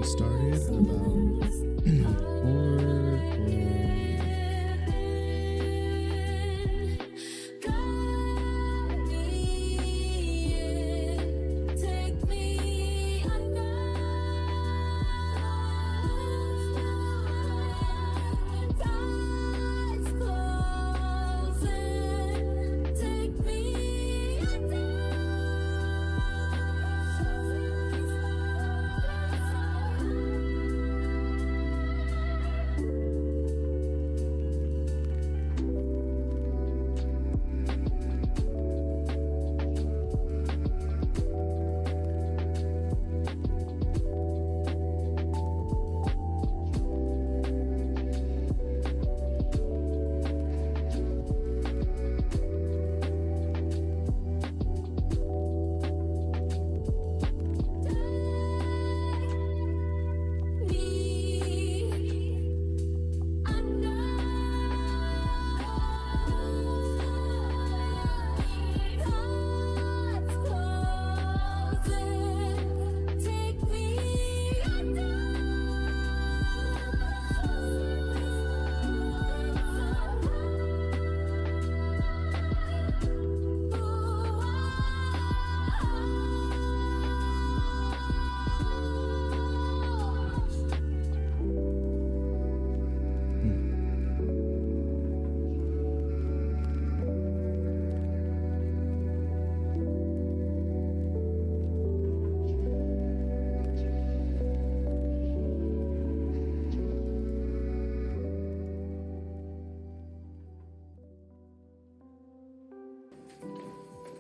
started at about 4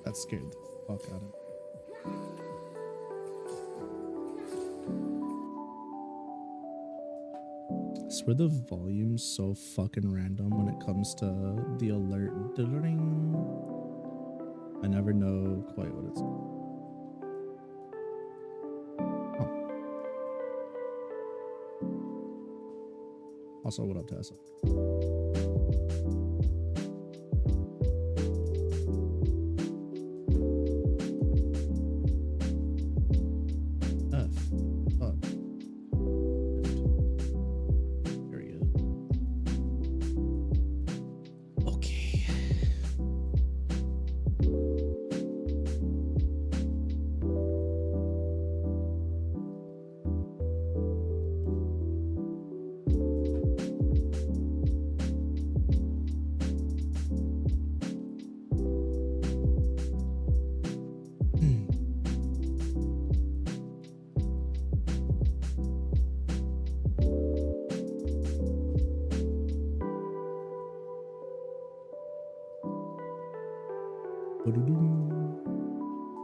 That scared the fuck out of me. I swear the volume's so fucking random when it comes to the alert. Ding. I never know quite what it's. Oh. Also, what up, Tessa?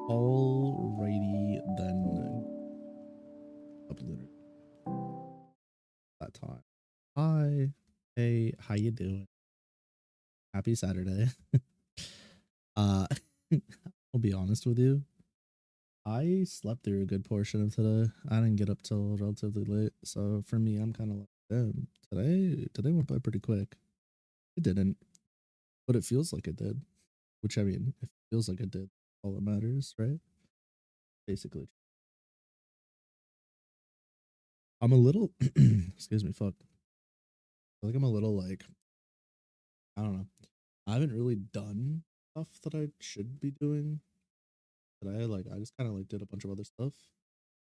Alrighty then. Uploaded that time. Hi. Hey, how you doing? Happy Saturday. I'll be honest with you. I slept through a good portion of today. I didn't get up till relatively late. So for me, I'm kind of like, damn, today went by pretty quick. It didn't, but it feels like it did. Which, I mean, if it feels like it did, all that matters, right? Basically. I'm a little, excuse me, fuck. I feel like I'm a little like, I don't know. I haven't really done stuff that I should be doing. But I just kind of like did a bunch of other stuff.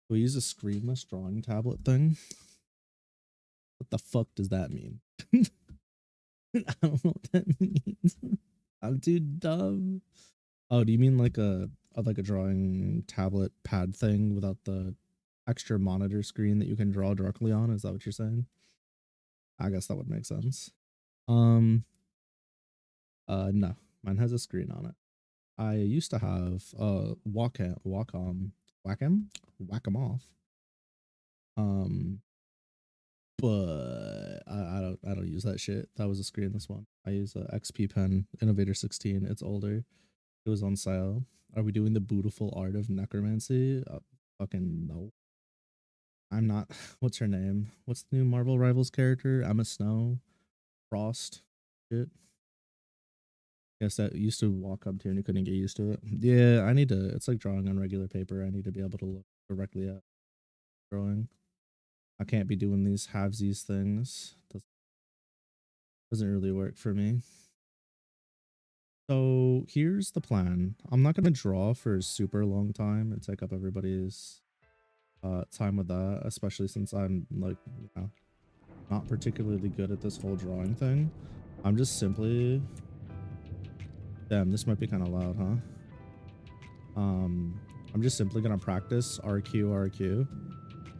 We use a screenless drawing tablet thing. What the fuck does that mean? I don't know what that means. I'm too dumb. Oh, do you mean like a drawing tablet pad thing without the extra monitor screen that you can draw directly on? Is that what you're saying? I guess that would make sense. No, mine has a screen on it. I used to have Wacom off. But I don't use that shit. That was a screenless one. I use a XP Pen Innovator 16. It's older. It was on sale. Are we doing the beautiful art of necromancy? Fucking no. I'm not. What's her name? What's the new Marvel Rivals character? Emma Snow, Frost. Shit. Guess that used to walk up to and you couldn't get used to it. Yeah, I need to. It's like drawing on regular paper. I need to be able to look directly at drawing. I can't be doing these halvesies things. Doesn't really work for me. So here's the plan. I'm not gonna draw for a super long time and take up everybody's time with that, especially since I'm like, you know, not particularly good at this whole drawing thing. I'm just simply, damn, this might be kind of loud, huh? I'm just simply gonna practice RQ,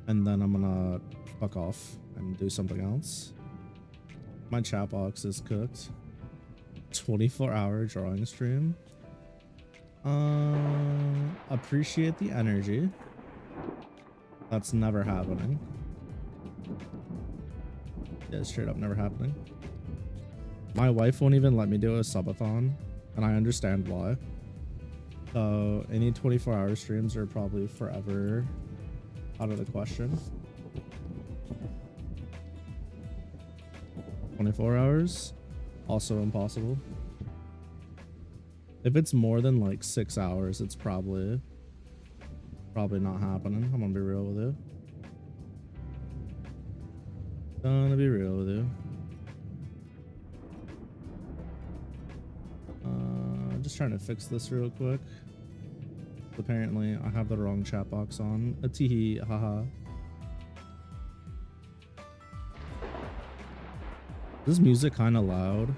and then I'm gonna fuck off and do something else. My chat box is cooked. 24-hour drawing stream. Appreciate the energy. That's never happening. Yeah, straight up never happening. My wife won't even let me do a subathon, and I understand why. So any 24-hour streams are probably forever out of the question. 24 hours, also impossible. If it's more than like 6 hours, it's probably not happening. I'm gonna be real with you. Just trying to fix this real quick. Apparently, I have the wrong chat box on. A teehee, haha. This music kind of loud.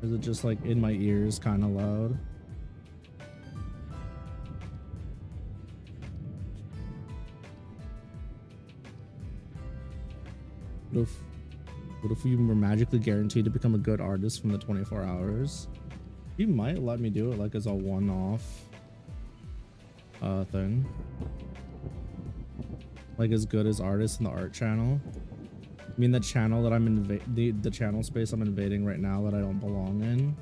Or is it just like in my ears kind of loud? What if we were magically guaranteed to become a good artist from the 24 hours? You might let me do it like as a one-off thing. Like as good as artists in the art channel. I mean the channel that I'm the channel space I'm invading right now that I don't belong in.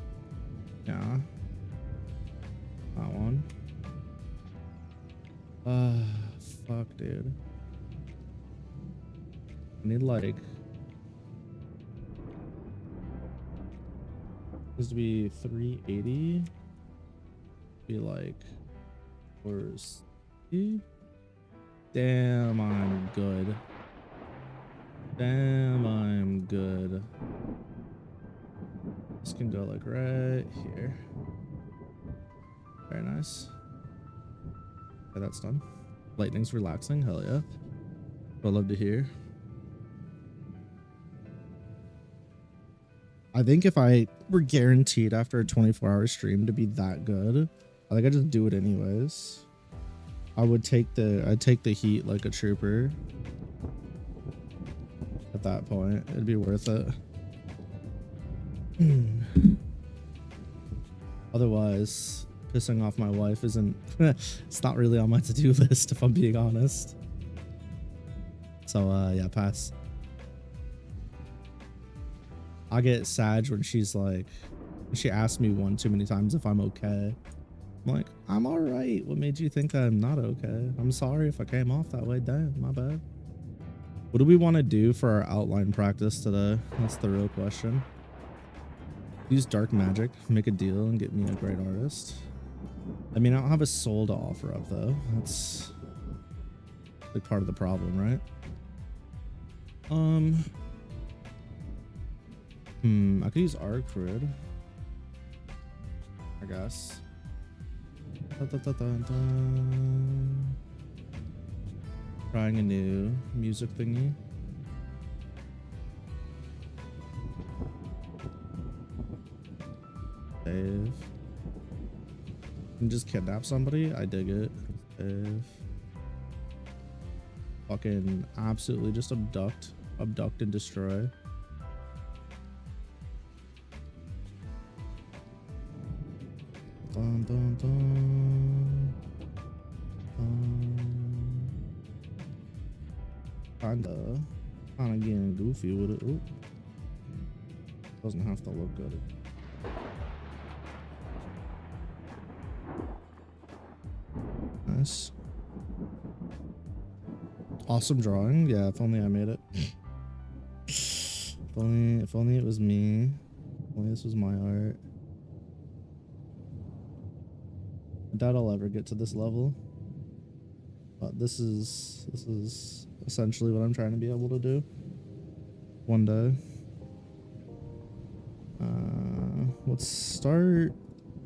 Yeah. That one. Fuck, dude. I need like this to be 380. Be like, where's damn, I'm good. Damn, I'm good. This can go like right here. Very nice. Okay, that's done. Lightning's relaxing. Hell yeah. I'd love to hear. I think if I were guaranteed after a 24-hour stream to be that good, I think I'd just do it anyways. I'd take the heat like a trooper. At that point, it'd be worth it. Otherwise, pissing off my wife isn't it's not really on my to-do list if I'm being honest. So yeah, pass. I get sad when she's like, she asks me one too many times if I'm okay. I'm like, I'm all right. What made you think I'm not okay? I'm sorry if I came off that way. Damn, my bad. What do we want to do for our outline practice today? That's the real question. Use dark magic, make a deal, and get me a great artist. I mean, I don't have a soul to offer up though. That's like part of the problem, right? I could use Arcrid, I guess. Trying a new music thingy. Save. And just kidnap somebody? I dig it. Save. Fucking absolutely just abduct and destroy. Dun, dun, dun. Kinda getting goofy with it. Ooh. Doesn't have to look good. Nice. Awesome drawing. Yeah, if only I made it. If only it was me. If only this was my art. I doubt I'll ever get to this level. But this is essentially what I'm trying to be able to do one day. Let's start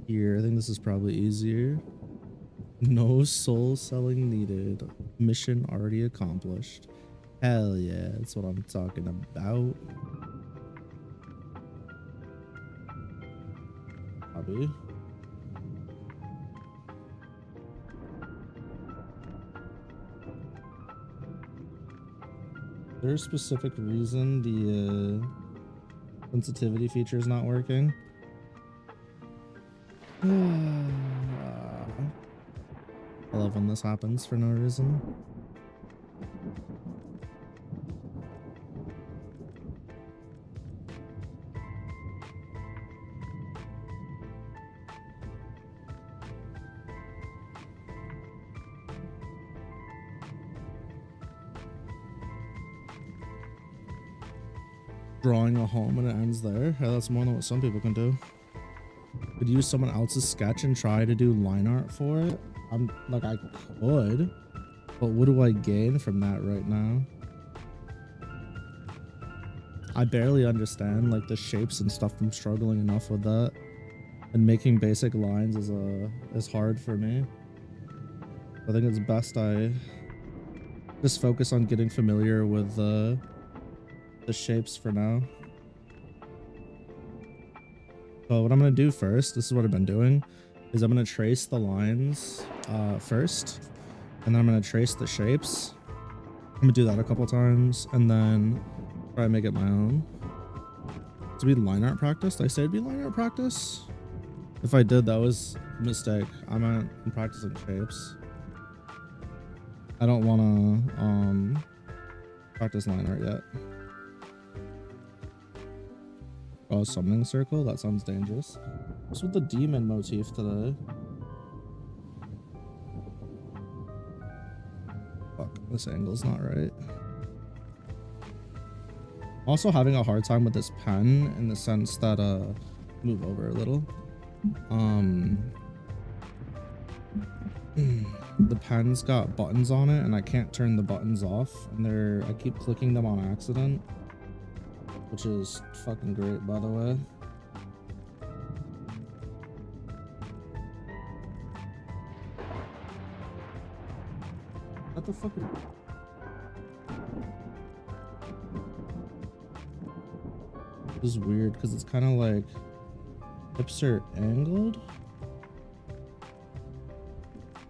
here. I think this is probably easier. No soul selling needed. Mission already accomplished. Hell yeah, that's what I'm talking about. Hobby. Is there a specific reason the sensitivity feature is not working? I love when this happens for no reason. Drawing a home and it ends there. Yeah, that's more than what some people can do. Could use someone else's sketch and try to do line art for it. I'm like, I could, but what do I gain from that right now? I barely understand like the shapes and stuff. I'm struggling enough with that, and making basic lines is hard for me. I think it's best I just focus on getting familiar with the shapes for now. So what I'm going to do first, this is what I've been doing, is I'm going to trace the lines first, and then I'm going to trace the shapes. I'm going to do that a couple times, and then try to make it my own. To be line art practice? Did I say it'd be line art practice? If I did, that was a mistake. I'm practicing shapes. I don't want to practice line art yet. Oh, summoning circle? That sounds dangerous. What's with the demon motif today? Fuck, this angle's not right. Also having a hard time with this pen in the sense that, move over a little. The pen's got buttons on it and I can't turn the buttons off, and I keep clicking them on accident. Which is fucking great, by the way. What the fuck? This is weird because it's kind of like hips are angled.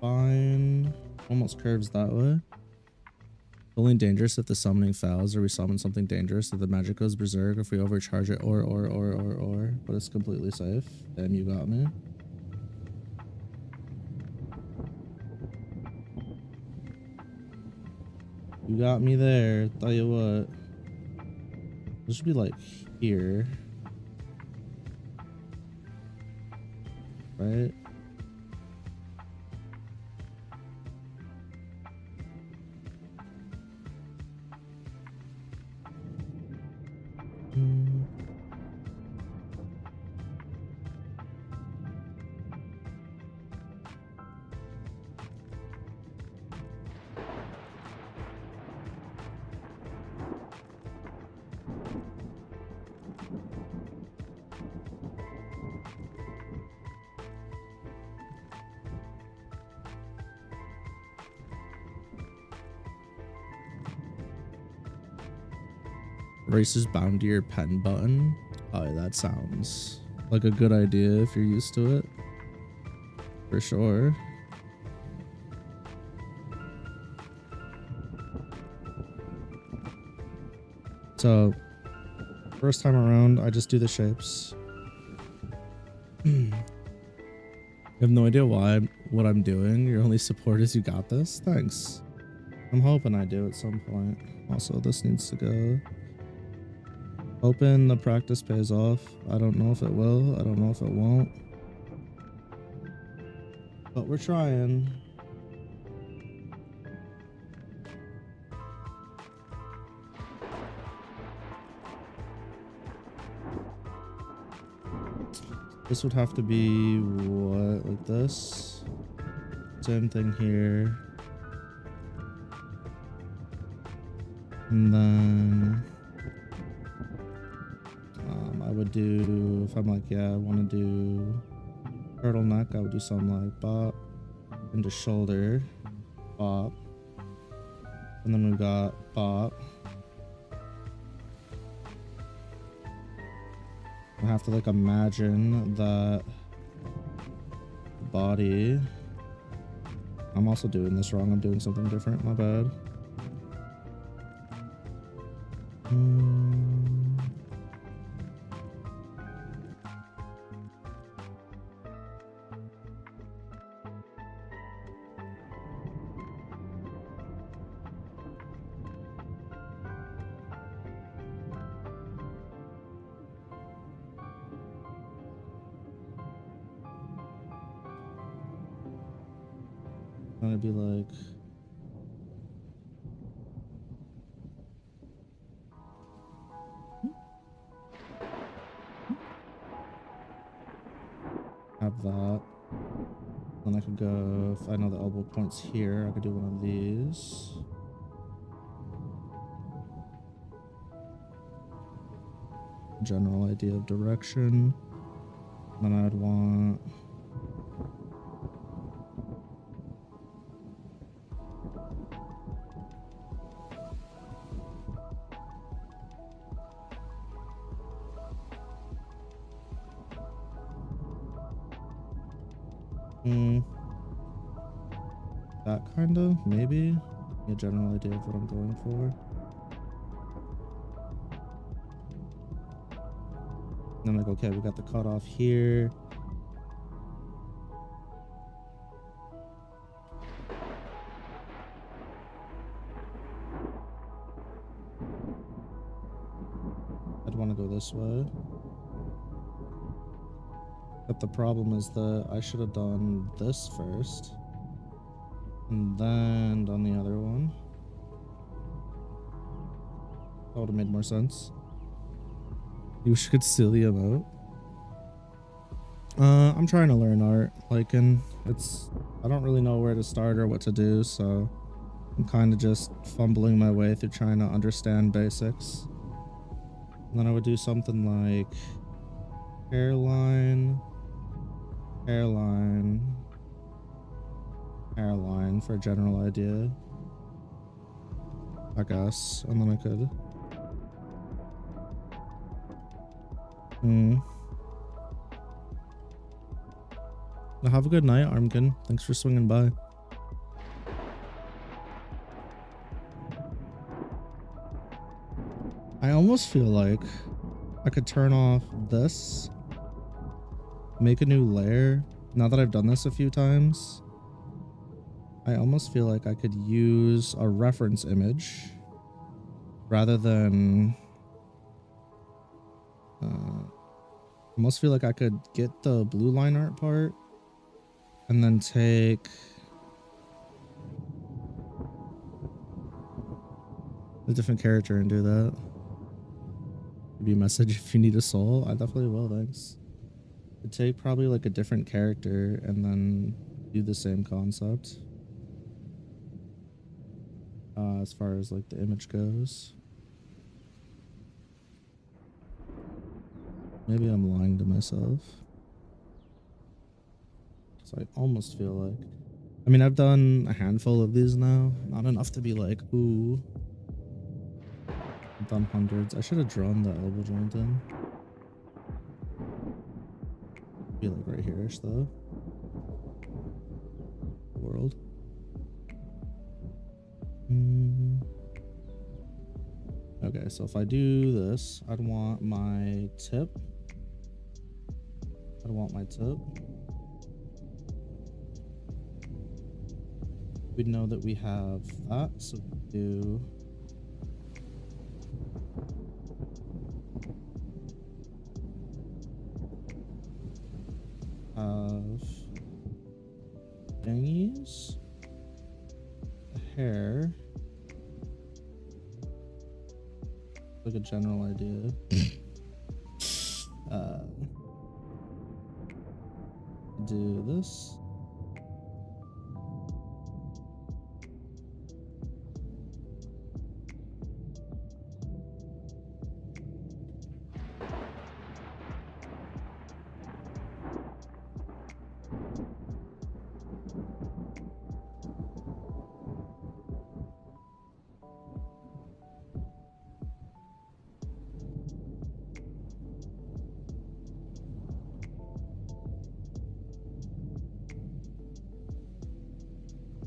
Fine. Almost curves that way. Only dangerous if the summoning fails or we summon something dangerous, if the magic goes berserk, if we overcharge it, or, but it's completely safe. Damn, you got me. You got me there. Tell you what. This should be like here. Right? Erasers bound to your pen button. Oh, that sounds like a good idea if you're used to it. For sure. So, first time around, I just do the shapes. I have no idea what I'm doing. Your only support is you got this. Thanks. I'm hoping I do at some point. Also, this needs to go. Hoping the practice pays off. I don't know if it will. I don't know if it won't. But we're trying. This would have to be what, like this? Same thing here. And then I would do, if I'm like, yeah, I want to do turtleneck, I would do something like bop into shoulder, bop, and then we got bop. I have to like imagine that the body. I'm also doing this wrong. I'm doing something different. My bad. Gonna be like, have that. Then I could go, if I know the elbow points here, I could do one of these. General idea of direction. Then I'd want that kind of, maybe a general idea of what I'm going for. Then like, okay, we got the cutoff here. I'd want to go this way. But the problem is that I should have done this first. And then done the other one. That would have made more sense. You should steal the emote. I'm trying to learn art. Like, and I don't really know where to start or what to do, so I'm kind of just fumbling my way through trying to understand basics. And then I would do something like hairline, hairline, hairline for a general idea, I guess. And then I could Now have a good night, Armkin. Thanks for swinging by. I almost feel like I could turn off this, make a new layer. Now that I've done this a few times, I almost feel like I could use a reference image rather than I almost feel like I could get the blue line art part and then take a different character and do that. Give you a message if you need a soul. I definitely will, thanks. I'd take probably like a different character and then do the same concept. As far as like the image goes. Maybe I'm lying to myself. So I almost feel like, I mean, I've done a handful of these now. Not enough to be like, ooh. I've done hundreds. I should have drawn the elbow joint in. Be like right here-ish though. World. Okay, so if I do this, I'd want my tip. We know that we have that, so we do have thingies, hair, like a general idea. Do this.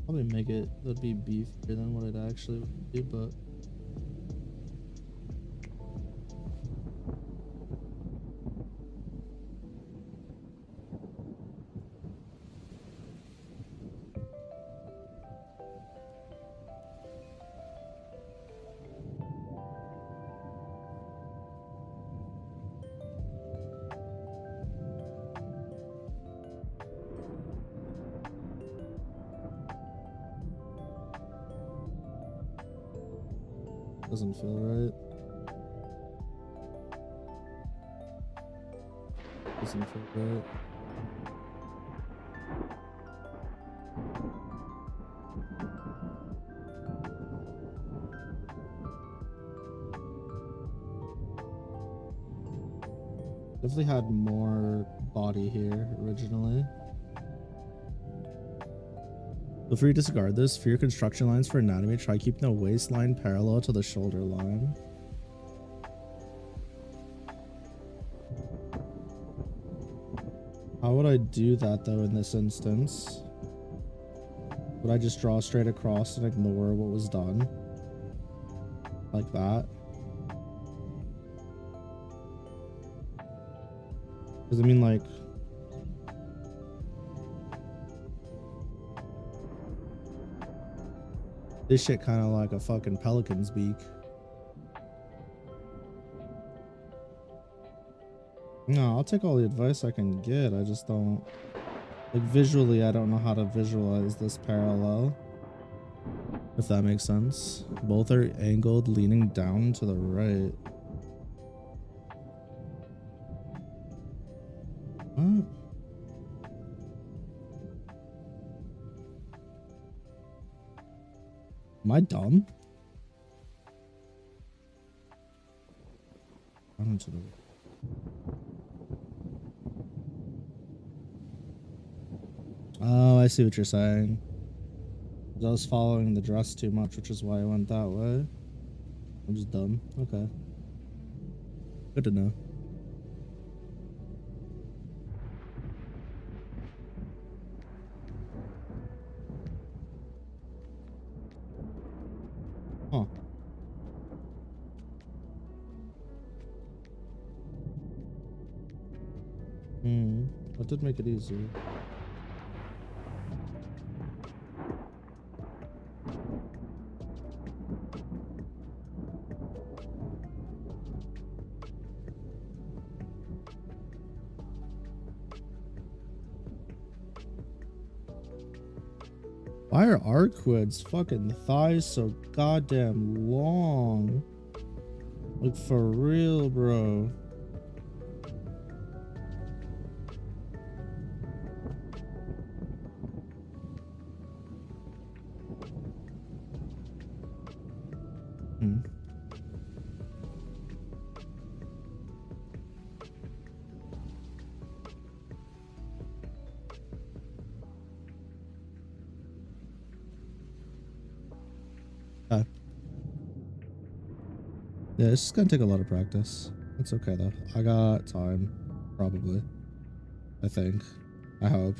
Probably make it that'd be beefier than what it actually would be, but doesn't feel right. Doesn't feel right. Definitely had more body here originally. Feel free to disregard this. For your construction lines for anatomy, try keeping the waistline parallel to the shoulder line. How would I do that though in this instance? Would I just draw straight across and ignore what was done? Like that? Because I mean, like, this shit kind of like a fucking pelican's beak. No, I'll take all the advice I can get. I just don't, like, visually, I don't know how to visualize this parallel. If that makes sense. Both are angled, leaning down to the right. What? Am I dumb? Down to the right. Oh, I see what you're saying. I was following the dress too much, which is why I went that way. I'm just dumb. Okay. Good to know. Huh. That did make it easier. Why are Arquid's fucking thighs so goddamn long? Like, for real, bro. Yeah, it's just gonna take a lot of practice. It's okay though. I got time. Probably. I think. I hope.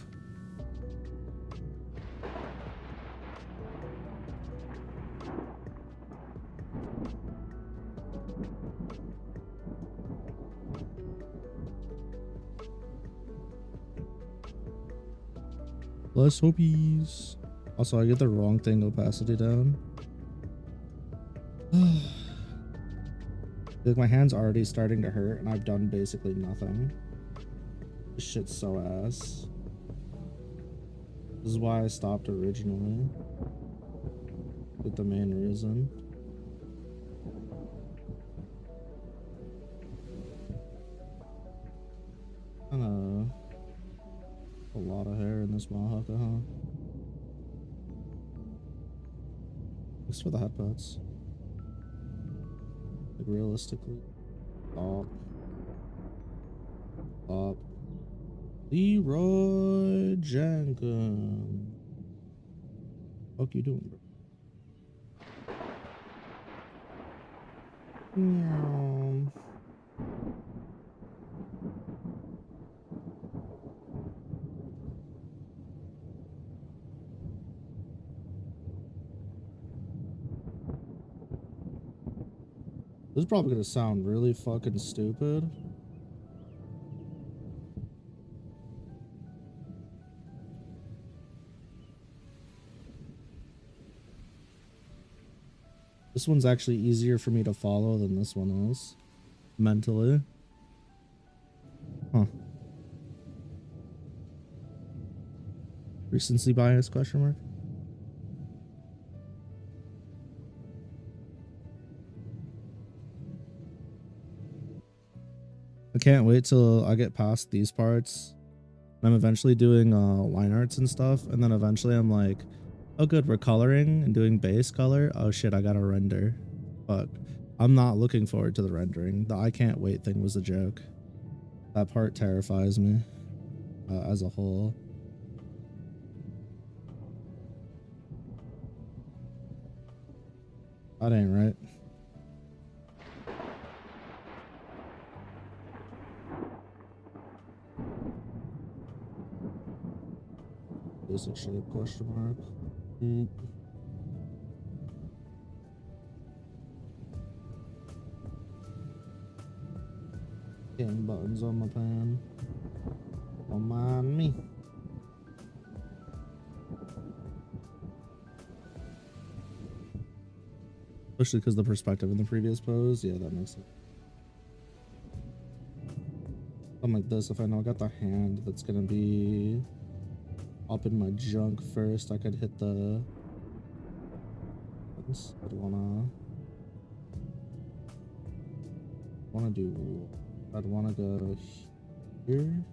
Let's hopies. Also, I get the wrong thing opacity down. Like, my hand's already starting to hurt and I've done basically nothing. This shit's so ass. This is why I stopped originally. With the main reason. Kinda a lot of hair in this Mahaka, huh? Thanks for the headphones. Like, realistically. Stop. Stop. Leroy Jenkins. Fuck you doing, bro? This is probably gonna sound really fucking stupid. This one's actually easier for me to follow than this one is. Mentally. Huh. Recency bias, question mark? I can't wait till I get past these parts. I'm eventually doing line arts and stuff, and then eventually I'm like, oh good, we're coloring and doing base color. Oh shit, I gotta render. Fuck. I'm not looking forward to the rendering. The I can't wait thing was a joke. That part terrifies me as a whole. That ain't right. Basic shape, question mark. Getting buttons on my pan. Don't mind me. Especially because the perspective in the previous pose. Yeah, that makes sense. Something like this, if I know I got the hand that's gonna be up in my junk first, I could hit the buttons. I'd wanna go here.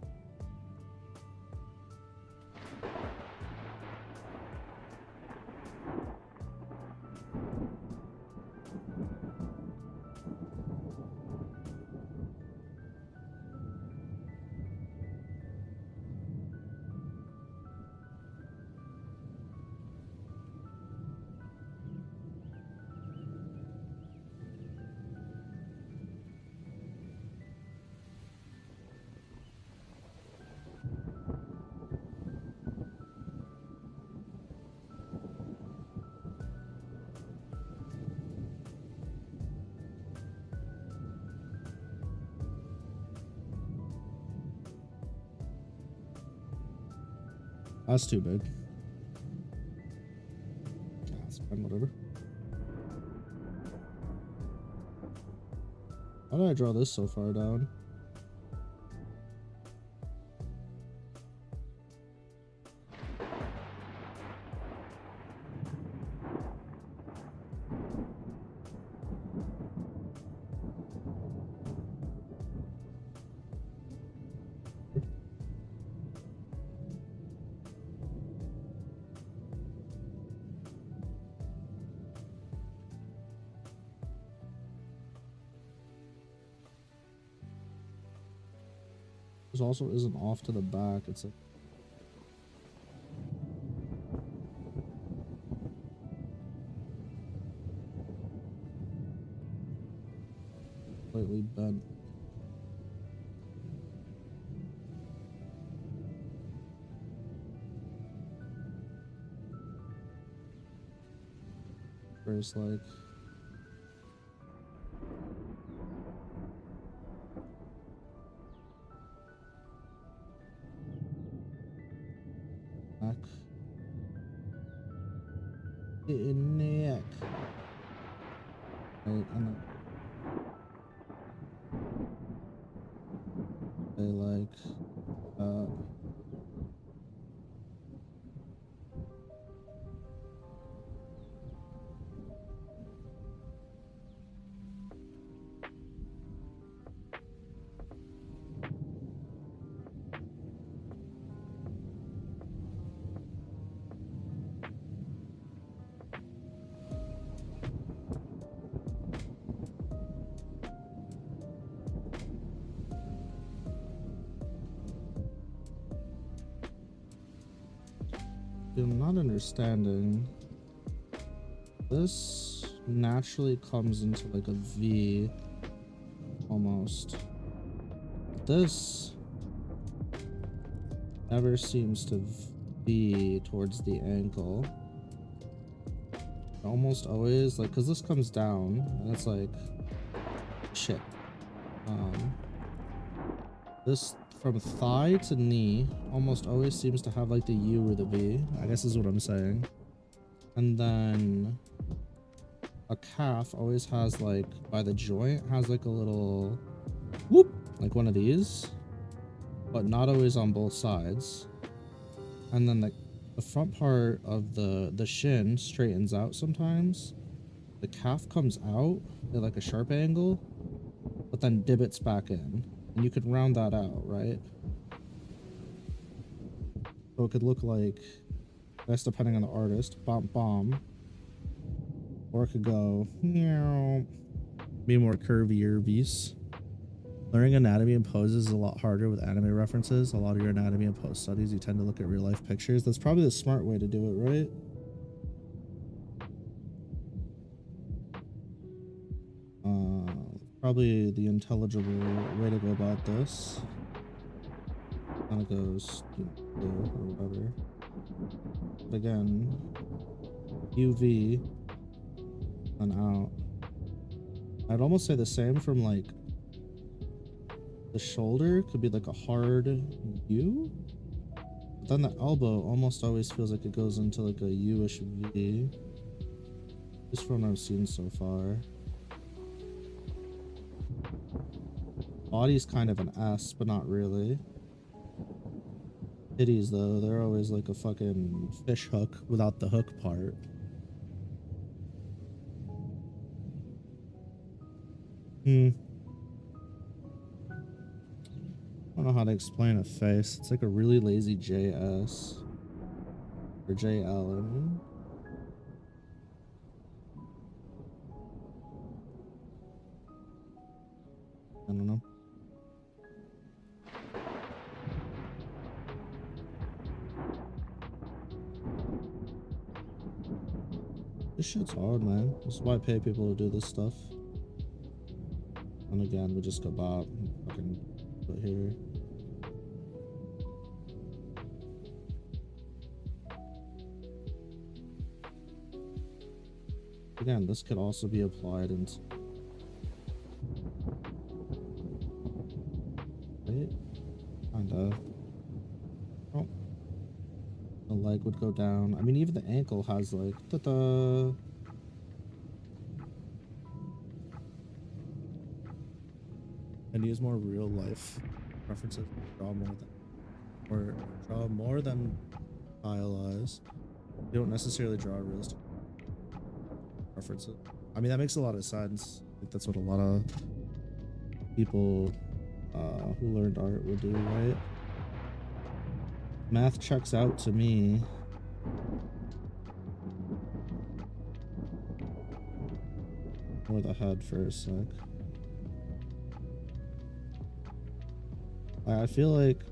That's too big. That's fine, whatever. How did I draw this so far down? This also isn't off to the back. It's like slightly bent. First, like back. In neck. Right, and they like I'm not understanding. This naturally comes into like a V almost. This never seems to V towards the ankle. Almost always, like, because this comes down and it's like shit. This from thigh to knee almost always seems to have like the U or the V, I guess is what I'm saying. And then a calf always has like by the joint has like a little whoop, like one of these, but not always on both sides. And then the front part of the shin straightens out sometimes. The calf comes out at like a sharp angle, but then divots back in. And you could round that out, right? So it could look like, that's depending on the artist, bomb bomb. Or it could go, meow. Be more curvier beast. Learning anatomy and poses is a lot harder with anime references. A lot of your anatomy and pose studies, you tend to look at real life pictures. That's probably the smart way to do it, right? Probably the intelligible way to go about this. Kind of goes or whatever. But again, UV and out. I'd almost say the same from like the shoulder could be like a hard U, but then the elbow almost always feels like it goes into like a U-ish V, just from what I've seen so far. Body's kind of an S, but not really. Titties though, they're always like a fucking fish hook without the hook part. I don't know how to explain a face. It's like a really lazy JS. Or JL, I mean. I don't know. This shit's hard, man. This is why I pay people to do this stuff. And again, we just go bop and fucking put here. Again, this could also be applied into... Right? Kinda. Oh. The leg would go down. I mean, even the ankle has like... Ta-da! And use more real life references. Draw more than stylized. You don't necessarily draw realistic references. I mean, that makes a lot of sense. I think that's what a lot of people who learned art would do, right? Math checks out to me. Or the head for a sec. I feel like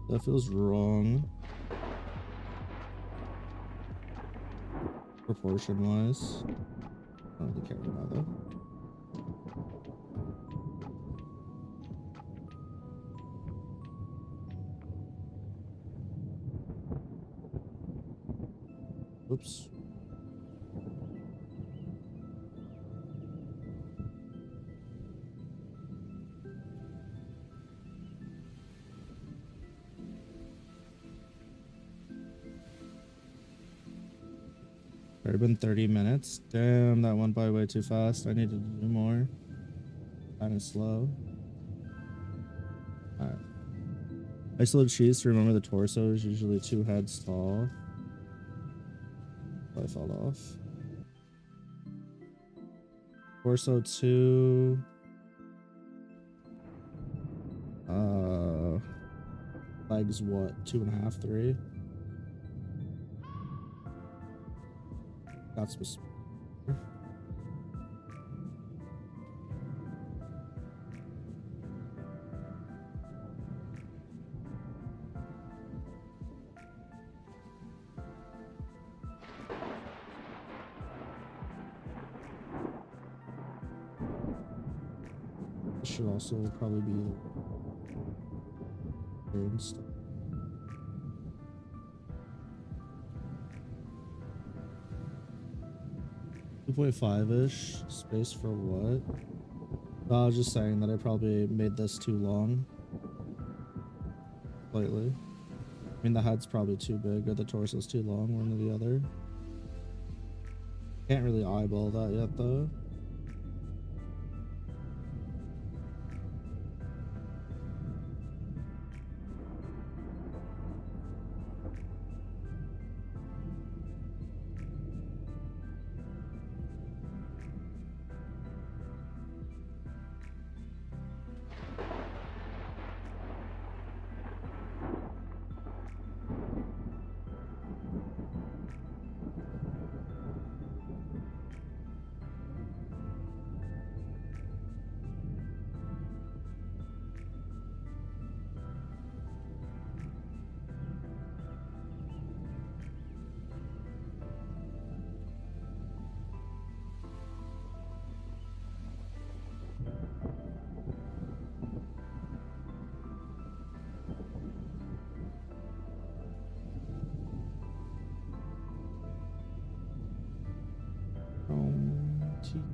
That feels wrong. Proportion wise. I don't really care about that. Oops. Already been 30 minutes. Damn, that went by way too fast. I needed to do more. Kind of slow. Alright. Isolated cheese to remember the torso is usually 2 heads tall. I fell off. Torso 2. Legs what? 2.5, 3. That's supposed to be. This should also probably be and stuff. 2.5-ish. Space for what? I was just saying that I probably made this too long. Slightly. I mean, the head's probably too big or the torso's too long, one or the other. Can't really eyeball that yet, though.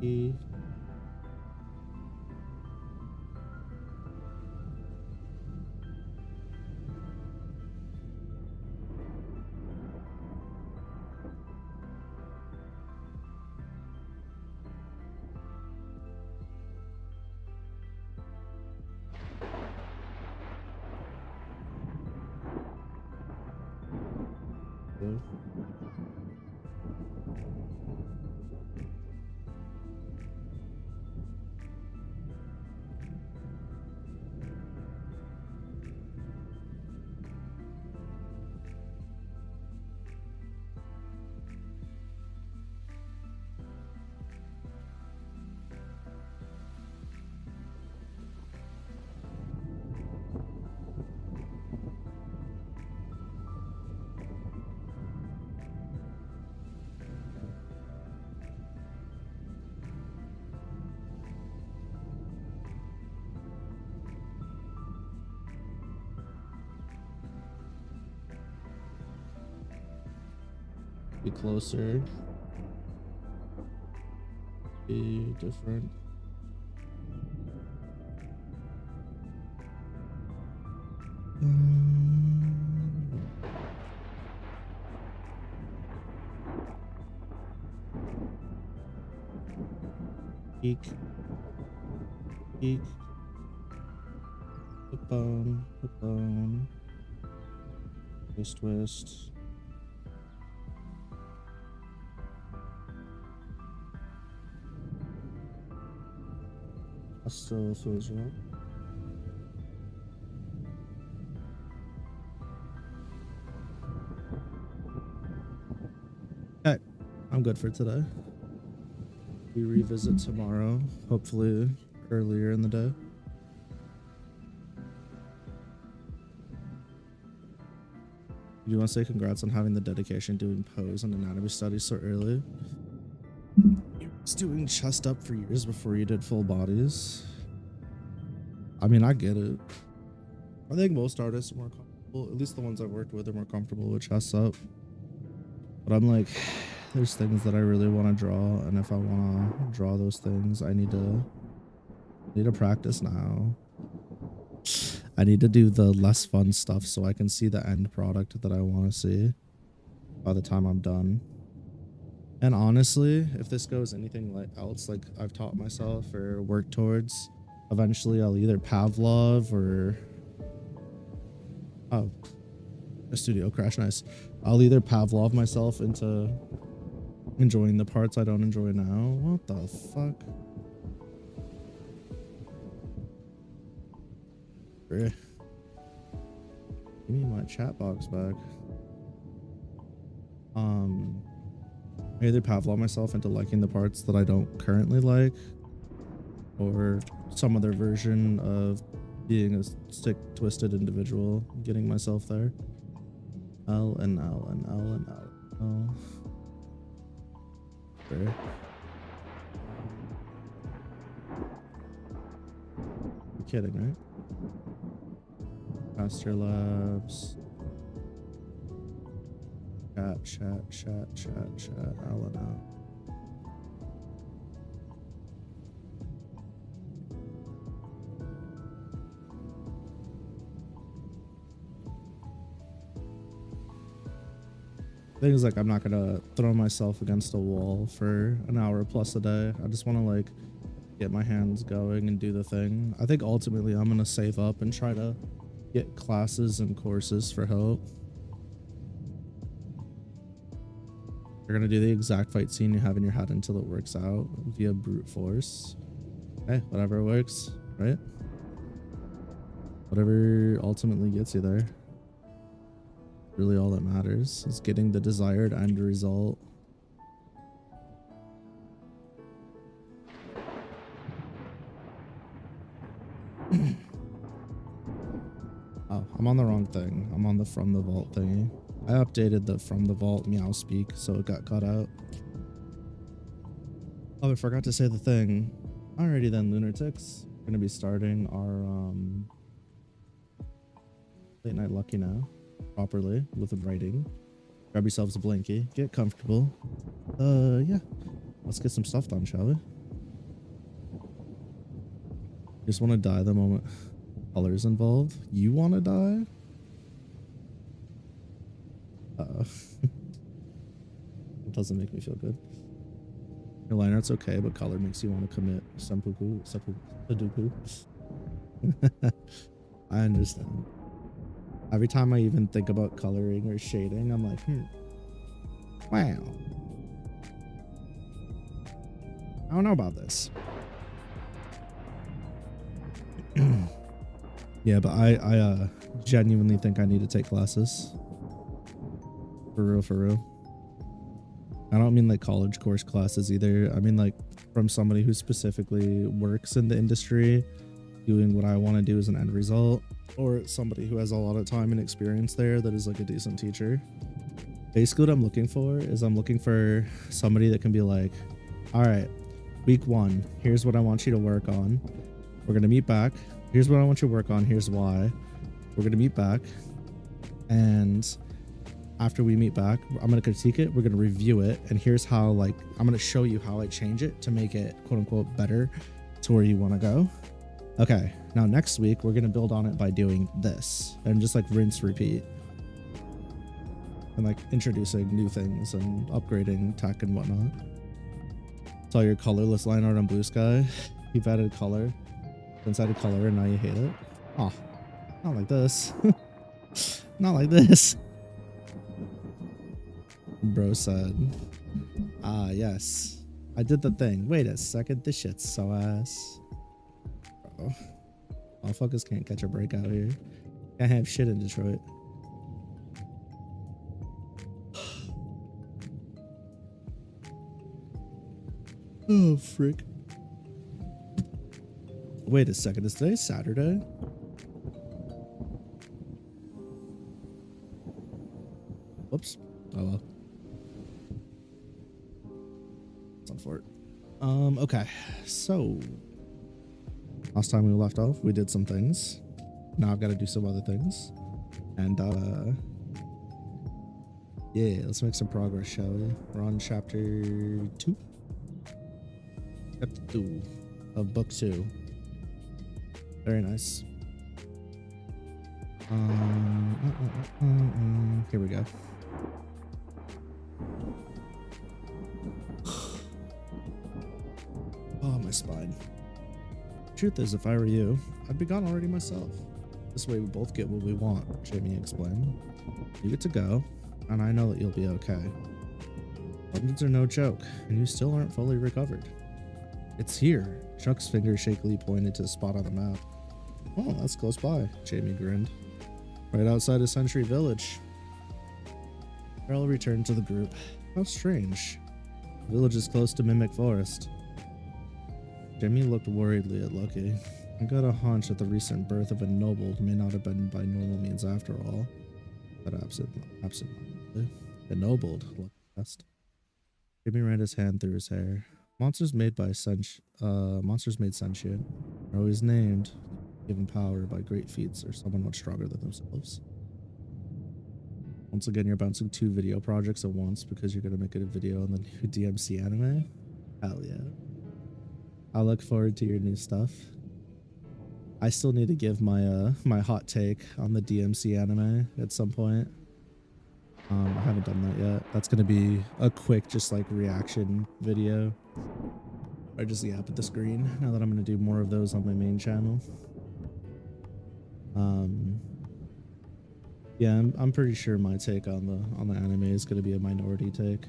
TE. Be closer. Be different. Peek. Peek. Hip bone. Hip bone. Twist, twist. That still feels wrong. Okay, I'm good for today. We revisit tomorrow, hopefully earlier in the day. Do you want to say congrats on having the dedication doing pose and anatomy studies so early? You was doing chest up for years before you did full bodies. I mean, I get it. I think most artists are more comfortable, at least the ones I've worked with are more comfortable with chest up. But I'm like, there's things that I really want to draw, and if I want to draw those things, I need to practice now. I need to do the less fun stuff so I can see the end product that I want to see by the time I'm done. And honestly, if this goes anything like else, like I've taught myself or worked towards, eventually I'll either Pavlov or oh, a studio crash, nice. I'll either Pavlov myself into enjoying the parts I don't enjoy now. What the fuck? Give me my chat box back. I either Pavlov myself into liking the parts that I don't currently like, or some other version of being a stick twisted individual, getting myself there. L and L and L and L. L. Okay. You're kidding, right? Master Labs. Chat. L and L. Things like I'm not gonna throw myself against a wall for an hour plus a day. I just want to like get my hands going and do the thing. I think ultimately I'm gonna save up and try to get classes and courses for help. You're gonna do the exact fight scene you have in your head until it works out via brute force. Okay, whatever works, right? Whatever ultimately gets you there. Really all that matters is getting the desired end result. Oh, I'm on the wrong thing. I'm on the from the vault thingy. I updated the from the vault meow speak, so it got cut out. Oh, I forgot to say the thing. Alrighty then, lunatics. We're gonna be starting our late night lucky now. Properly with the writing. Grab yourselves a blankie, get comfortable. Yeah, let's get some stuff done, shall we? Just want to die the moment colors involved. You want to die? It doesn't make me feel good. Your line art's okay, but color makes you want to commit seppuku. I understand. Every time I even think about coloring or shading, I'm like, wow. I don't know about this. Yeah, but I genuinely think I need to take classes. For real. I don't mean like college course classes either. I mean like from somebody who specifically works in the industry, doing what I want to do as an end result, or somebody who has a lot of time and experience there that is like a decent teacher. Basically what I'm looking for is I'm looking for somebody that can be like, all right, week 1, here's what I want you to work on. We're going to meet back. Here's what I want you to work on. Here's why. We're going to meet back. And after we meet back, I'm going to critique it. We're going to review it. And here's how, like, I'm going to show you how I change it to make it quote unquote better to where you want to go. Okay, now next week we're gonna build on it by doing this and just like rinse, repeat, and like introducing new things and upgrading tech and whatnot. Saw your colorless line art on Blue Sky. You've added color, inside a color, and now you hate it. Oh, not like this. Not like this. Bro said, ah, yes, I did the thing. Wait a second, this shit's so ass. Motherfuckers can't catch a break out here. Can't have shit in Detroit. Oh, frick. Wait a second, is today Saturday? Whoops. Oh well. It's on for it. Okay. So last time we left off, we did some things. Now I've got to do some other things. And yeah, let's make some progress, shall we? We're on chapter 2. Chapter 2 of book 2. Very nice. Here we go. Oh, my spine. Truth is, if I were you, I'd be gone already myself. This way we both get what we want, Jamie explained. You get to go, and I know that you'll be okay. Dungeons are no joke, and you still aren't fully recovered. It's here. Chuck's finger shakily pointed to the spot on the map. Oh, that's close by, Jamie grinned. Right outside of Century Village. Carol returned to the group. How strange. The village is close to Mimic Forest. Jamie looked worriedly at Lucky. I got a hunch that the recent birth of a noble may not have been by normal means after all. But absent-mindedly. Ennobled, Lucky asked. Jamie ran his hand through his hair. Monsters made sentient are always named, given power by great feats or someone much stronger than themselves. Once again, you're bouncing 2 video projects at once because you're going to make it a video on the new DMC anime? Hell yeah. I look forward to your new stuff. I still need to give my my hot take on the DMC anime at some point. I haven't done that yet. That's going to be a quick, just like reaction video. I just yap at the screen now that I'm going to do more of those on my main channel. Yeah, I'm pretty sure my take on the anime is going to be a minority take.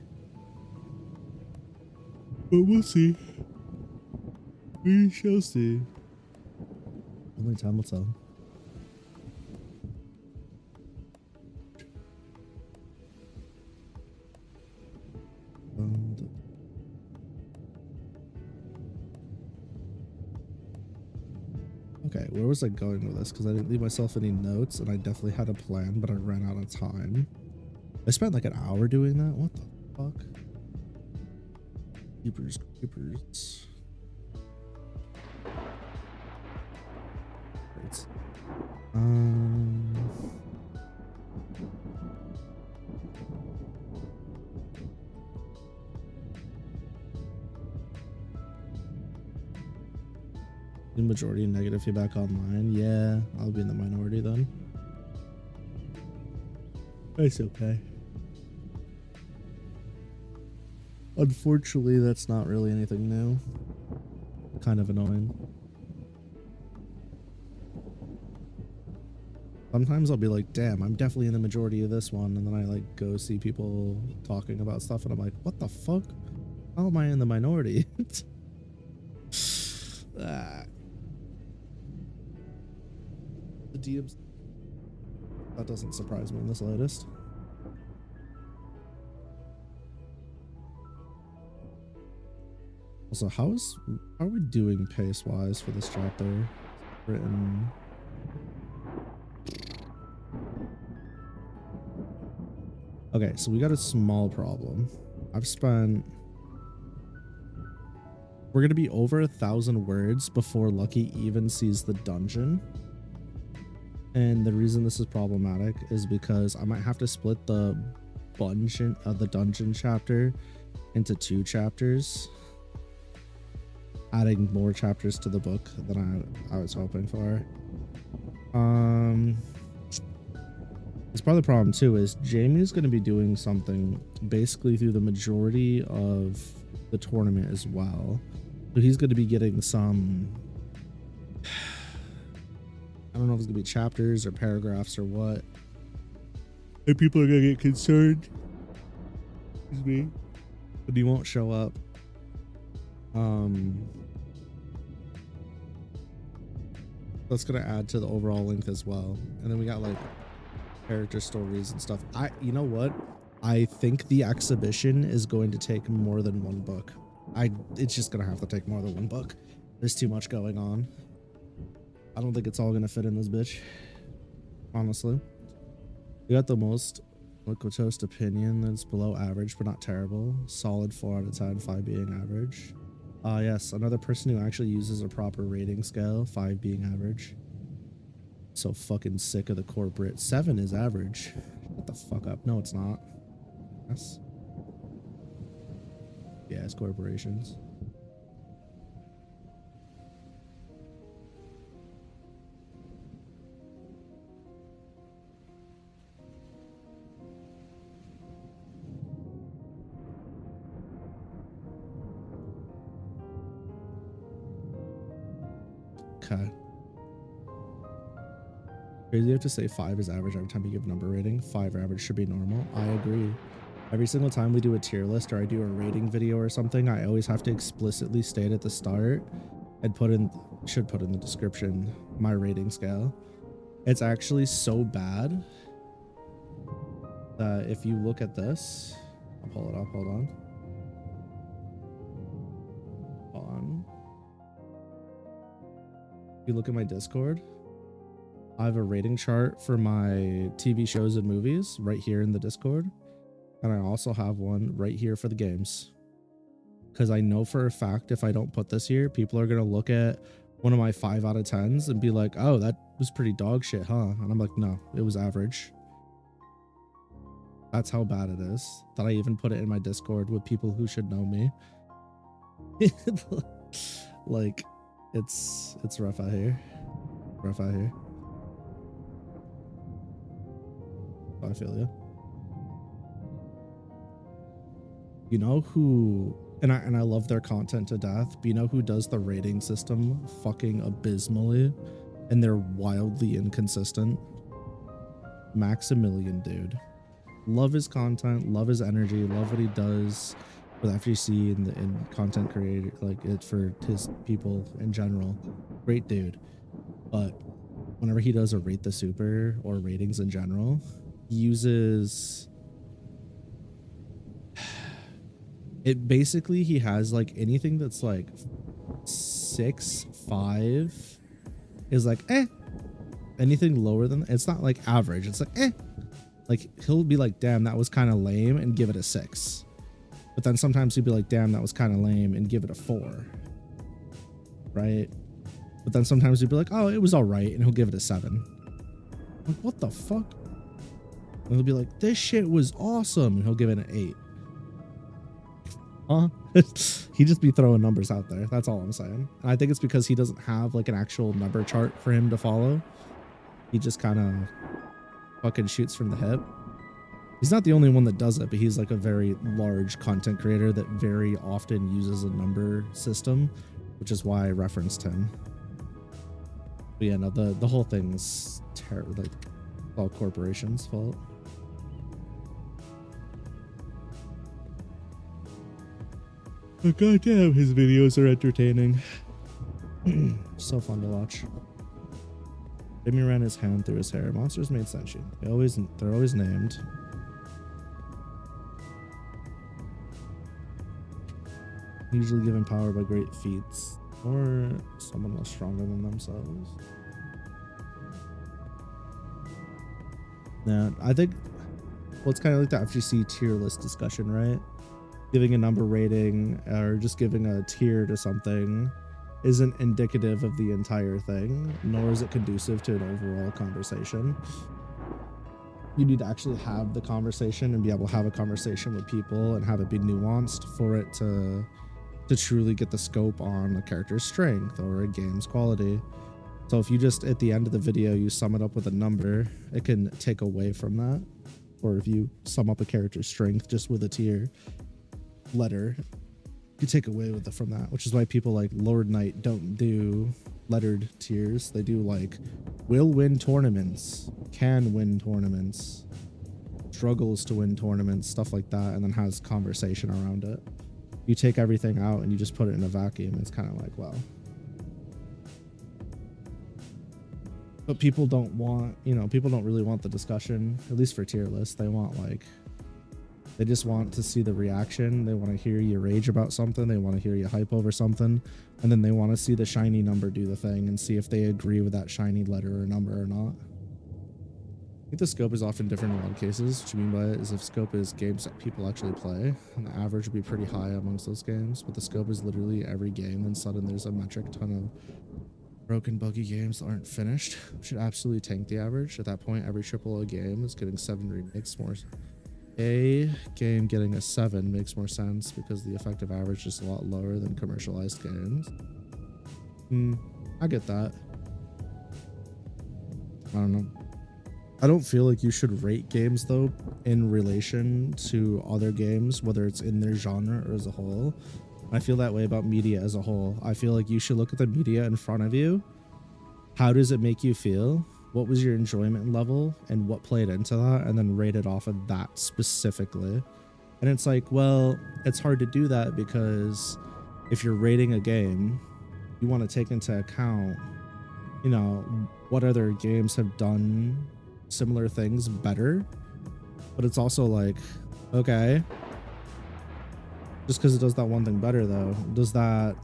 But we'll see. We shall see. Only time will tell. Okay, where was I going with this? Because I didn't leave myself any notes, and I definitely had a plan, but I ran out of time. I spent like an hour doing that? What the fuck? Creepers. Right. The majority negative feedback online. Yeah, I'll be in the minority then. It's okay. Unfortunately, that's not really anything new. Kind of annoying. Sometimes I'll be like, damn, I'm definitely in the majority of this one, and then I like go see people talking about stuff and I'm like, what the fuck? How am I in the minority? The DMs. That doesn't surprise me in the slightest. Also, how are we doing pace wise for this chapter? Written. Okay, so we got a small problem. We're gonna be over 1,000 words before Lucky even sees the dungeon. And the reason this is problematic is because I might have to split the dungeon chapter into 2 chapters, adding more chapters to the book than I was hoping for. It's part of the problem too is Jamie's going to be doing something basically through the majority of the tournament as well. So he's going to be getting some, I don't know if it's gonna be chapters or paragraphs or what. And people are gonna get concerned. Excuse me. But he won't show up. That's gonna add to the overall length as well. And then we got like character stories and stuff. You know what? I think the exhibition is going to take more than 1 book. It's just gonna have to take more than 1 book. There's too much going on. I don't think it's all gonna fit in this bitch. Honestly. We got the most Liquid Toast opinion that's below average but not terrible. Solid 4 out of 10, 5 being average. Yes, another person who actually uses a proper rating scale, 5 being average. So fucking sick of the corporate. 7 is average. Shut the fuck up. No, it's not. Yes. Yes, corporations. Okay. Crazy you have to say 5 is average every time you give number rating. 5 average should be normal. I agree. Every single time we do a tier list or I do a rating video or something, I always have to explicitly state at the start and should put in the description my rating scale. It's actually so bad that if you look at this, I'll pull it up, hold on. Hold on. If you look at my Discord, I have a rating chart for my TV shows and movies right here in the Discord. And I also have one right here for the games. Because I know for a fact if I don't put this here, people are going to look at one of my 5 out of 10s and be like, oh, that was pretty dog shit, huh? And I'm like, no, it was average. That's how bad it is that I even put it in my Discord with people who should know me. Like, it's rough out here. Rough out here. I feel you. You know who, and I love their content to death, but you know who does the rating system fucking abysmally and they're wildly inconsistent? Maximilian, dude. Love his content, love his energy, love what he does with FGC and content creator, like it for his people in general. Great dude. But whenever he does a rate the super or ratings in general, he uses it basically, he has like anything that's like 6, 5 is like anything lower than, it's not like average, it's like like he'll be like, damn, that was kind of lame, and give it a 6. But then sometimes he'll be like, damn, that was kind of lame, and give it a 4, right? But then sometimes he'll be like, oh, it was all right, and he'll give it a 7. Like, what the fuck? And he'll be like, this shit was awesome, and he'll give it an 8. Huh? He just be throwing numbers out there. That's all I'm saying. And I think it's because he doesn't have like an actual number chart for him to follow. He just kind of fucking shoots from the hip. He's not the only one that does it, but he's like a very large content creator that very often uses a number system, which is why I referenced him. But yeah, no, the whole thing's terrible. Like, it's all corporations' fault. But goddamn, his videos are entertaining. So fun to watch. Jimmy ran his hand through his hair. Monsters made sentient. They're always named. Usually given power by great feats or someone less stronger than themselves. Yeah, I think, well, it's kind of like the FGC tier list discussion, right? Giving a number rating or just giving a tier to something isn't indicative of the entire thing, nor is it conducive to an overall conversation. You need to actually have the conversation and be able to have a conversation with people and have it be nuanced for it to truly get the scope on a character's strength or a game's quality. So if you just, at the end of the video, you sum it up with a number, it can take away from that. Or if you sum up a character's strength just with a tier letter, you take away with from that, which is why people like Lord Knight don't do lettered tiers. They do like will win tournaments, can win tournaments, struggles to win tournaments, stuff like that, and then has conversation around it. You take everything out and you just put it in a vacuum. It's kind of like, well, but people don't want, you know, people don't really want the discussion, at least for tier lists. They want like, they just want to see the reaction. They want to hear you rage about something. They want to hear you hype over something. And then they want to see the shiny number do the thing and see if they agree with that shiny letter or number or not. think the scope is often different in a lot of cases. What you mean by it is if scope is games that people actually play, and the average would be pretty high amongst those games, but the scope is literally every game, then suddenly there's a metric ton of broken, buggy games that aren't finished, which should absolutely tank the average. At that point, every AAA game is getting 7 remakes more. A game getting a 7 makes more sense because the effective average is a lot lower than commercialized games. I get that. I don't know. I don't feel like you should rate games though in relation to other games, whether it's in their genre or as a whole. I feel that way about media as a whole. I feel like you should look at the media in front of you. How does it make you feel? What was your enjoyment level and what played into that, and then rate it off of that specifically. And it's like, well, it's hard to do that because if you're rating a game, you want to take into account, you know, what other games have done similar things better. But it's also like, okay, just because it does that one thing better though, does that,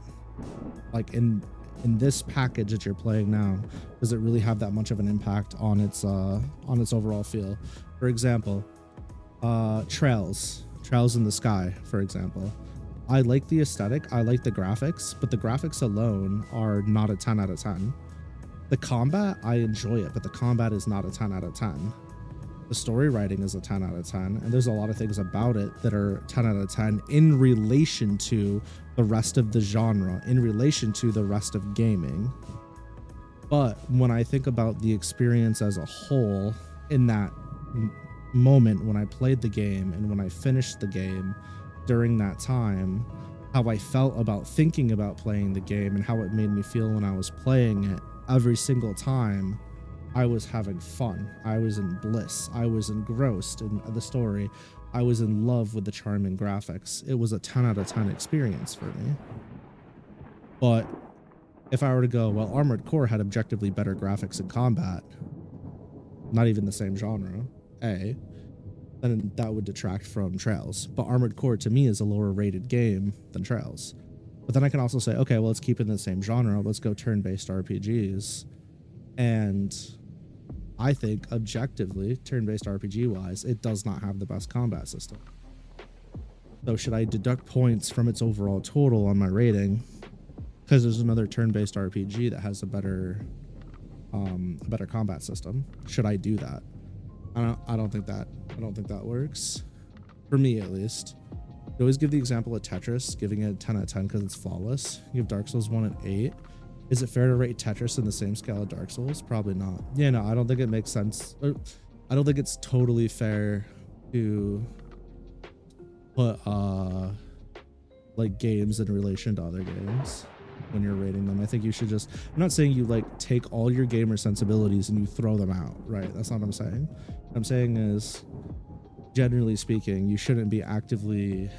like, in this package that you're playing now, does it really have that much of an impact on its overall feel? For example, Trails in the Sky, for example. I like the aesthetic, I like the graphics, but the graphics alone are not a 10 out of 10. The combat, I enjoy it, but the combat is not a 10 out of 10. The story writing is a 10 out of 10, and there's a lot of things about it that are 10 out of 10 in relation to the rest of the genre, in relation to the rest of gaming. But when I think about the experience as a whole, in that moment when I played the game and when I finished the game, during that time, how I felt about thinking about playing the game and how it made me feel when I was playing it, every single time I was having fun, I was in bliss, I was engrossed in the story, I was in love with the charming graphics. It was a 10 out of 10 experience for me. But if I were to go, well, Armored Core had objectively better graphics in combat, not even the same genre, then that would detract from Trails. But Armored Core to me is a lower rated game than Trails. But then I can also say, okay, well, let's keep it in the same genre. Let's go turn-based RPGs. And I think objectively, turn-based RPG wise, it does not have the best combat system. So should I deduct points from its overall total on my rating? Because there's another turn-based RPG that has a better combat system. Should I do that? I don't think that works. For me, at least. You always give the example of Tetris, giving it a 10 out of 10 because it's flawless. You give Dark Souls 1 at 8. Is it fair to rate Tetris in the same scale of Dark Souls? Probably not. Yeah, no, I don't think it makes sense. I don't think it's totally fair to put like games in relation to other games when you're rating them. I think you should just, I'm not saying you like take all your gamer sensibilities and you throw them out, right? That's not what I'm saying. What I'm saying is, generally speaking, you shouldn't be actively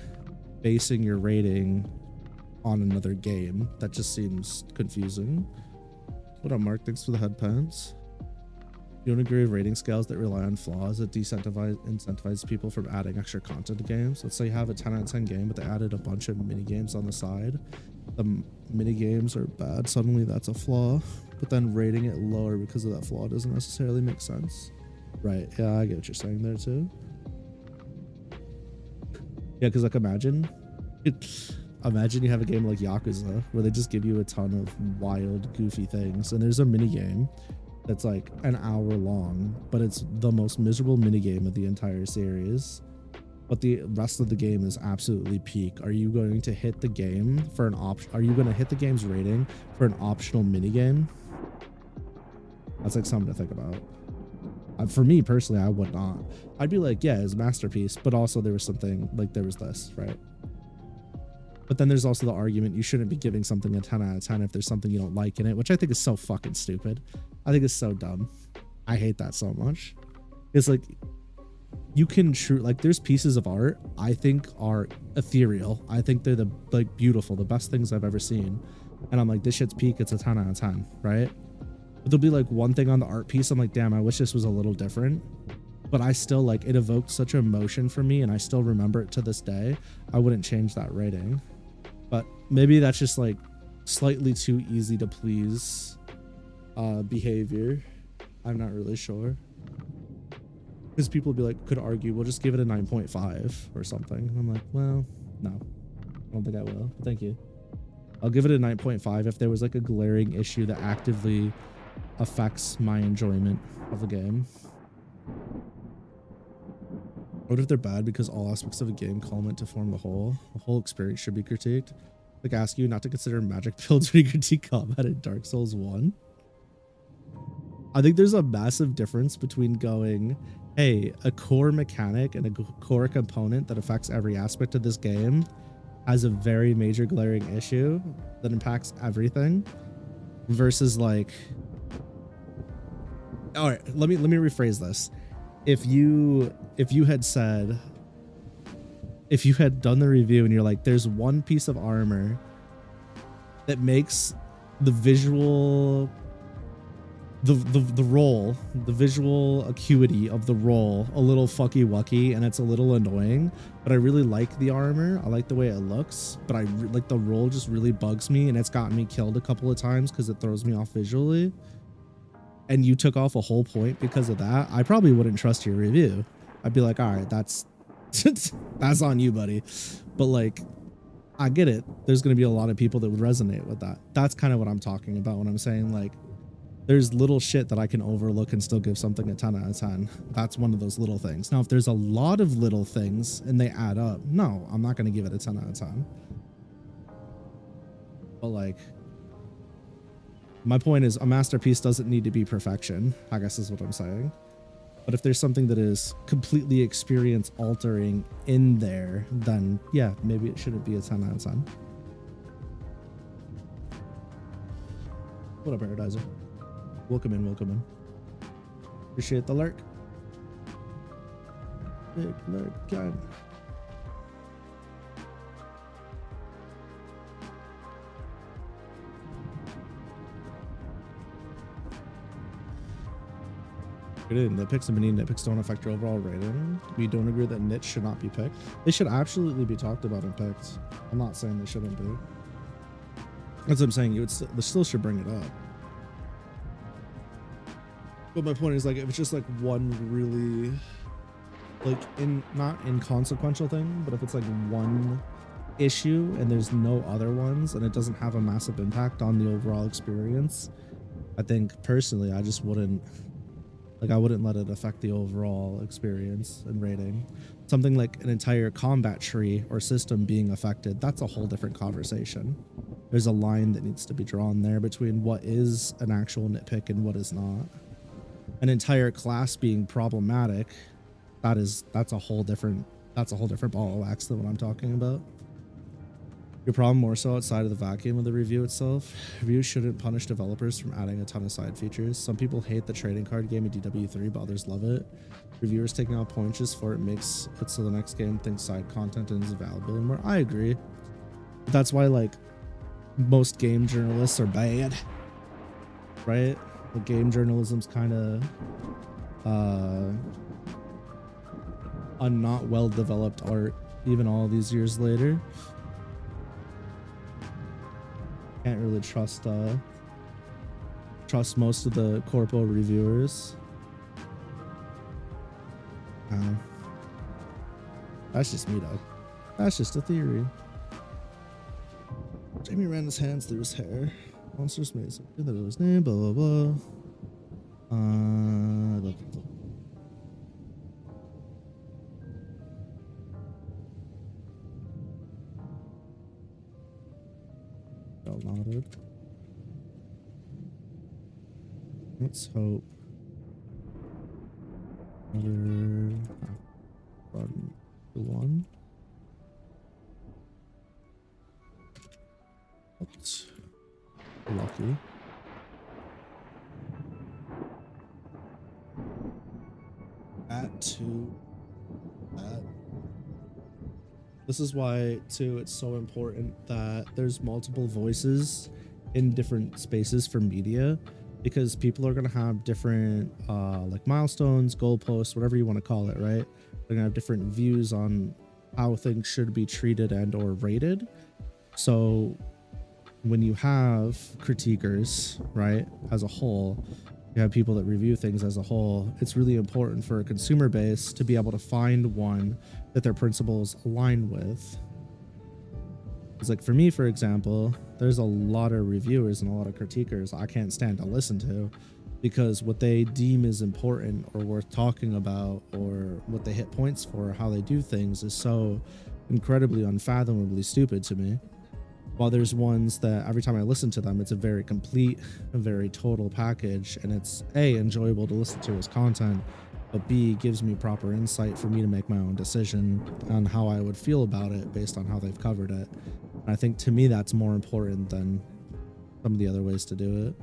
basing your rating on another game. That just seems confusing. What up, Mark? Thanks for the headpants. You don't agree with rating scales that rely on flaws that incentivize people from adding extra content to games? Let's say you have a 10 out of 10 game, but they added a bunch of mini games on the side. The mini games are bad. Suddenly that's a flaw, but then rating it lower because of that flaw doesn't necessarily make sense. Right. Yeah, I get what you're saying there too. Yeah, because like imagine you have a game like Yakuza where they just give you a ton of wild, goofy things, and there's a mini game that's like an hour long, but it's the most miserable mini game of the entire series. But the rest of the game is absolutely peak. Are you going to hit the game for an option? Are you going to hit the game's rating for an optional mini game? That's like something to think about. For me personally, I would not. I'd be like, yeah, it's a masterpiece, but also there was something like there was this, right? But then there's also the argument you shouldn't be giving something a 10 out of 10 if there's something you don't like in it, which I think is so fucking stupid. I think it's so dumb. I hate that so much. It's like, you can like there's pieces of art I think are ethereal. I think they're like beautiful, the best things I've ever seen. And I'm like, this shit's peak, it's a 10 out of 10, right? But there'll be like one thing on the art piece I'm like, damn, I wish this was a little different. But I still like, it evoked such emotion for me and I still remember it to this day. I wouldn't change that rating. But maybe that's just like slightly too easy to please behavior. I'm not really sure. Because people would be like, could argue, we'll just give it a 9.5 or something. And I'm like, well, no, I don't think I will. But thank you. I'll give it a 9.5 if there was like a glaring issue that actively affects my enjoyment of the game. What if they're bad because all aspects of a game culminate to form the whole? The whole experience should be critiqued. Like, ask you not to consider magic builds when you critique combat in Dark Souls 1. I think there's a massive difference between going, hey, a core mechanic and a core component that affects every aspect of this game has a very major glaring issue that impacts everything, versus like, all right, let me rephrase this. If you had said, if you had done the review and you're like, there's one piece of armor that makes the visual, the roll, the visual acuity of the roll a little fucky wucky and it's a little annoying, but I really like the armor. I like the way it looks, but I like the roll just really bugs me and it's gotten me killed a couple of times because it throws me off visually. And you took off a whole point because of that, I probably wouldn't trust your review. I'd be like, all right, that's that's on you, buddy. But like, I get it. There's going to be a lot of people that would resonate with that. That's kind of what I'm talking about when I'm saying like, there's little shit that I can overlook and still give something a 10 out of 10. That's one of those little things. Now, if there's a lot of little things and they add up, no, I'm not going to give it a 10 out of 10. But like, my point is a masterpiece doesn't need to be perfection, I guess is what I'm saying. But if there's something that is completely experience altering in there, then yeah, maybe it shouldn't be a 10 out of 10. What up, Paradiser? Welcome in, welcome in. Appreciate the lurk. Big lurk time. Nitpicks and mini nitpicks don't affect your overall rating. We don't agree that nits should not be picked. They should absolutely be talked about and picked. I'm not saying they shouldn't be. That's what I'm saying. They still should bring it up. But my point is, like, if it's just like one really, like, not inconsequential thing, but if it's like one issue and there's no other ones and it doesn't have a massive impact on the overall experience, I think personally I just wouldn't, like, I wouldn't let it affect the overall experience and rating. Something like an entire combat tree or system being affected, that's a whole different conversation. There's a line that needs to be drawn there between what is an actual nitpick and what is not. An entire class being problematic, that's a whole different ball of wax than what I'm talking about. Your problem more so outside of the vacuum of the review itself. Reviews shouldn't punish developers from adding a ton of side features. Some people hate the trading card game in DW3, but others love it. Reviewers taking out points just for it makes it so the next game thinks side content is valuable and more. I agree. But that's why, like, most game journalists are bad, right? The game journalism's kind of a not well developed art even all these years later. Can't really trust most of the corpo reviewers. That's just me though. That's just a theory. Jamie ran his hands through his hair. Monsters made some that it was name, blah blah blah. Downloaded. Let's hope. Another run to one. Oops. Lucky. Add to that. This is why, too, it's so important that there's multiple voices in different spaces for media, because people are going to have different like milestones, goalposts, whatever you want to call it, right? They're going to have different views on how things should be treated and or rated. So when you have critiquers, right, as a whole, you have people that review things as a whole. It's really important for a consumer base to be able to find one that their principles align with. It's like for me, for example, there's a lot of reviewers and a lot of critiquers I can't stand to listen to, because what they deem is important or worth talking about, or what they hit points for, or how they do things, is so incredibly unfathomably stupid to me. While there's ones that every time I listen to them, it's a very complete, a very total package, and it's A, enjoyable to listen to as content, but B, gives me proper insight for me to make my own decision on how I would feel about it based on how they've covered it. And I think to me that's more important than some of the other ways to do it.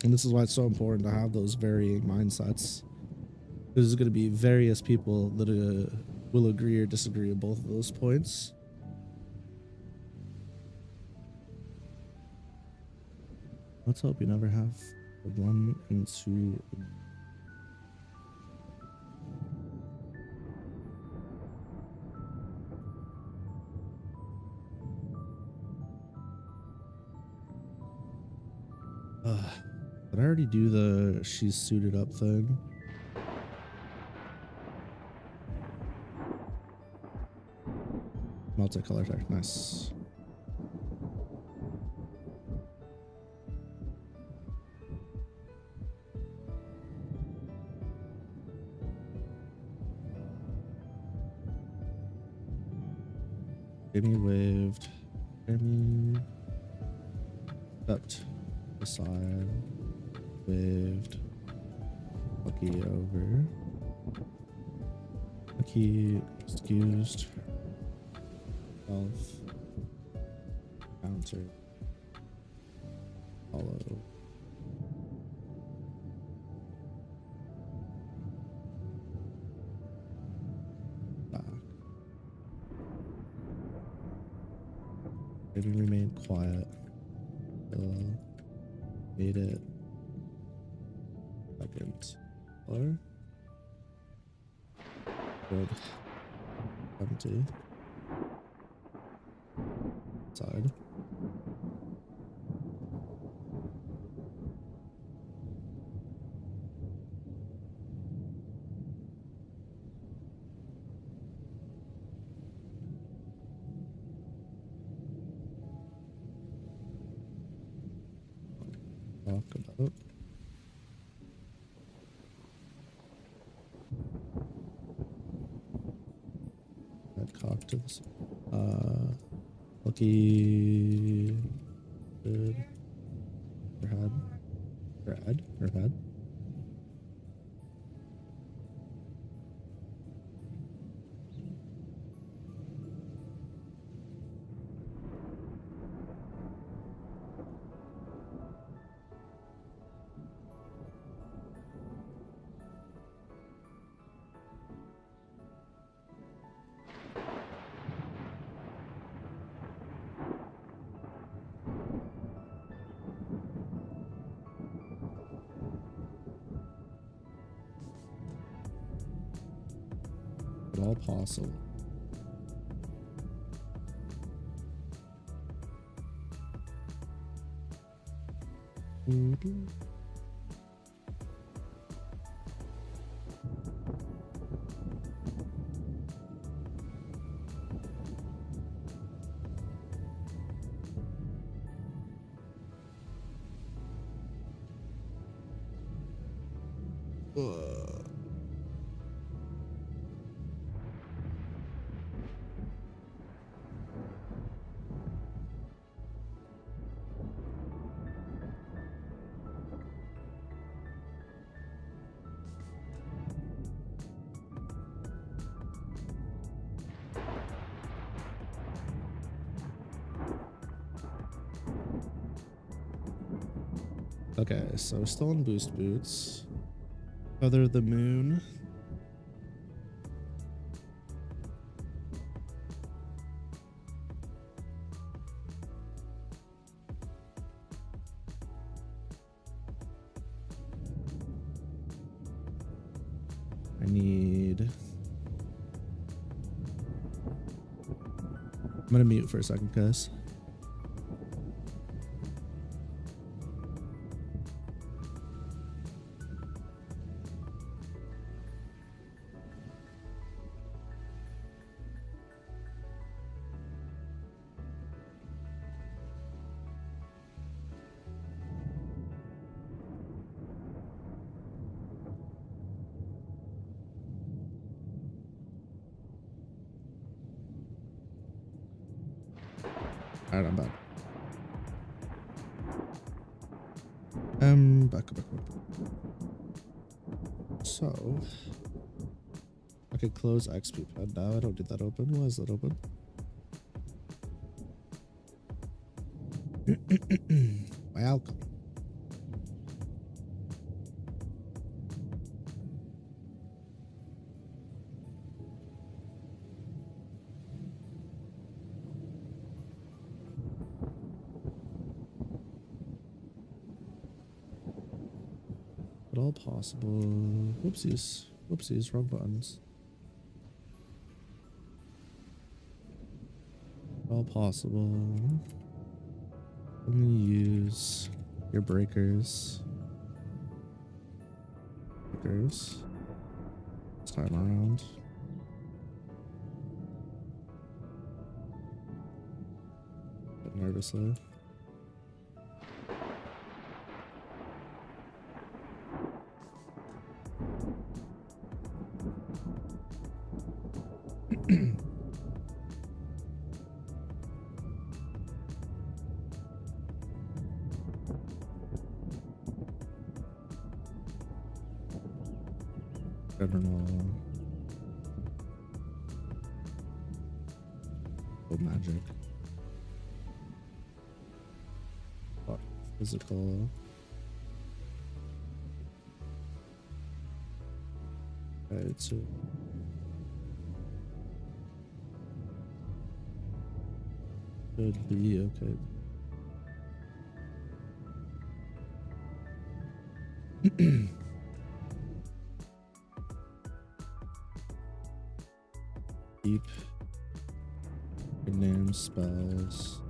And this is why it's so important to have those varying mindsets. There's going to be various people that will agree or disagree with both of those points. Let's hope you never have to run into... Did I already do the she's suited up thing? Multicolor tech, nice. Jimmy waved. Jimmy stepped aside. Waved. Lucky over. Lucky excused. Self. Counter. Follow. Back. Maybe remain quiet. Made it. Second. Color. Good. Empty. Side. Talk about. Cock to this. Lucky. Good. Her head. Her head. Her head. All possible. Okay, so we're still in boost boots. Feather the moon. need... I'm gonna mute for a second, guys. Alright, I'm back. Back. So, I could close XP pad now. I don't need that open. Why is that open? Welcome. But all possible. Whoopsies. Whoopsies. Wrong buttons. All possible. Let me use your breakers. This time around. Bit nervously. I don't know. Oh, magic. What? Physical. Okay, so should be okay. Deep. Good name spells.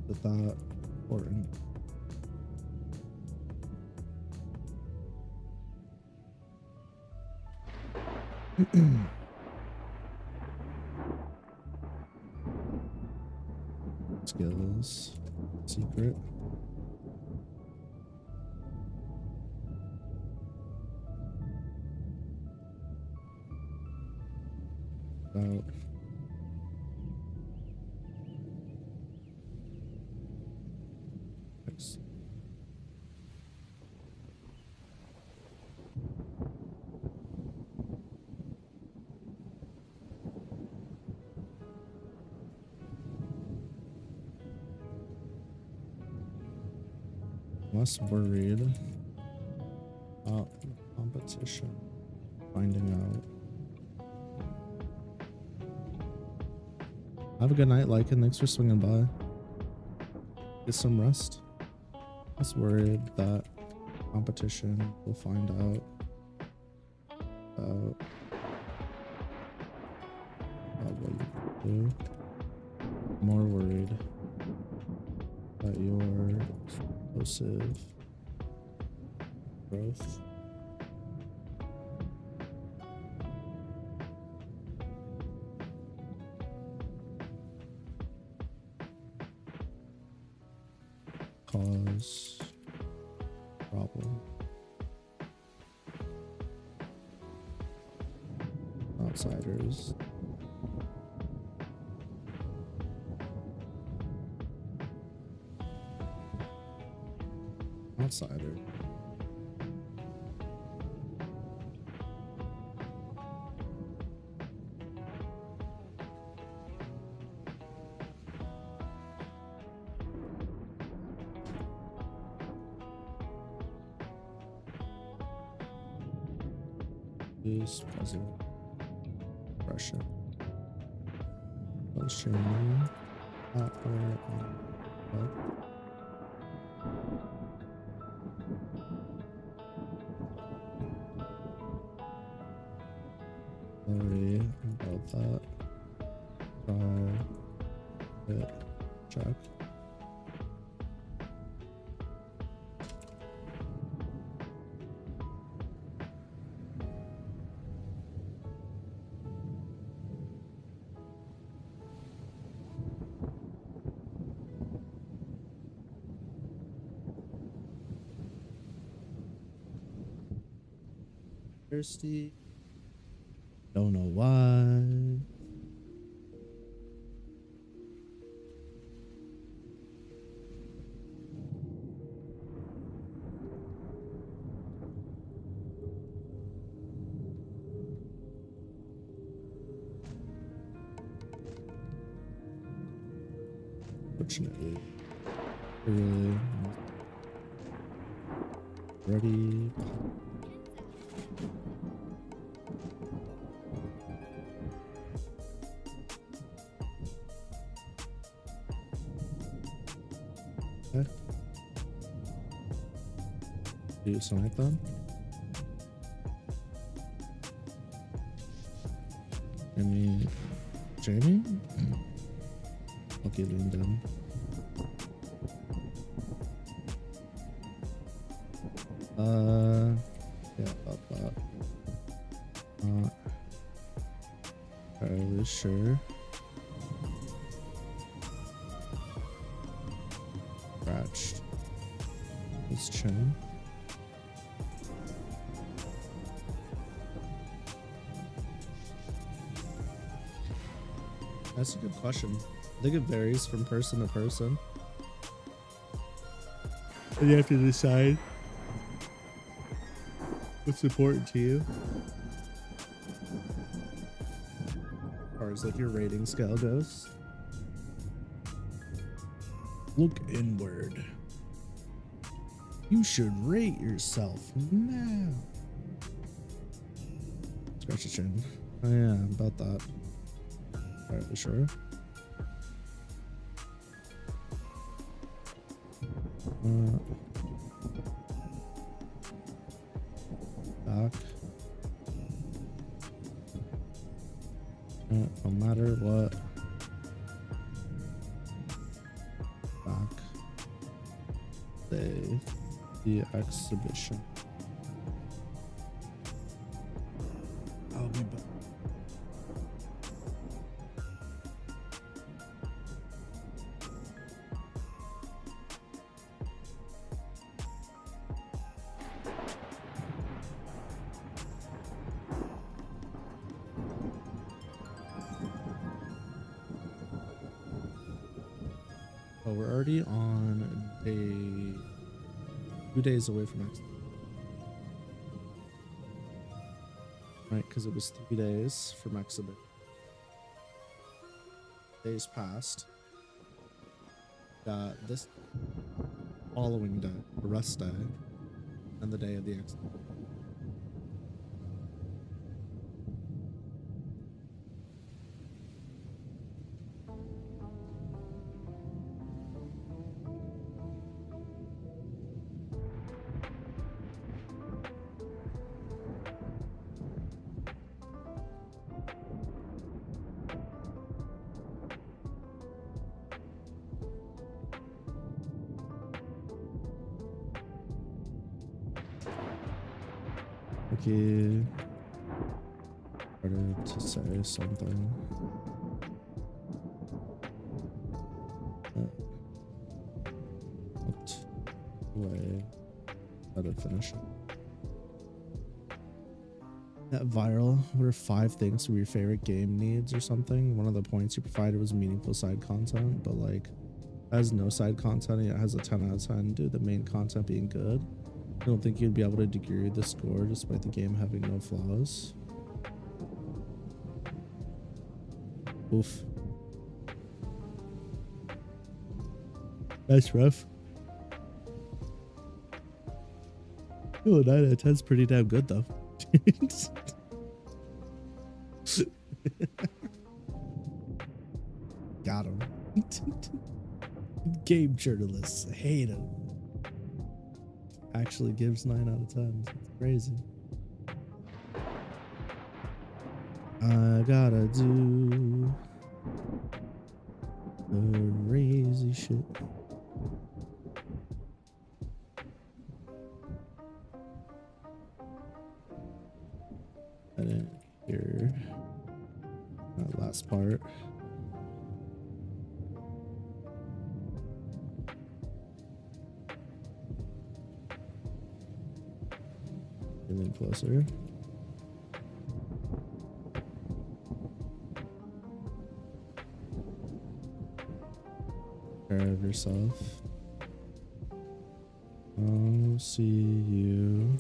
With that important. Skills. Secret. About. Less worried about competition. Finding out. Have a good night, Lycan. Thanks for swinging by. Get some rest. Less worried that competition. We'll find out about what you can do. More worried that you're explosive growth. Cause problem. Outsiders. Outsider. Use puzzle. Russia. Australia. Sorry about that. Try it. Check. Thirsty. Don't know why. Fortunately, really ready. Okay. Do something like that. Jamie? Okay, lean down. Yeah, about that. Not entirely sure. Scratched his chin. That's a good question. I think it varies from person to person. And you have to decide what's important to you. As far as like your rating scale goes. Look inward. You should rate yourself now. Scratch your chin. Oh yeah, about that. Alright, sure. Back. No matter what. Back. Save the exhibition. I'll be back. Oh, we're already on day 2 days away from exit. Right, because it was 3 days from exhibit. Days passed. Got this following day, the rest day, and the day of the exit. Okay. Started to say something. What way? How to finish it? That viral. What are 5 things your favorite game needs or something? One of the points you provided was meaningful side content, but like, it has no side content. It has a 10 out of 10. Dude, the main content being good. I don't think you'd be able to degrade the score despite the game having no flaws. Oof. That's rough. Oh, 9 out of 10 is pretty damn good though. Got him. Game journalists hate him. Actually gives 9 out of 10. It's crazy. I gotta do crazy shit. I didn't hear that last part. Getting closer. Care of yourself. I'll see you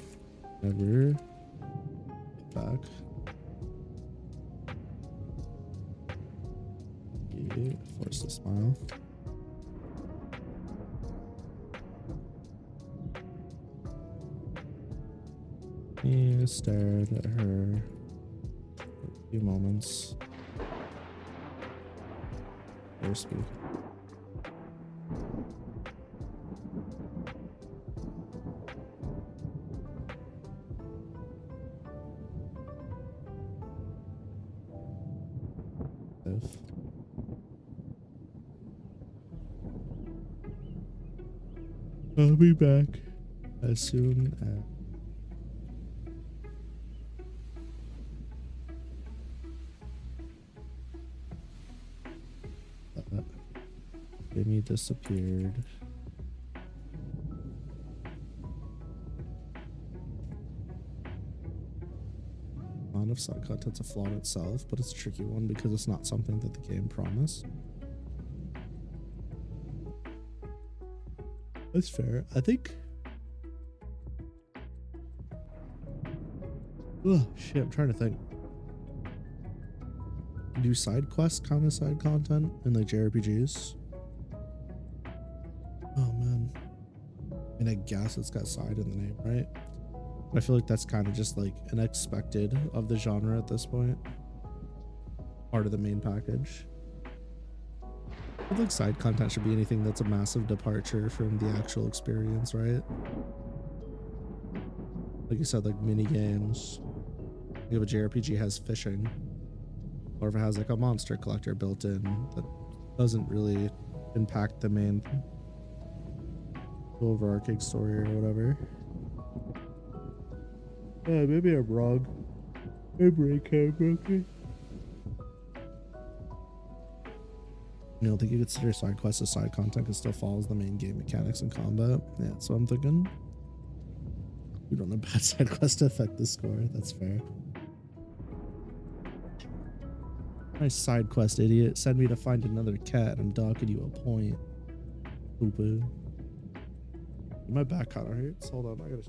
never get back. You force a smile. He stared at her for a few moments. Or speak. I'll be back as soon as Jimmy disappeared. A lot of side content's a flaw in itself, but it's a tricky one because it's not something that the game promised. That's fair. I think. Oh shit! I'm trying to think. Do side quests count as side content in like JRPGs? Oh man. I mean, I guess it's got side in the name, right? But I feel like that's kind of just like an expected of the genre at this point. Part of the main package. I feel like side content should be anything that's a massive departure from the actual experience, right? Like you said, like mini games. If a JRPG has fishing, or if it has like a monster collector built in, that doesn't really impact the main overarching story or whatever. Yeah, maybe I'm wrong. Memory card broken. You don't think you consider side quests as side content because still follows the main game mechanics and combat? Yeah, that's what I'm thinking. You don't know bad side quests to affect the score. That's fair. Nice side quest, idiot. Send me to find another cat. I'm docking you a point. Poo-poo. My back kind of hurts. Hold on, I gotta.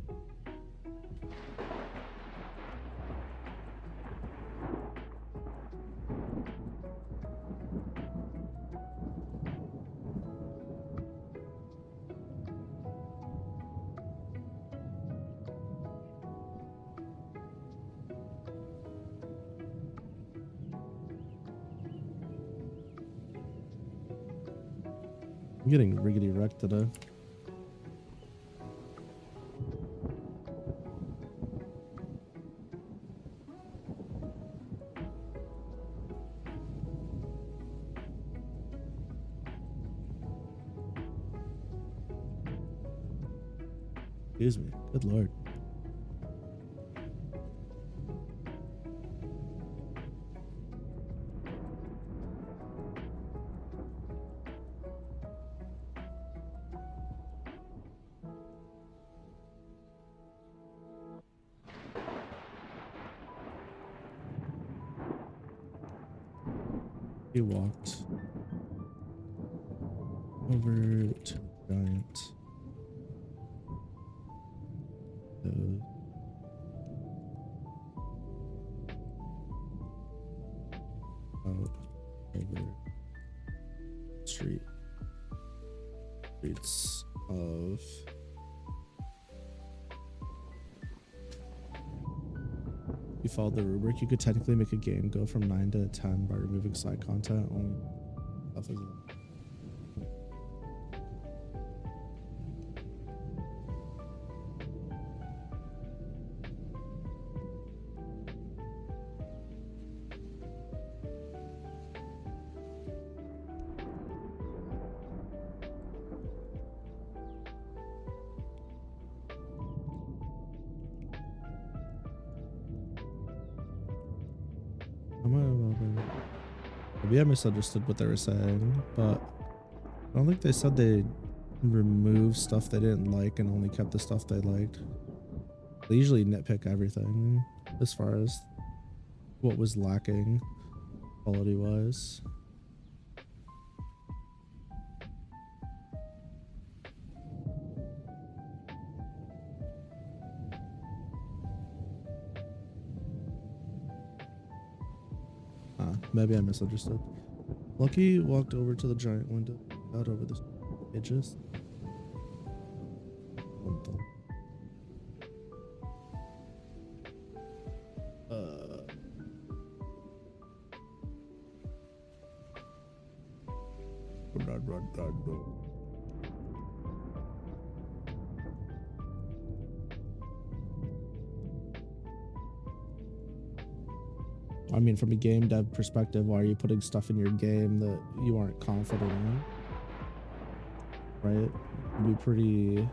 I'm getting riggedy wrecked today. Excuse me. Good lord. He walked over to the giant. Out over streets of you followed the rubric, you could technically make a game go from 9 to 10 by removing side content. Only stuff is maybe I misunderstood what they were saying, but I don't think they said they removed stuff they didn't like and only kept the stuff they liked. They usually nitpick everything as far as what was lacking quality wise. Maybe I misunderstood. Lucky walked over to the giant window, out over the edges. I mean, from a game dev perspective, why are you putting stuff in your game that you aren't confident in? Right? You'd be pretty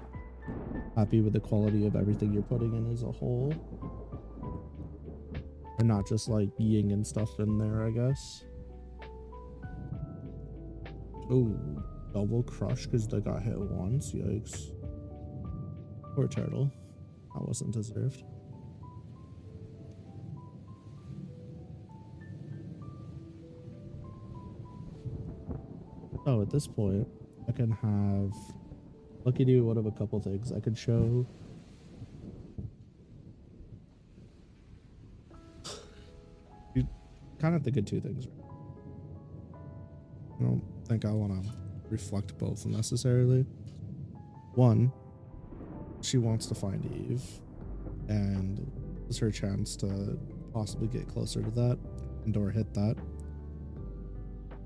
happy with the quality of everything you're putting in as a whole. And not just like ying stuff in there, I guess. Oh, double crush because they got hit once. Yikes. Poor turtle. That wasn't deserved. Oh, at this point, I can have Lucky do one of a couple things. I could show you kind of thinking two things. I don't think I want to reflect both necessarily. One, she wants to find Eve, and it's her chance to possibly get closer to that and or hit that.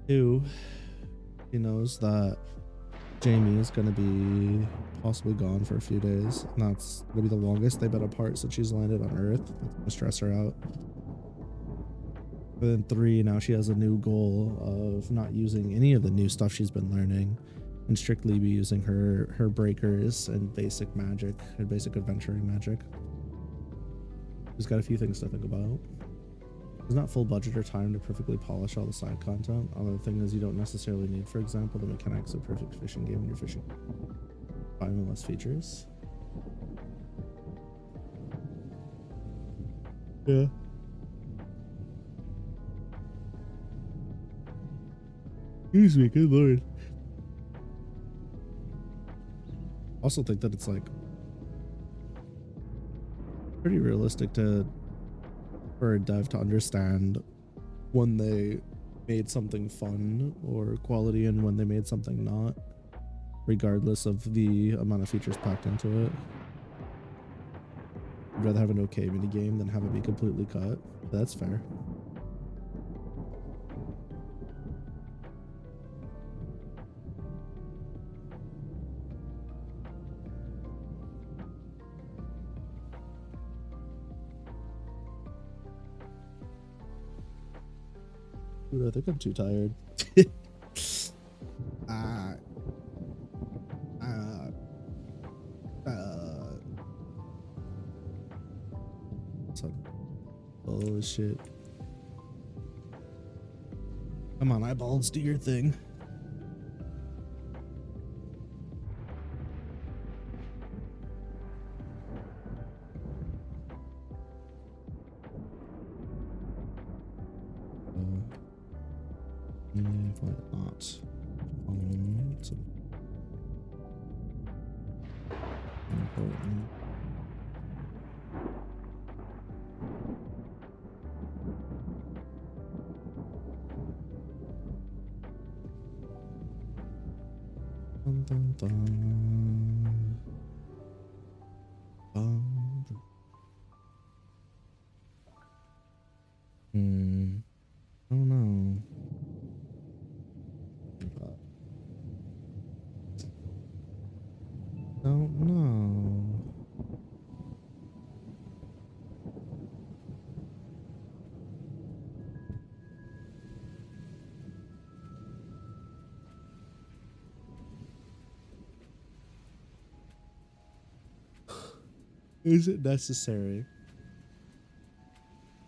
Two, he knows that Jamie is going to be possibly gone for a few days, and that's going to be the longest they've been apart since she's landed on Earth. That's going to stress her out. And then three, now she has a new goal of not using any of the new stuff she's been learning and strictly be using her breakers and basic magic and basic adventuring magic. She's got a few things to think about. There's not full budget or time to perfectly polish all the side content. Other thing is you don't necessarily need, for example, the mechanics of perfect fishing game when you're fishing 5 and less features. Yeah. Excuse me, good lord. Also think that it's like pretty realistic for a dev to understand when they made something fun or quality and when they made something not, regardless of the amount of features packed into it. I'd rather have an okay mini game than have it be completely cut. That's fair. Dude, I think I'm too tired. Oh shit. Come on, eyeballs, do your thing. Why not? It's important. Dun, dun, dun. I don't know. Don't know. Is it necessary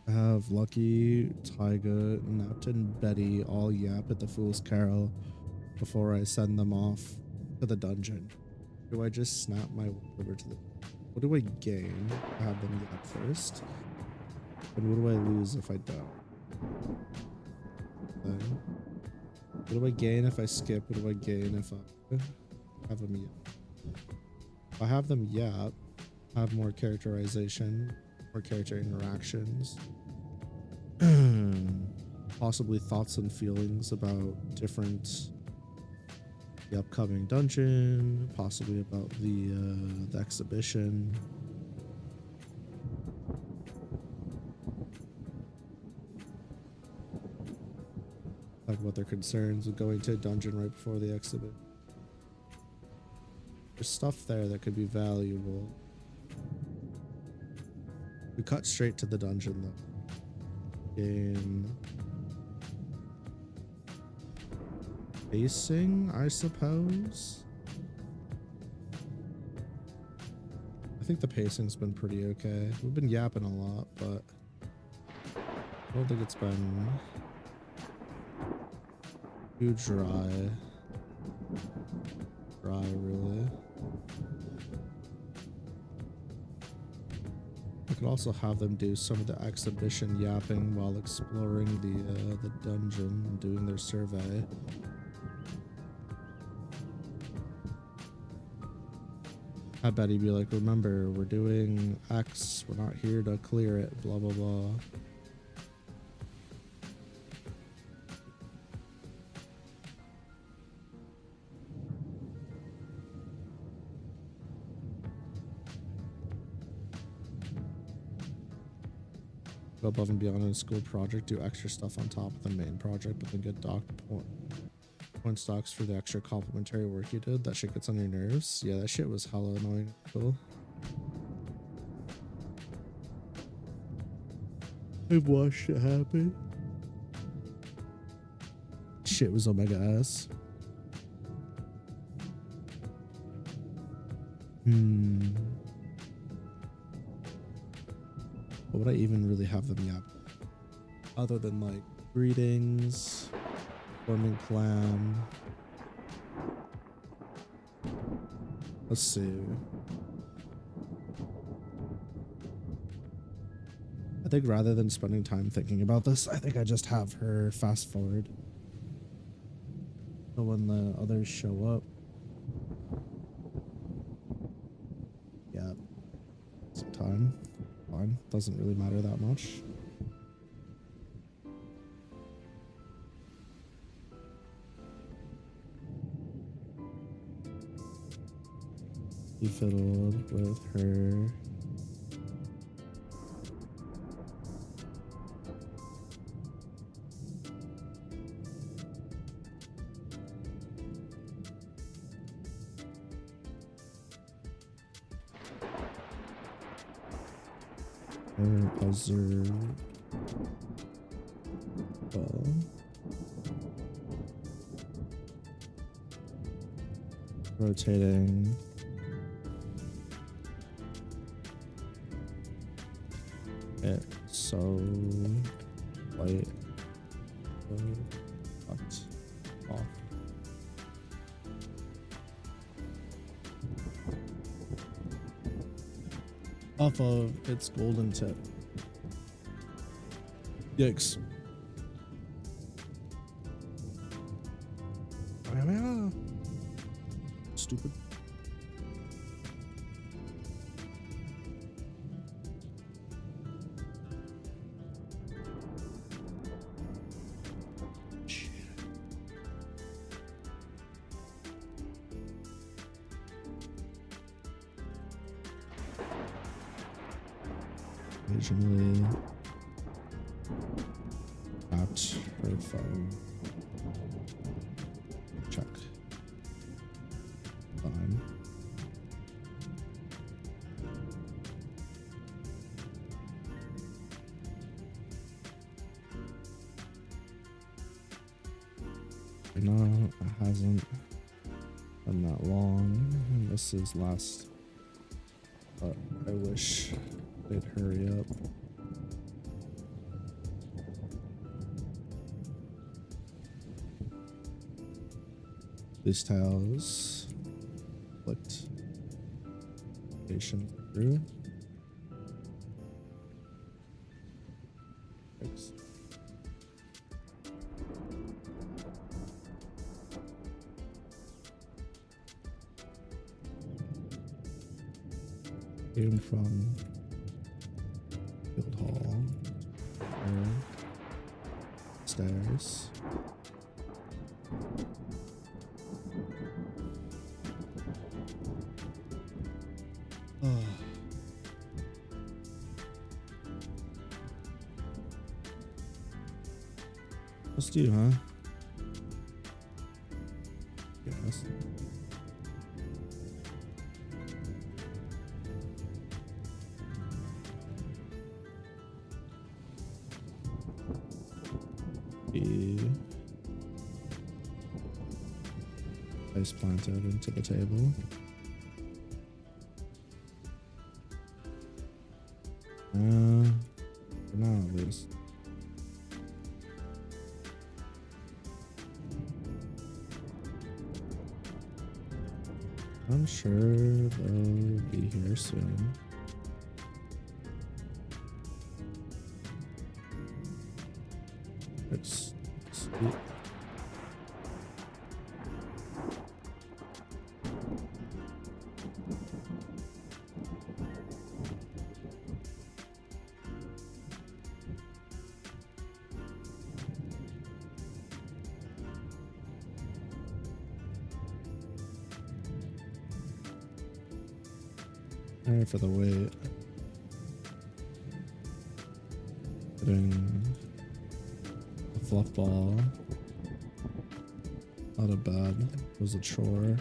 to have Lucky, Tyga, Napt, and Betty all yap at the Fool's Carol before I send them off to the dungeon? Do I just snap my over to the... What do I gain to have them yap first? And what do I lose if I don't? What do I gain if I skip? What do I gain if I have them yap? If I have them yap, have more characterization, more character interactions, possibly thoughts and feelings about the upcoming dungeon, possibly about the exhibition. Talk about their concerns with going to a dungeon right before the exhibit. There's stuff there that could be valuable. We cut straight to the dungeon though. Gain pacing, I suppose. I think the pacing's been pretty okay. We've been yapping a lot, but I don't think it's been too dry. Really. I could also have them do some of the exhibition yapping while exploring the dungeon and doing their survey. I bet he'd be like, remember, we're doing X, we're not here to clear it, blah blah blah. Go above and beyond in a school project, do extra stuff on top of the main project, but then get docked point stocks for the extra complimentary work you did. That shit gets on your nerves. Yeah, that shit was hella annoying. Cool. I've watched it happen. Shit was omega ass. What would I even really have them yap? Other than like greetings, forming plan. Let's see. I think rather than spending time thinking about this, I think I just have her fast forward. So when the others show up. Yeah. Some time. Fine. Doesn't really matter that much. He fiddled with her. Observe. Well. Rotating. It so light. Off. Off of its golden tip. Yikes. stupid. Occasionally not her phone. Check. Fine. No, it hasn't been that long, and this is last. But I wish they'd hurry up. These tiles clicked patient through. Thanks. Came from Guild Hall. There. Stairs. Let's do, huh? Yes. Ice planted into the table. For now at least. I'm sure they'll be here soon. It's sweet. Sorry for the wait. Putting a fluff ball out of bed was a chore.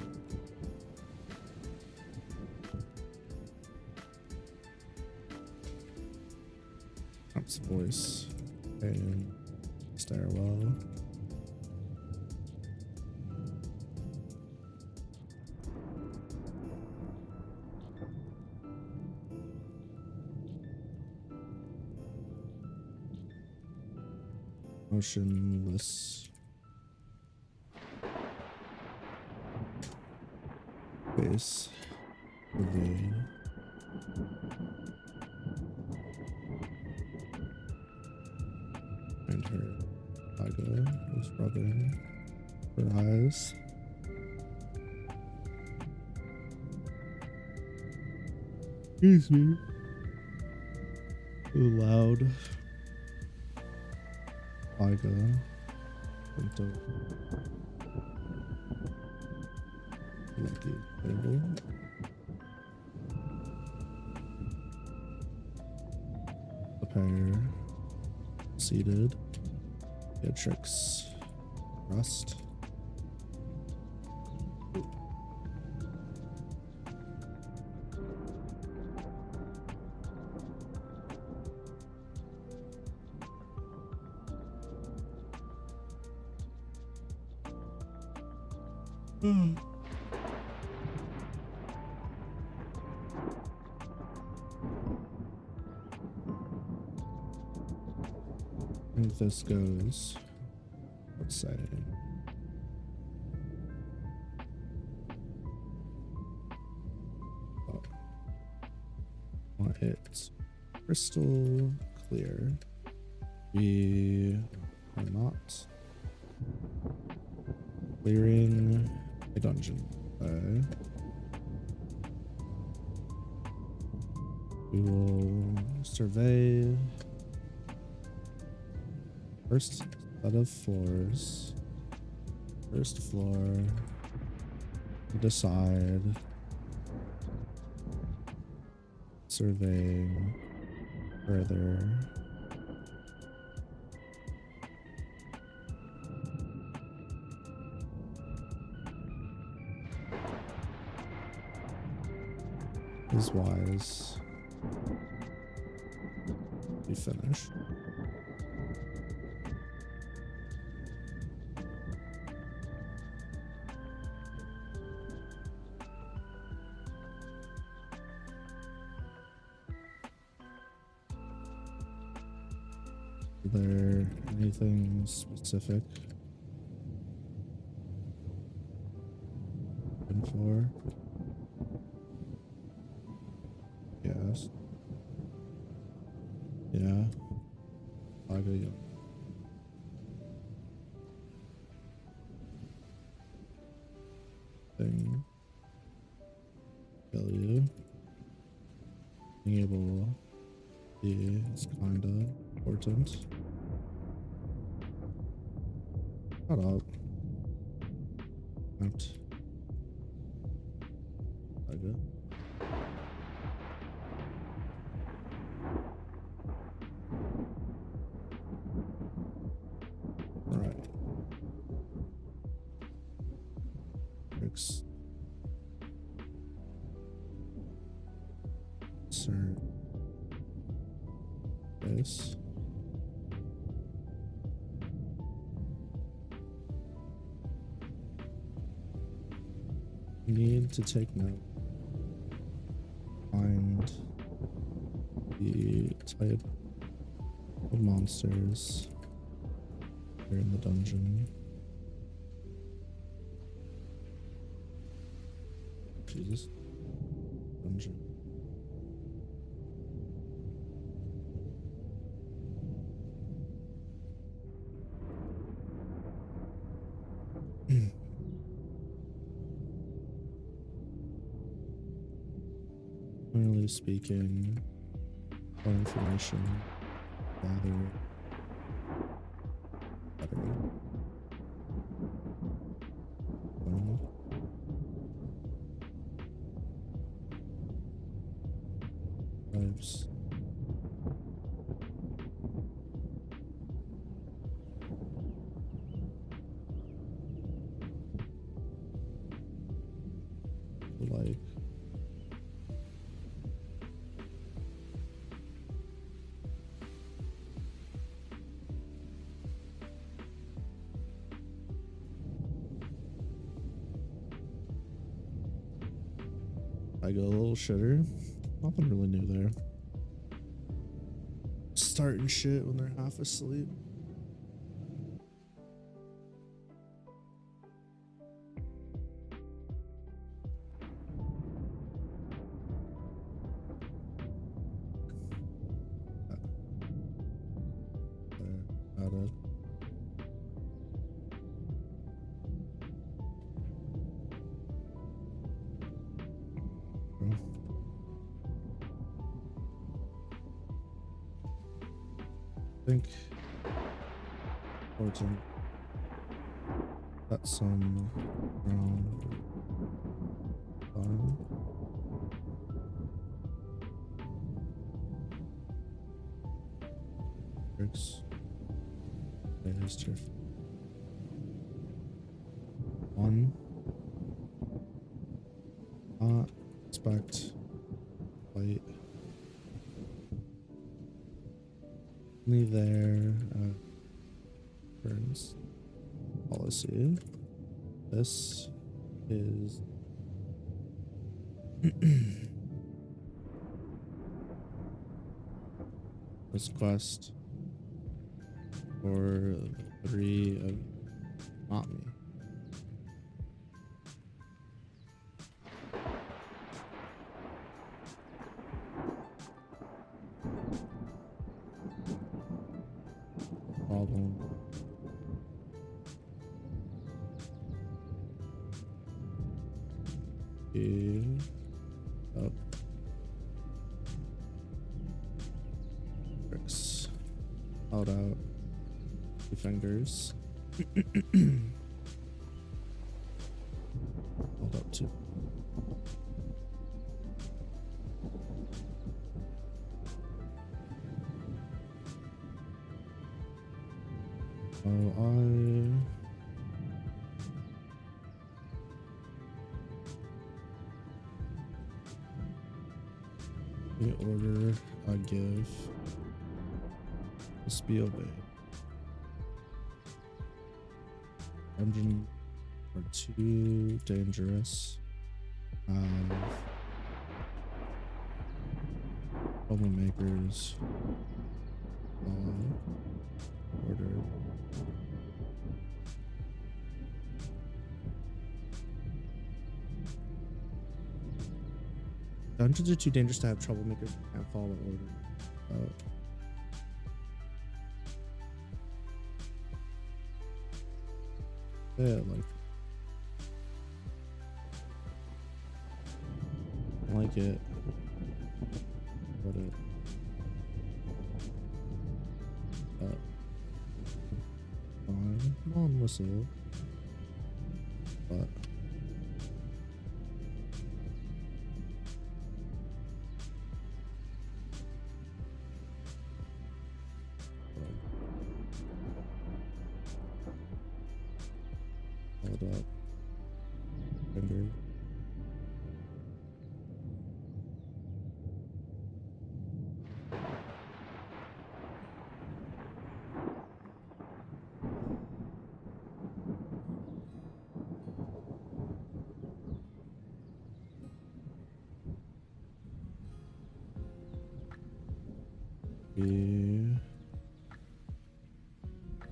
Trump's voice and stairwell. Motionless base pavilion. And her Algo was rubbing her eyes. Excuse me. Too loud. Algo went over. Lucky table. The pair seated. Beatrix Rust. If this goes, let's say, oh, want it crystal clear. We are not clearing a dungeon. Okay. We will survey first set of floors. First floor. Decide. Survey further. Is wise. We finish. Is there anything specific looking for? Yes. Yeah. Algo young. Thing. Value. Being able to see is kinda important. Shut up. Out. Algo. Alright. Fix. Insert. This. Need to take note. Find the type of monsters here in the dungeon. Jesus. Dungeon. Generally speaking, what information gather better. Types. Like I go a little shitter. Nothing really new there. Starting shit when they're half asleep. Got it. I think important. Got some brown bottom. Bricks. There's turf. One. Expect white. Only there. Burns. Policy. This is this quest for 3 of not me. Problem. Up. Held out 2 fingers. Hold up 2. The order I give must be obeyed. Engine are too dangerous. Troublemakers. Order. Dungeons are too dangerous to have troublemakers who can't follow order. Yeah, like it. Put it. Fine. Come on, whistle. But. Hold up. Finger. Be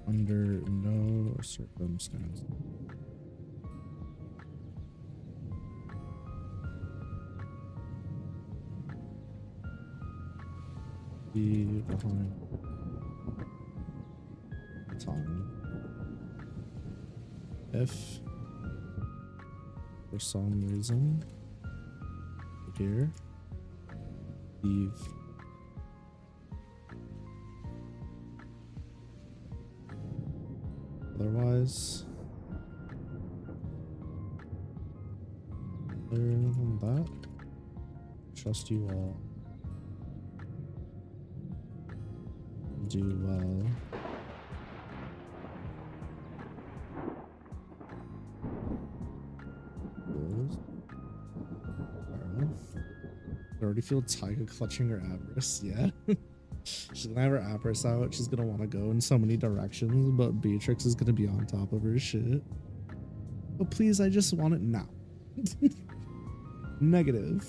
under no circumstance. Be behind time. If for some reason here leave otherwise other than that, trust you all. Do well. I already feel Tyga clutching her avarice. Yeah. She's gonna have her avarice out. She's gonna want to go in so many directions, but Beatrix is gonna be on top of her shit. But please, I just want it now. Negative.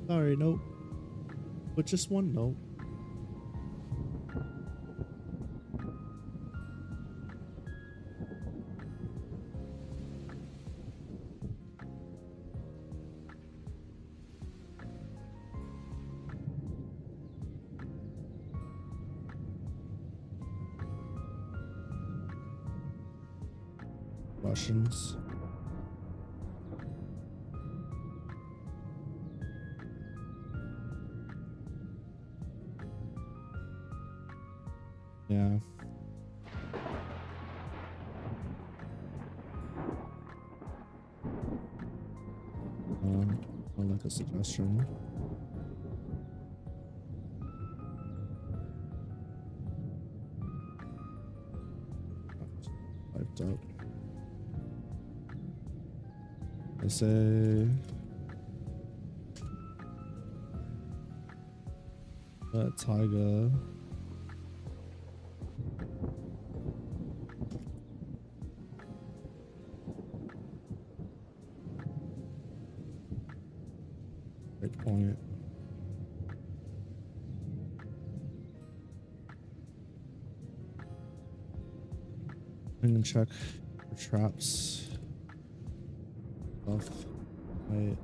Sorry, nope. But just one note. Russians. Yeah. I like a suggestion. Typed up. I say that Tyga great point. I'm gonna check for traps. Off. Right.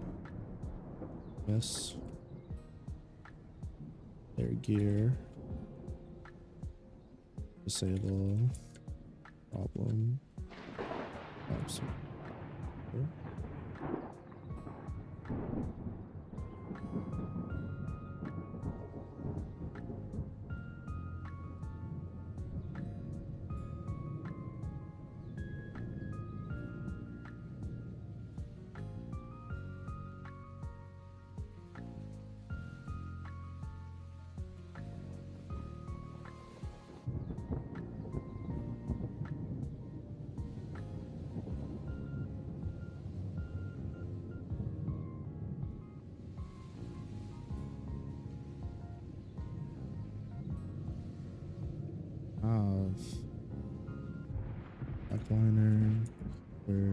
Yes. Their gear. Disable. Problem. backliner, or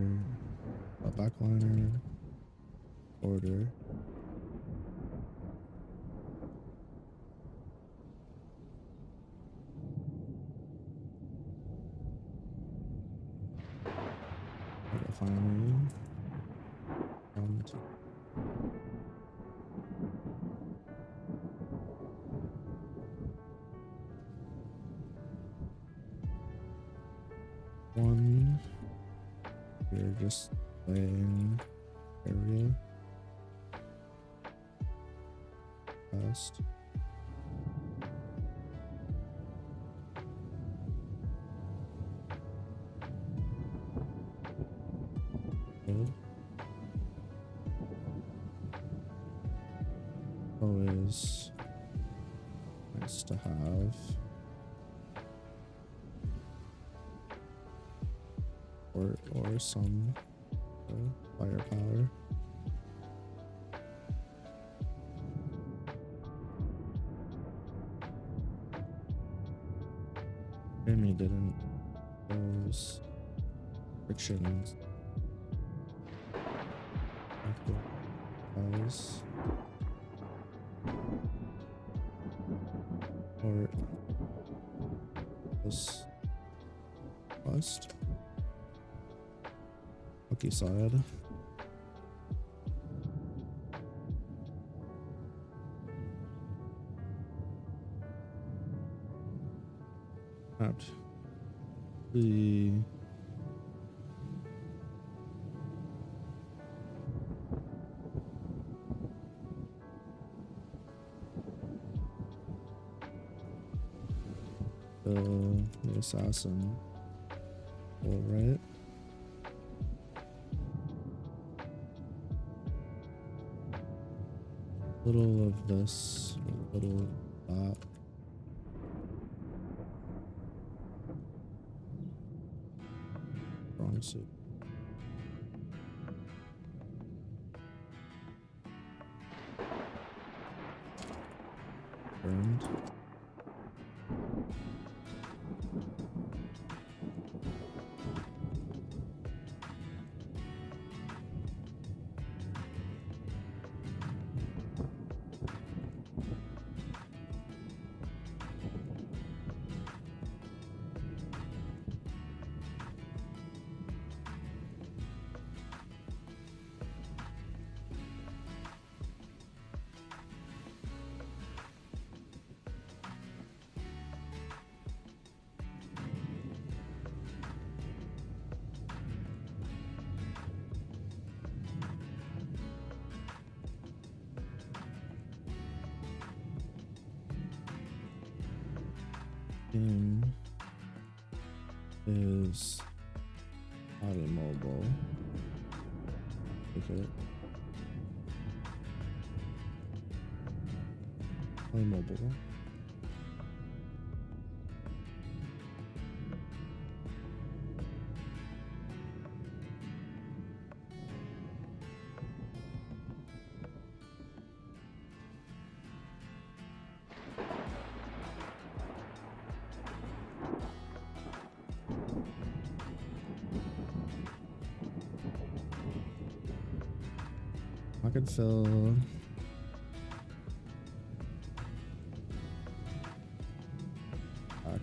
a backliner, order. Finally, one. We're just playing area fast. Good. Always nice to have. Or some firepower. Krma didn't those frictions. Or this bust. Okay, side. Out. The assassin. All right. Little of this, a little of that. Wrong suit. Burned. Game is not immobile. Take it. Immobile. I could fill back.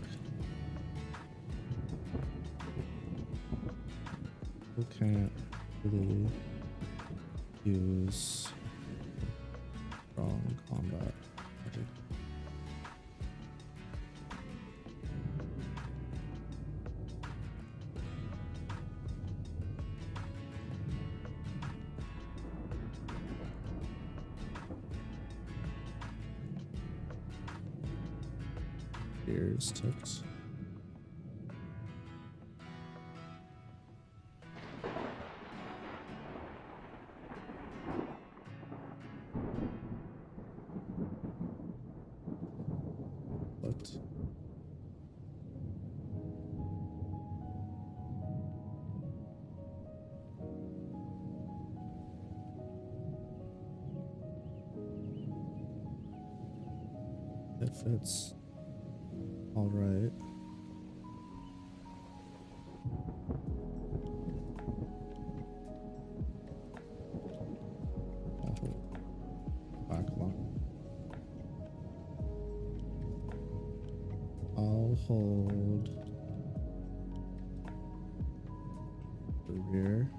Who can't really use strong combat magic. Ears ticked. What? It fits. All right. hold the rear.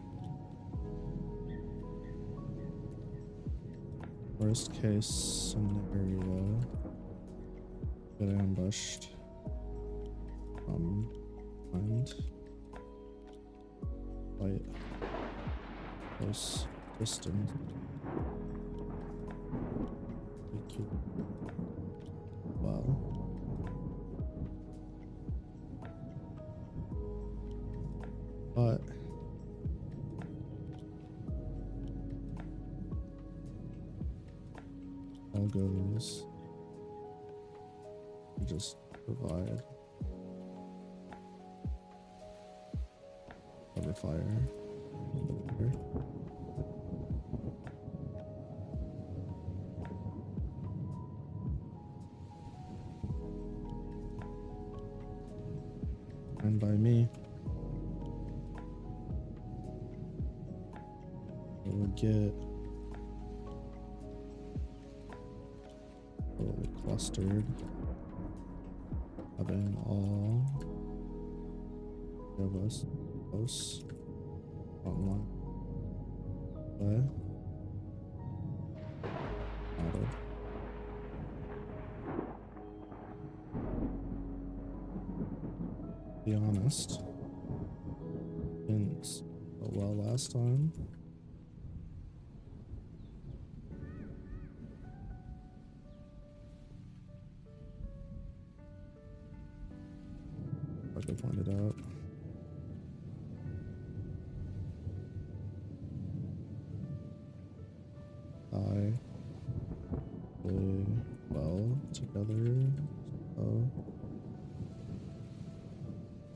Worst case scenario, get ambushed from behind. Fight close distance. Well, but Algos just provide cover fire. And by me, it would get a little clustered, having all of us close on one way. Added. Be honest, didn't go well last time. I could point it out. I play well together. So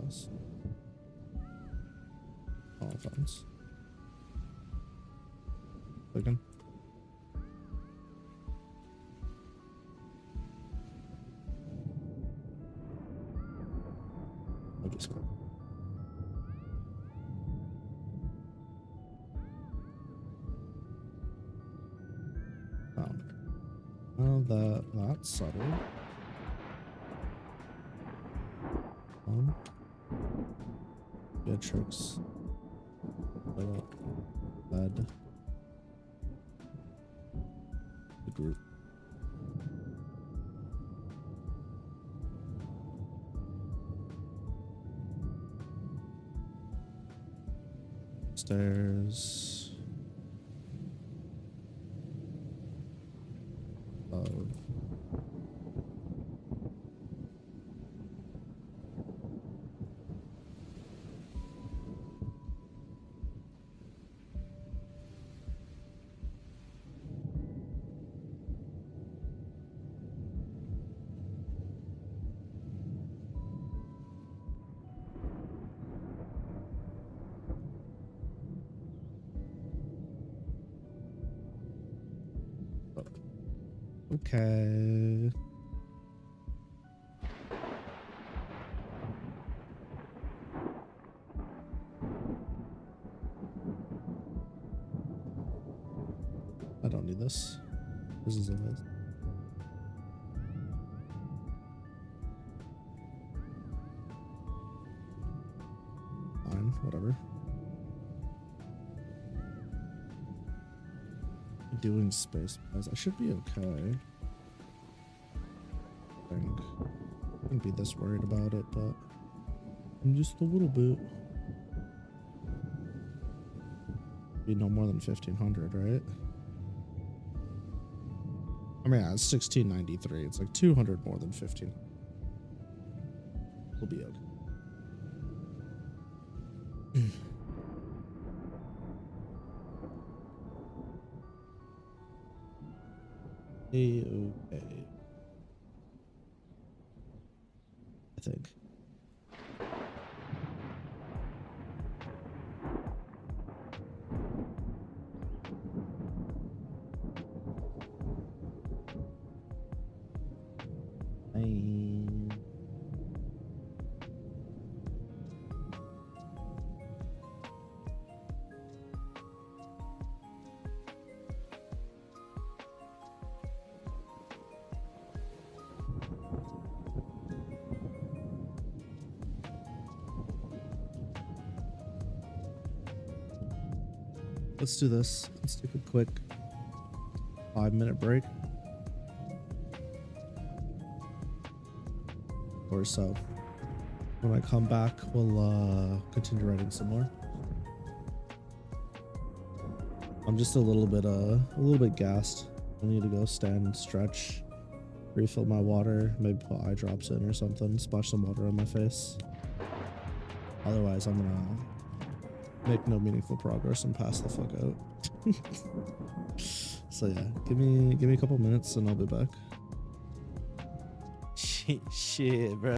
us. No offense. Again. I'll just go. Now that that's subtle. Beatrix led the group. Stairs of okay. I don't need this. This is a waste. Fine, whatever. Doing space, guys. I should be okay. I wouldn't be this worried about it, but I'm just a little bit. Be no more than 1500, right? I mean, yeah, it's 1693. It's like 200 more than 15. We'll be okay. Okay. I think. let's do this. Let's take a quick 5-minute break or so. When I come back, we'll continue writing some more. I'm just a little bit gassed. I need to go stand and stretch, refill my water, maybe put eye drops in or something, splash some water on my face. Otherwise, I'm gonna make no meaningful progress and pass the fuck out. So yeah, give me a couple minutes and I'll be back. Shit, bro.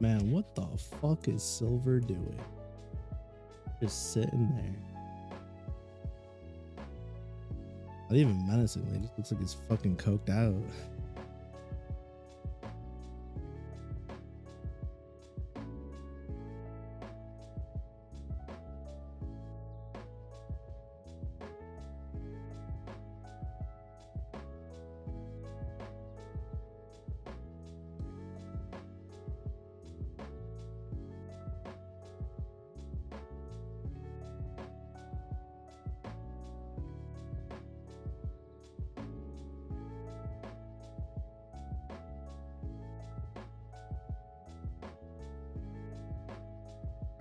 Man, what the fuck is Silver doing? Just sitting there. Not even menacingly, just looks like he's fucking coked out.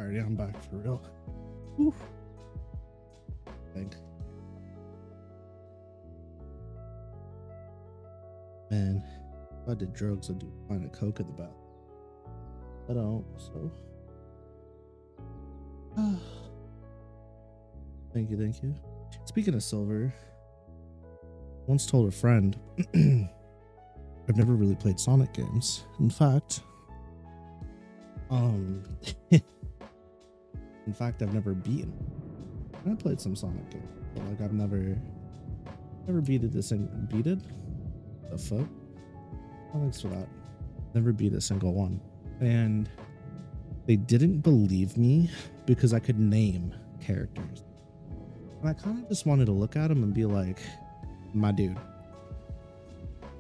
Alrighty, I'm back for real. Whew. I think. Man, if I did drugs, I'd do find a coke at the bath. I don't, so. Thank you, thank you. Speaking of silver, once told a friend, I've never really played Sonic games. In fact, I've never beaten. I played some Sonic games, but like I've never beat it. Beat it? The fuck? Oh, thanks for that. Never beat a single one. And they didn't believe me because I could name characters. And I kind of just wanted to look at them and be like, my dude,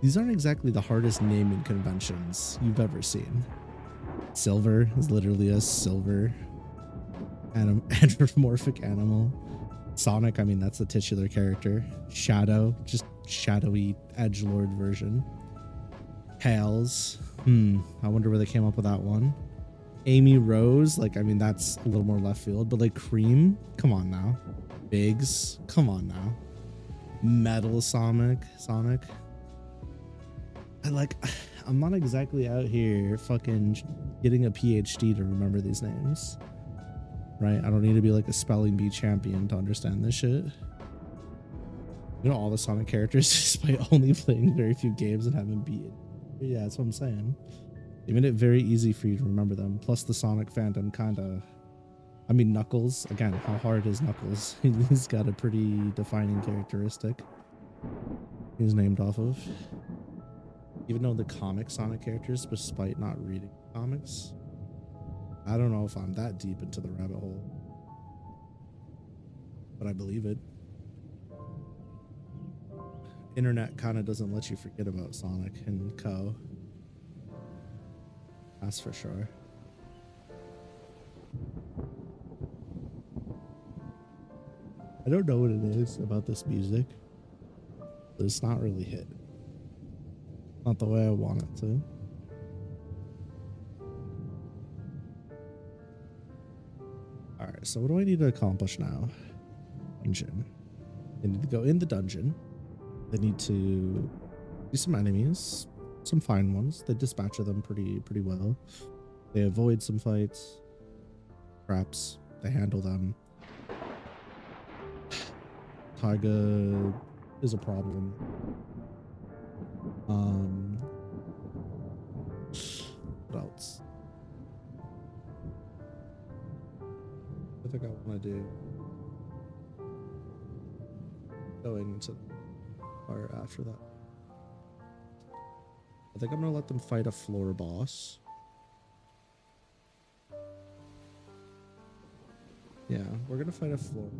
these aren't exactly the hardest naming conventions you've ever seen. Silver is literally a silver anthropomorphic animal. Sonic, I mean, that's a titular character. Shadow, just shadowy edgelord version. Tails, I wonder where they came up with that one. Amy Rose, like, I mean, that's a little more left field, but like Cream, come on now. Biggs, come on now. Metal Sonic. I'm not exactly out here fucking getting a PhD to remember these names. Right? I don't need to be like a spelling bee champion to understand this shit. You know all the Sonic characters despite only playing very few games and haven't beaten. Yeah, that's what I'm saying. They made it very easy for you to remember them. Plus the Sonic fandom kinda, I mean, Knuckles, again, how hard is Knuckles? He's got a pretty defining characteristic he's named off of. Even though the comic Sonic characters, despite not reading comics, I don't know if I'm that deep into the rabbit hole, but I believe it. Internet kind of doesn't let you forget about Sonic and Co. That's for sure. I don't know what it is about this music, but it's not really hit. Not the way I want it to. Alright, so what do I need to accomplish now? Dungeon. I need to go in the dungeon. I need to do some enemies, some fine ones. They dispatch of them pretty well. They avoid some fights. Perhaps they handle them. Taiga is a problem. What else? I think I want to do going into or after that. I think I'm gonna let them fight a floor boss. Yeah, we're gonna fight a floor,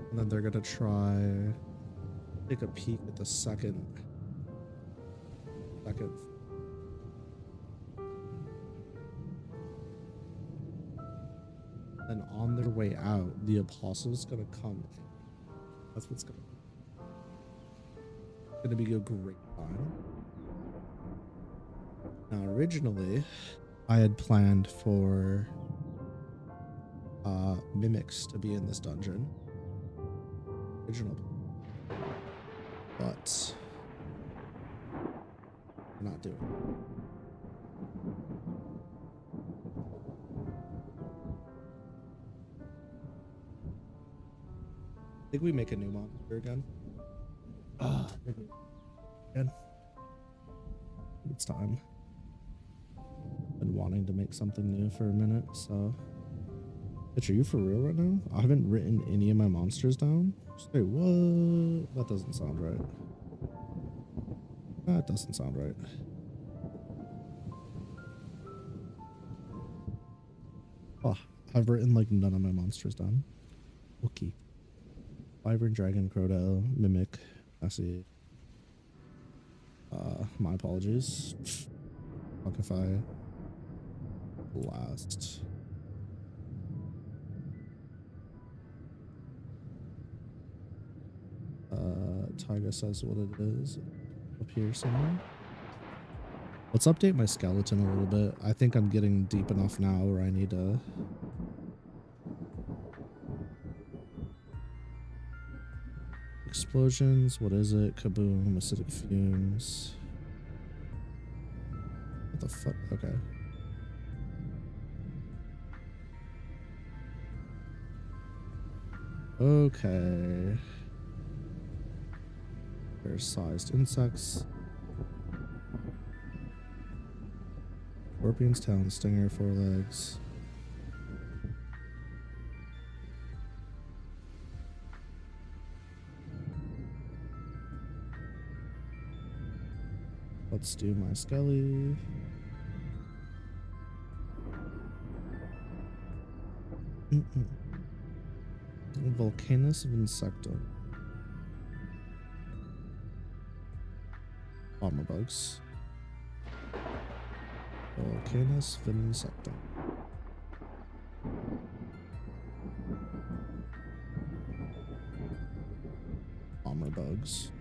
and then they're gonna try take a peek at the second. And on their way out, the apostle's gonna come. That's what's gonna be a great time. Now, originally, I had planned for mimics to be in this dungeon. Original, but we're not doing it. I think we make a new monster again. Again. It's time. been wanting to make something new for a minute, so. Bitch, are you for real right now? I haven't written any of my monsters down. Wait, what? That doesn't sound right. That doesn't sound right. Oh, I've written like none of my monsters down. Okay. Wyvern, Dragon, Crocodile, Mimic, Messy. My apologies. Fuck if I last. Tyga says what it is up here somewhere. Let's update my skeleton a little bit. I think I'm getting deep enough now where I need to. Explosions, what is it? Kaboom, acidic fumes. What the fuck? Okay. Okay. Fair-sized insects. Scorpion's talon, stinger, forelegs. Let's do my skelly. Volcanus of insecta. Bomber bugs. Volcanus of insecta. Bomber bugs.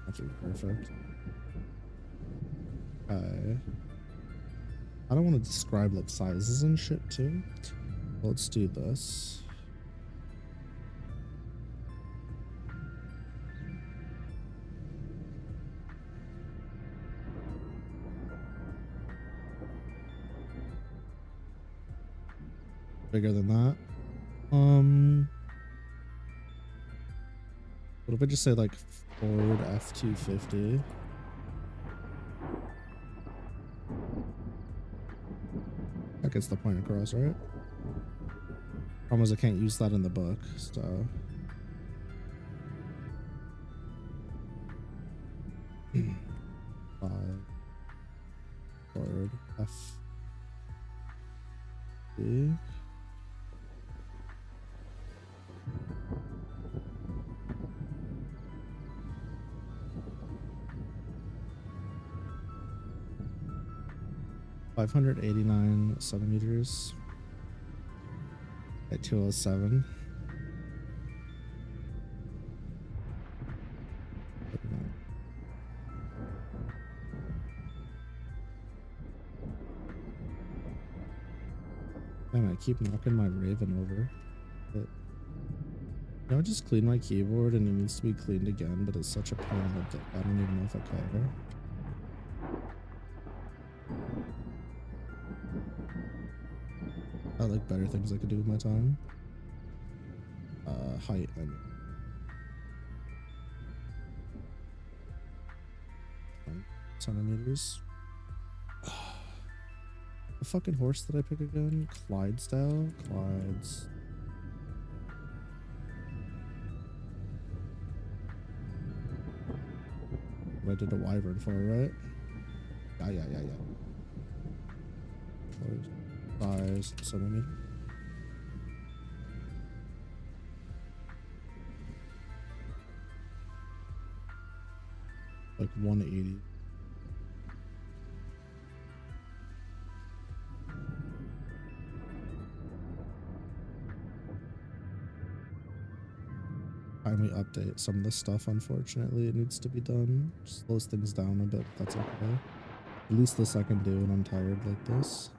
Actually, perfect. Okay. I don't want to describe like sizes and shit too. Let's do this. Bigger than that. What if I just say like Ford F-250? That gets the point across, right? Problem is I can't use that in the book, so. Ford F. B. $589 centimeters at 207. Man, I keep knocking my Raven over. You know, I just cleaned my keyboard and it needs to be cleaned again, but it's such a pain in the dick. I don't even know if I care. I like better things I could do with my time. Height, I mean. Centimeters. The fucking horse that I pick again? Clydesdale? Clydes. I did a wyvern for, right? Yeah. Size, centimeter. Like 180. Finally update some of the stuff. Unfortunately, it needs to be done. Slows things down a bit, but that's okay. At least this I can do when I'm tired like this.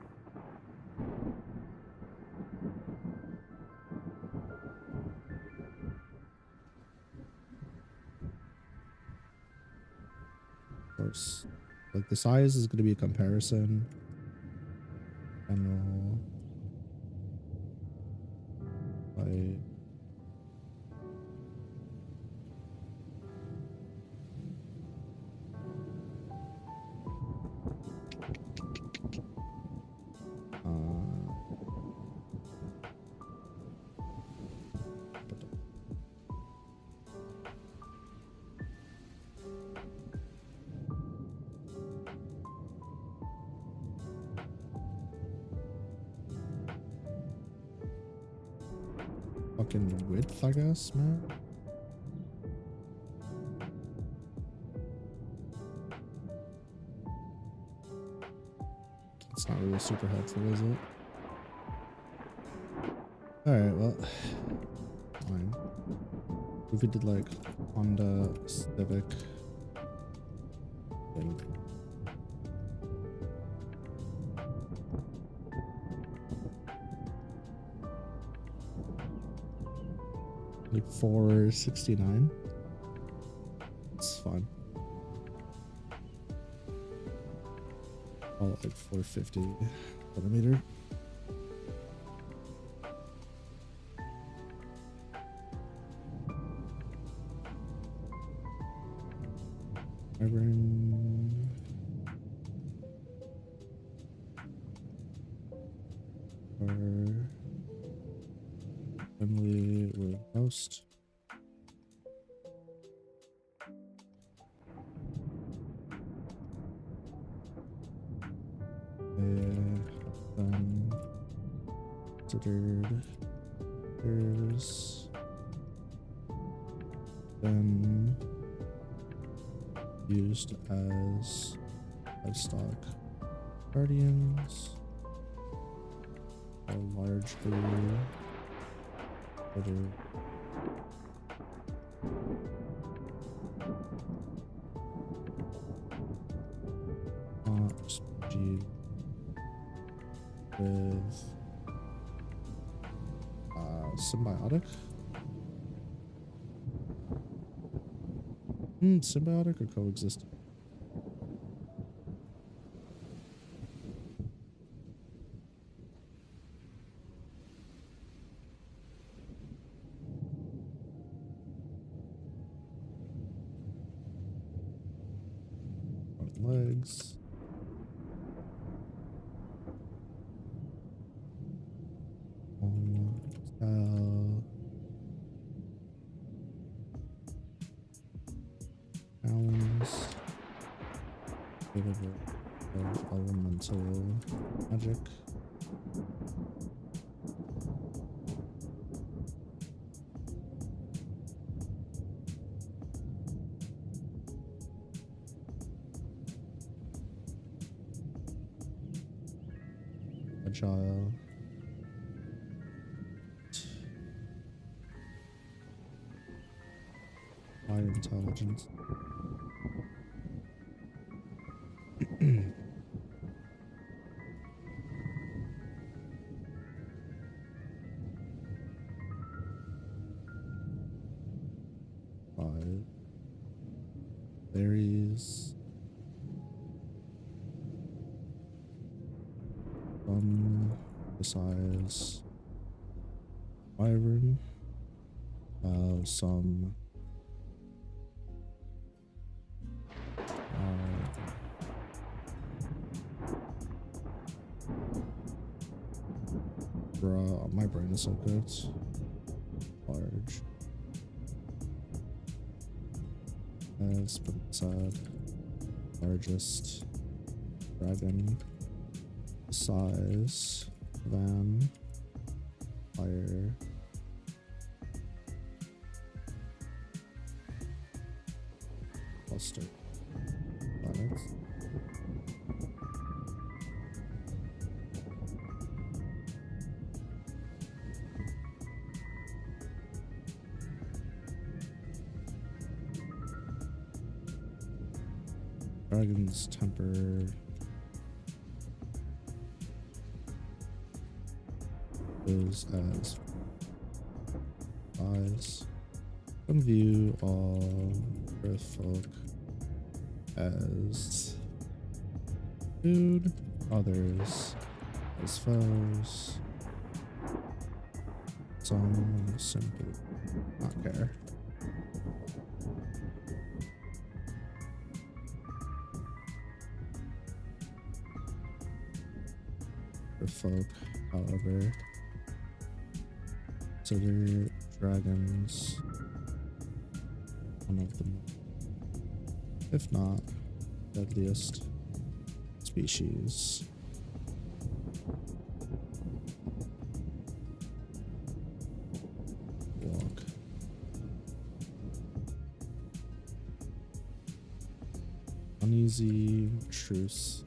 course. Like the size is going to be a comparison. General. Like. Fucking width, I guess, man. It's not really super helpful, is it? Alright, well, fine. If we did like Honda Civic thing. Like 469. It's fine. Call it like 450 centimeter. Friendly with most. Then considered there's been used as livestock guardians are largely other with symbiotic. Symbiotic or coexisting? Legs. Balance. Capable of elemental magic. Agile. High intelligence. Five. Berries. The size wyvern, some my brain is so good. Large. Let's put it aside. Largest dragon. Size than fire cluster planets. Dragon's temper. As eyes. From view all earth folk as food, others as foes. Some simply not care. For folk, however, consider dragons one of them, if not deadliest species. Walk. Uneasy truce.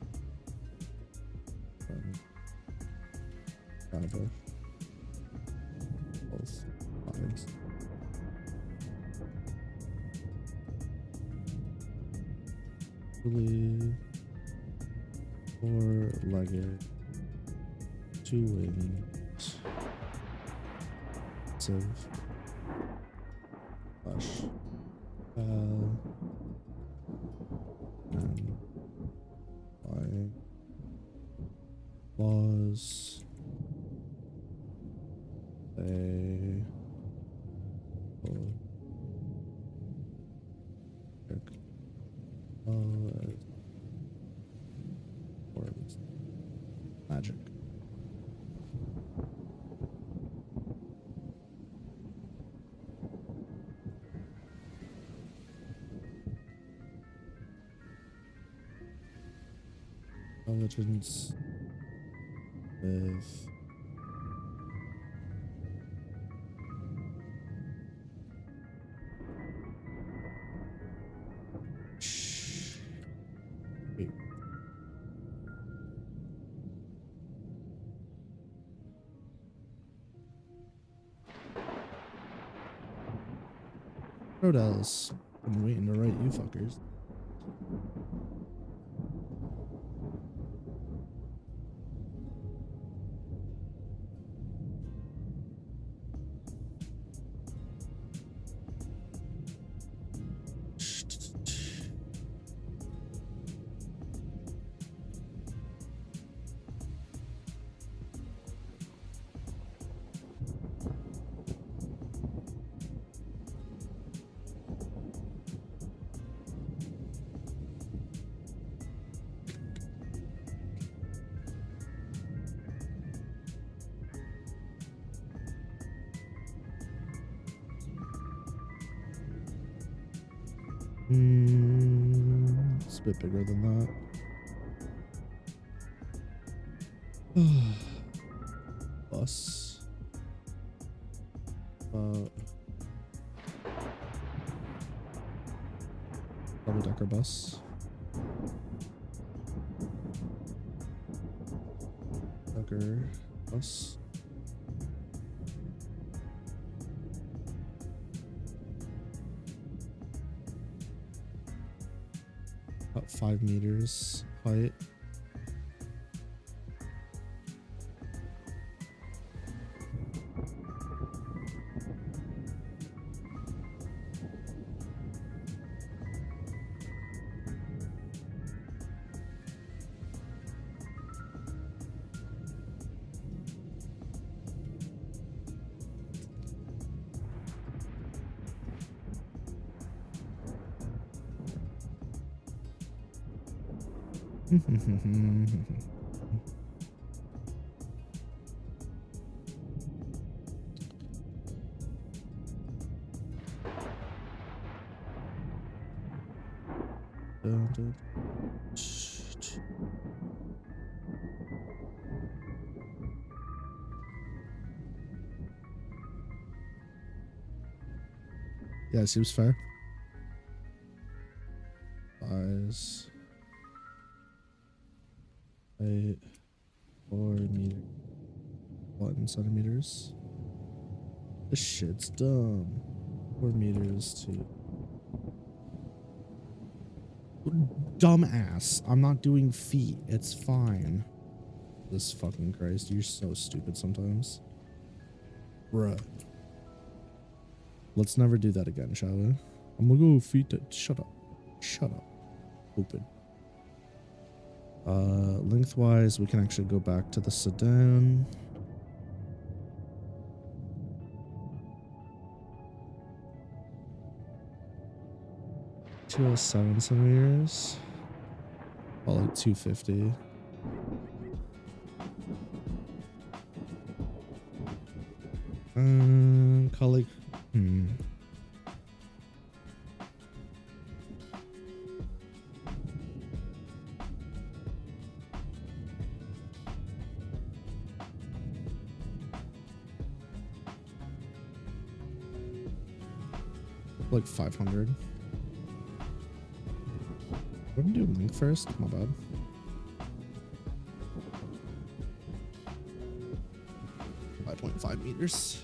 Java. Both sides. Really four-legged, two wings, flesh, and flying claws. They orbs. Magic. Intelligence with Rodels. Been waiting to write you fuckers. It's a bit bigger than that. Bus. Double-decker bus. Decker bus. About 5 meters height. Yeah, seems fair. Size 8, 4 meters, 1 centimeters. This shit's dumb. 4 meters to dumbass. I'm not doing feet. It's fine. This fucking Christ, you're so stupid sometimes. Bruh. Let's never do that again, shall we? I'm gonna go feet. Shut up. Shut up. Open. Lengthwise, we can actually go back to the sedan. 207 centimeters. Well, like 250. Colleague. Like 500. We're gonna do length first. My bad. .5 meters.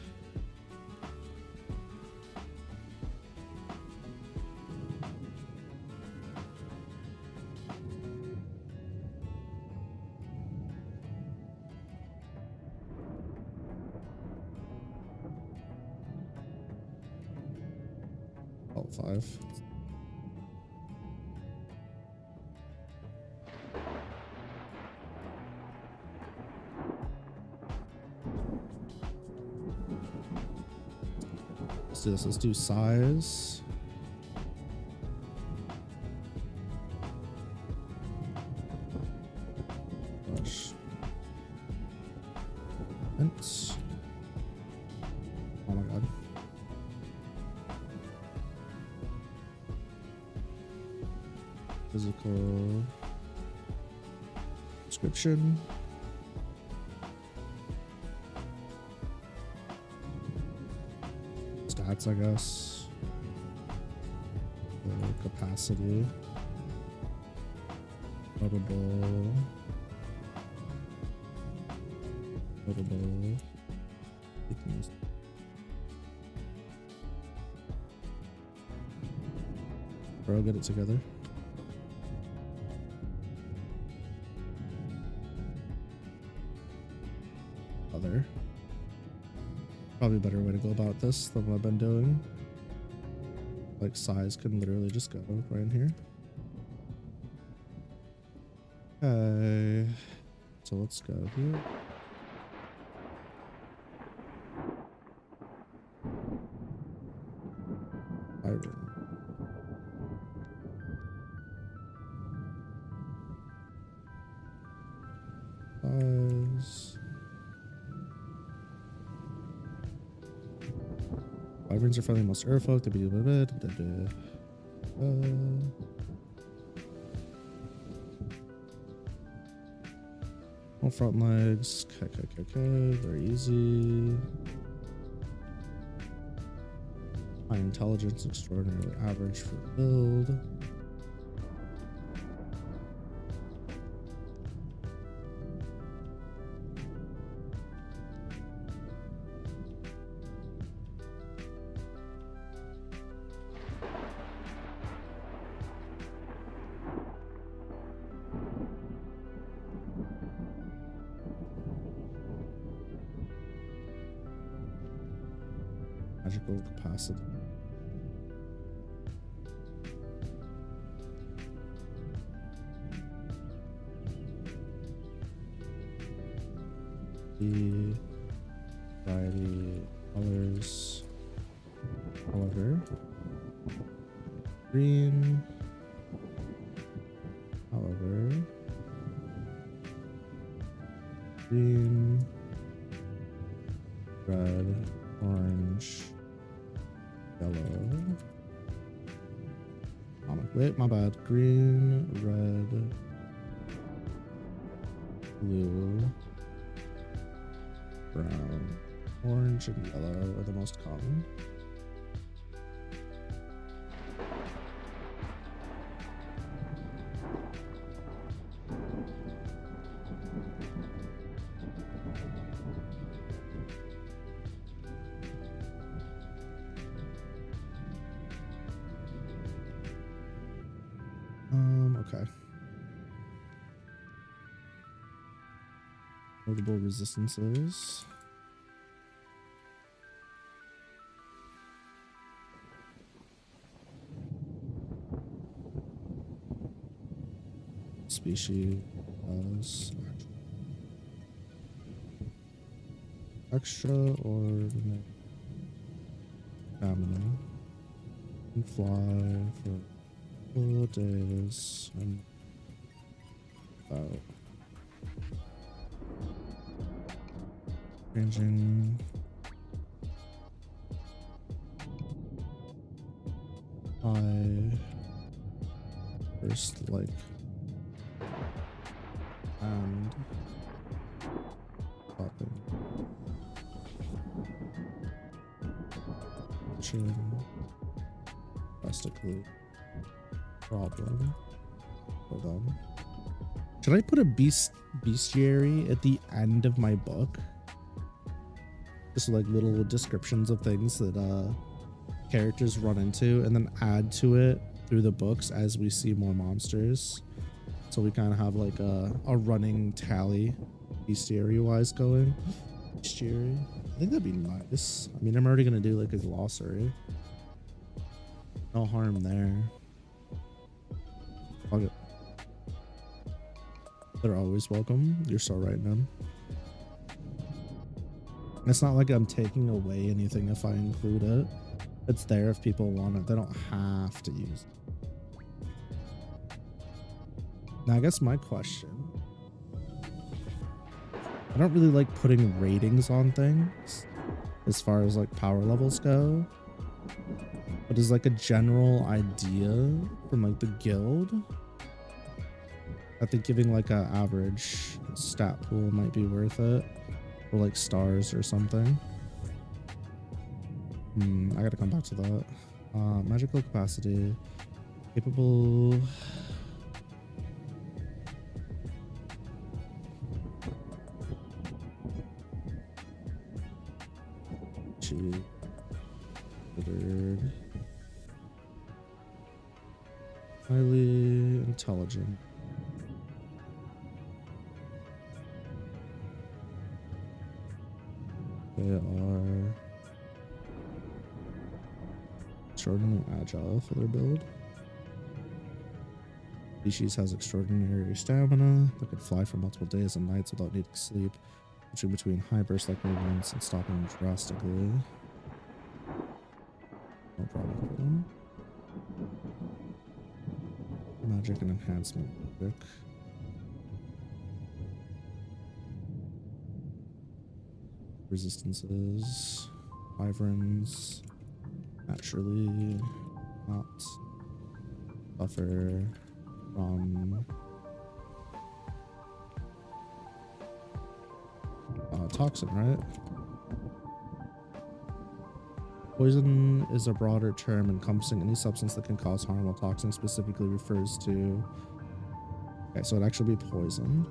Oh, 5. Let's do this. Let's do size. Gosh. Fence. Oh my god. Physical description. Stats, I guess. Capacity. Notable. Bro, get it together. Other. Probably a better way to go about this than what I've been doing. Like size can literally just go right in here. Okay. So let's go here. Iron. Size. Wyverns are friendly most Earthfolk. No front legs. Okay. Very easy. High intelligence, extraordinarily average for build. Magical capacity. The variety colors. However, green. However, green, red, orange, yellow. Wait, my bad. Green, red, blue, brown, orange, and yellow are the most common. Okay. Notable resistances. species extraordinary stamina and fly for 4 days and about changing my first like and popping chin drastically problem. Hold on. Should I put a bestiary at the end of my book? Just like little descriptions of things that characters run into, and then add to it through the books as we see more monsters. So we kind of have like a running tally bestiary wise going. Bestiary. I think that'd be nice. I mean, I'm already gonna do like a glossary. No harm there. Fuck it. They're always welcome. You're so right, man. It's not like I'm taking away anything if I include it. It's there if people want it. They don't have to use it. Now, I guess my question. I don't really like putting ratings on things as far as like power levels go. But as like a general idea from like the guild, I think giving like an average stat pool might be worth it. Or like stars or something. I gotta come back to that. Magical capacity. Capable. Considered highly intelligent. They are extraordinarily agile for their build. Species has extraordinary stamina that can fly for multiple days and nights without needing sleep, switching between high burst-like movements and stopping drastically. No problem with them. Magic and enhancement magic. Resistances, wyverns, naturally not suffer from toxin, right? Poison is a broader term encompassing any substance that can cause harm, while toxin specifically refers to... Okay, so it'd actually be poison.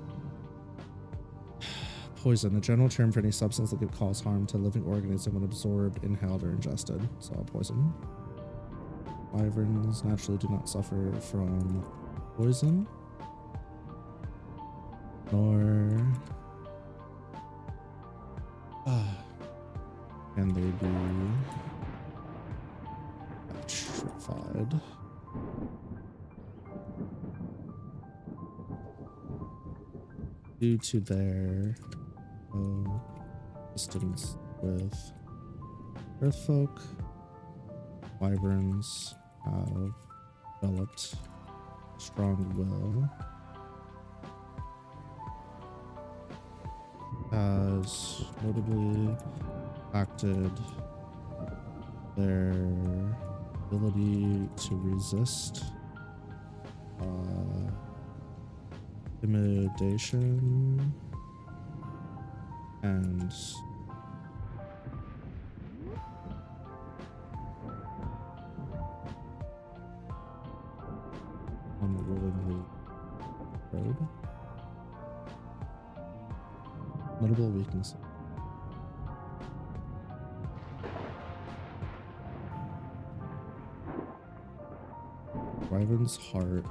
Poison, a general term for any substance that could cause harm to a living organism when absorbed, inhaled, or ingested. So poison. Wyverns naturally do not suffer from poison. Nor can they be petrified. Due to their distance with earthfolk, wyverns have developed strong will, has notably impacted their ability to resist intimidation and unwillingly road. Notable weaknesses. Wyvern's heart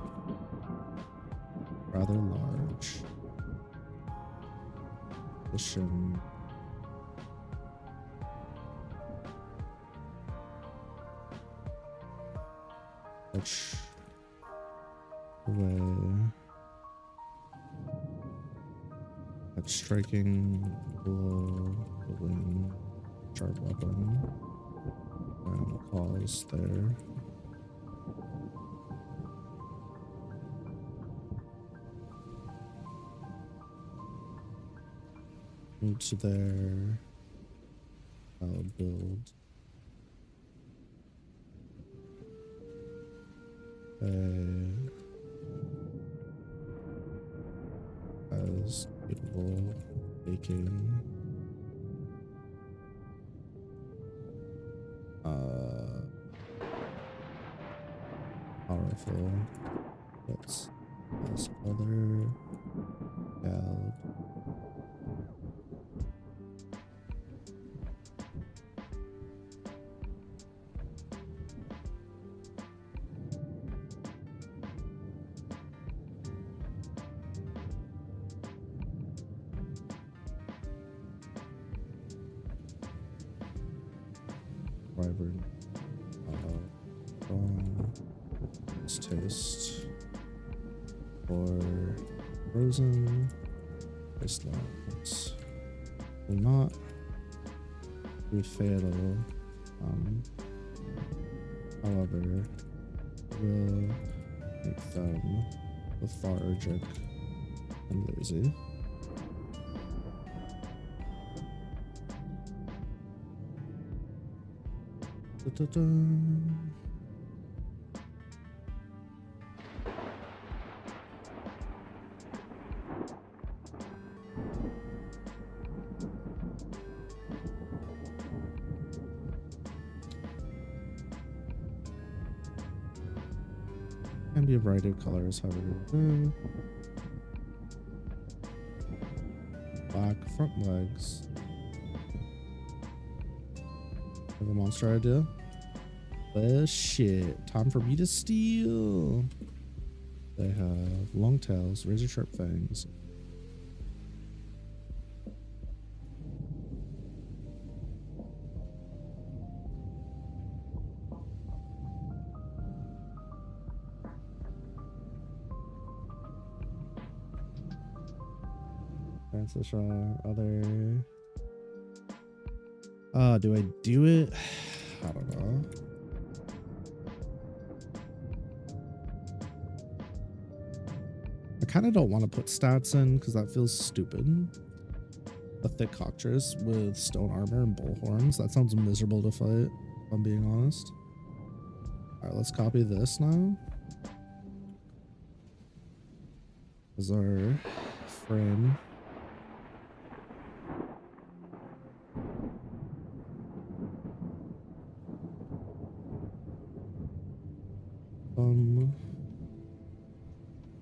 rather large. Position such a way At striking below the wing, sharp weapon, and the claws there. Move to there. I'll build. As beautiful baking. Powerful. What's this other gal? Wyvern. Let's taste for frozen. Icelands will not be fatal. However, will make them lethargic and lazy. Can be a variety of colors, however. Black front legs. Have a monster idea? Well, shit. Time for me to steal. They have long tails, razor sharp fangs. Francis other. Do I do it? I don't know. I kind of don't want to put stats in because that feels stupid. A thick cockatrice with stone armor and bull horns. That sounds miserable to fight, if I'm being honest. All right, let's copy this now. As our frame.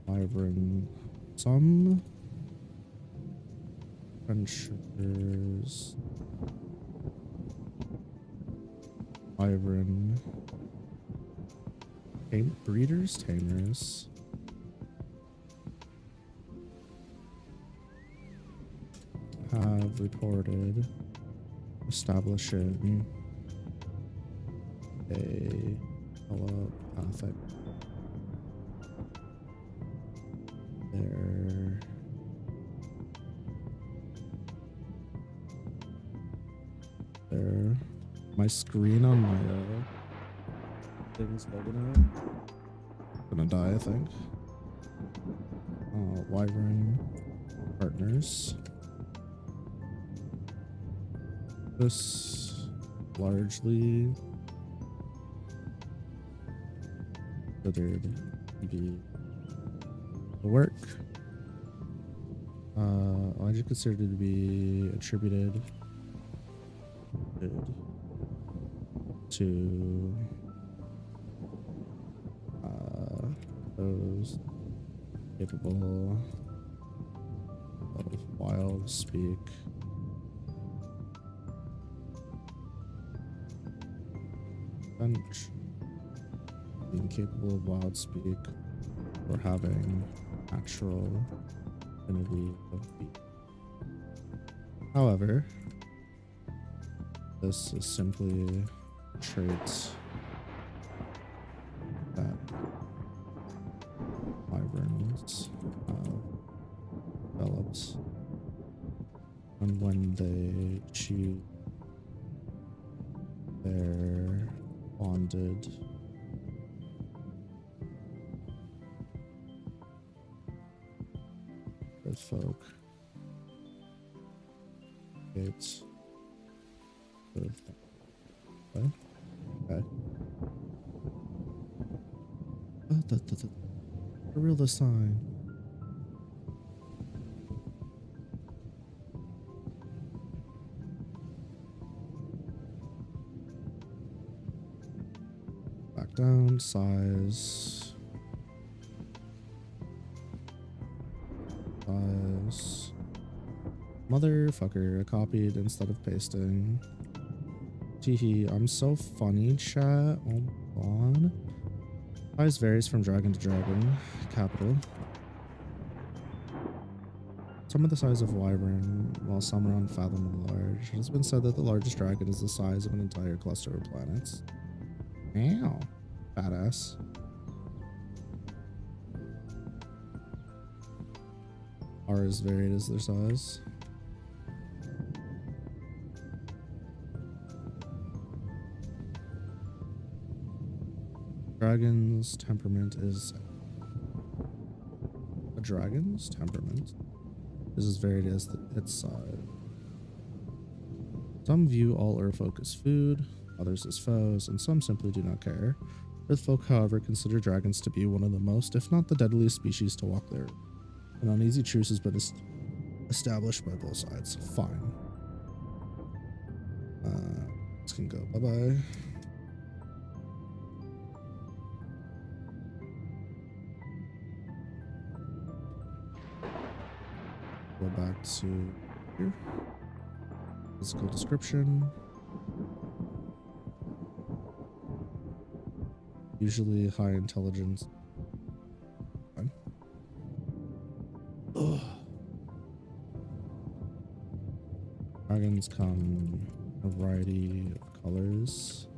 Wyvern, some Frenchers, Wyvern, breeders, tamers, have reported establishing a telepathic there. My screen on my thing's bugging out. Gonna die, I think. Wyvern partners. This largely considered to be the work. Largely considered to be attributed to those capable of wild speak. Bench being capable of wild speak or having natural affinity of beat. However, this is simply traits that wyverns have developed And when they choose their bonded earth folk, it's earth. Okay. Okay. Reveal the sign. Back down, size. Size. Motherfucker, I copied instead of pasting. Teehee, I'm so funny, chat. Oh my god. Size varies from dragon to dragon. Capital. Some are the size of wyvern, while some are unfathomably large. It has been said that the largest dragon is the size of an entire cluster of planets. Ow. Badass. Are as varied as their size. Dragon's temperament is a dragon's temperament is as varied as its size. Some view all Earthfolk as food, others as foes, and some simply do not care. Earthfolk, however, consider dragons to be one of the most, if not the deadliest species to walk there. An uneasy truce has been established by both sides. Fine. This can go. Bye-bye. Go back to here. Physical description. Usually high intelligence. Fine. Ugh. Dragons come in a variety of colors.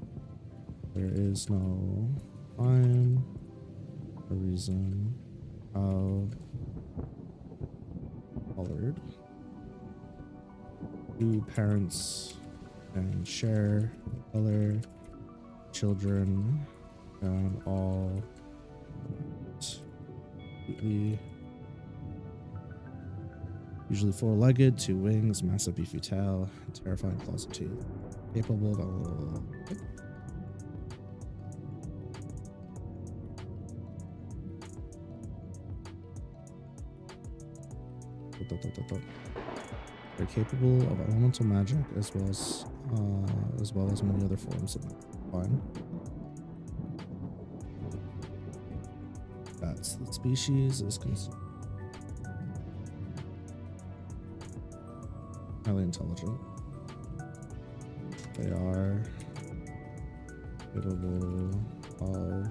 There is no rhyme or reason how colored. Two parents can share color. Children and all usually four-legged, two wings, massive beefy tail, and terrifying claws and teeth. Capable of they're capable of elemental magic as well as many other forms of magic. Fine. That's the species is considered highly intelligent. They are capable of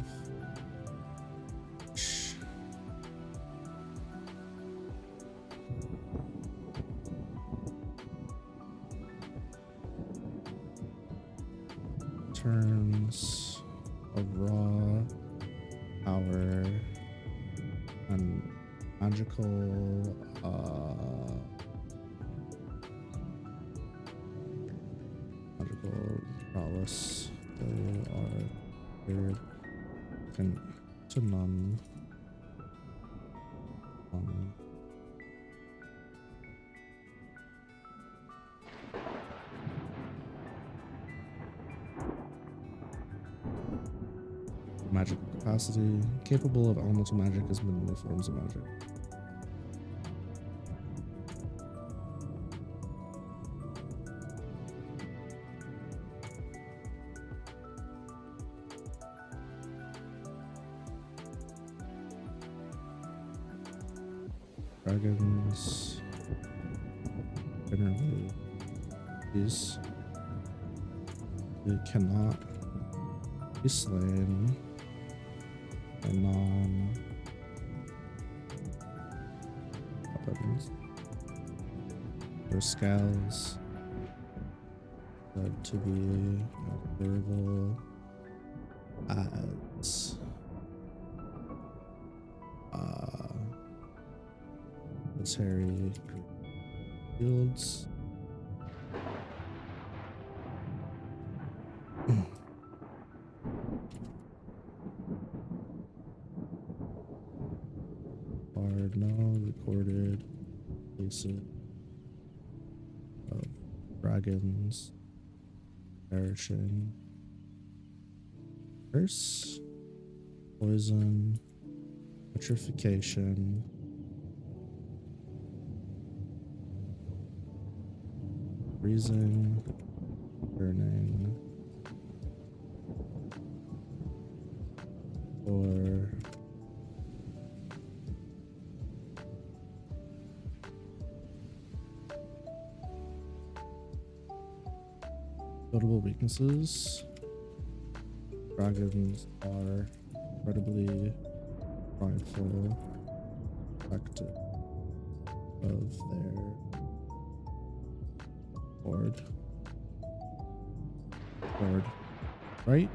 turns of raw power and magical prowess. They are weird and to none. Magical capacity, capable of elemental magic as many forms of magic. Dragons generally they cannot be slain by non-weapons. Their scales said to be durable as military fields. are no recorded cases of dragons perishing. Curse, poison, petrification, freezing, burning, or notable weaknesses. Dragons are incredibly prideful, protective of their horde. Right?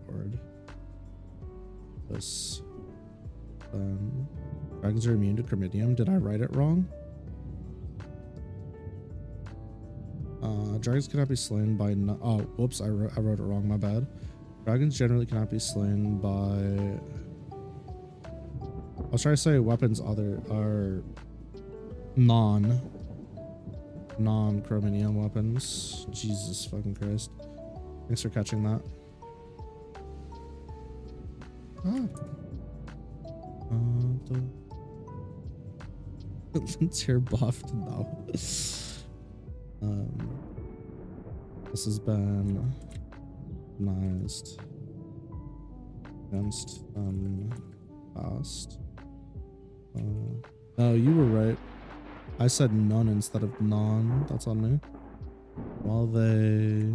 Horde. This. Dragons are immune to chromidium. Did I write it wrong? Dragons cannot be slain by oh, whoops, I wrote it wrong, my bad. Dragons generally cannot be slain by, I was trying to say weapons are non-chromidium weapons. Jesus fucking Christ. Thanks for catching that. Tier buffed now. This has been organized against past. Oh, you were right. I said none instead of non. That's on me. While they,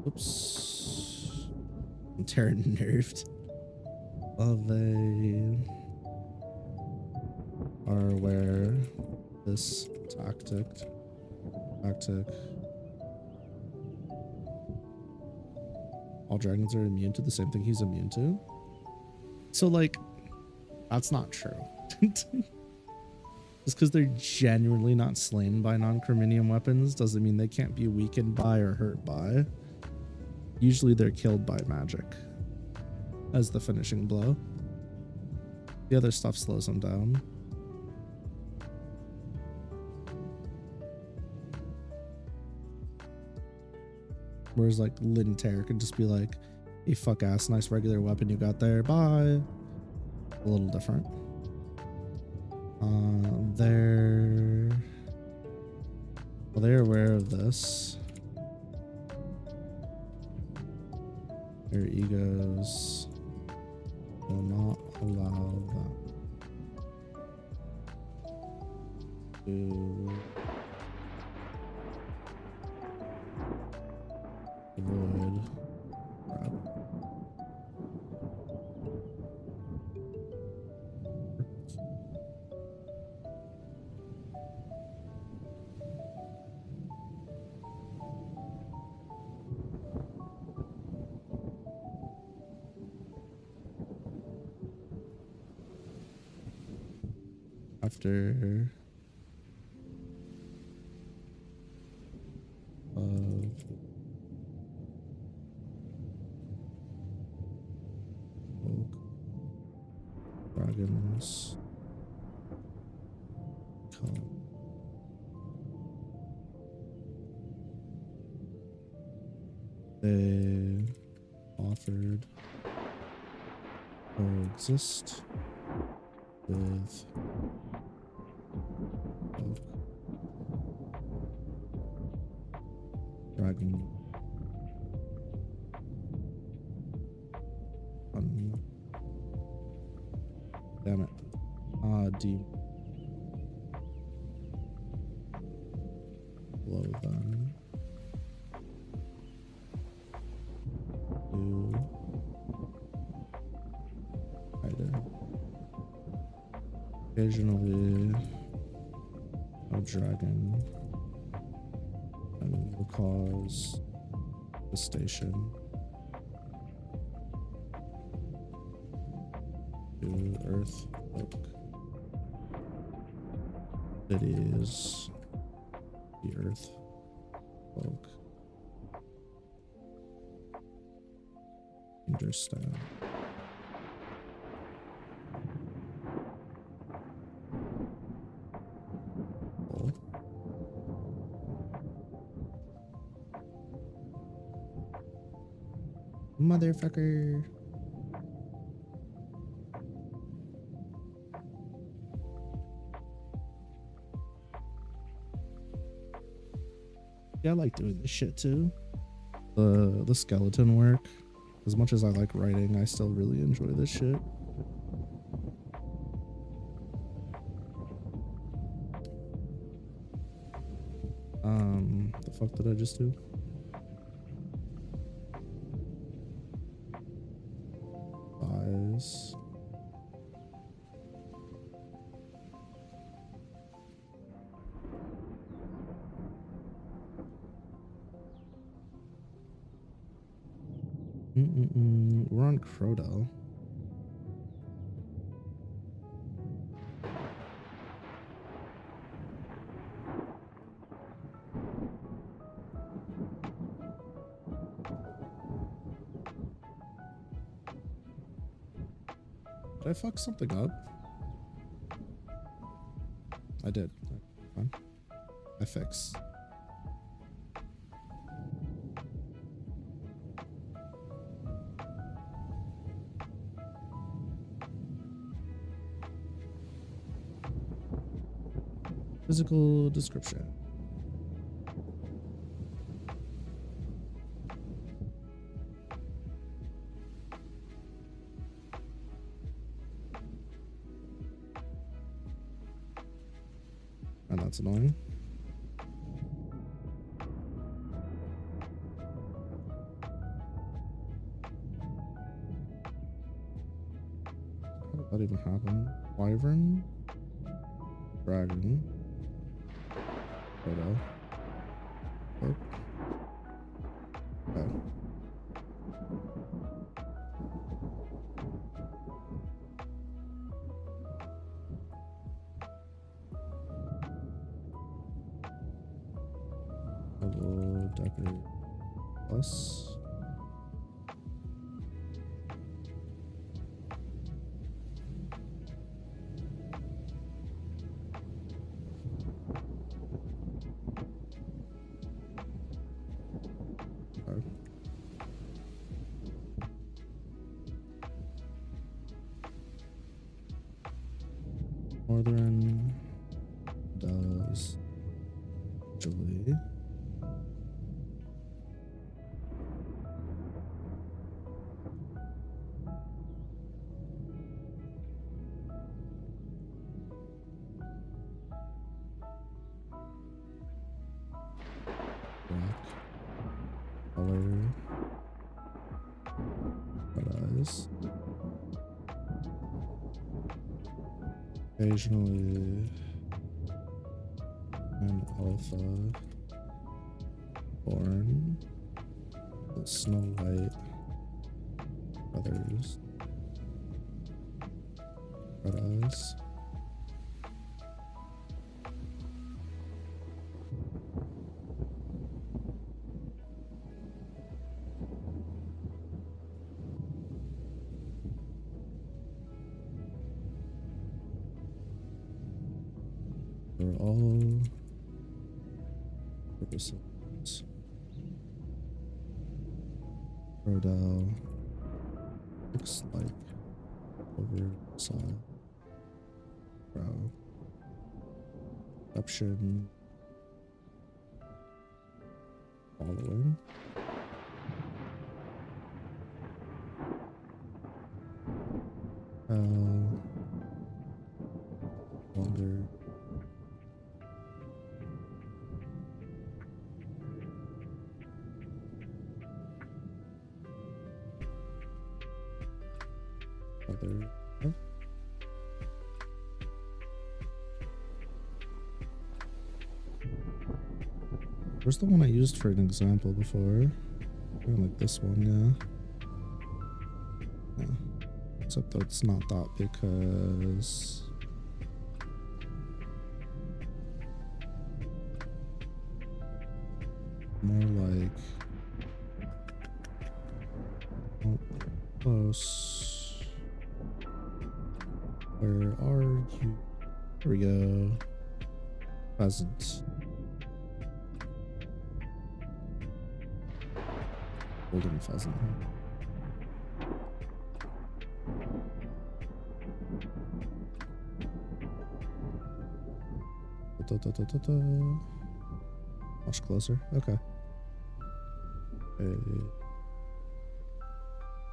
oops, I'm Terra nerfed. While they are aware this tactic, all dragons are immune to the same thing he's immune to. So like, that's not true. Just because they're genuinely not slain by non-chromidium weapons doesn't mean they can't be weakened by or hurt by. Usually they're killed by magic as the finishing blow. The other stuff slows them down. Whereas like Linter could just be like, hey, fuck ass, nice regular weapon you got there, bye. A little different. They're aware of this. Their egos will not allow them to avoid crap. After dragons come, they offered coexist with dragon damn it. Deep below them to hide. Occasionally a dragon and will cause the station to earth folk cities The earth. Folk. Understand. Oh. Motherfucker. Yeah, I like doing this shit too. The skeleton work. As much as I like writing, I still really enjoy this shit. The fuck did I just do? Eyes. We're on Crodo. Did I fuck something up? I did. Fine. I fix. Physical description. And that's annoying. How did that even happen? Wyvern? Dragon? Photo. Oh. Oh. Hello, Decker Plus. Northern does Julie. Black color, red eyes. Occasionally an alpha born, Snow White, feathers, red eyes. For all purposes, Rodell looks like oversized brow. Option following. Longer. Other. Oh. Where's the one I used for an example before? Kind of like this one, yeah. Except that it's not that because More like close. Where are you? Here we go. Pheasant. Golden pheasant. Much closer. Okay.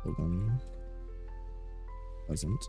Golden pheasant.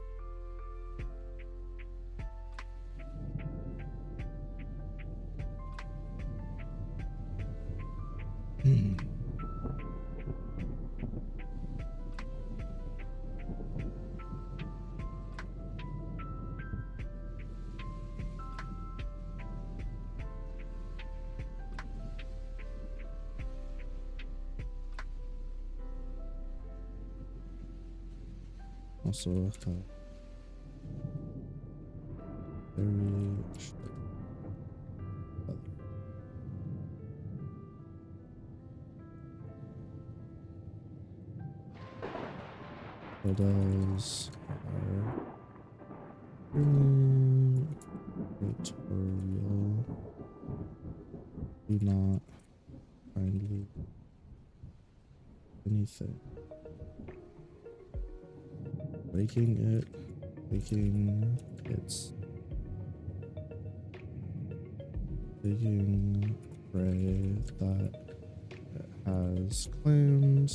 Also, very photos are really tutorial. Do not find anything. Breaking it, making its digging prey that it has claimed.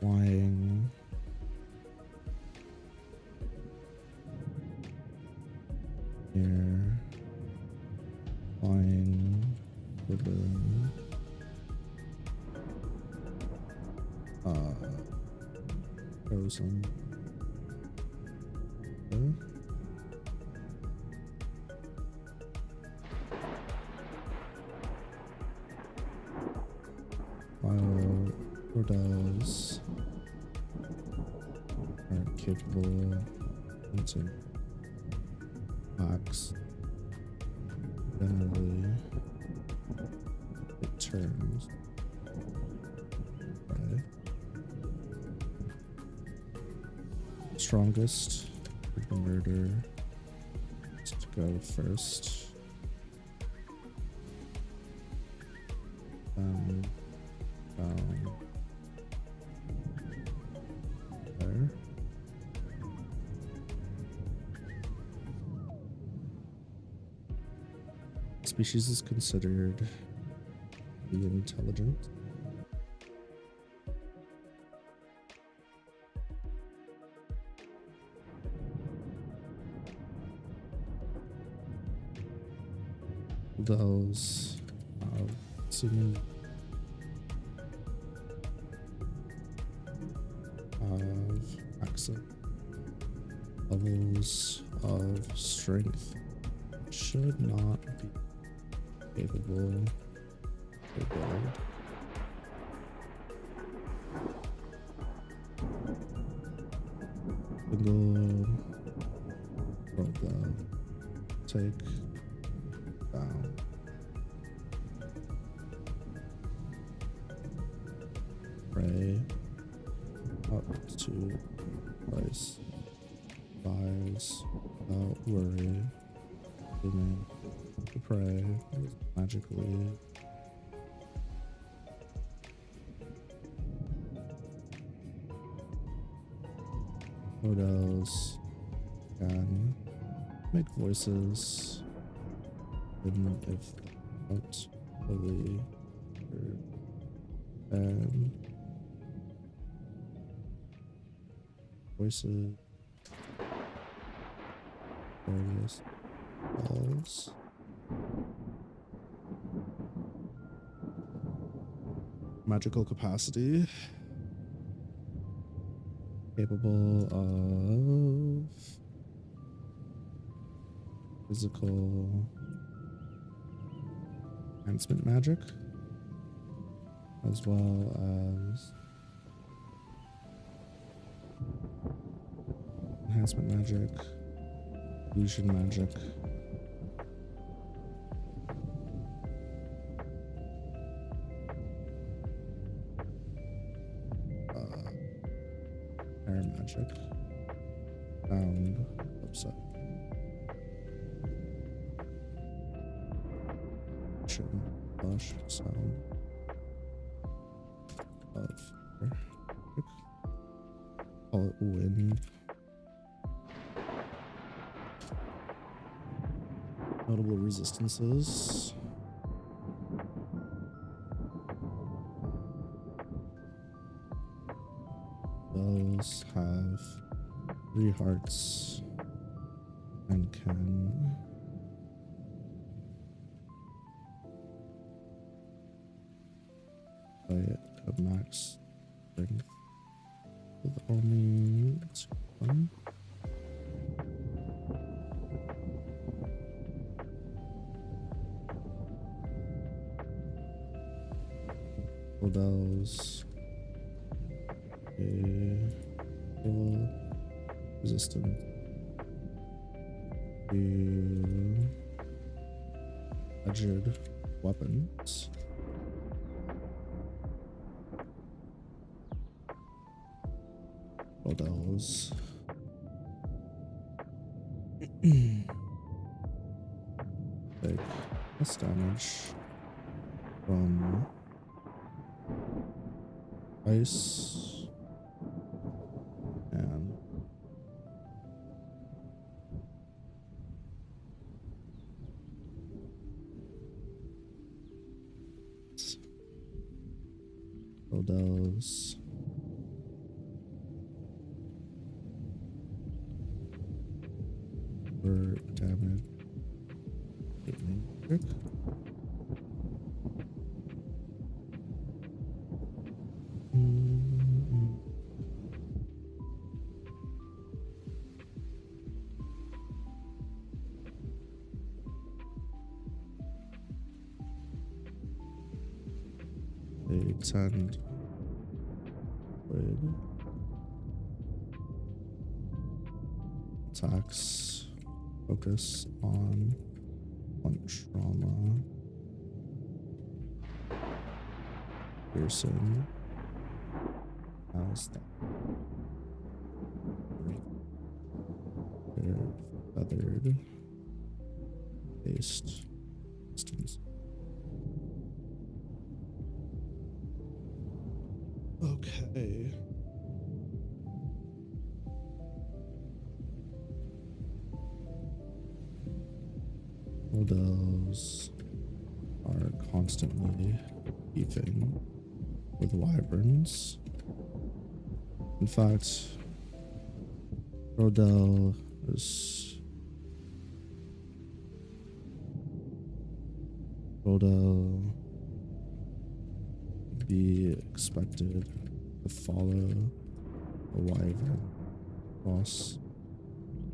Flying. Here. Flying. Ribbon. Frozen. Okay. While Cordels are capable of hunting hawks, generally it turns. Okay. Strongest for the murder is to go first. Down. There. Species is considered to be intelligent. Those seeming accent levels of strength should not be capable to build. Single program take down prey up to twice size without worry. Aiming the prey is magically photos can make voices even if not fully heard, and voices various spells. Magical capacity capable of physical enhancement magic as well as enhancement magic, illusion magic. Air magic. Sound upset. Flash sound of call it wind. Notable resistances. Those have 3 hearts and can play at max strength with only 1. Those resistant to edged weapons. Those take less damage from ice and those for damage. They tend with attacks focus on trauma, piercing, as that feathered based distance. Okay. Those are constantly beefing with wyverns. In fact, Rodell be expected to follow a wyvern across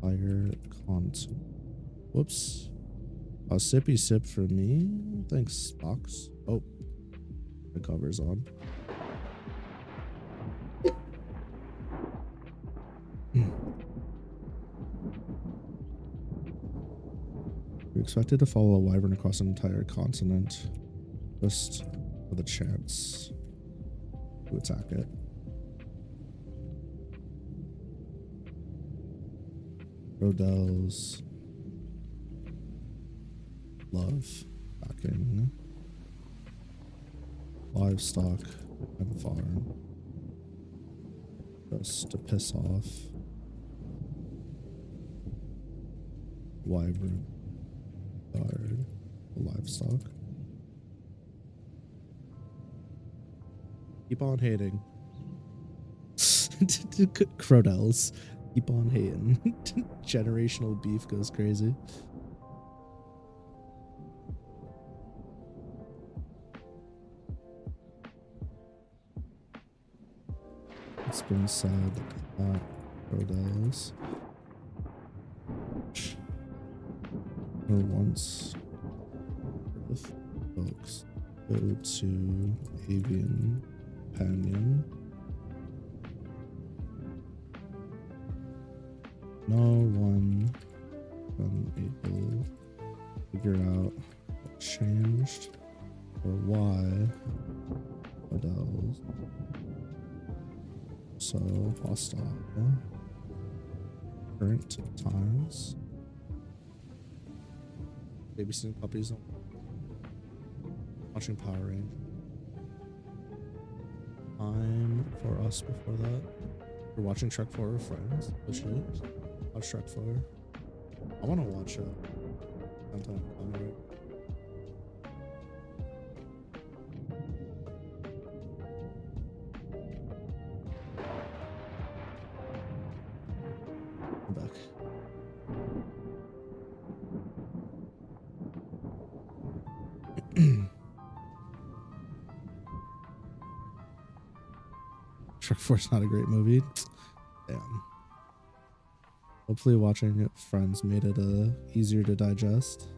fire continent. Whoops. A sippy sip for me. Thanks, box. Oh, the cover's on. You're expected to follow a wyvern across an entire continent just for the chance to attack it. Rodell's love backing livestock and farm just to piss off wyvern guard the livestock. Keep on hating. Crodells. Keep on hating. Generational beef goes crazy. It's been said that Crodells were once if folks go to avian companion no one been able to figure out what changed or why models so hostile. Current times. Babysitting puppies. Watching Power Rangers. Time for us before that. We're watching Shrek 4 with friends. Oh shit. Watch Shrek 4. I want to watch Sometime Comedy. I'm back. Shrek 4 is not a great movie. Damn. Hopefully watching Friends made it easier to digest.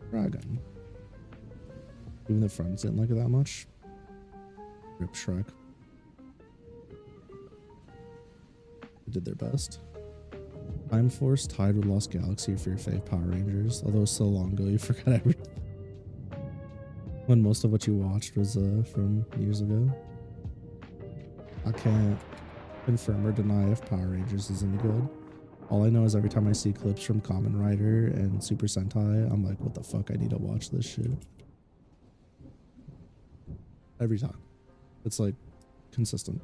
Dragon. Even the Friends didn't like it that much. Rip Shrek. They did their best. Time Force tied with Lost Galaxy for your fave Power Rangers. Although it's so long ago, you forgot everything. When most of what you watched was from years ago. I can't confirm or deny if Power Rangers is any good. All I know is every time I see clips from Kamen Rider and Super Sentai, I'm like, what the fuck? I need to watch this shit. Every time. It's like consistent.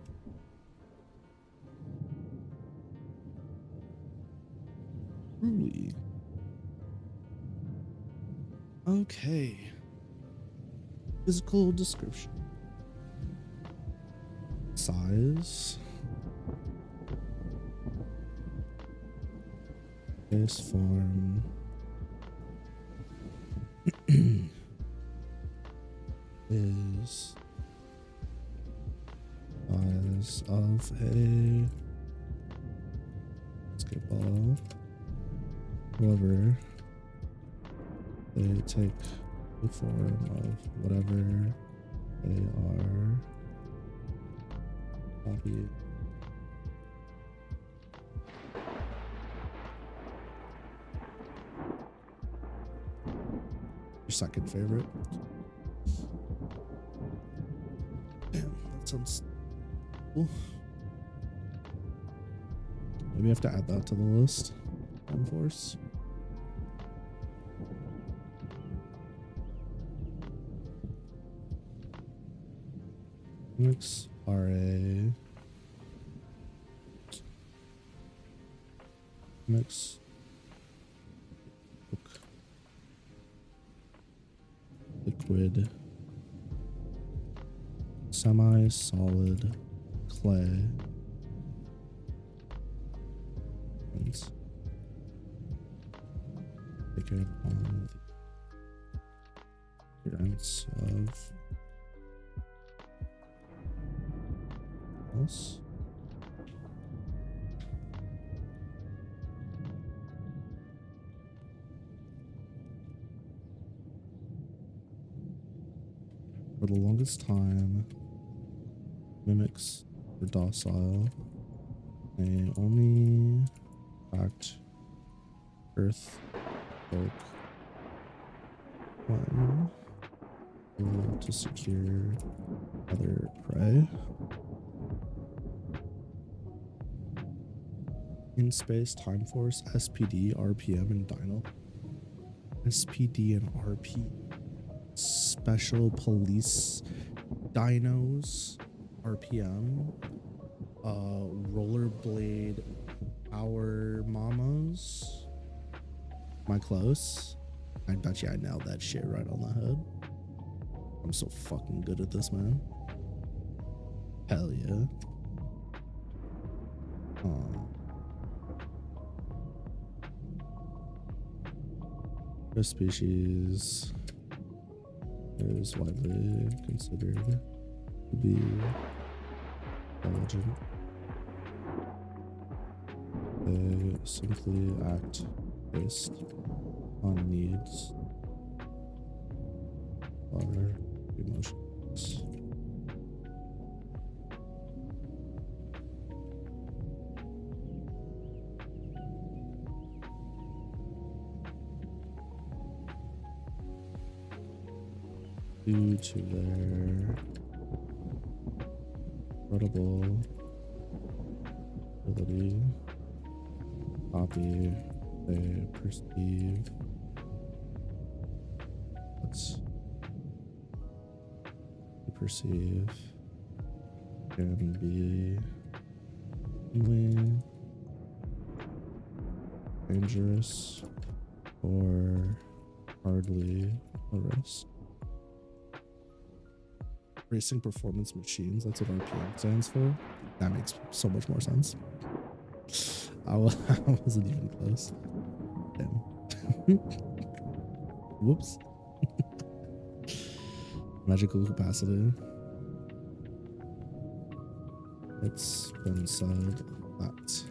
Truly. Okay. Physical description. Size. Base form. Is size of a basketball. However, they take the form of whatever they are. Copy. Your second favorite. Damn, that sounds cool. Maybe I have to add that to the list. Time Force. Comics are a comics book liquid semi-solid clay and taken on the appearance of else. For the longest time, mimics were docile. They only attacked Earth folk when able to secure other prey. In Space, Time Force, SPD, RPM, and Dino. SPD and RP. Special Police Dinos, RPM. Rollerblade Power Mamas. Am I close? I bet you I nailed that shit right on the head. I'm so fucking good at this, man. Hell yeah. This species is widely considered to be intelligent They simply act based on needs or emotions. Due to their incredible ability copy, they perceive can be only dangerous or hardly a risk. Racing performance machines, that's what RPM stands for. That makes so much more sense. I wasn't even close. Damn. Whoops. Magical capacity. It's been said that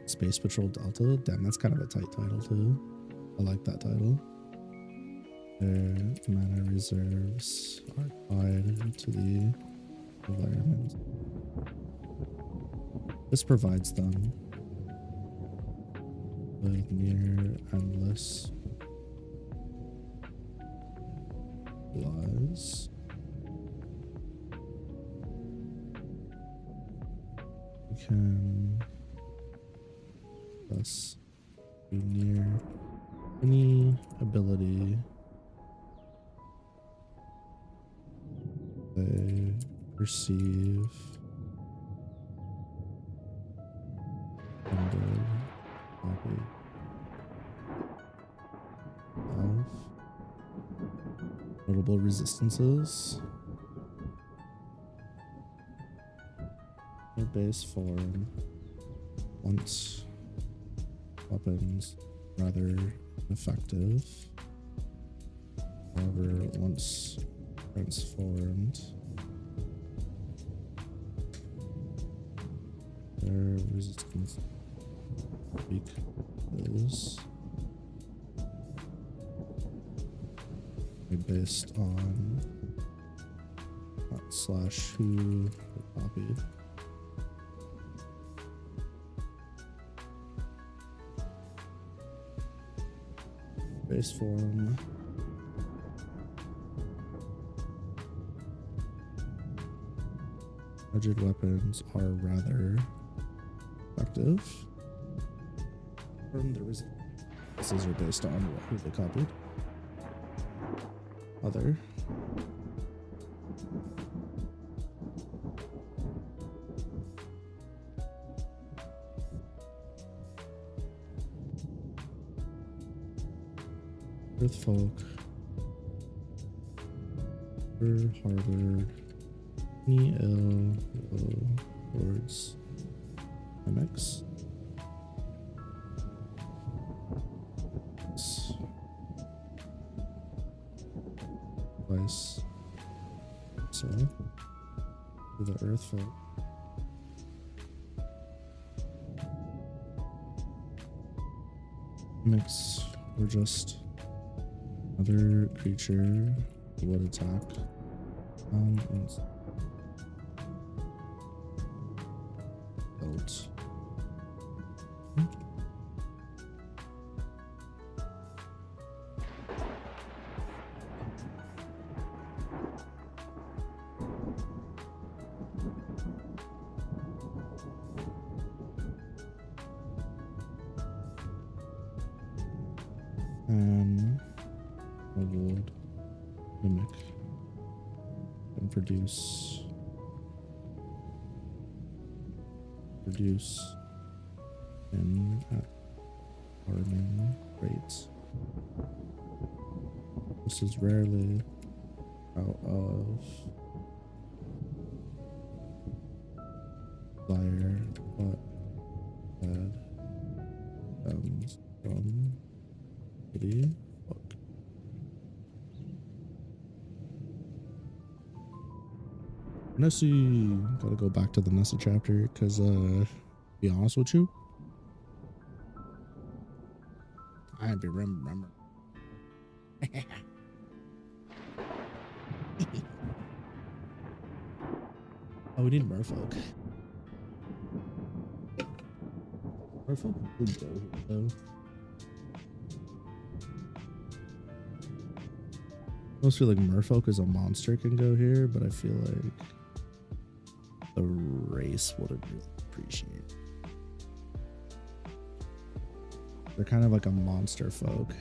Space Patrol Delta, damn, that's kind of a tight title too. I like that title. Their mana reserves are tied to the environment. This provides them with near endless lives. We can thus be near any ability they perceive under copy of notable resistances. Their base form once weapons rather effective. However, once transformed, their resistance weakens based on / who they copied. Base form rigid weapons are rather effective. From the resistances are based on who they copied. Other Earthfolk harbored any ill will towards mimics. Vice so to the Earthfolk. Mimics were just another creature who would attack and built. Award mimic and produce in at alarming rates. This is rarely out of desire, but bad comes from pity. Nessie, gotta go back to the Nessie chapter because, be honest with you, I be remember. Oh, we need merfolk. Merfolk would go here though. I almost feel like merfolk as a monster can go here, but I feel like the race wouldn't really appreciate. They're kind of like a monster folk.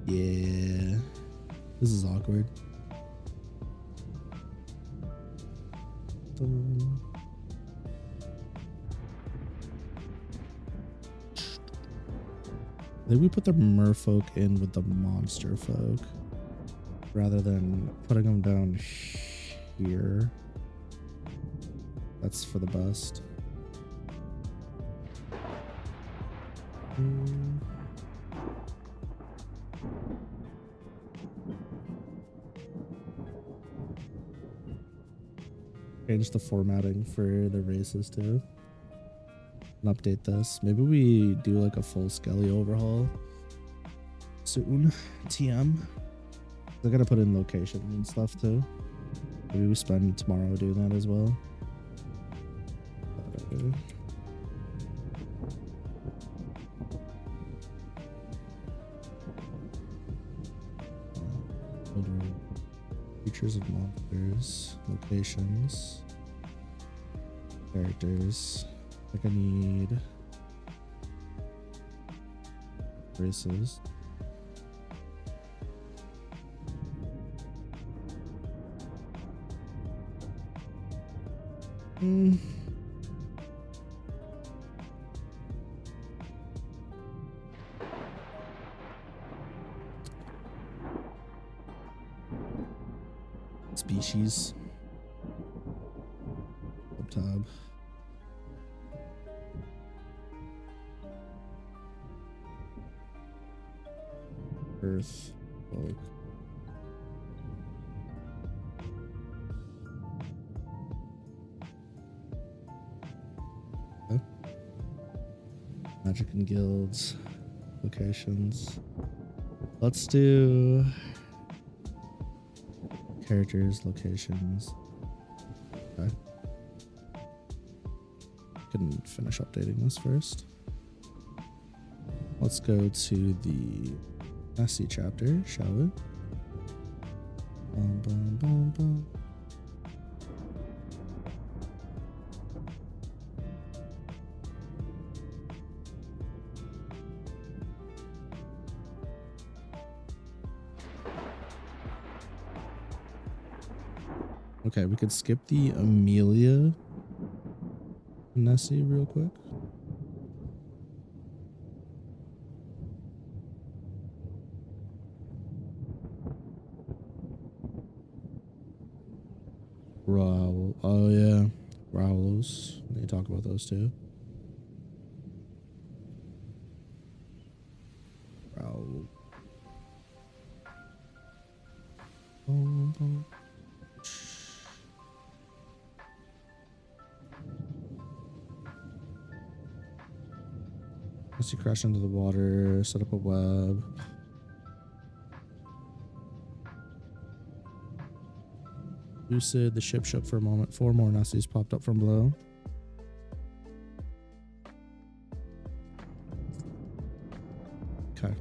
Yeah, this is awkward. I think we put the merfolk in with the monster folk rather than putting them down here. That's for the best. Change the formatting for the races too. And update this. Maybe we do like a full Skelly overhaul soon. TM. I gotta put in location and stuff too. Maybe we spend tomorrow doing that as well. Features of monsters, locations, characters. I think I need races. Species. Tab. Earth. Folk. Okay. Magic and guilds. Locations. Let's do characters, locations. Okay. Can finish updating this first. Let's go to the Nessie chapter, shall we? Bum, bum, bum, bum. Okay, we could skip the Amelia Nessie real quick. Growl. Oh yeah, growls. We need to talk about those too. Growl. Let's see, crash into the water, set up a web. Lucid, the ship shook for a moment. 4 more Nessies popped up from below. Okay.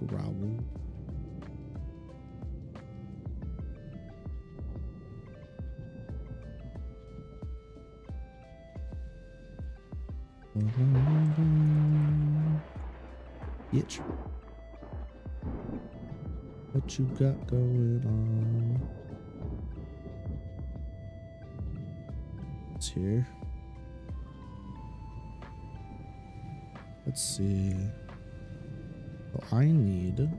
Growl. Bitch. What you got going on? It's here. Let's see. Oh, I need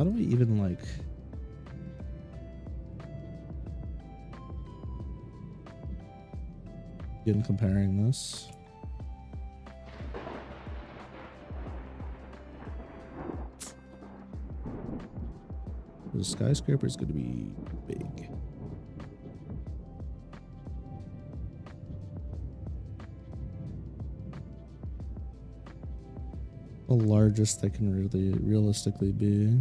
How do I even like begin comparing this? The skyscraper is going to be big. The largest they can really realistically be.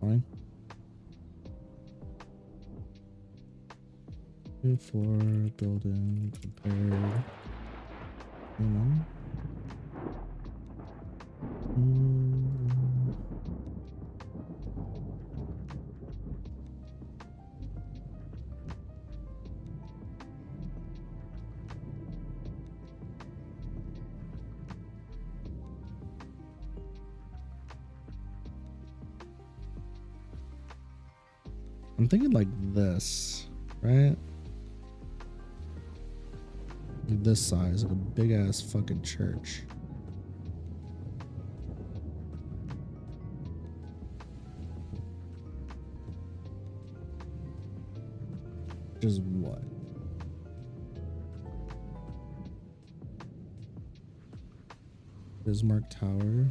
Fine. 2-4 building compared. I'm thinking like this, right? Like this size, like a big ass fucking church. Which is what? Bismarck Tower.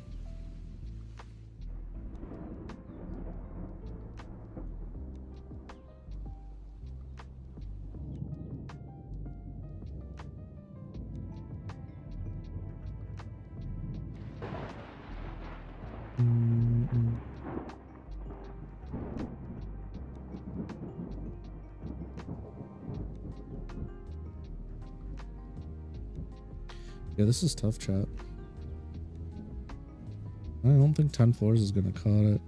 Yeah, this is tough, chat. I don't think 10 floors is gonna cut it.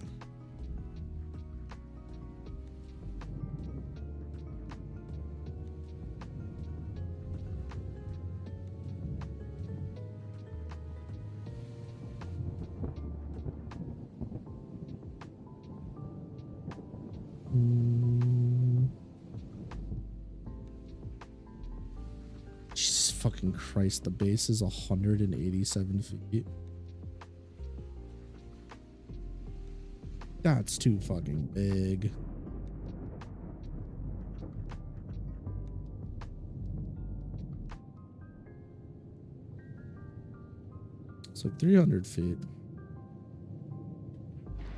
Jesus fucking Christ, the base is 187 feet. That's too fucking big. So 300 feet.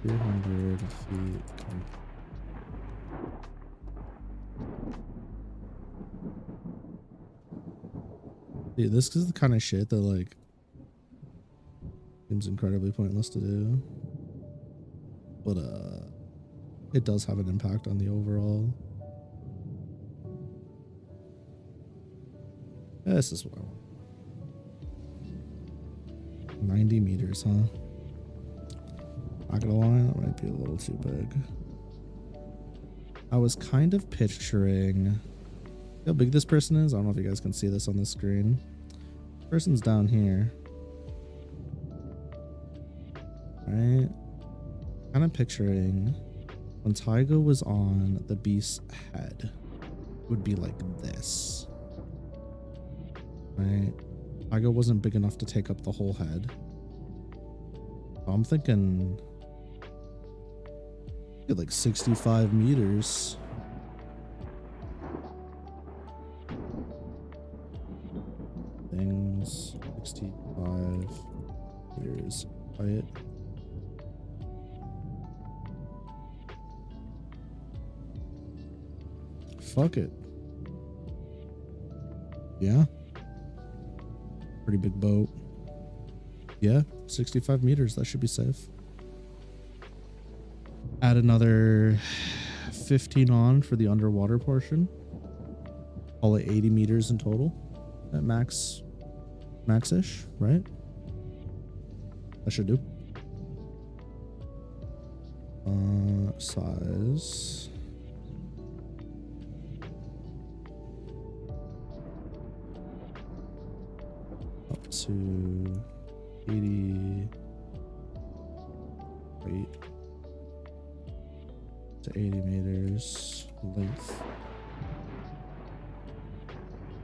300 feet. Dude, this is the kind of shit that like seems incredibly pointless to do. But it does have an impact on the overall. Yeah, this is what I want. 90 meters, huh? Not gonna lie, that might be a little too big. I was kind of picturing how big this person is. I don't know if you guys can see this on the screen. This person's down here. Right? Kind of picturing when Tygo was on the beast's head, it would be like this. Right? Tygo wasn't big enough to take up the whole head. So I'm thinking like 65 meters. Things 65 meters. Right? Fuck it. Yeah. Pretty big boat. Yeah, 65 meters. That should be safe. Add another 15 on for the underwater portion. Call it 80 meters in total. At max-ish, right? That should do. Size. Up to 80. Wait. To 80 meters length.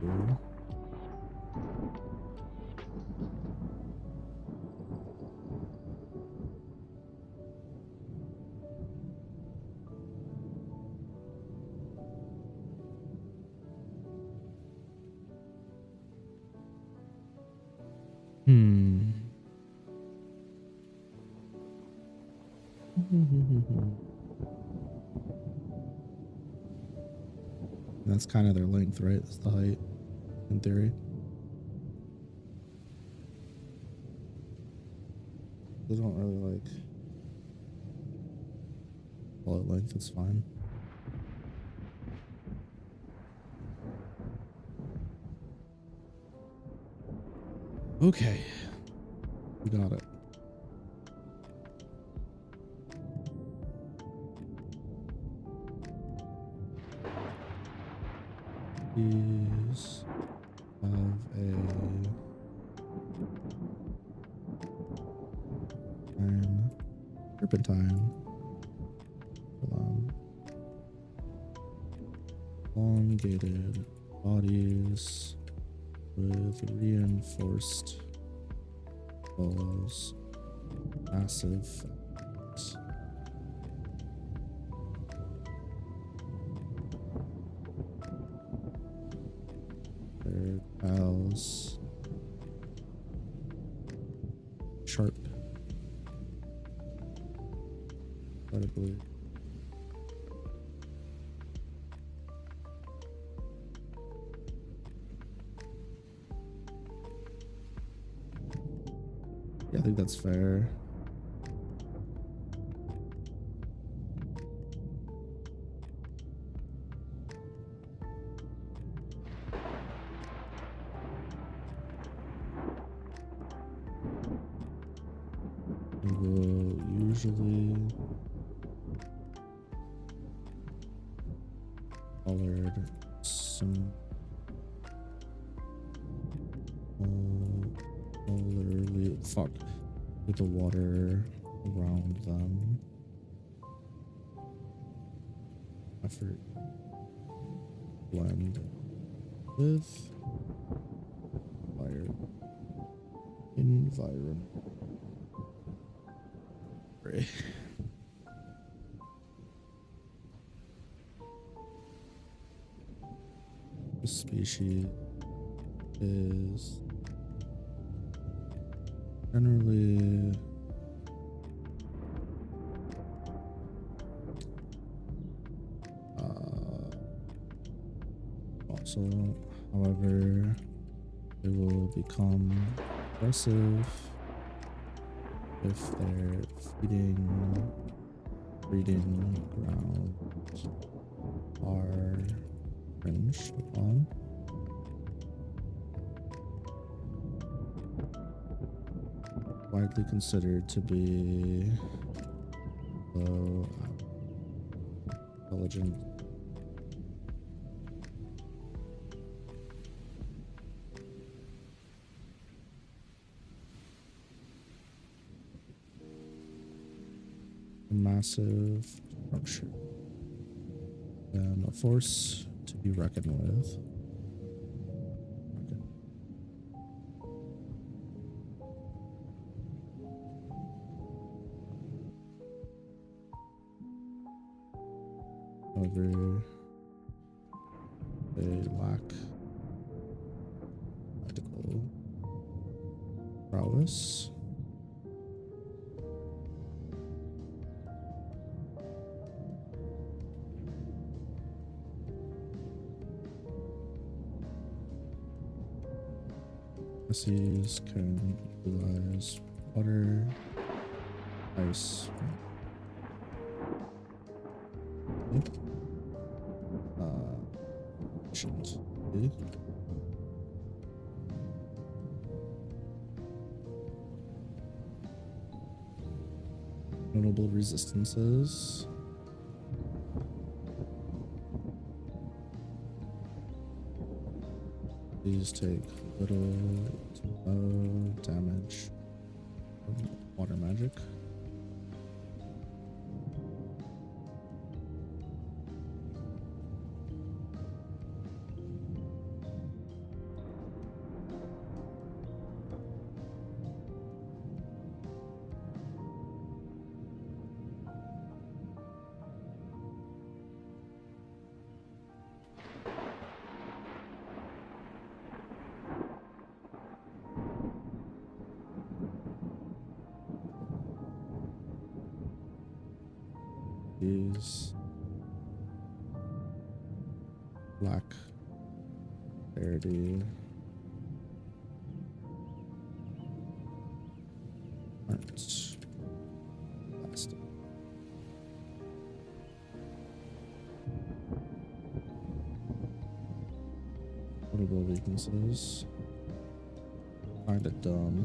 Ooh. That's kind of their length, right? That's the height, in theory. They don't really like call it length, it's fine. Okay, we got it. These have a turpentine. Elongated bodies with reinforced balls, massive facts. Their bows sharp, incredibly. Yeah, I think that's fair. We will usually colored some polarly fuck with the water around them. Effort blend with fire environment. The species is generally also, however, they will become aggressive if their breeding grounds are infringed upon. Widely considered to be low intelligent. A massive structure and a force to be reckoned with. However, they lack medical prowess. Species can utilize water, ice, efficiently. Notable resistances. These take little damage from water magic. Is black clarity aren't plastic. Notable weaknesses, kinda dumb.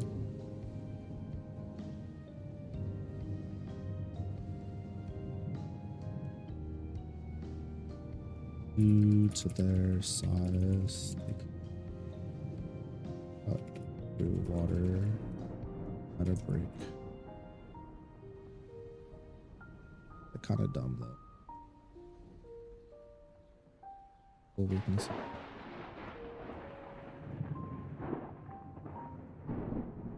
Due to their size, they can cut through water at a break. They're kind of dumb though. Full weakness.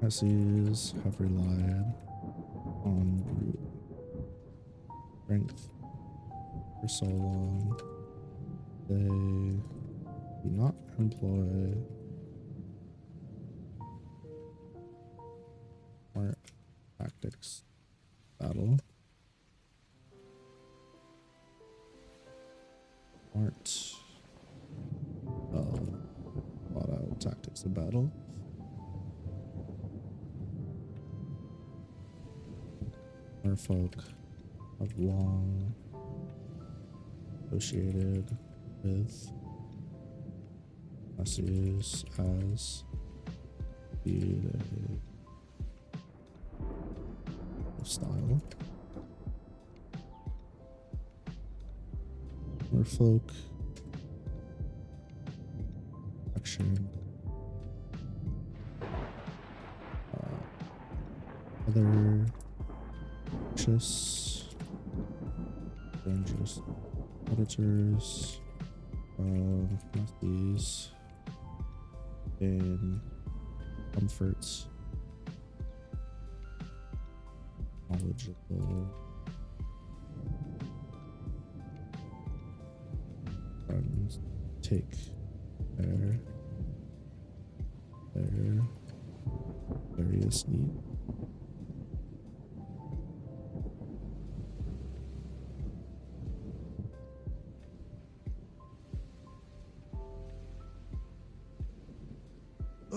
Species have relied on brute strength for so long. They do not employ smart tactics battle. Smart thought out tactics of battle. Our folk have long associated with messages as the style. Merfolk action, other dangerous predators, these in comforts, knowledgeable, and take their various needs.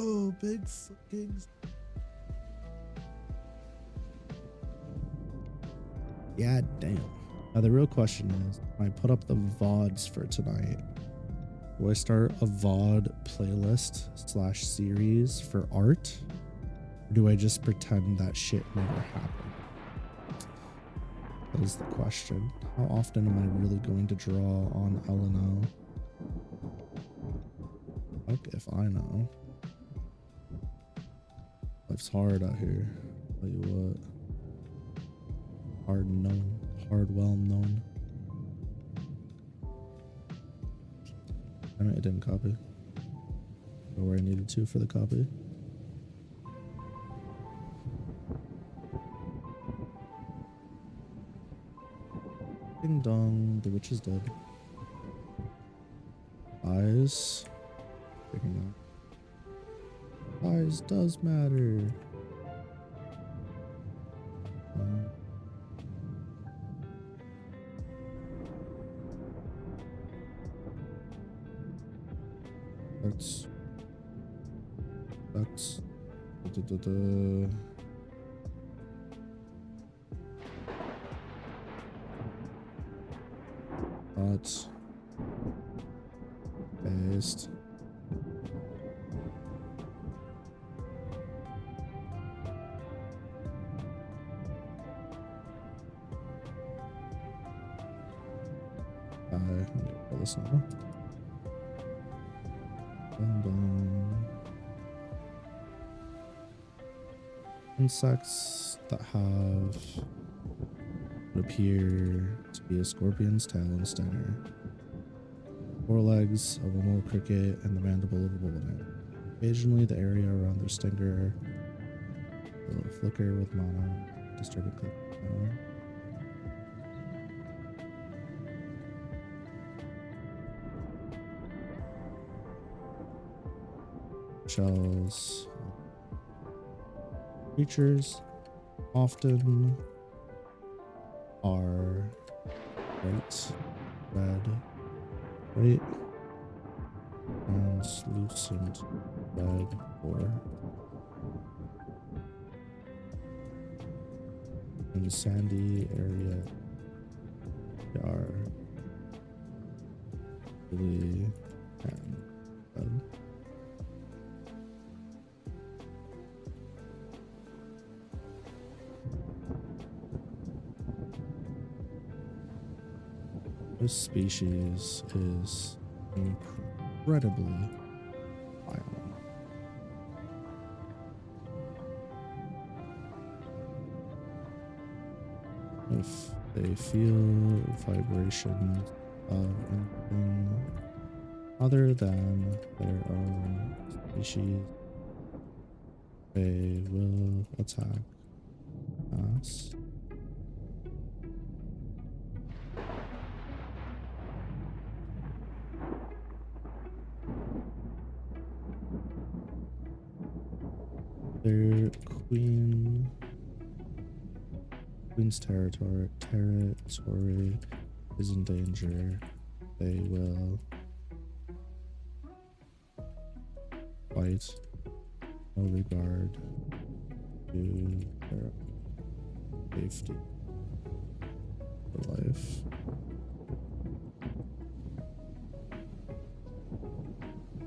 Oh, big fucking. Yeah, damn. Now the real question is, when I put up the VODs for tonight, do I start a VOD playlist / series for art? Or do I just pretend that shit never happened? That is the question. How often am I really going to draw on LNO? Fuck if I know. Life's hard out here. Tell you what. Hard known. Hard well known. I know it didn't copy. Go where I needed to for the copy. Ding dong, the witch is dead. Eyes. Freaking out. Size does matter. That's based. Pull this now. Boom, boom. Insects that have what appear to be a scorpion's tail and stinger, forelegs of a mole cricket, and the mandible of a bullet. Occasionally, the area around their stinger will flicker with mono, disturbing click. Shells. Creatures often are bright red, bright translucent red, or in the sandy area they are really red. This species is incredibly violent. If they feel vibrations of anything other than their own species, they will attack us. Their queen's territory is in danger. They will fight no regard to their safety or life.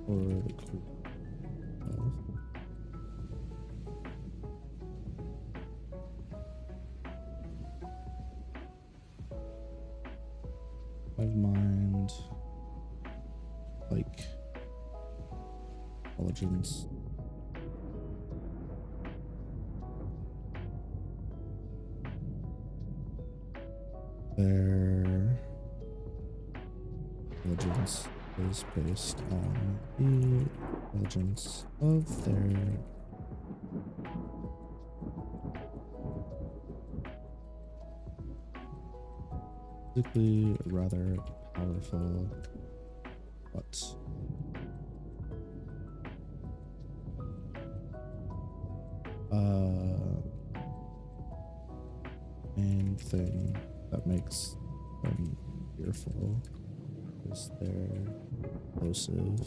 Or the queen. Hive mind, like intelligence. Their intelligence is based on the intelligence of their physically rather powerful, but main thing that makes them fearful is their explosive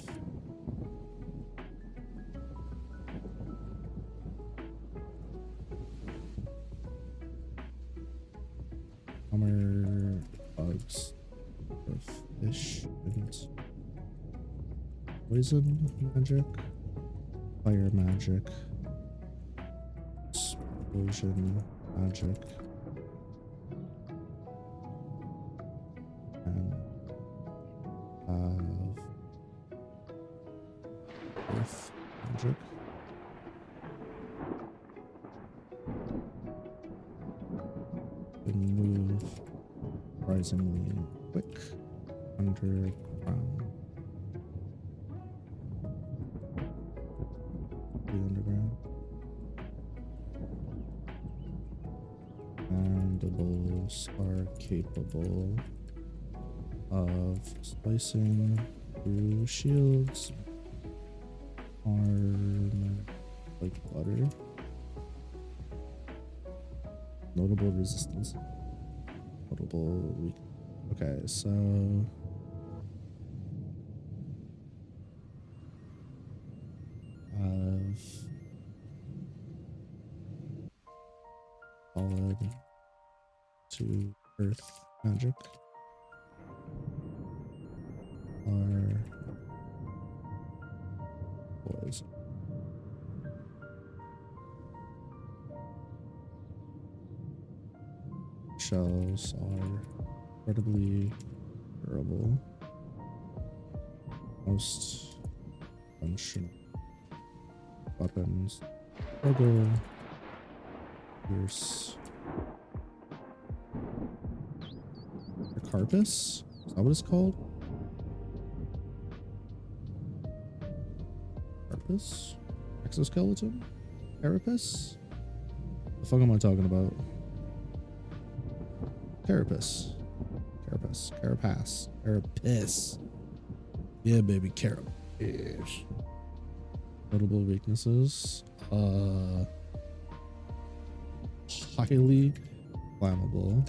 hammer bugs of fish and poison magic, fire magic, explosion magic, and earth magic. Can move surprisingly quick underground. The underground. Mandibles are capable of slicing through shields, armor like butter. Notable resistance. Notable weak. Okay, so solid to earth magic are poison. Shells are incredibly durable, most functional weapons, struggle, pierce, the carpus? Is that what it's called? Carpus? Exoskeleton? Carapace? The fuck am I talking about? Carapace. Carapace. Carapace. Carapace. Yeah, baby. Carapace. Notable weaknesses. Highly flammable.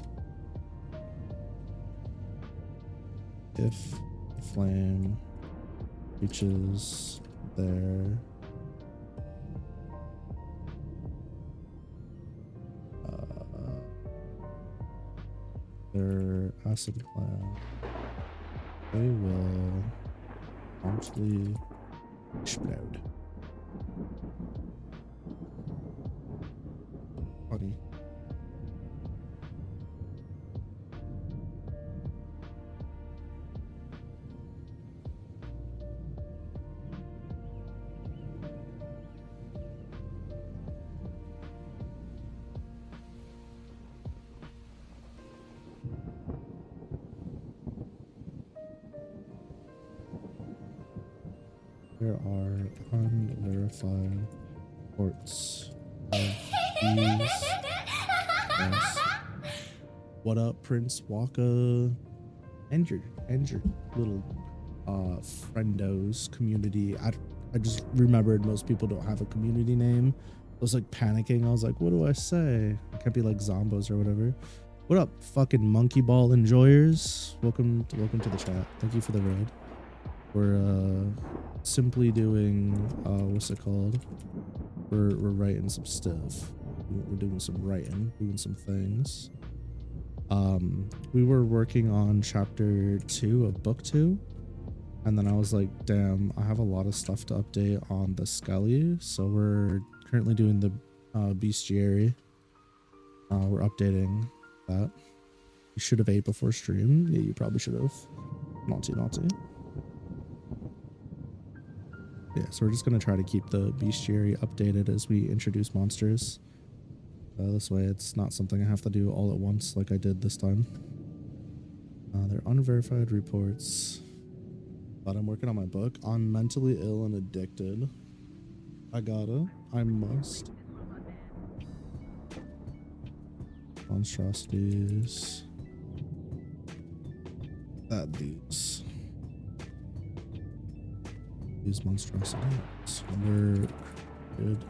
If the flame reaches there, their acid plant, they will promptly explode. Funny. There are unverified reports of these. Yes. What up, Prince Waka? And your little friendos community. I just remembered most people don't have a community name. I was like panicking. I was like, what do I say? I can't be like Zombos or whatever. What up, fucking monkey ball enjoyers? Welcome to the chat. Thank you for the raid. We're simply doing what's it called? We're writing some stuff. We're doing some writing, doing some things. We were working on chapter 2 of book 2, and then I was like, damn, I have a lot of stuff to update on the Skelly, so we're currently doing the bestiary. We're updating that. You should have ate before stream. Yeah, you probably should have. Naughty. Yeah, so we're just going to try to keep the bestiary updated as we introduce monsters. This way it's not something I have to do all at once like I did this time. They're unverified reports. But I'm working on my book. I'm mentally ill and addicted. I must. Monstrosities. These monstrosities were good.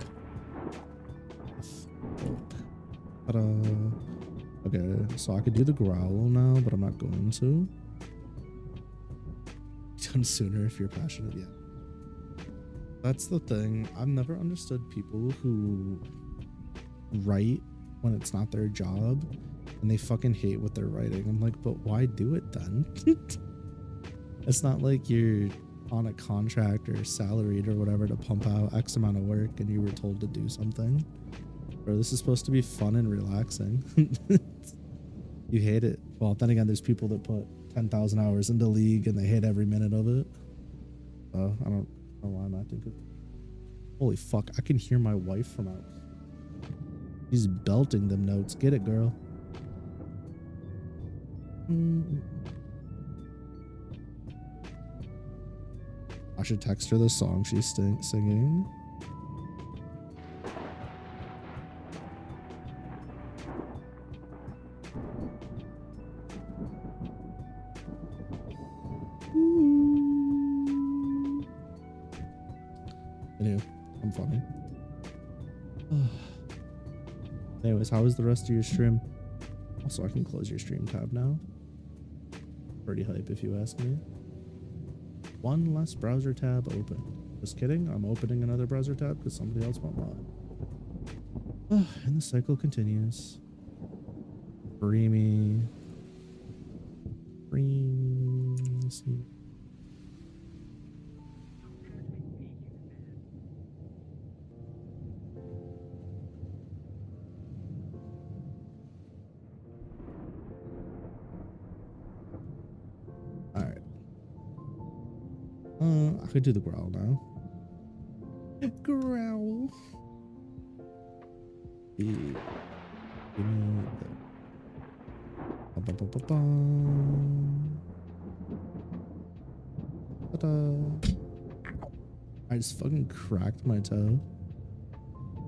Okay, so I could do the growl now, but I'm not going to. Done sooner if you're passionate. Yeah, that's the thing. I've never understood people who write when it's not their job and they fucking hate what they're writing. I'm like, but why do it then? It's not like you're on a contract or salaried or whatever to pump out X amount of work and you were told to do something. Bro, this is supposed to be fun and relaxing. You hate it. Well, then again, there's people that put 10,000 hours into League and they hate every minute of it. I don't know why I'm acting good. Holy fuck, I can hear my wife from out. She's belting them notes. Get it, girl. I should text her the song she's singing. Anyway, I'm funny. Anyways, how was the rest of your stream? Also, I can close your stream tab now. Pretty hype if you ask me. One less browser tab open. Just kidding, I'm opening another browser tab because somebody else went live. And the cycle continues. Dreamy. I could do the growl now. Growl. Yeah. Give me the I just fucking cracked my toe.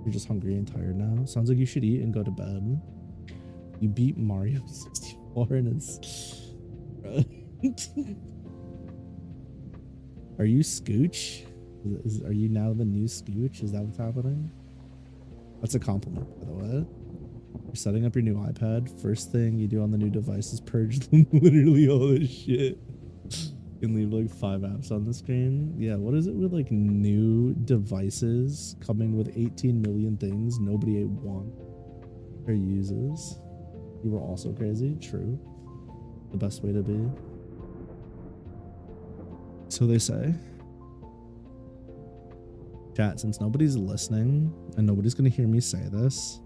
You're just hungry and tired now. Sounds like you should eat and go to bed. You beat Mario 64 in his... Are you Scooch? Are you now the new Scooch? Is that what's happening? That's a compliment, by the way. You're setting up your new iPad. First thing you do on the new device is purge literally all this shit. And leave like 5 apps on the screen. Yeah, what is it with like new devices coming with 18 million things nobody wants or uses? You were also crazy. True. The best way to be. So they say. Chat, since nobody's listening and nobody's gonna hear me say this,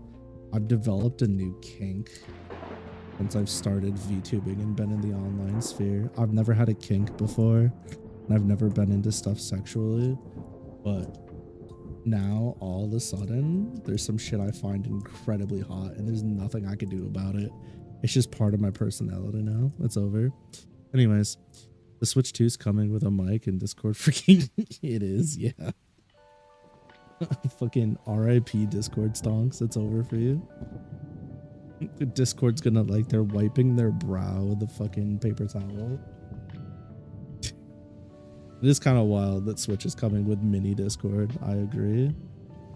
I've developed a new kink since I've started VTubing and been in the online sphere. I've never had a kink before, and I've never been into stuff sexually, but now all of a sudden there's some shit I find incredibly hot, and there's nothing I can do about it. It's just part of my personality now. It's over. Anyways, the Switch 2 is coming with a mic and Discord freaking. It is, yeah. Fucking RIP Discord stonks. It's over for you. The Discord's gonna like they're wiping their brow with the fucking paper towel. It is kind of wild that Switch is coming with mini Discord. I agree.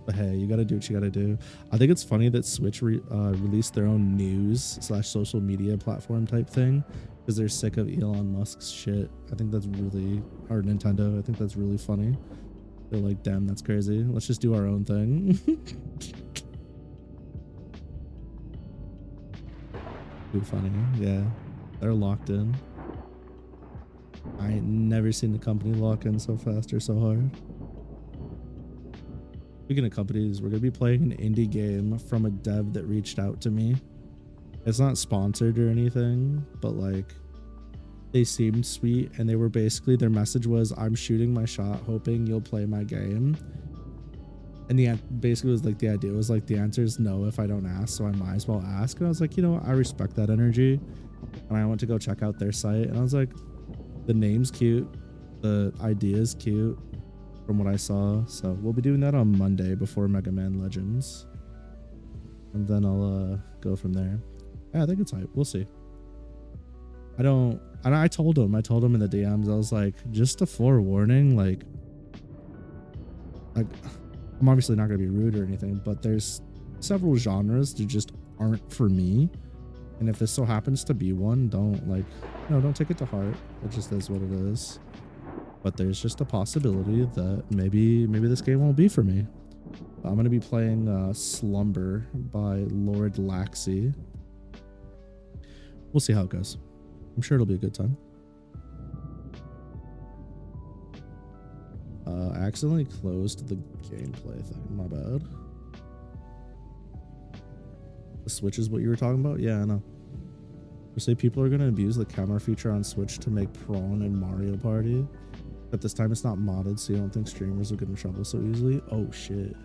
But hey, you gotta do what you gotta do. I think it's funny that Switch released their own news / social media platform type thing because they're sick of Elon Musk's shit. I think that's really, or Nintendo. I think that's really funny. They're like, damn, that's crazy. Let's just do our own thing. Too funny. Yeah, they're locked in. I ain't never seen a company lock in so fast or so hard. Speaking of companies, we're gonna be playing an indie game from a dev that reached out to me. It's not sponsored or anything, but like they seemed sweet, and they were basically, their message was, I'm shooting my shot hoping you'll play my game. And the basically was like, the idea was like, the answer is no if I don't ask, so I might as well ask. And I was like, you know what, I respect that energy. And I went to go check out their site, and I was like, the name's cute, the idea is cute from what I saw. So we'll be doing that on Monday before Mega Man Legends, and then I'll go from there. Yeah, I think it's hype. We'll see. I told him in the DMs, I was like, just a forewarning, like I'm obviously not gonna be rude or anything, but there's several genres that just aren't for me, and if this so happens to be one, don't take it to heart. It just is what it is. But there's just a possibility that maybe this game won't be for me. I'm gonna be playing Slumber by Lord Laxi. We'll see how it goes. I'm sure it'll be a good time. I accidentally closed the gameplay thing. My bad. The Switch is what you were talking about? Yeah, I know. You say people are going to abuse the camera feature on Switch to make Prawn and Mario Party. But this time it's not modded, so you don't think streamers will get in trouble so easily? Oh, shit.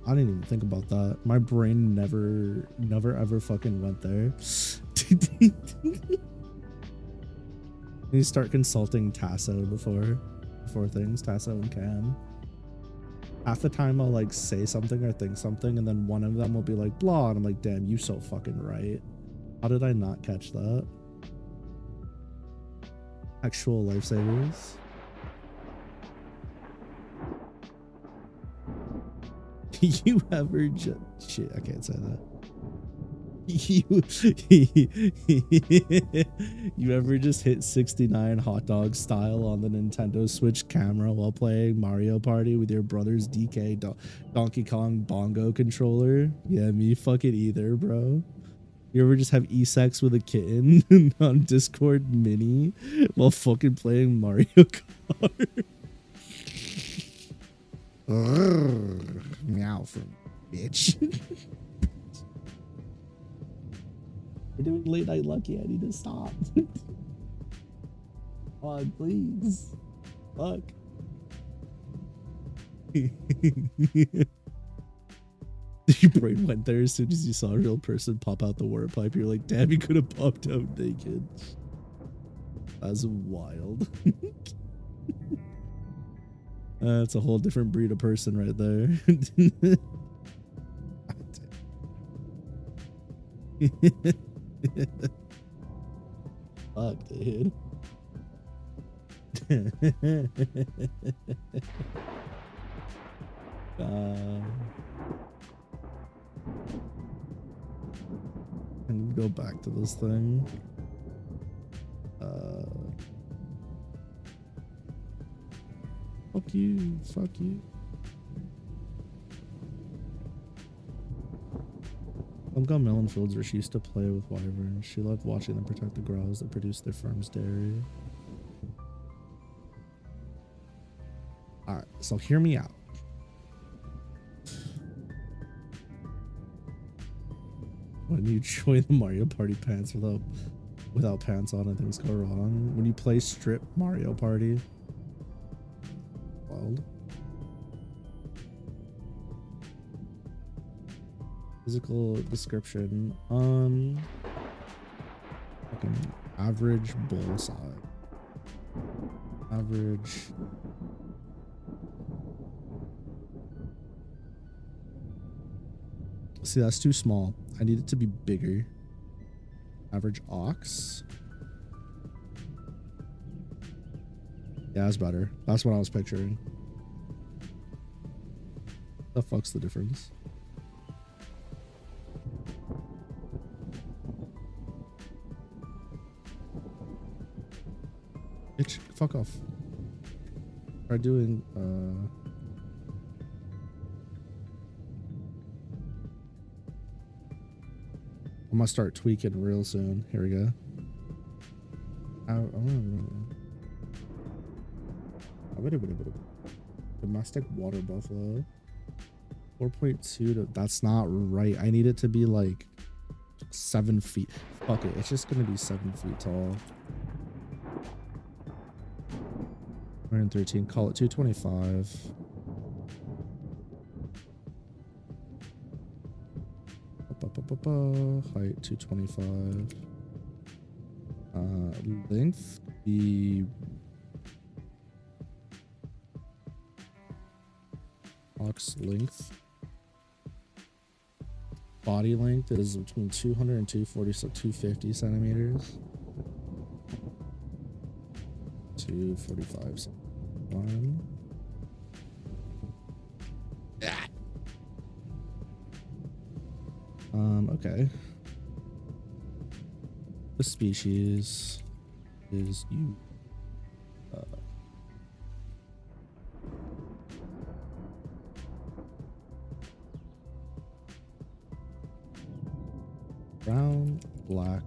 I didn't even think about that. My brain never ever fucking went there. You start consulting Tasso before things, Tasso and Cam. Half the time I'll like say something or think something, and then one of them will be like blah, and I'm like, damn, you so fucking right. How did I not catch that? Actual lifesavers. You ever just shit, I can't say that. You ever just hit 69 hot dog style on the Nintendo Switch camera while playing Mario Party with your brother's DK Donkey Kong bongo controller? Yeah, me fucking either, bro. You ever just have e-sex with a kitten on Discord Mini while fucking playing Mario Kart? Meow from bitch. We're doing late night lucky. I need to stop. Oh, please. Fuck. Your brain went there as soon as you saw a real person pop out the water pipe. You're like, damn, he could have popped out naked. That's wild. That's a whole different breed of person right there. Fuck, dude. And go back to this thing. Fuck you, fuck you. I've got melon fields where she used to play with wyverns. She loved watching them protect the grows that produce their farm's dairy. Alright, so hear me out. When you join the Mario Party pants without pants on and things go wrong. When you play strip Mario Party. Wild. Physical description. Fucking average bull size. Average. See, that's too small. I need it to be bigger. Average ox. Yeah, that's better. That's what I was picturing. The fuck's the difference? Bitch, fuck off. Try doing I'm gonna start tweaking real soon. Here we go. Domestic water buffalo. 4.2 to, that's not right. I need it to be like 7 feet. Fuck it. It's just gonna be 7 feet tall. 113. Call it 225. Height 225. Length the ox length. Body length is between 200 and 240, so 250 centimeters. 245 centimeters. Okay. The species is you. Brown, black,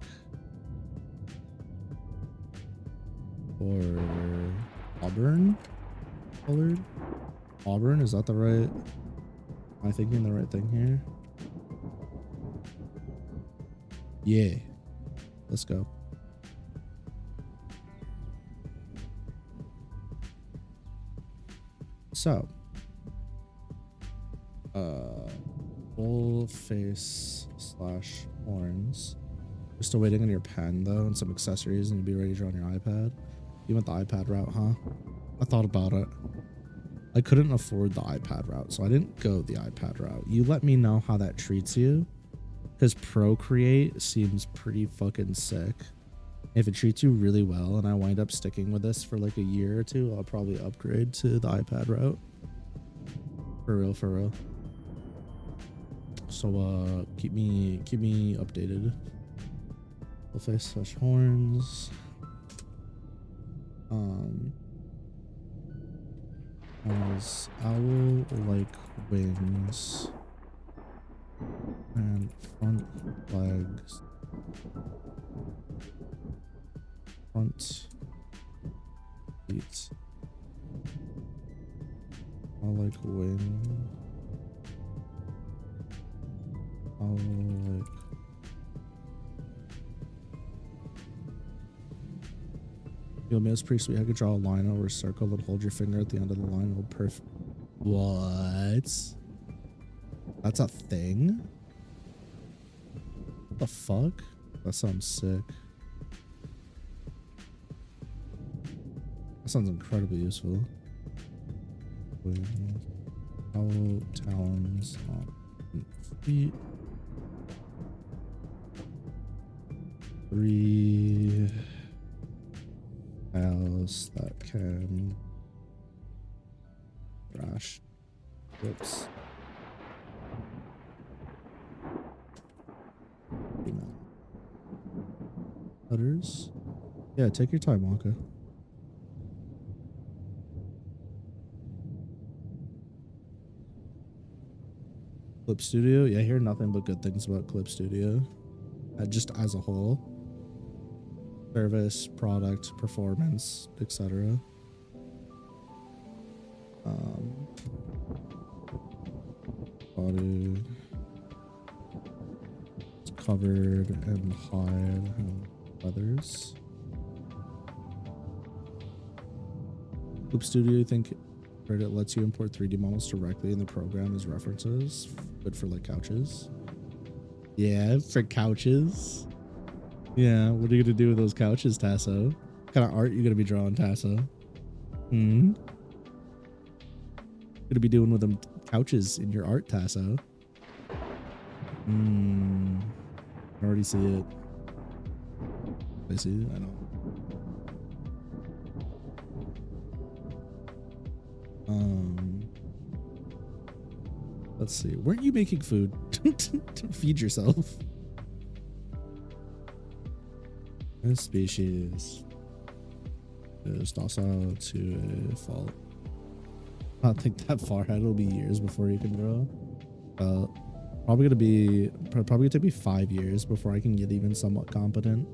or auburn colored. Auburn, is that the right? Am I thinking the right thing here? Yeah, let's go. So, full face / horns. We're still waiting on your pen though, and some accessories, and you'll be ready to draw on your iPad. You went the iPad route, huh? I thought about it. I couldn't afford the iPad route, so I didn't go the iPad route. You let me know how that treats you. Because Procreate seems pretty fucking sick. If it treats you really well and I wind up sticking with this for like a year or two, I'll probably upgrade to the iPad route. For real, for real. So keep me updated. Full face / horns. Has owl-like wings. And front legs. Front feet. I like wing. I like. Yo, man, it's pretty sweet. I could draw a line over a circle and hold your finger at the end of the line. Oh, perfect. What? That's a thing? What the fuck? That sounds sick. That sounds incredibly useful. Hollow talons on feet. 3 tiles that can crash. Whoops. Others. Yeah, take your time, Wonka. Clip Studio. Yeah, I hear nothing but good things about Clip Studio. Just as a whole. Service, product, performance, etc. Body. It's covered in hide and feathers. Clip Studio, you think Reddit lets you import 3D models directly in the program as references? Good for like couches. Yeah, for couches. Yeah, what are you gonna do with those couches, Tasso? What kind of art you gonna be drawing, Tasso? Hmm? Gonna be doing with them couches in your art, Tasso? Hmm. I already see it. I see it? I don't. Let's see. Weren't you making food to feed yourself? This species is docile to a fault. I don't think that far ahead. It'll be years before you can grow. Probably gonna take me 5 years before I can get even somewhat competent,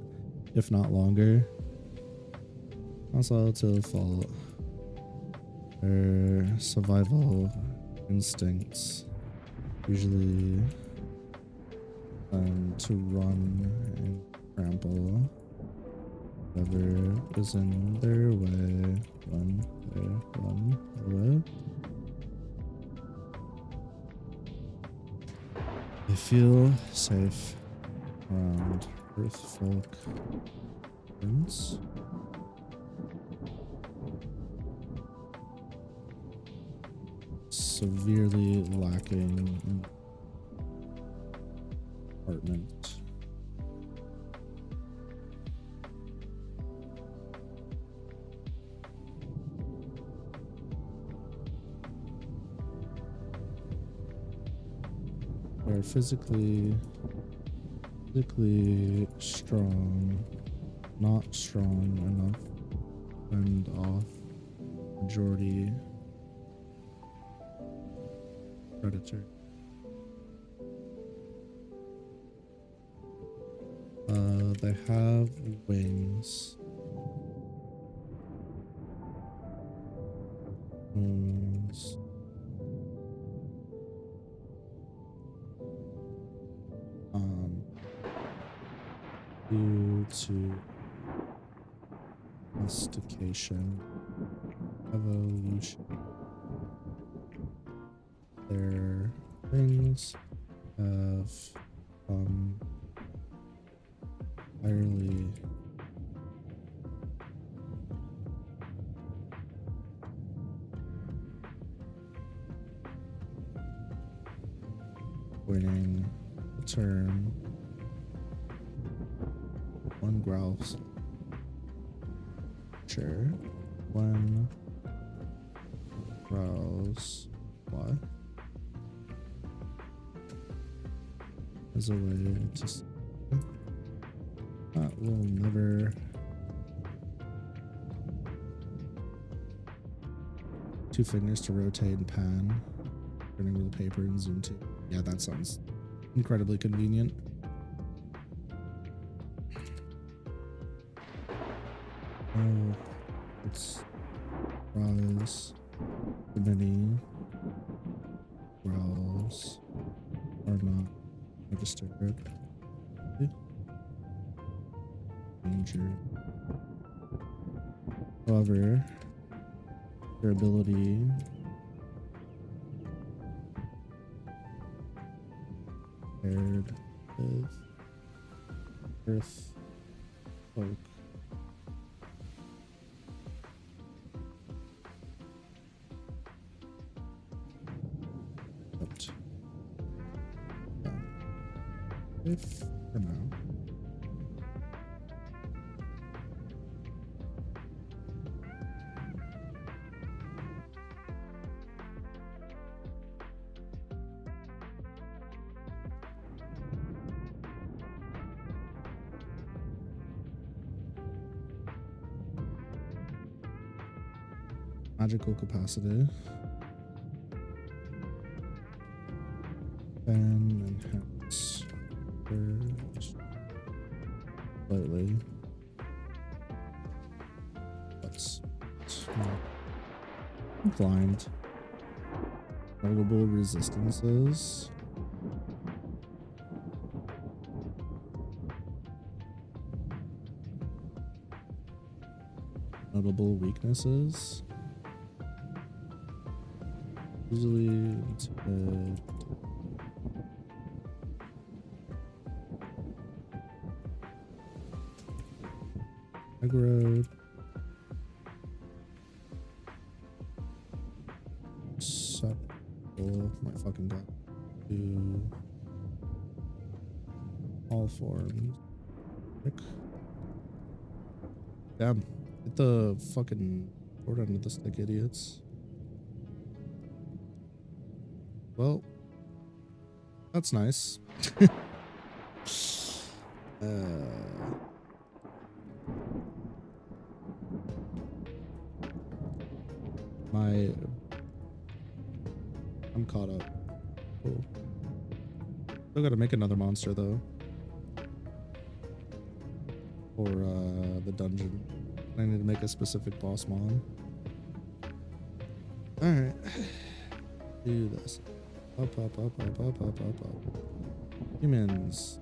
if not longer. Docile to a fault. Their survival instincts usually to run and trample whatever is in their way. Run away. They feel safe around Earth folk. Severely lacking in apartment. They're physically strong, not strong enough to fend off majority predator. They have wings. Due to domestication, evolution, their wings have entirely winning the turn. One growls. Sure. One growls. What? As a way to. That will never. Two fingers to rotate and pan. Turning real paper and zoom to. Yeah, that sounds incredibly convenient. Oh, it's rise, many growls are not registered. Danger. However, durability paired with earth oak. But if for now. Magical capacity. Then enhance slightly. Let's blind. Multiple resistances. Notable weaknesses. Easily aggroed. Susceptible, my fucking god, to all forms. Damn, hit the fucking short end of the stick, idiots. Well, that's nice. I'm caught up. Cool. Still gotta make another monster though. For the dungeon. I need to make a specific boss mon. Alright. Do this. Up. Humans.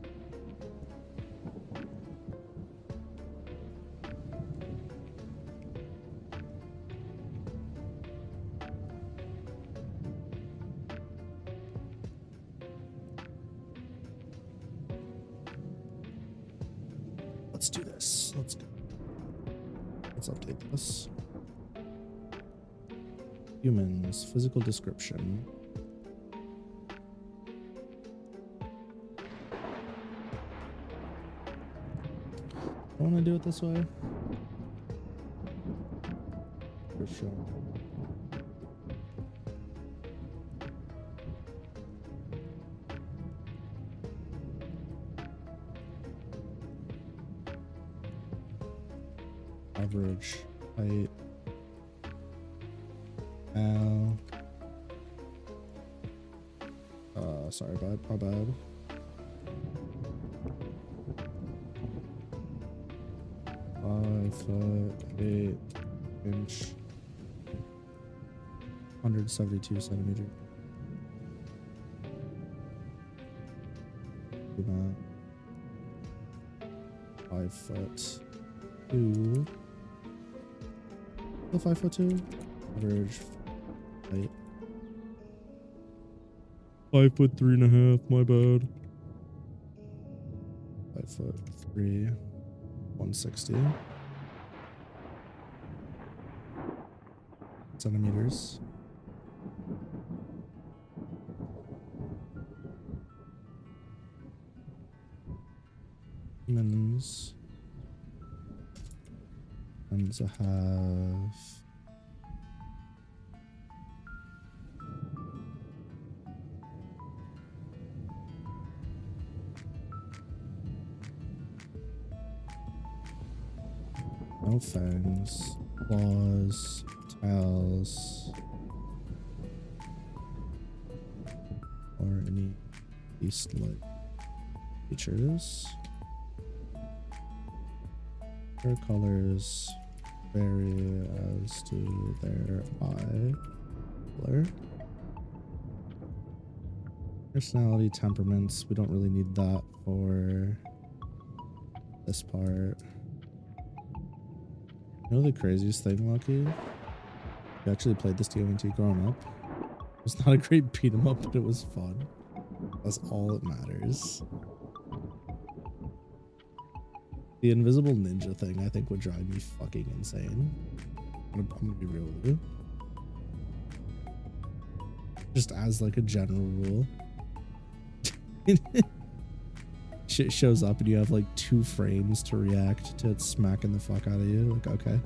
Let's do this. Let's go. Let's update this. Humans. Physical description. I want to do it this way. For sure. Average height. Now. Sorry, bad. My bad. .8 inch, 172 centimeter. Do that. 5'2". Still 5'2". Average height. 5'3.5". My bad. 5'3". 160 centimeters. Humans tend to have no fangs, claws, tails, or any beast-like features. Their colors vary as to their eye color. Personality, temperaments, we don't really need that for this part. You know the craziest thing, Lucky? You actually played this TMNT growing up. It's not a great beat 'em up, but it was fun. That's all that matters. The invisible ninja thing, I think, would drive me fucking insane. I'm gonna be real with you. Just as like a general rule. Shit shows up and you have like 2 frames to react to it smacking the fuck out of you. Like, okay.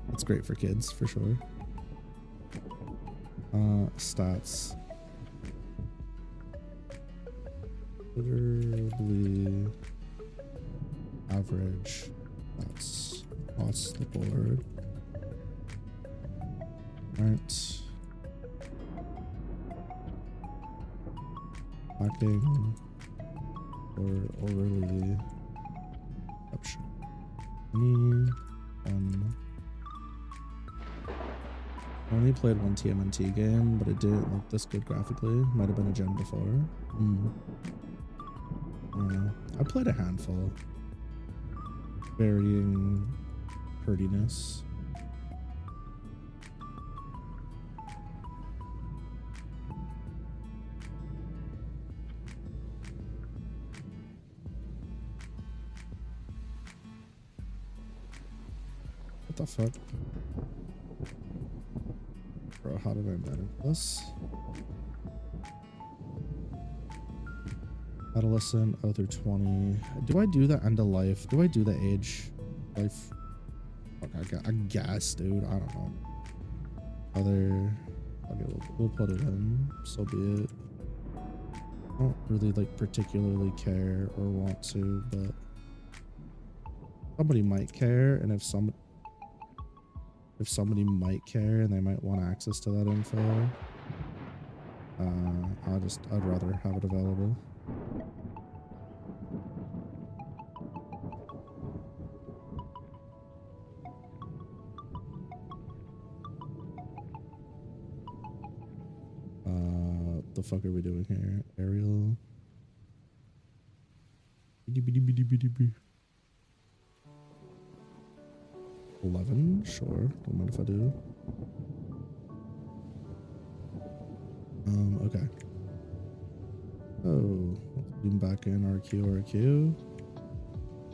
That's great for kids, for sure. Stats. Literally average. That's across the board. Alright. Lacking or overly option. I only played one TMNT game, but it didn't look this good graphically. Might have been a gen before. I don't know. I played a handful. Varying hurtiness. What the fuck? Bro, how did I manage this? Adolescent, oh, they're 20. Do I do the end of life? Do I do the age life? Fuck, I guess, dude. I don't know. Other. Okay, we'll put it in. So be it. I don't really like particularly care or want to, but somebody might care, and if somebody might care and they might want access to that info, I'd rather have it available. The fuck are we doing here? Arial. 11? Sure. Don't mind if I do. Okay. Oh, let's zoom back in RQ.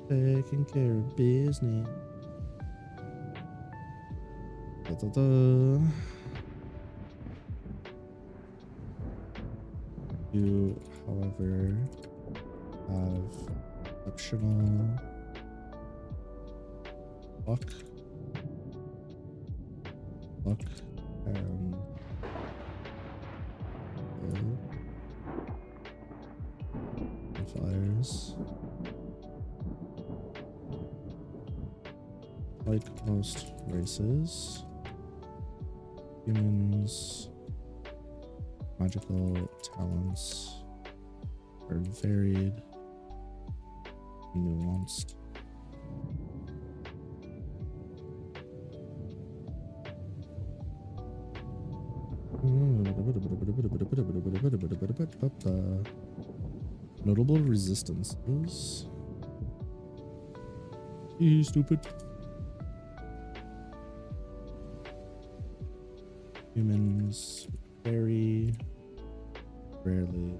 Taking care of business. You, however, have optional luck, and modifiers. Like most races, humans' magical talents are varied and nuanced. Notable resistances. You stupid. Humans very rarely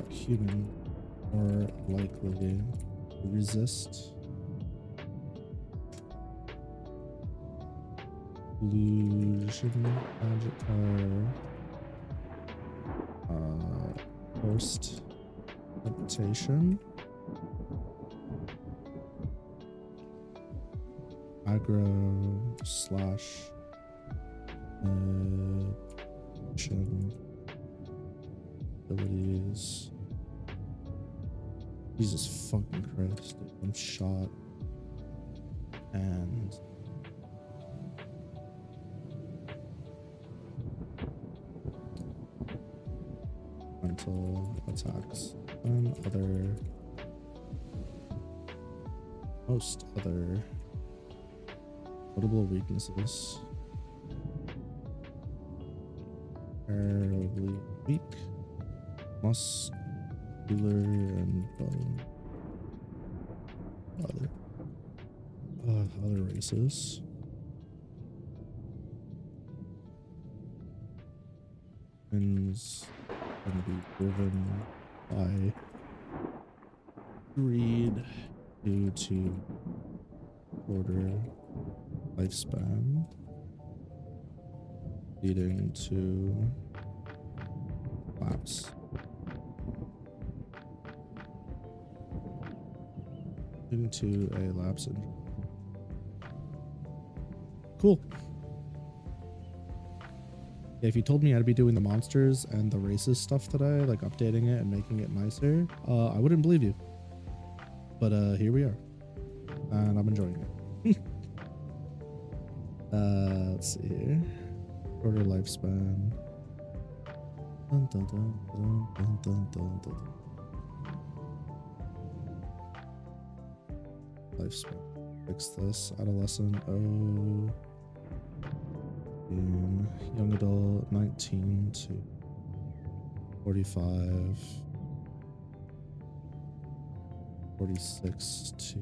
human more likely to resist illusion magic forced adaptation, aggro slash abilities. Jesus fucking Christ, dude. I'm shot and mental attacks and most other notable weaknesses. Terribly weak. Must Healer and other races. Humans can be driven by greed due to shorter lifespan, leading to lapse. Leading to a lapse in. Cool. If you told me I'd be doing the monsters and the races stuff today, like updating it and making it nicer, I wouldn't believe you. But here we are, and I'm enjoying it. Let's see here. Shorter lifespan. Dun, dun, dun, dun, dun, dun, dun, dun. Lifespan. Fix this. Adolescent. Oh. Young adult 19 to 45. 46 to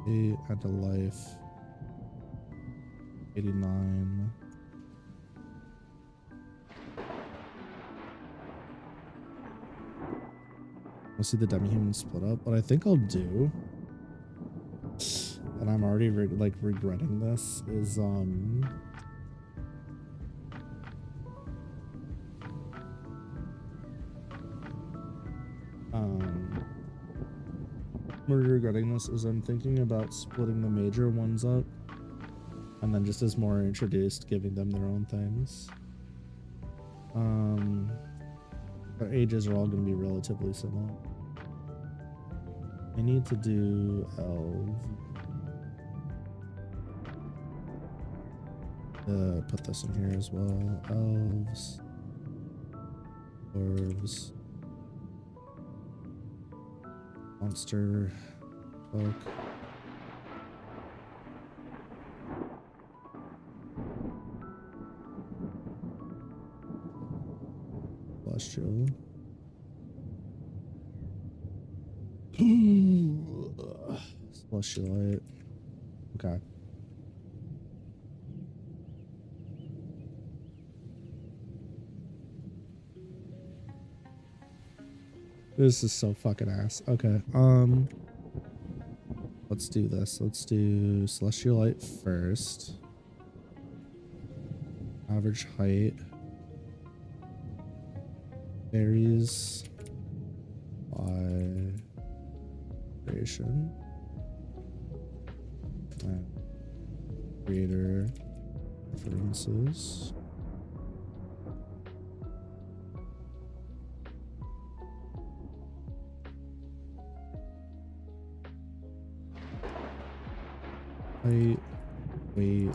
8 and a life 89. I'll see the demi-human split up. What I think I'll do, and I'm already regretting this, is I'm thinking about splitting the major ones up, and then just as more are introduced, giving them their own things. Their ages are all going to be relatively similar. I need to do elf. Put this in here as well. Elves, dwarves, monster folk, celestial. Celestialite. Okay. This is so fucking ass. Okay. Let's do this. Let's do Celestialite first. Average height. Varies by creation. And creator preferences. Height, weight,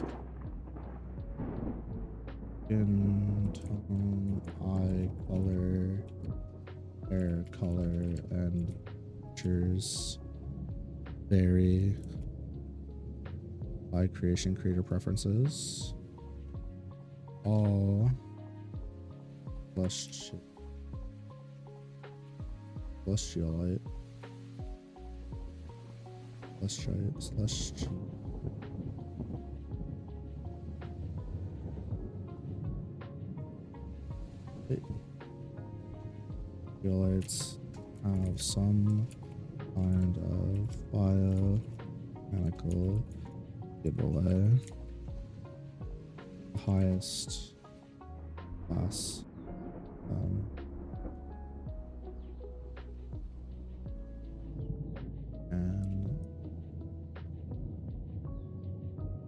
skin tone, eye color, hair color, and features vary by creation creator preferences. All celestialite. Celestialites have some kind of biomechanical giveaway. Highest class. And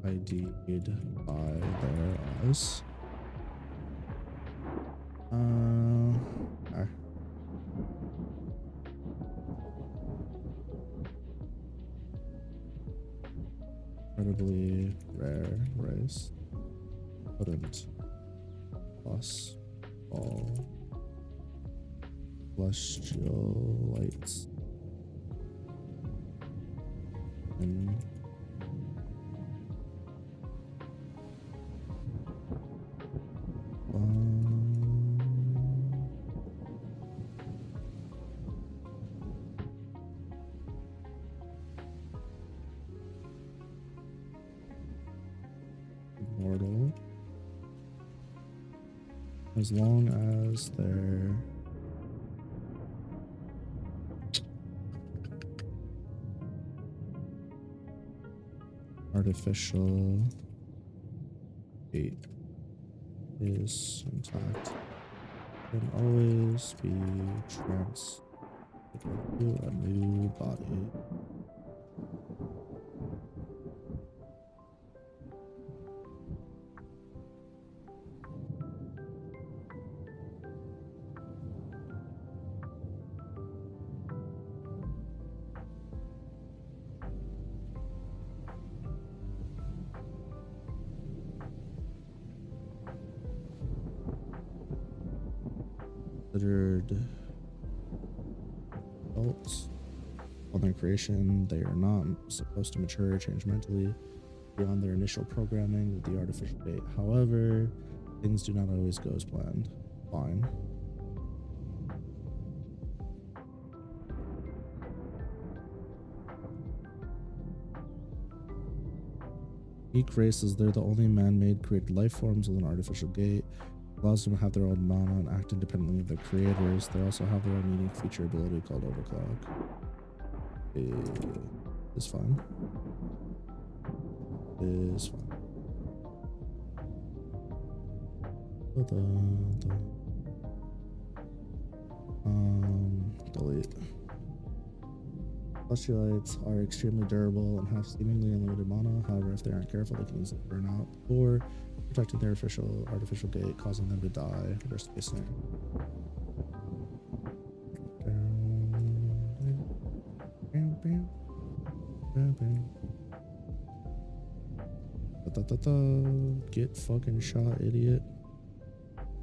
ID'd by their eyes. Incredibly rare race. Couldn't plus all celestialites in as long as they're artificial gate is intact, can always be transferred to a new body. Considered adults. On their creation, they are not supposed to mature or change mentally beyond their initial programming with the artificial gate. However, things do not always go as planned. Fine. Unique races, they're the only man-made created life forms with an artificial gate. Allows them to have their own mana and act independently of their creators. They also have their own unique feature ability called Overclock. Is fine. Is fine. Delete. Celestialites are extremely durable and have seemingly unlimited mana. However, if they aren't careful, they can easily burn out or protecting their artificial gate, causing them to die. Worst case scenario. Get fucking shot, idiot.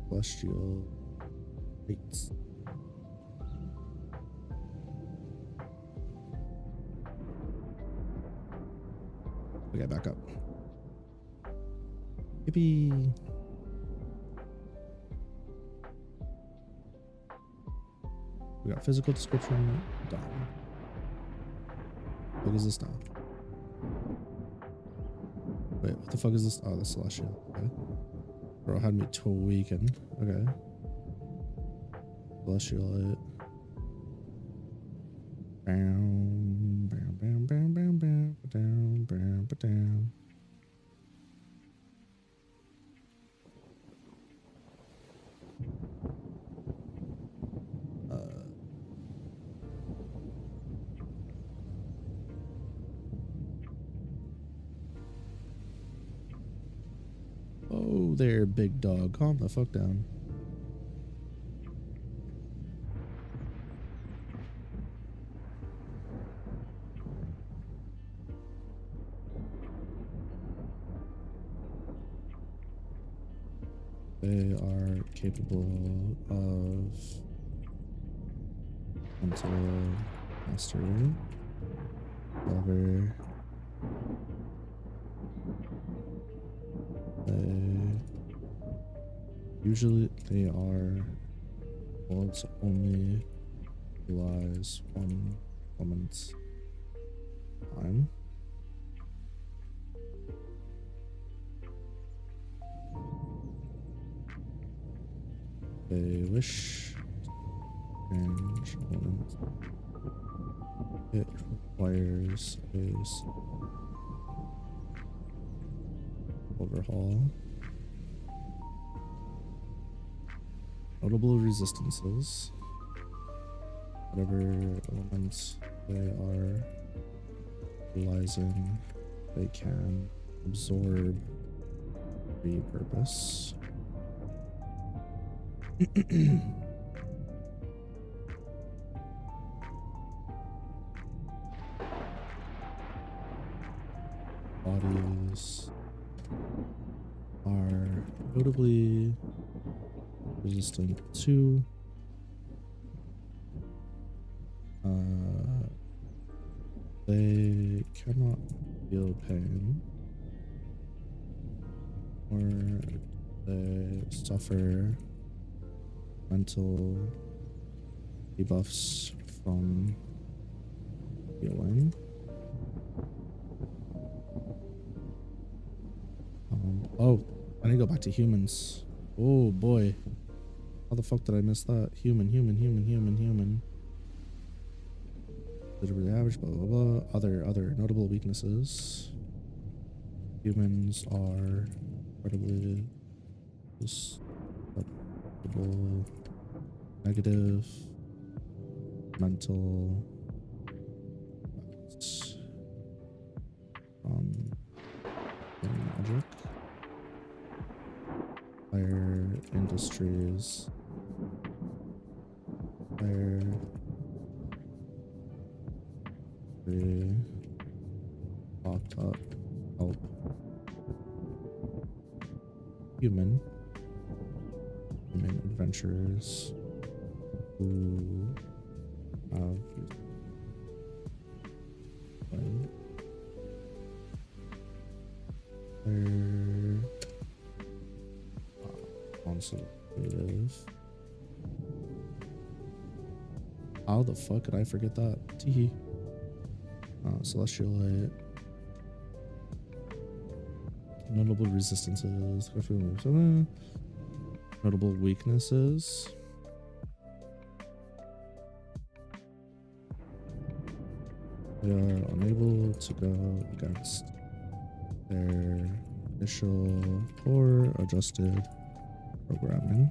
Celestial gates. Okay, back up. Yippee. We got physical description done. What is this now? Wait, what the fuck is this? Oh, the celestial. Okay. Bro had me tweaking. Okay. Celestialite. Bam, bam, bam, bam, bam, bam, bam, bam, bam. Oh, there, big dog. Calm the fuck down. They are capable of mental mastery. However, they are worlds only utilize one element's time. They wish to change elements. It requires a overhaul. Notable resistances. Whatever elements they are utilizing, they can absorb, repurpose. Bodies are notably resistant to they cannot feel pain or they suffer mental debuffs from healing. Oh, I need to go back to humans. Oh boy. How the fuck did I miss that? Human. Literally average, blah, blah, blah. Other notable weaknesses. Humans are incredibly susceptible, negative, mental, magic, fire industries, fire, locked up, help, human adventurers who have consultative. How the fuck could I forget that? Teehee. Celestial light. Notable resistances. Notable weaknesses. They are unable to go against their initial or adjusted programming.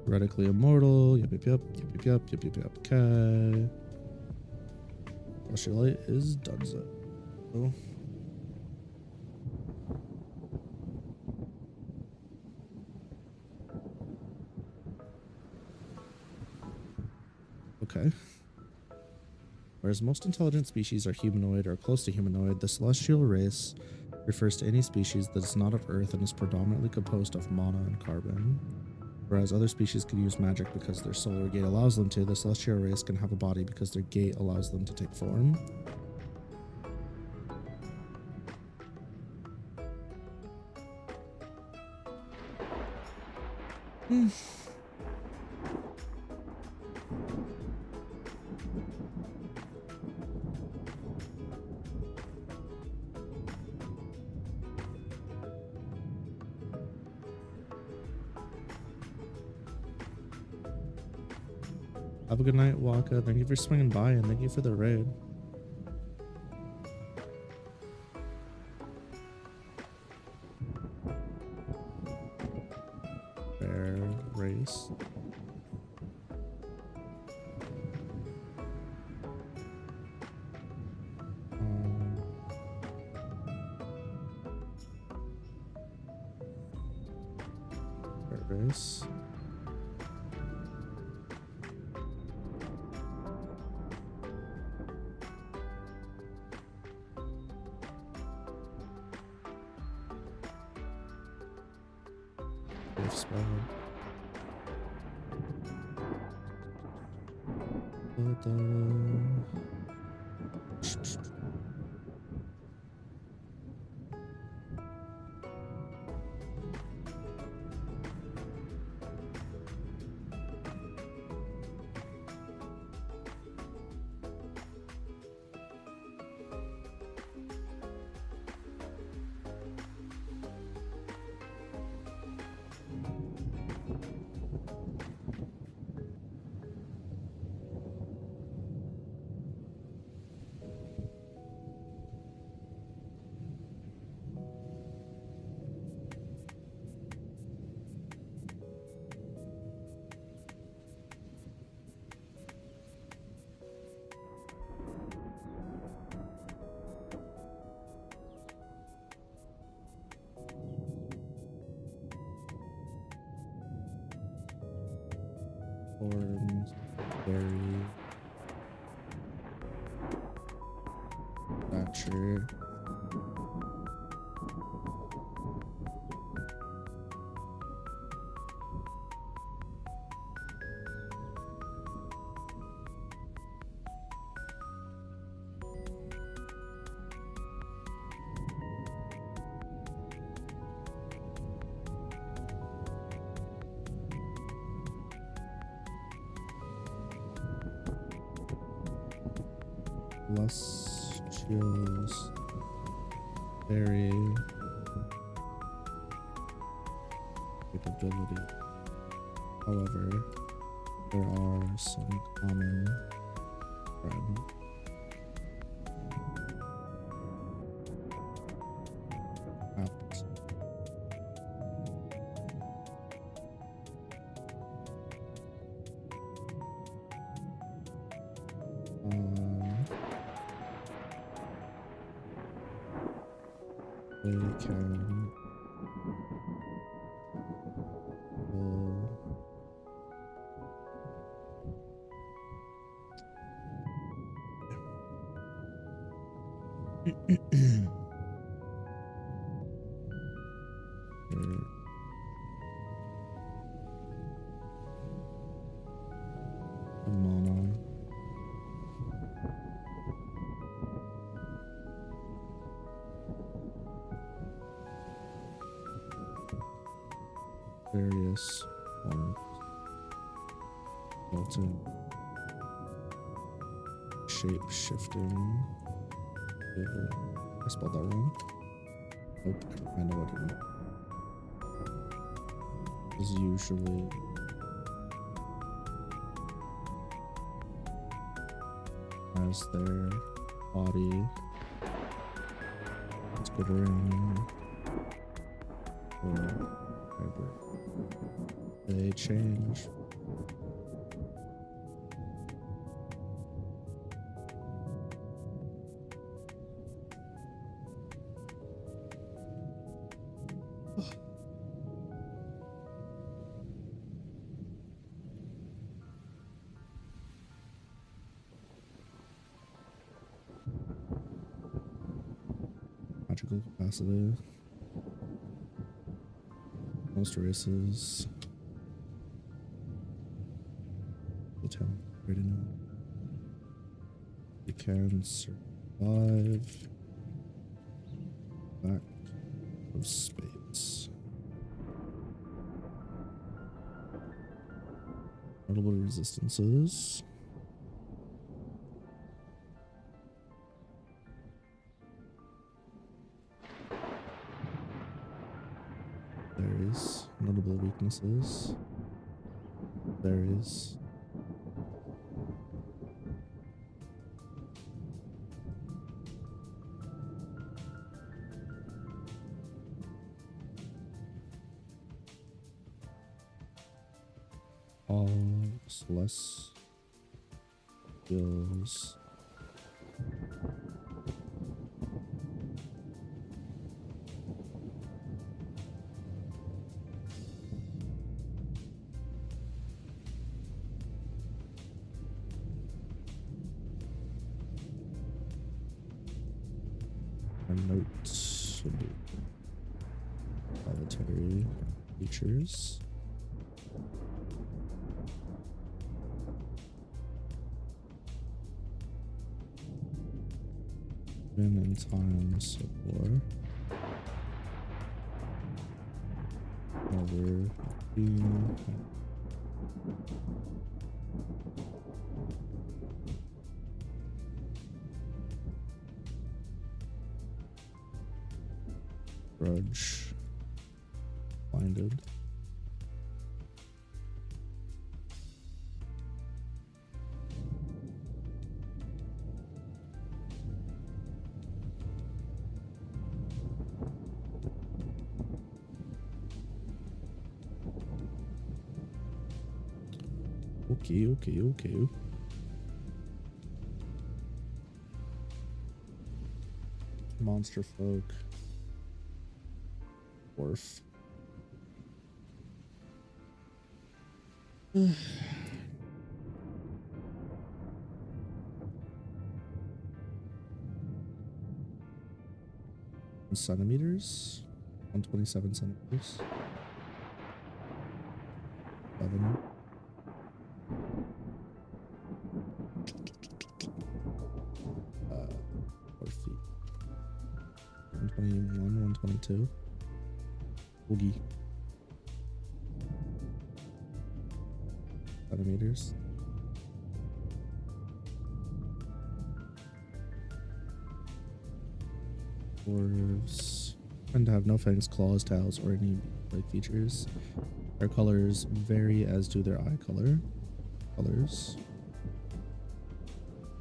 Theoretically immortal. Yep. Okay. Celestial light is donezo. Okay. Whereas most intelligent species are humanoid or close to humanoid, the celestial race refers to any species that is not of Earth and is predominantly composed of mana and carbon. Whereas other species can use magic because their solar gate allows them to, the celestial race can have a body because their gate allows them to take form. Have a good night, Waka. Thank you for swinging by and thank you for the raid. Bear race. Bear race. Forms, berry, stature. celestials vary capability. However, there are some common threads. They can mono. Various forms built-in shape shifting. I spelled that wrong. Nope, I know what it is. Usually as their body is glittering or vibrant. They change. Magical capacity. Most races. The talent rating. You can survive back of space. Notable resistances. Berries. Notable weaknesses. Berries. All celestials are noticeable planetary features. Been in times of war. However, grudge blinded. Okay. Monster folk. Dwarf. Centimeters. 127 centimeters. 7. 4 feet. 121, 122. Boogie. Centimeters. Dwarves tend to have no fangs, claws, tails, or any like features. Their colors vary, as do their eye colors.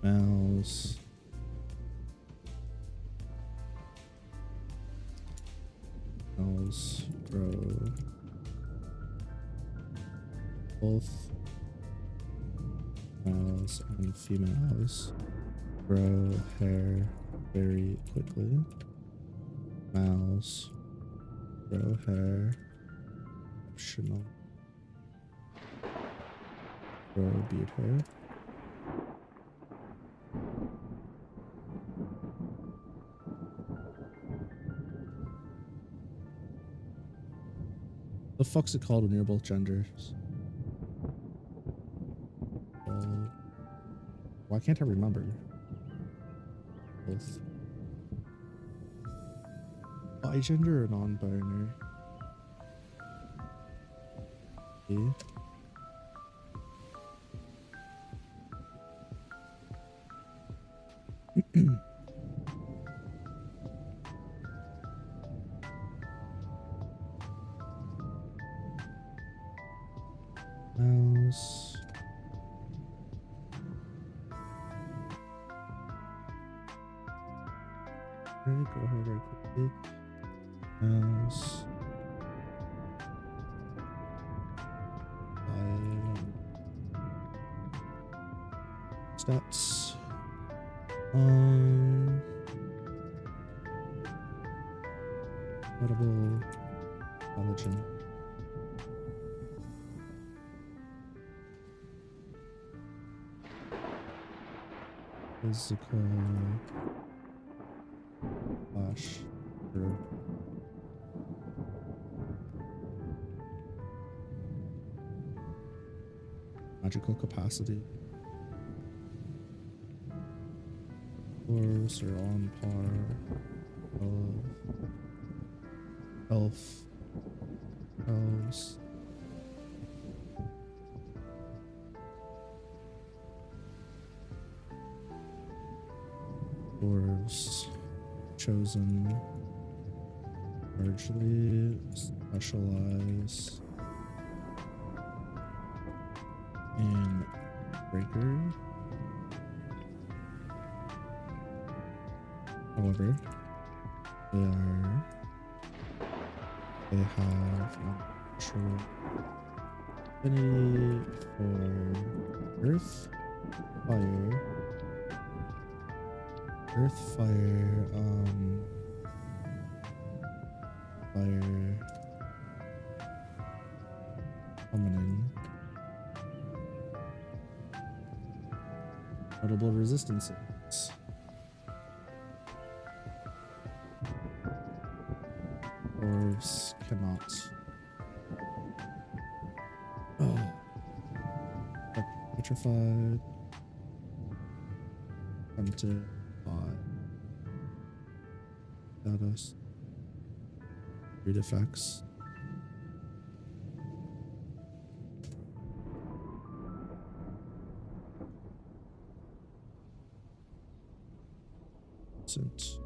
Males grow both males and females grow hair very quickly. Males grow hair optional. Grow beard hair. The fuck's it called when you're both genders? Why can't I remember? Both. Bigender or non-binary? Yeah. Mouse. Really go here very quickly. Mouse. Stats. Notable collagen. Physical flash curve. Magical capacity. Dwarves are on par of elves. Dwarves chosen largely specialize in breaker. However, they have natural affinity for earth, fire, summoning. Notable resistances. Dwarves cannot. Oh. Petrified. Tempted by status. Read effects. Since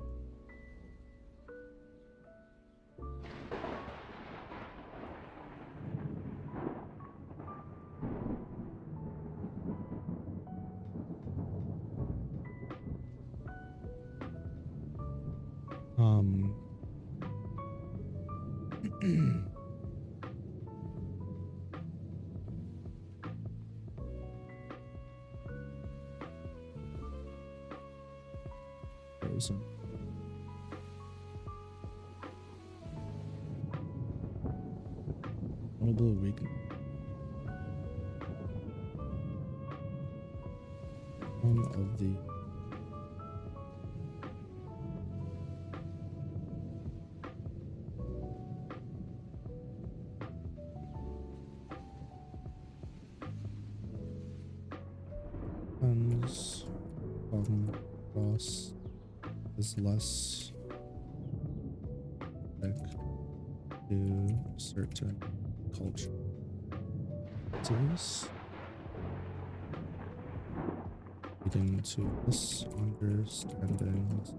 frozen. Notable weakness. One of the comes from cross is less back to certain cultures, leading to misunderstandings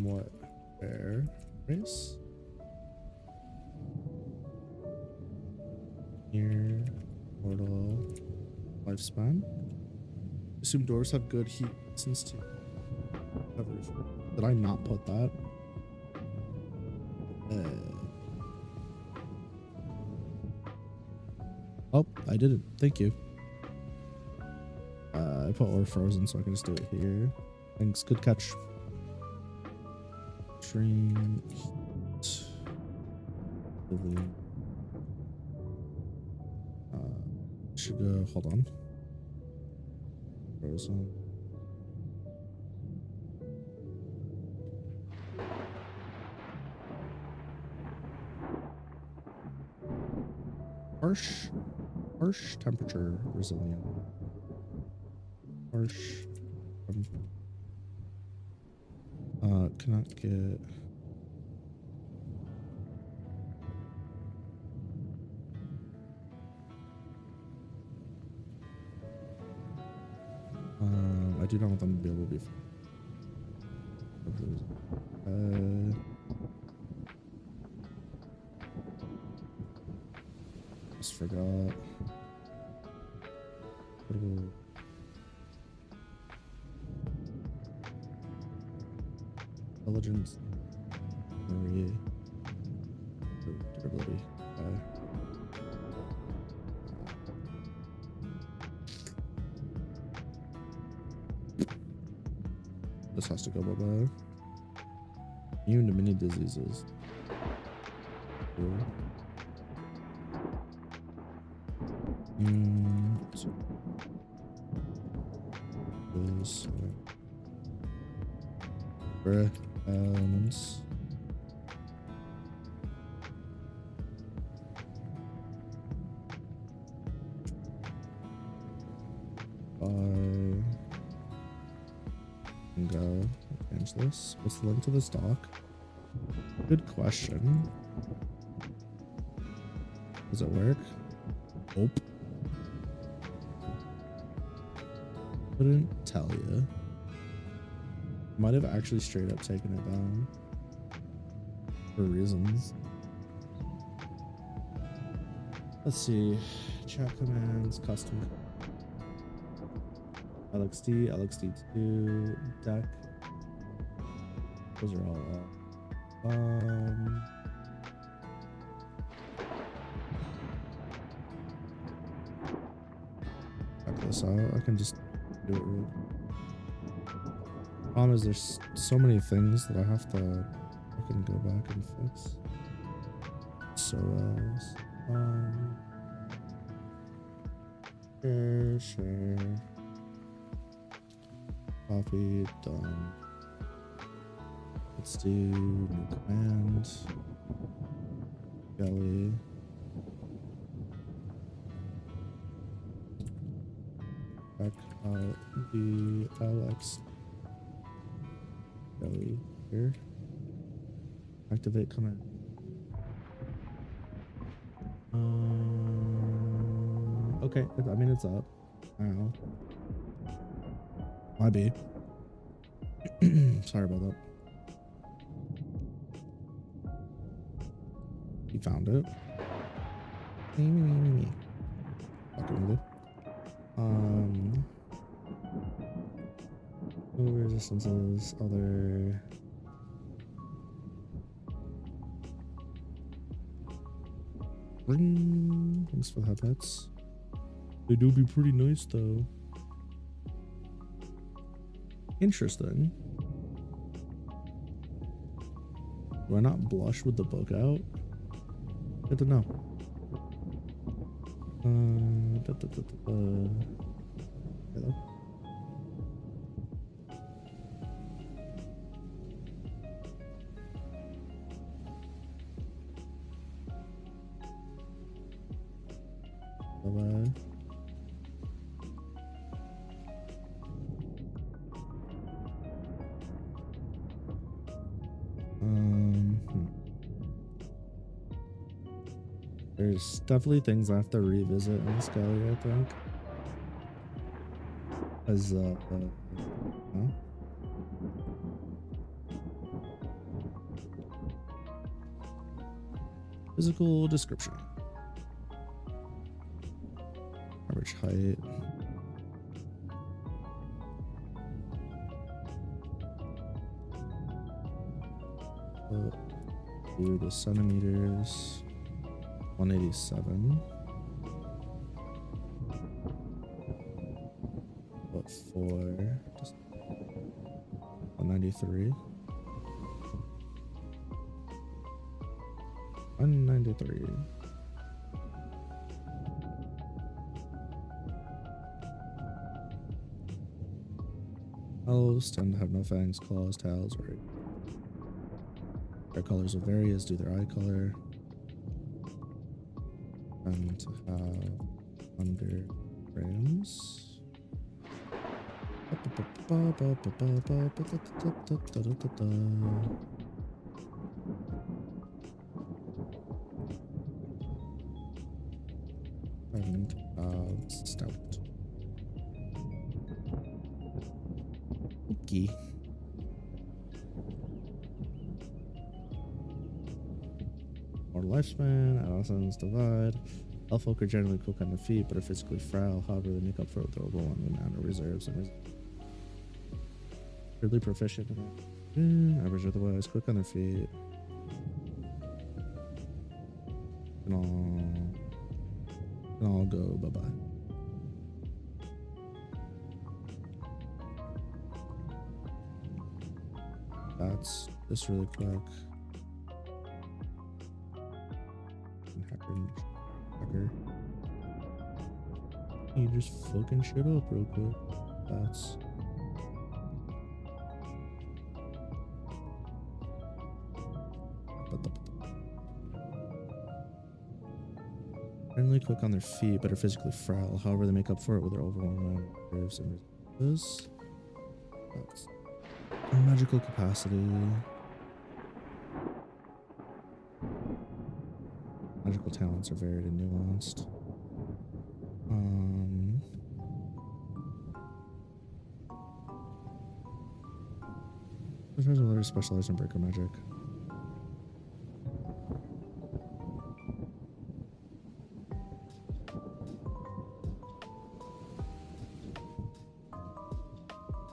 What? Fair race? Here. Portal. Lifespan. Assume doors have good heat resistance to coverage. Did I not put that? Oh, I didn't. Thank you. I put ore frozen, so I can just do it here. Thanks. Good catch. Stream heat. Should go. Hold on. Frozen. Harsh temperature resilient. Harsh. Cannot get. I do not want them to be able to be. Just forgot. Intelligence. Durability. This has to go bye-bye. Immune to many diseases. Cool. Elements. Go change this. What's the link to this dock? Good question. Does it work? Nope. Couldn't tell you. Might have actually straight up taken it down for reasons. Let's see. Chat commands, custom. LXD, LXD2, deck. Those are all up. Check this out. I can just do it real. Problem is there's so many things that I have to fucking go back and fix. So sure. Copy, done. Let's do new command. Belly. Back out the LX belly here. Activate command. Okay, I mean it's up. Ow. Might be. Sorry about that. You found it. Fucking with it. No resistances, other. Ring. Thanks for the headlights. They do be pretty nice though. Interesting. Do I not blush with the book out? Good to know. Hello? Bye-bye. There's definitely things I have to revisit in this gallery, I think. As Physical description. Average height. Do the centimeters. 187. What for? Just 193. 193. Elves tend to have no fangs, claws, tails, or their colors will vary, as do their eye color. And to have under grams. And stout. Okay. More lifespan, adolescence divide. Elf folk are generally quick on their feet, but are physically frail. However, they make up for it with their overwhelming amount of reserves and really proficient. Average otherwise, quick on their feet. And I'll go bye-bye. That's this really quick. Hacker. You just fucking shit up real quick. That's generally quick on their feet, but are physically frail. However, they make up for it with their overwhelming reserves and resources. That's magical capacity. Magical talents are varied and nuanced. Sometimes others specialize in breaker magic.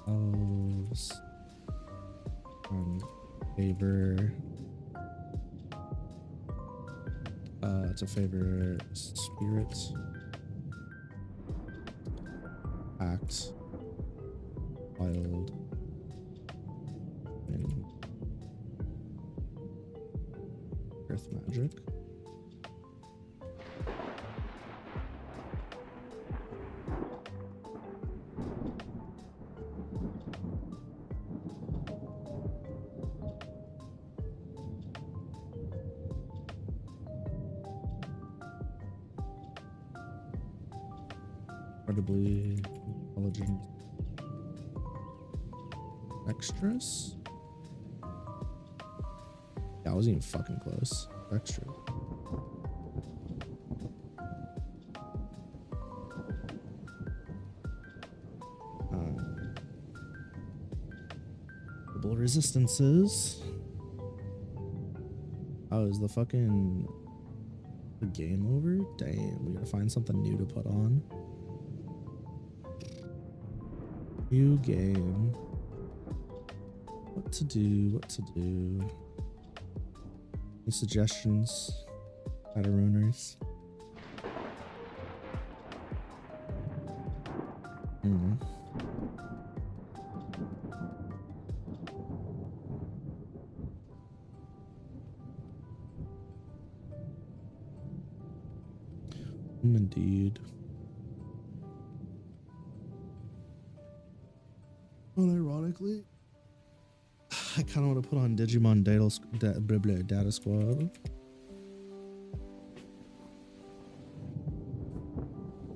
Elves favor. To favor spirits. Act. Wild. And earth magic. Incredibly intelligent extras. Yeah, I wasn't even fucking close. Extra. Double resistances. Oh, is the game over? Damn, we gotta find something new to put on. New game. What to do? Any suggestions, Shadowrunners? Indeed. Unironically, I kind of want to put on Digimon Data Squad.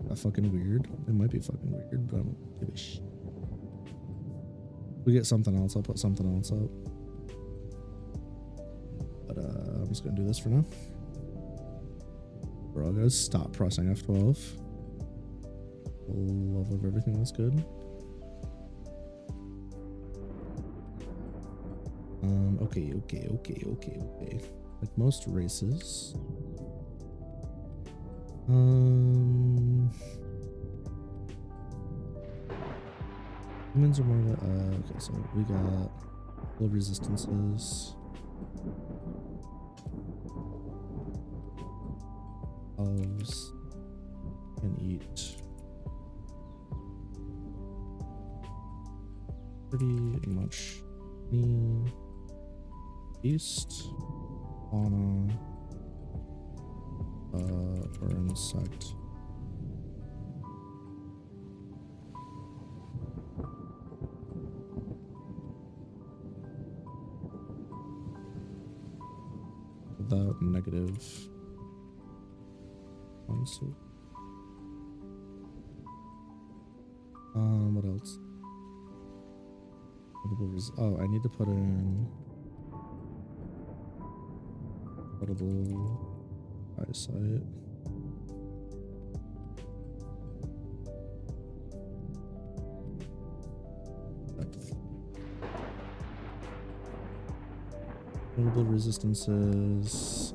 That's fucking weird. It might be fucking weird, but I don't give a shit. If we get something else, I'll put something else up. But I'm just gonna do this for now. Bro, I'll go stop pressing F12. Love of everything that's good. Okay. Like most races, Humans are more okay, so we got full resistances. Elves can eat pretty much any beast, fauna, or insect. Without negative console. What else? Oh, I need to put in portable eyesight. Depth. Portable resistances.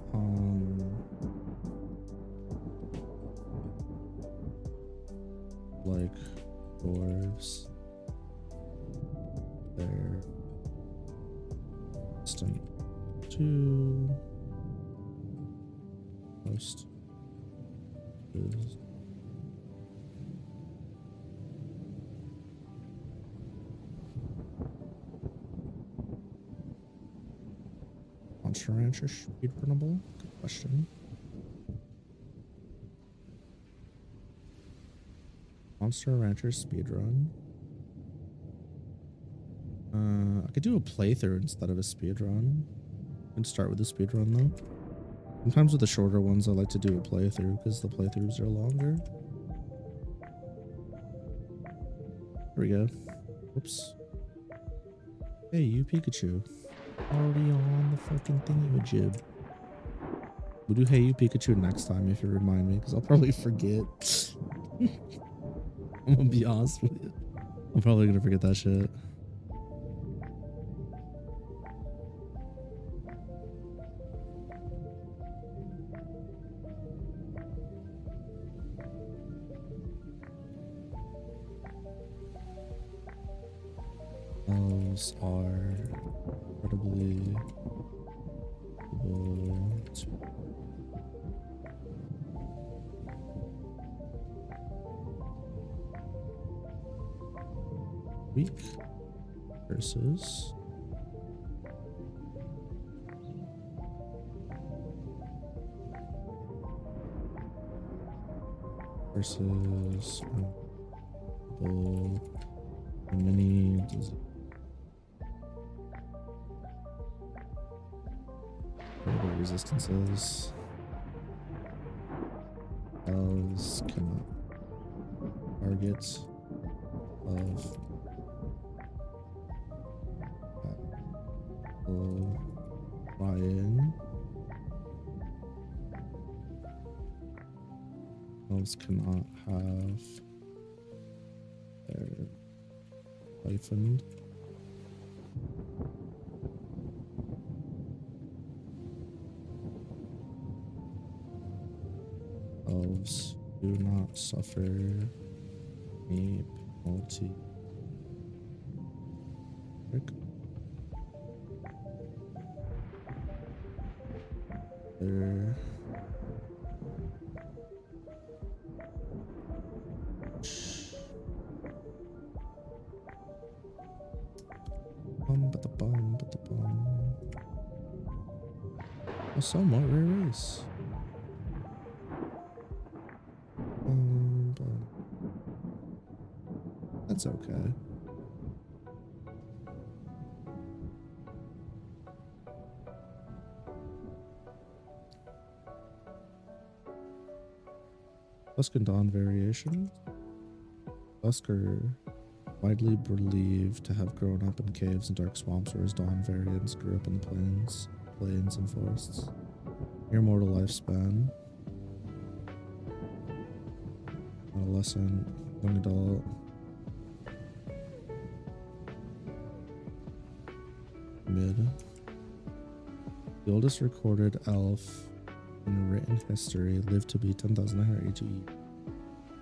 Like dwarves. They're distant to most is Monster Rancher speedrunnable? Good question. Monster Rancher speedrun. I could do a playthrough instead of a speedrun. I could start with a speedrun though. Sometimes with the shorter ones I like to do a playthrough because the playthroughs are longer. There we go. Whoops. Hey, you Pikachu. Already on the fucking thingy-majig. We'll do Hey You Pikachu next time if you remind me, because I'll probably forget. I'm gonna be honest with you. I'm probably gonna forget that shit. Elves are incredibly able to weak versus many resistances. Elves cannot target of Ryan. Elves cannot have their hyphened. Elves do not suffer any penalty. Their a somewhat rare race. But that's okay. Dusk and Dawn variations. Dusk are widely believed to have grown up in caves and dark swamps, whereas Dawn variants grew up in the plains and forests. Near mortal lifespan. Adolescent, young adult. Mid. The oldest recorded elf in written history lived to be 10,000 AGE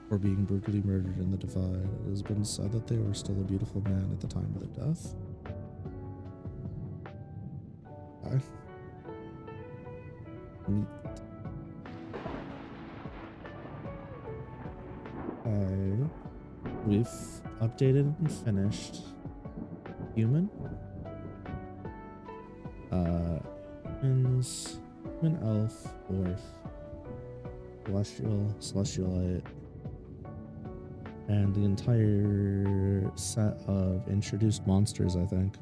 for being brutally murdered in the Divide. It has been said that they were still a beautiful man at the time of their death. Okay. Neat. Okay. We've updated and finished human. Humans, human elf, dwarf, celestialite, and the entire set of introduced monsters, I think.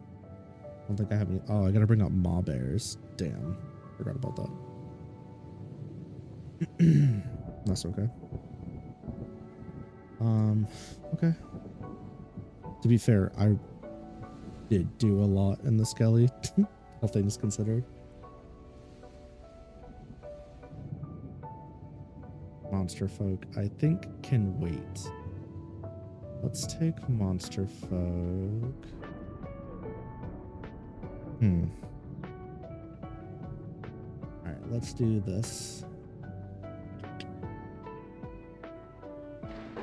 I don't think I have any. Oh, I gotta bring up maw bears. Damn. Forgot about that. That's okay. Okay. To be fair, I did do a lot in the Skelly, all things considered. Monster folk, I think, can wait. Let's take monster folk. Alright, let's do this.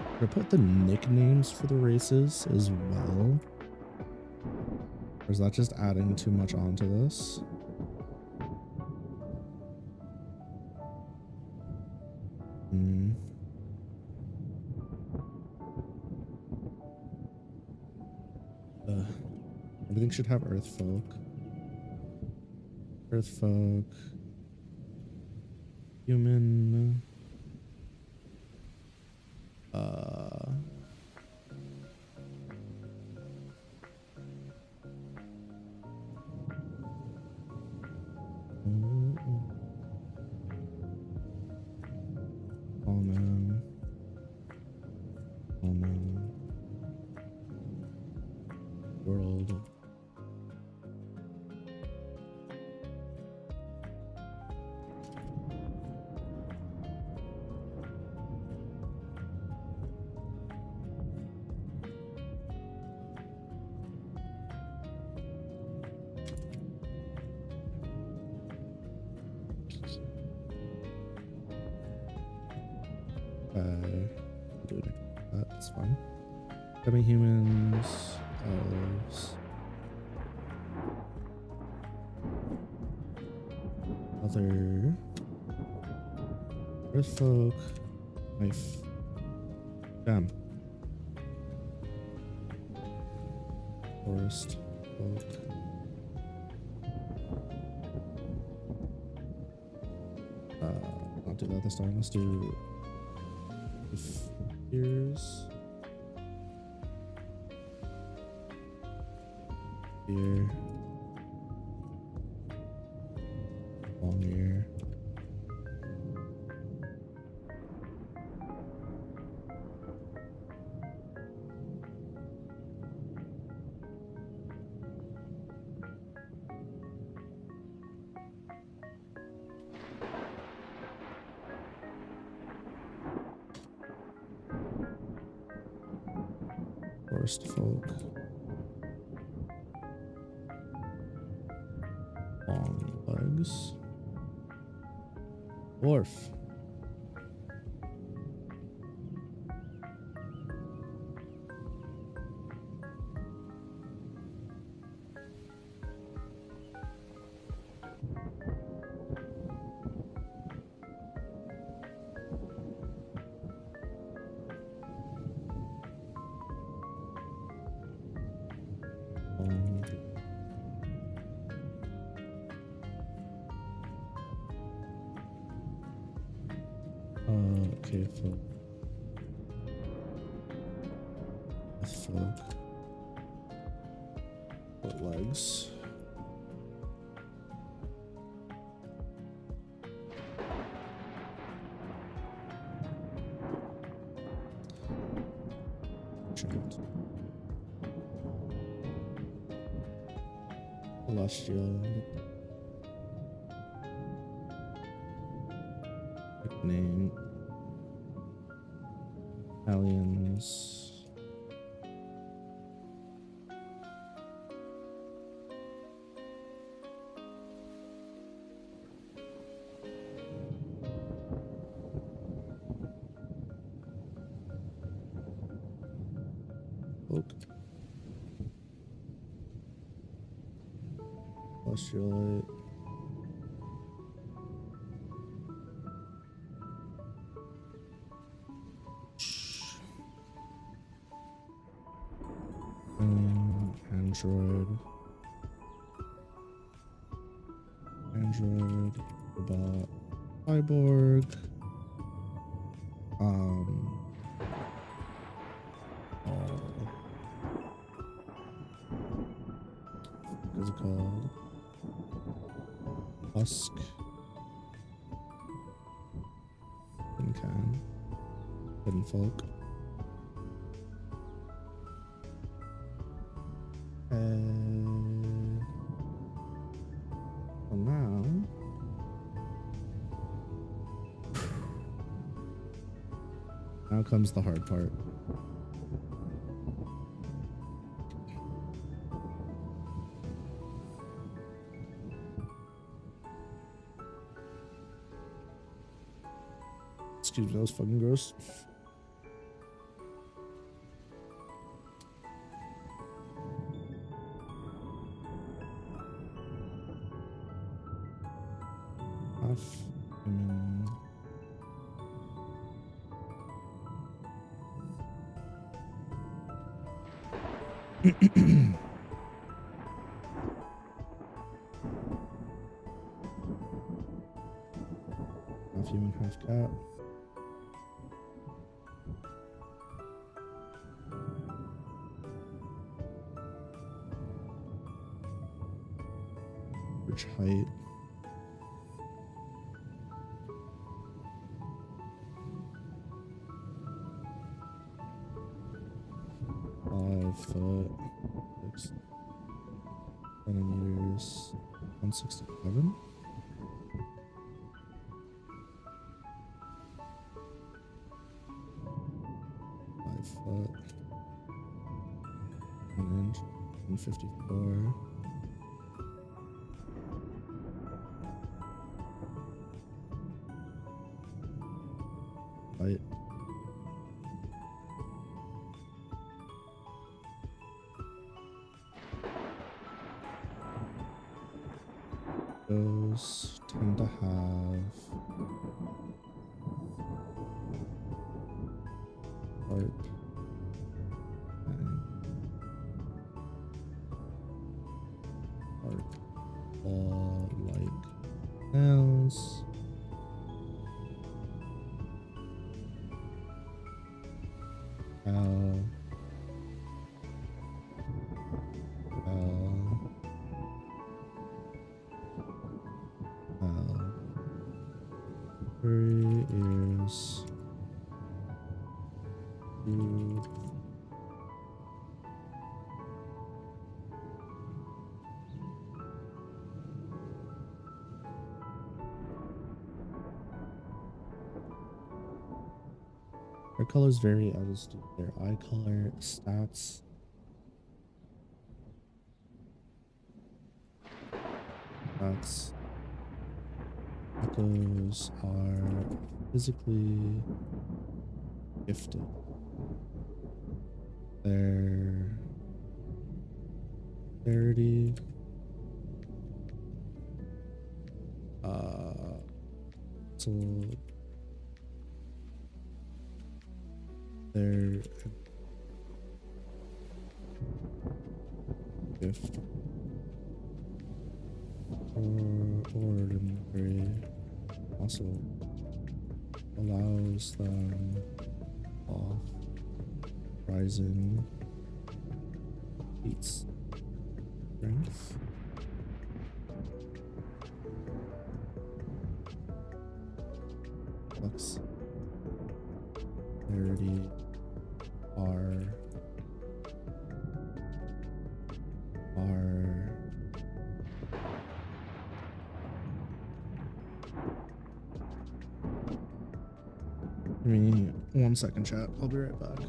I'm gonna put the nicknames for the races as well. Or is that just adding too much onto this? Everything should have earth folk. Earth folk. Human. World. Doing that's fine. Semi-humans, elves, other earth folk, knife, damn, forest folk. I'll do that this time. Let's do ears. Ear. Long ear. Forest folk. Long legs. Dwarf. Okay, folk. Folk. Foot legs. Giant. Celestial. Nickname. Aliens. Postulate. Android, robot, cyborg, what is it called? Husk, can, hidden folk. So now comes the hard part. Excuse me, that was fucking gross. Half human, half cat. Average height. Foot, 6 centimeters, 167. Foot, 1 inch, 154. Height. Those tend to have sharp and claw-like nails. Three ears. Two. Their colors vary as do their eye color, stats. Those are physically gifted. Their dexterity, so their gift or ordinary also allows them off rising beats strength. Lux 30 are give me 1 second, chat. I'll be right back.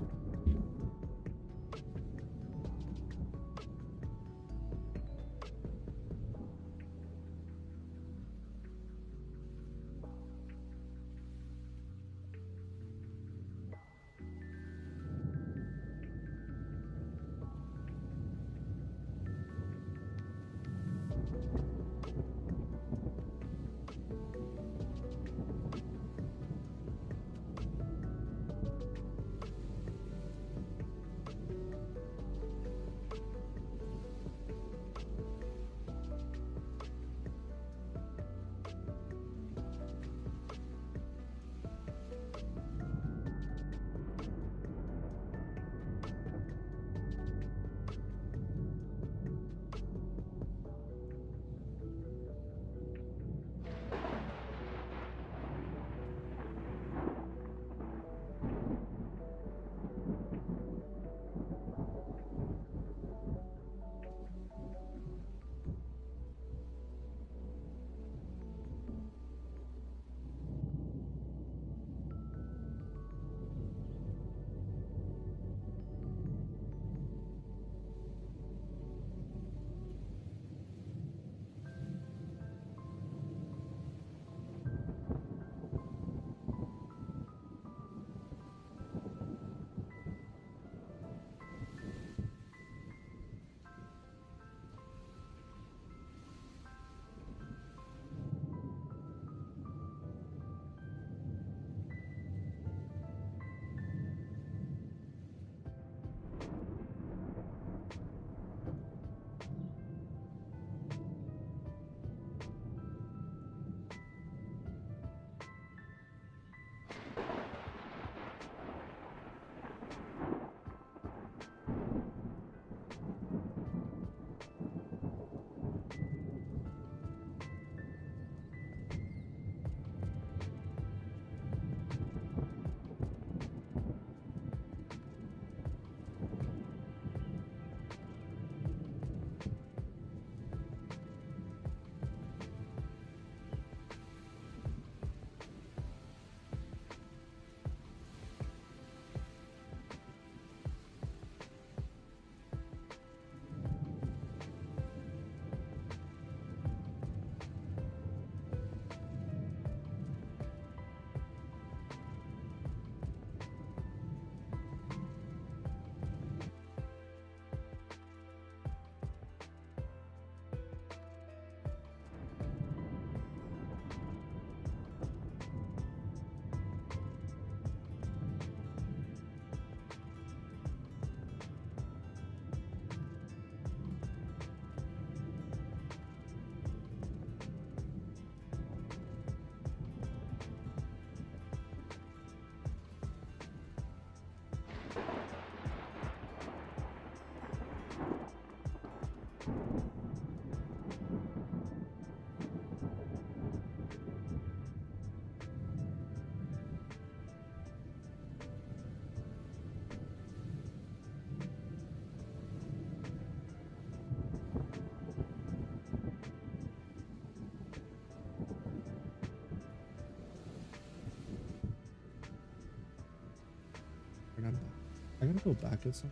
gonna go back at some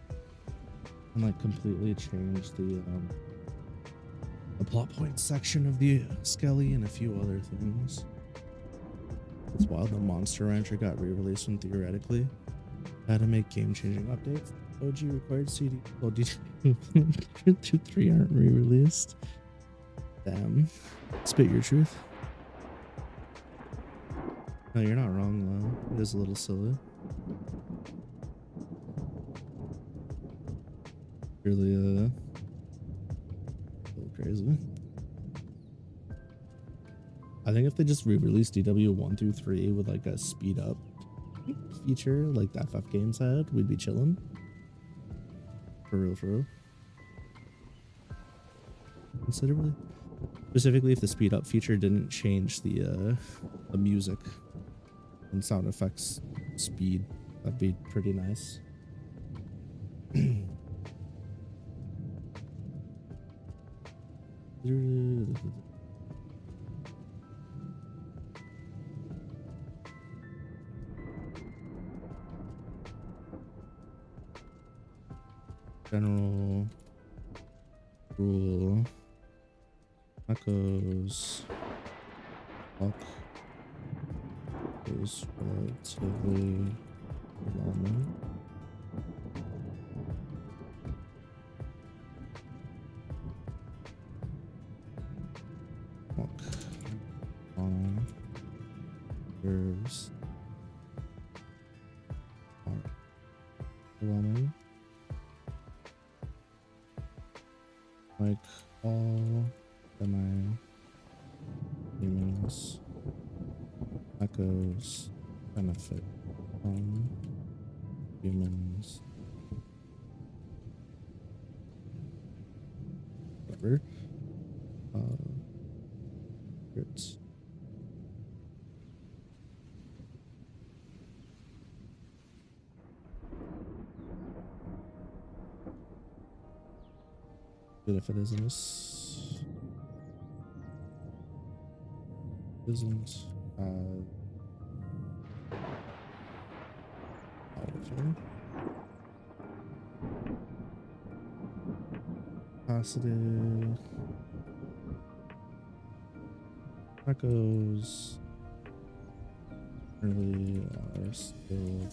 and like completely change the plot point section of the Skelly and a few other things. It's wild the Monster Rancher got re-released when theoretically had to make game-changing updates. OG required CD. Well, D3 aren't re-released. Damn. Spit your truth. No, you're not wrong though. It is a little silly. Really, a little crazy. I think if they just re-released DW 1 through 3 with like a speed up feature like the FF games had, we'd be chilling. For real, for real. Considerably. Specifically, if the speed up feature didn't change the music and sound effects speed, that'd be pretty nice. General rule echoes up is relatively normal. Walk on curves are overwhelming. Like all semi-humans, echoes benefit from humans. Whatever. It's good if it isn't. Isn't powerful. Capacity. Echoes really are still.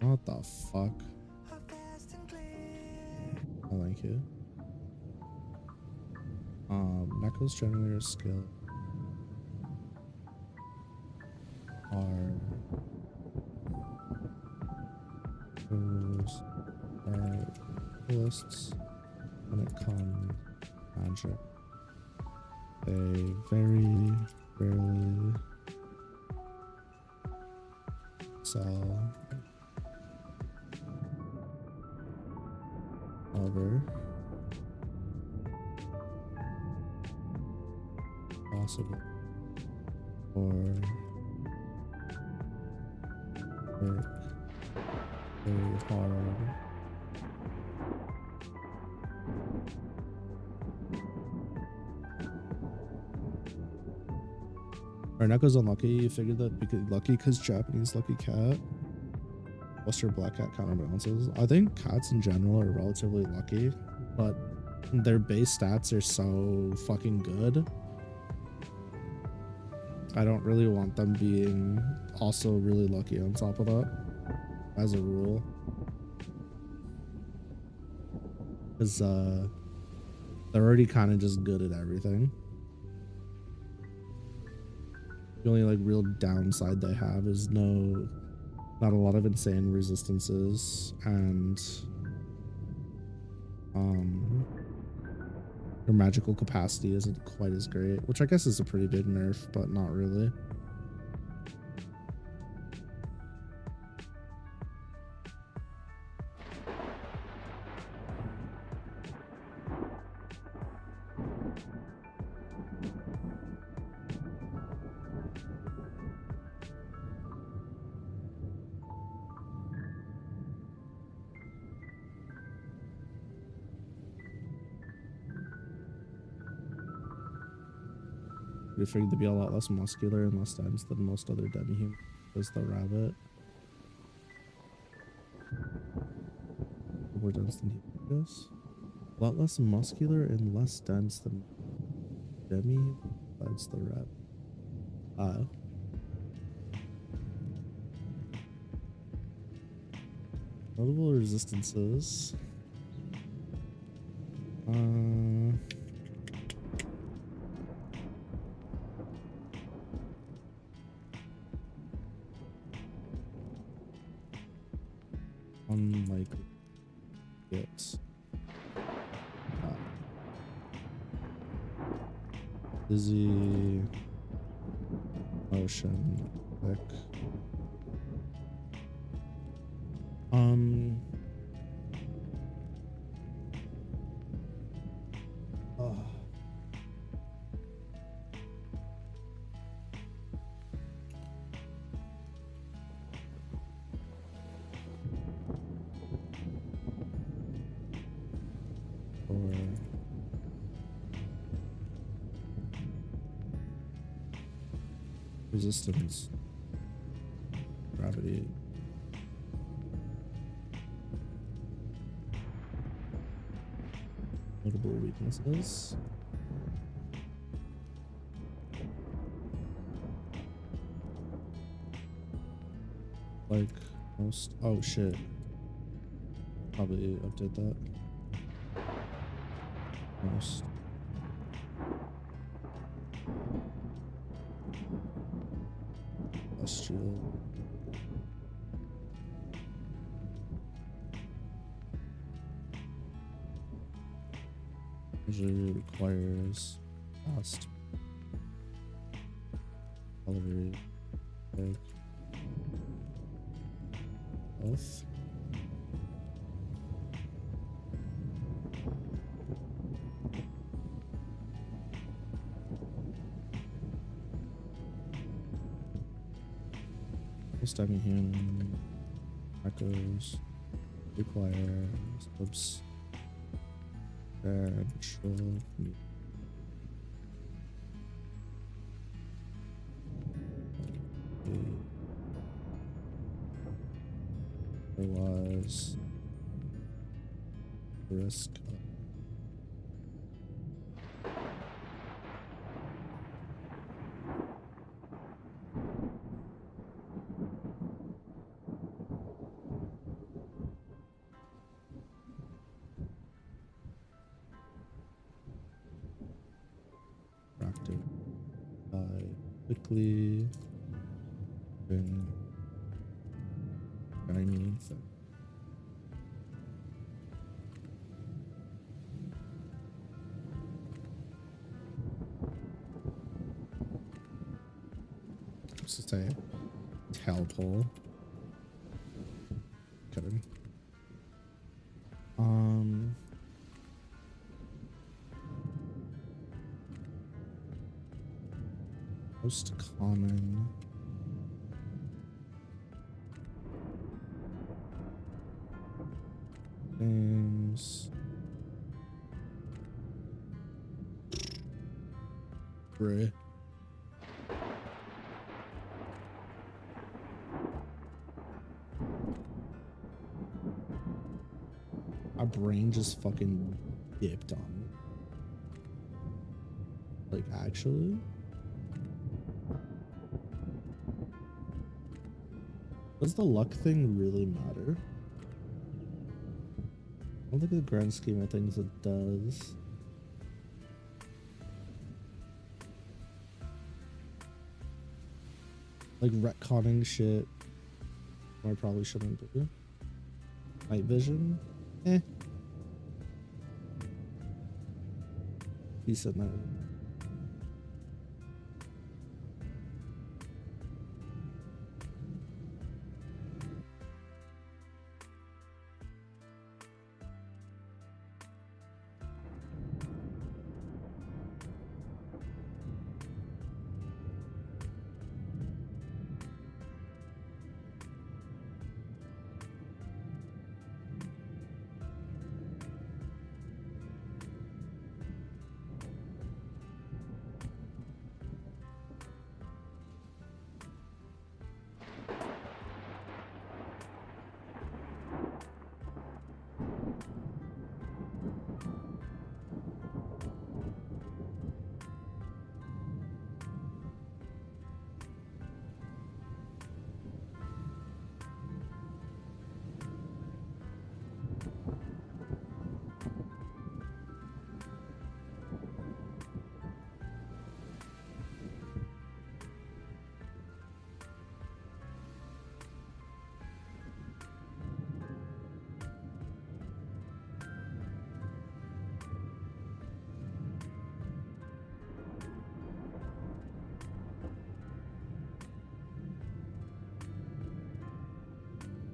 What the fuck? I like it. Echoes generator skill are lists when it comes to magic. They very rarely sell. However, possible or work very hard Arneko's unlucky. You figured that because lucky because Japanese lucky cat. Western black cat counterbalances. I think cats in general are relatively lucky, but their base stats are so fucking good. I don't really want them being also really lucky on top of that, as a rule. Because they're already kind of just good at everything. The only like real downside they have is not a lot of insane resistances, and their magical capacity isn't quite as great, which I guess is a pretty big nerf, but not really. We figured to be a lot less muscular and less dense than most other demi-humans, as the rabbit. more dense than you, I guess. A lot less muscular and less dense than Demi, besides the rep. Notable resistances. Unlikely get dizzy, motion, quick. Or resistance, gravity. Notable weaknesses. Like most. Oh shit. Probably update that. Most. Industrial. Usually requires fast delivery, like health. Stemming human echoes require subs control. Otherwise, risk. Quickly and shiny thing. Let's just say tail pole. Kidding. Most common things. Bruh. My brain just fucking dipped on it. Like, actually? Does the luck thing really matter? I don't think in the grand scheme of things it does. Like retconning shit I probably shouldn't do. Night vision? Eh. Decent night.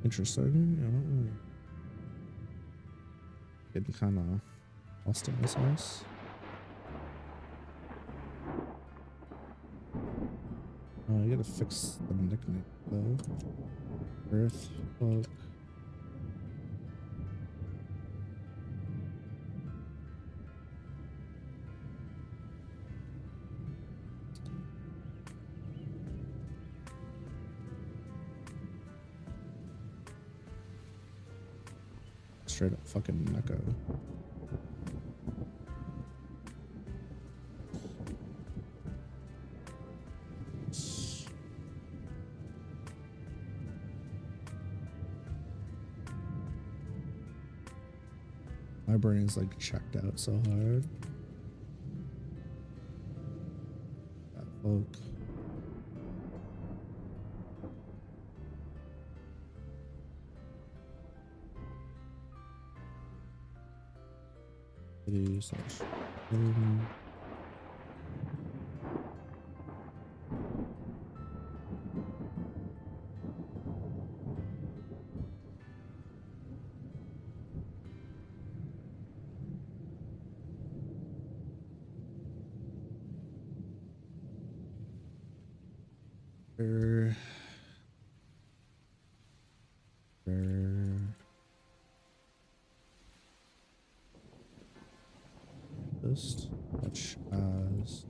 Interesting. I don't really getting kind of lost in this house. Oh, I gotta fix the nickname though. Earth folk. Straight up fucking Neko. My brain is like checked out so hard. That folk. Slash such as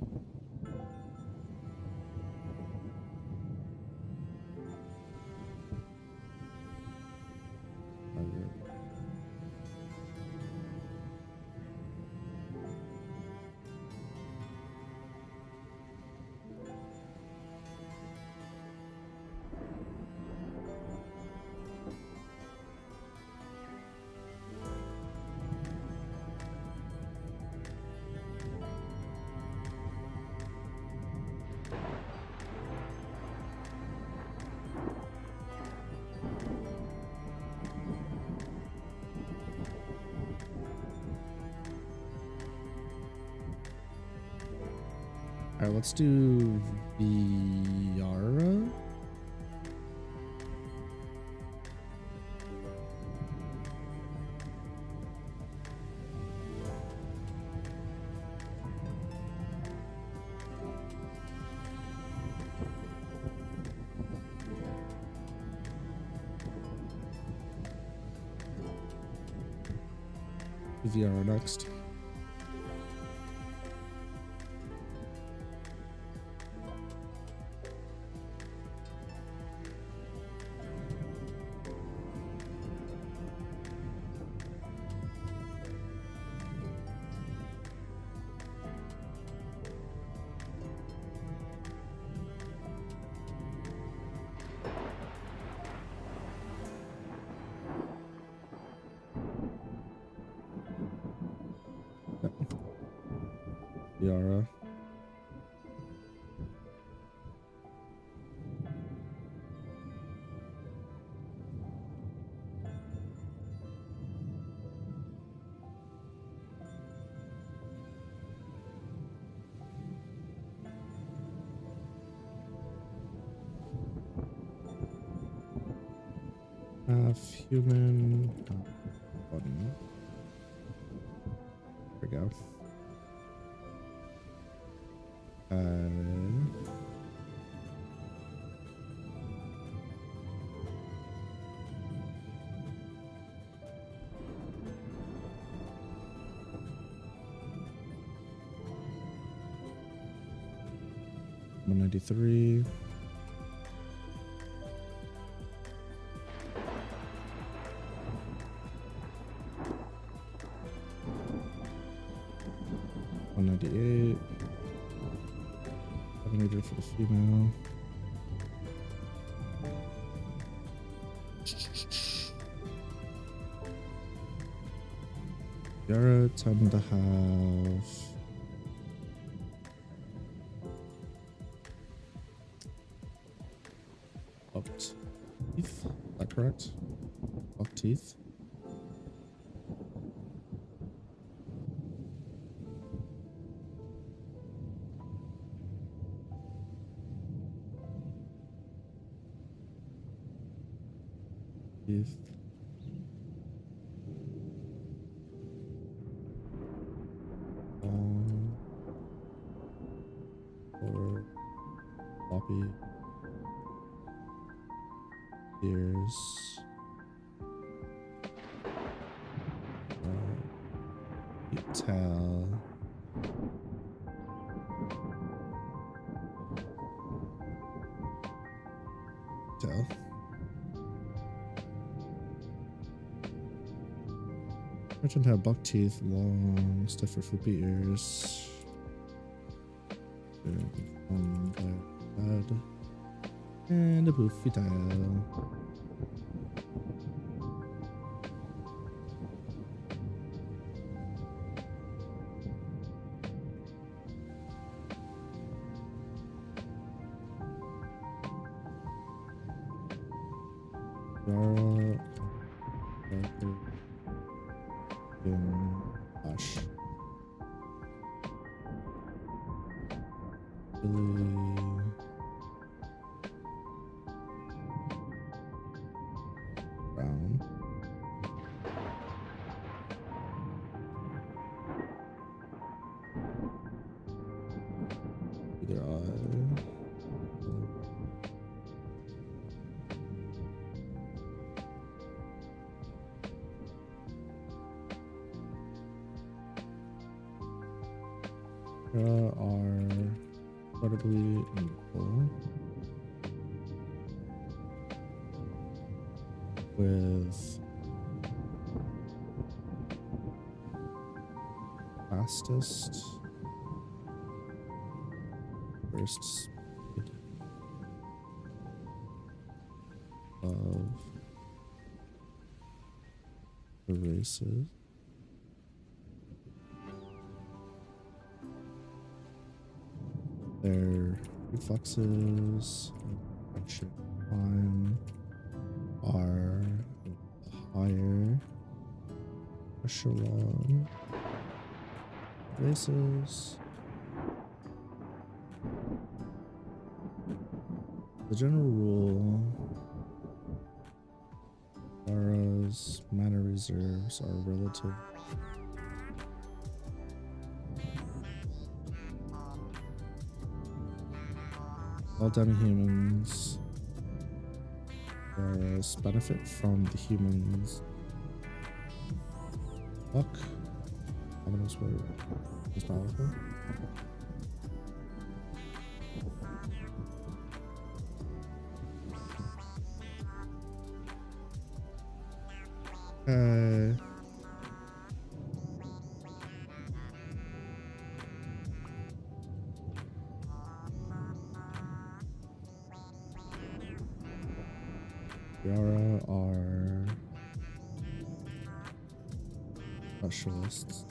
all right, let's do Viara. Viara next. Viara. Human. Button. There we go. 193. $198. 700 for the female. Yara tend to have bucked teeth. Is that correct? Buck teeth. teeth. Long or floppy ears. Tail. Tail. Merchant to have buck teeth, long, stiffer, floopy ears. Head. And a poofy tail. Hush. Really brown. Either eye. Are incredibly equal with fastest first speed of the races. Their reflexes and friendship time are higher echelon races. The general rule, Dara's mana reserves are relative. All demi-humans benefit from the humans. Luck. Ominous word is powerful. Yara are specialists.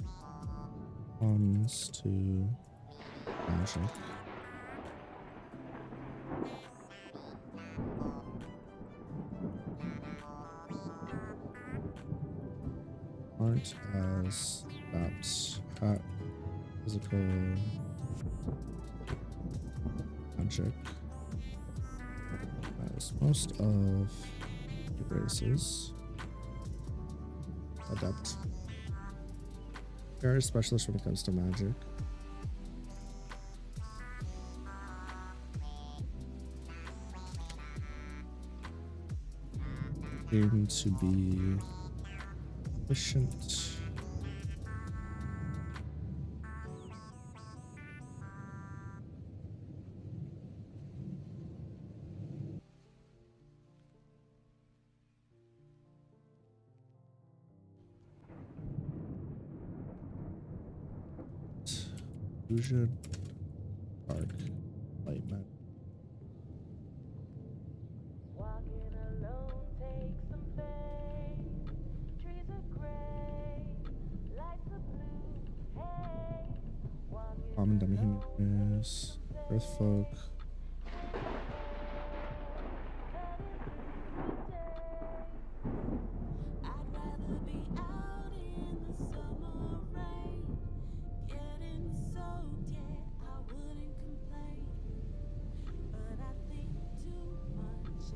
Comes to magic. Aren't as apt at physical magic as most of the races. Adept. They are a specialist when it comes to magic. Aim to be efficient. Illusion, dark, light magic. Common demi-humans, earth folk.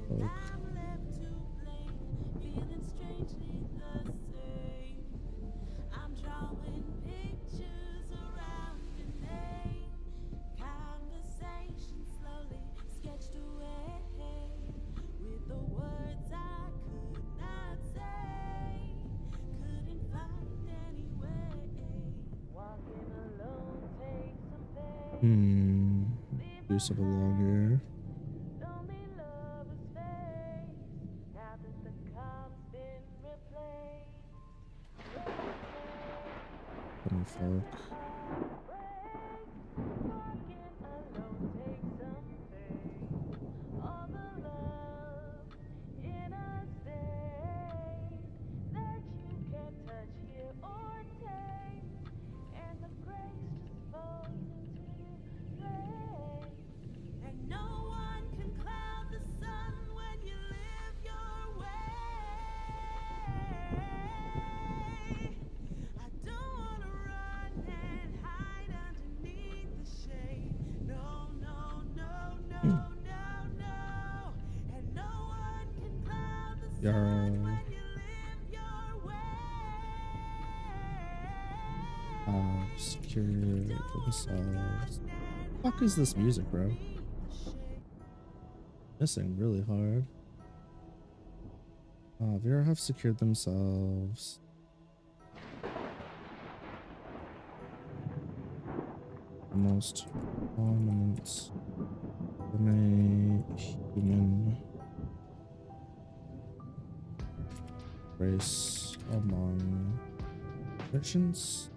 Folk. Use of a long ear. Funny fuck. Yara. Secure themselves. Fuck is this music, bro? Missing really hard. Vera have secured themselves. The most prominent human race among Christians.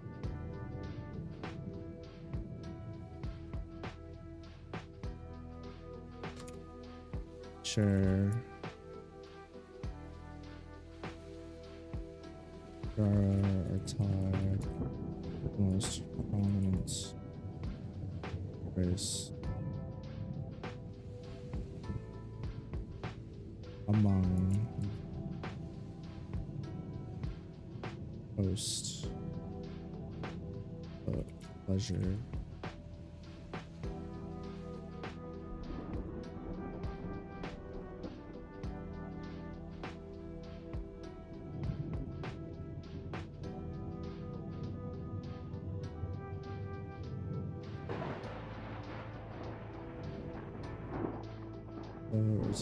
Sure. Are tied. Most prominent race among post pleasure.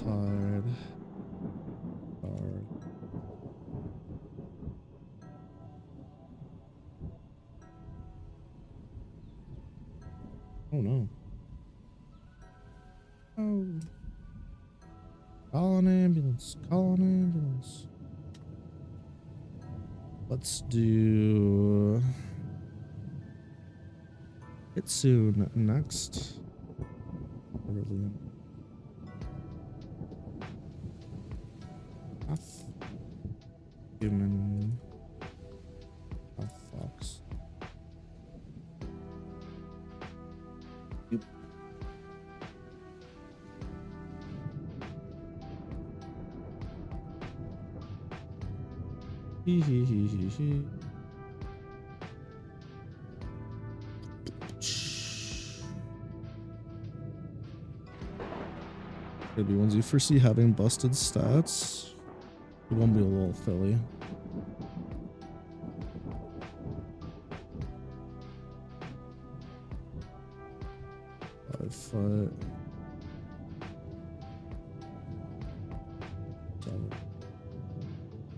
Hard. Oh no. Oh. Call an ambulance. Call an ambulance. Let's do it soon next. Brilliant. Half human, half fox. Yep. Hee hee hee hee hee. Maybe ones you foresee having busted stats. It won't be a little Philly. Foot.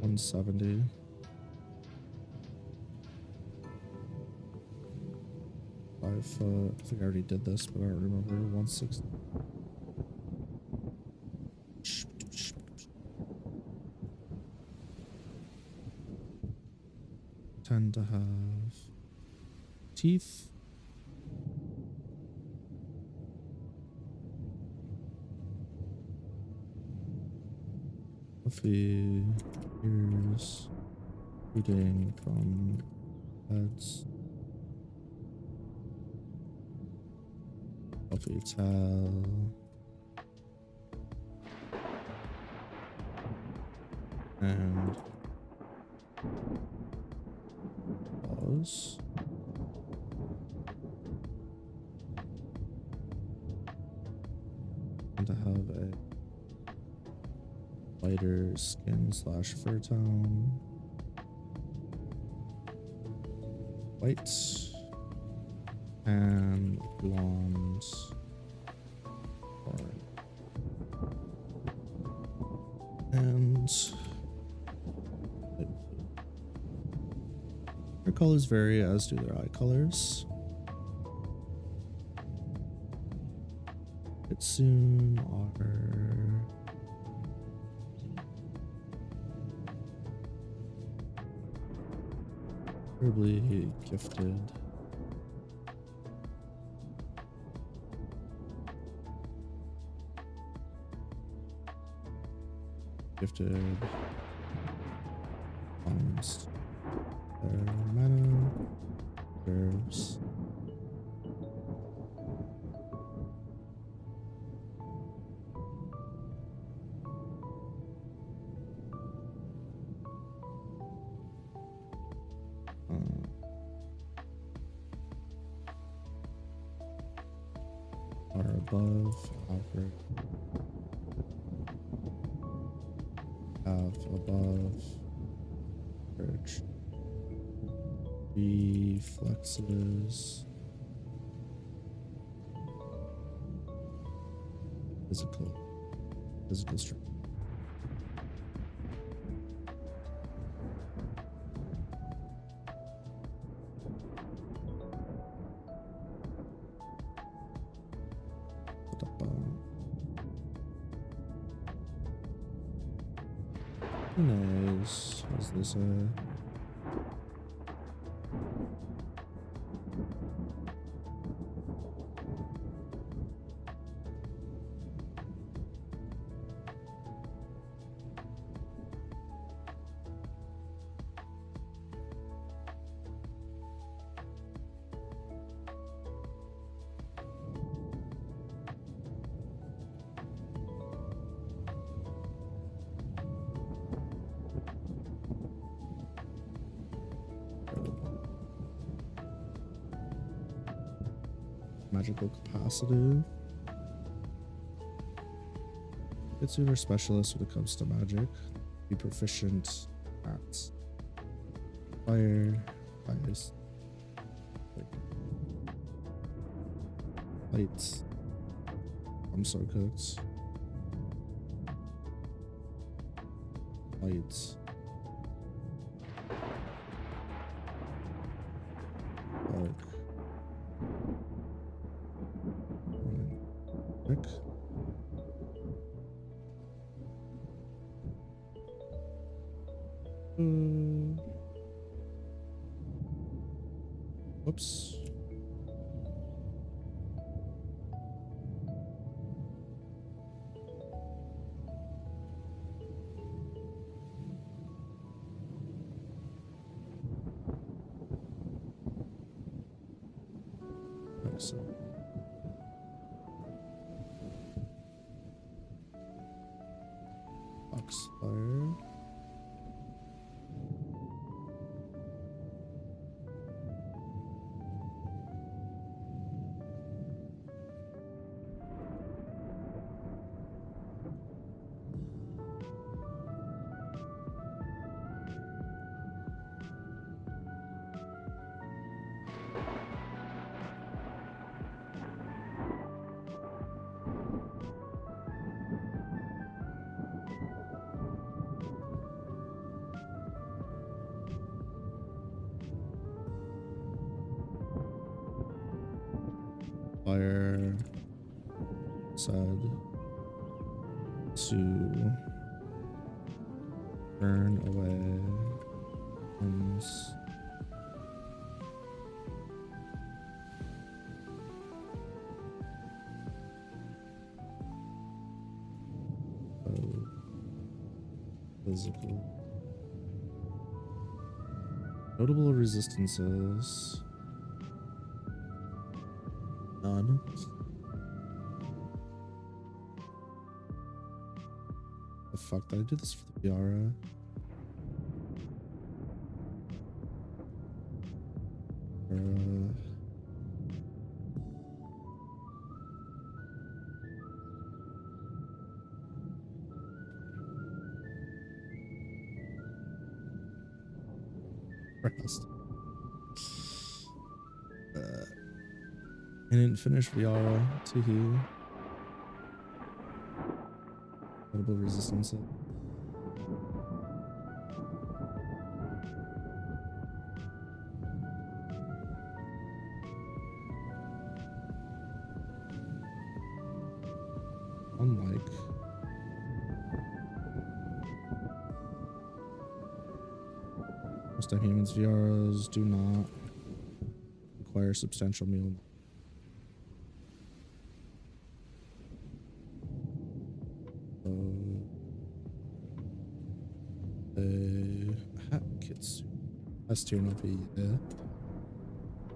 170. .5 foot. I think I already did this, but I don't remember. 160. Tend to have teeth. Fluffy ears shooting from heads. Fluffy tail. And paws. And to have a lighter skin slash fur tone. White and blonde or and their colors vary, as do their eye colors. soon are terribly gifted. Gifted balanced their mana curves. Are above average. Have above average reflexes, physical strength. Nice. How's this? Magical capacity. Vtuber specialist when it comes to magic. Be proficient at fire, ice, light. I'm so cooked. Light. Dark. Quick. Oops. Excellent. Fire. Fire said to burn away and physical. Notable resistances. None. The fuck did I do this for the Viara? Rest. I didn't finish Viara. Teehee. Notable resistance. unlike most time humans, VRs do not require substantial meal. Kids. That's strinova, yeah.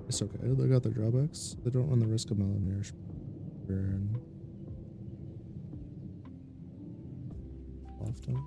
It's okay. They got their drawbacks. They don't run the risk of malnourishment. Often.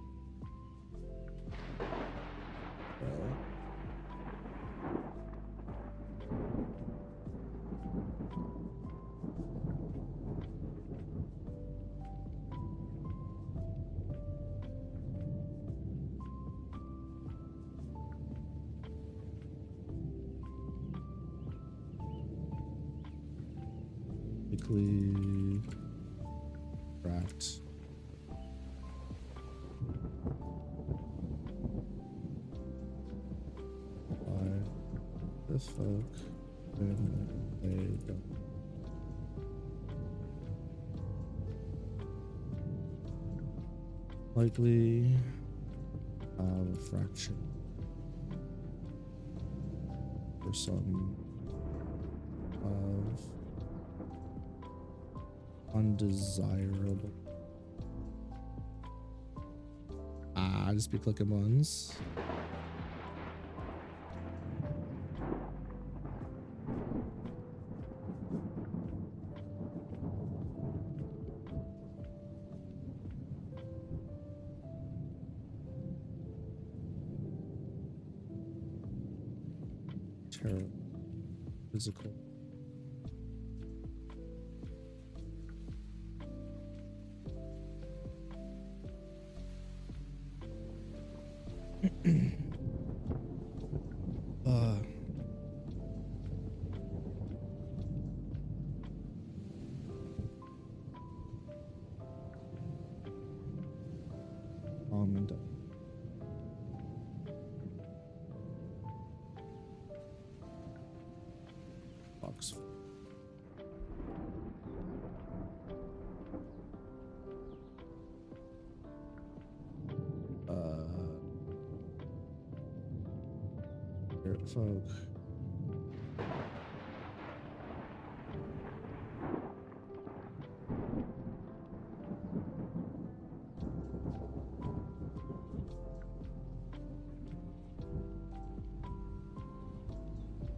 Cracked. Why the fuck didn't they go? Likely have a fracture or some of undesirable. Just be clicking buttons. Terrible. Physical. And box. Folk.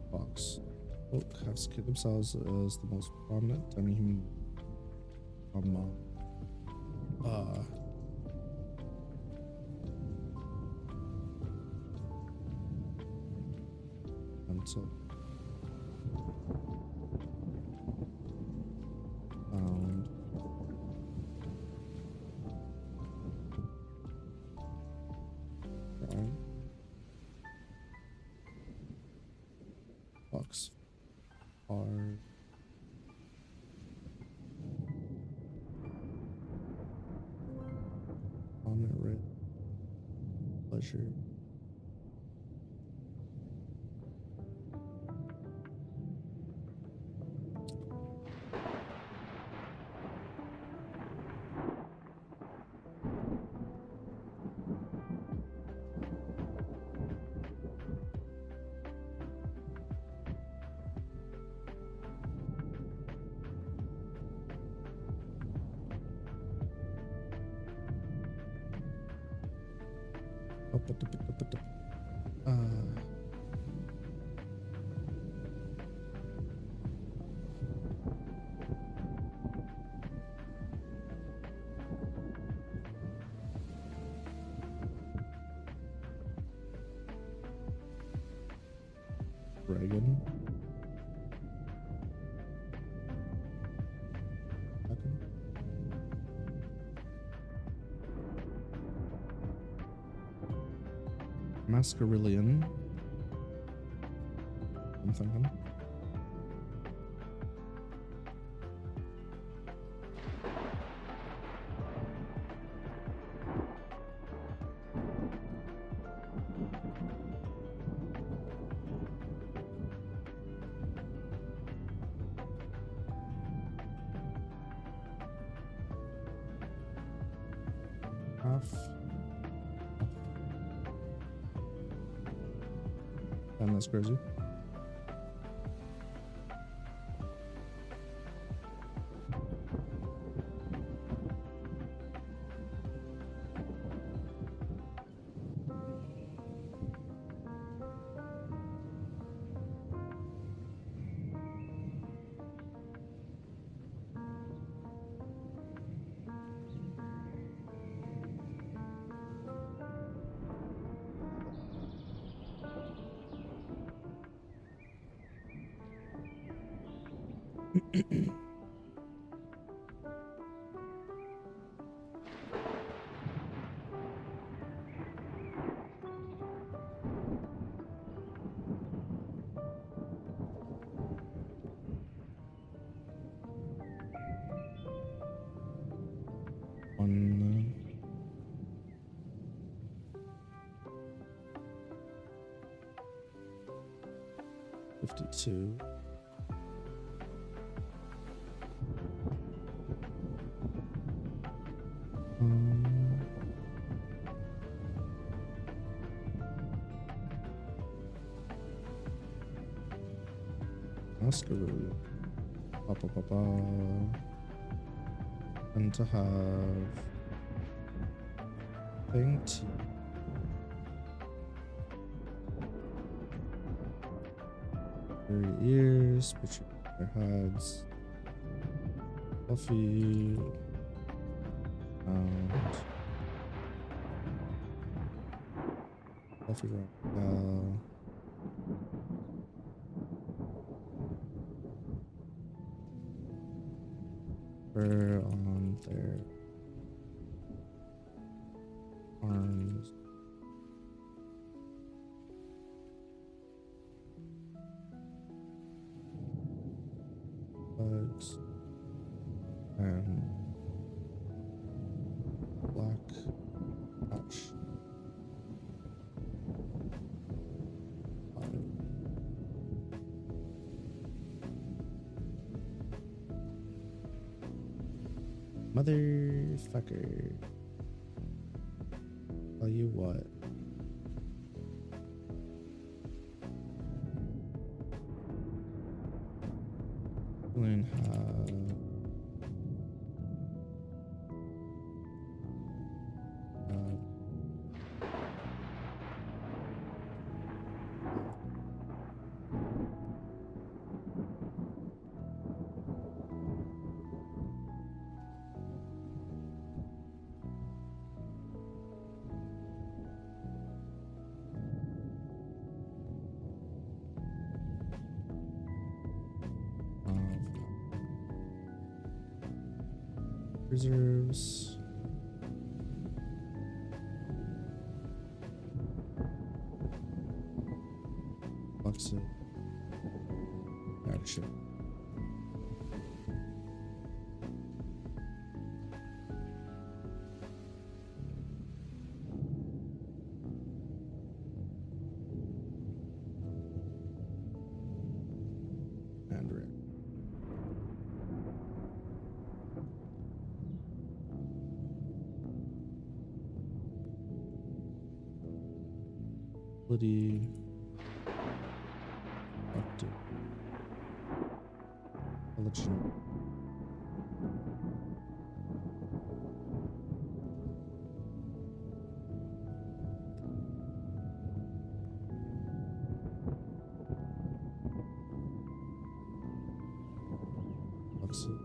Box. Folk have secured themselves as the most prominent demi-human so found drawing box are on pleasure. Dragon. Mascarillion. I'm thinking. off. Damn, that's crazy. One 52. Oscaroo. And to have thing T. Their ears, picture their heads. Fluffy. Fluffy rock. Fur on their arms. Legs. And black patch. Motherfucker. Tell you what. Learn how. Reserves. Lots of action. And red. Ability update. Collection. Let's see.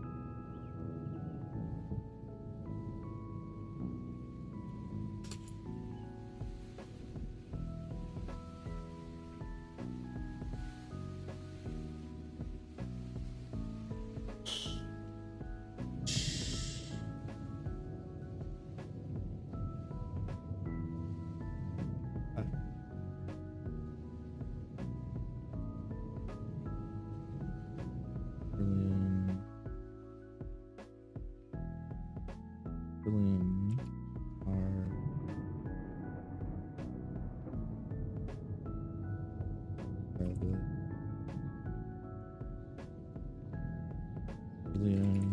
Billion are probably billion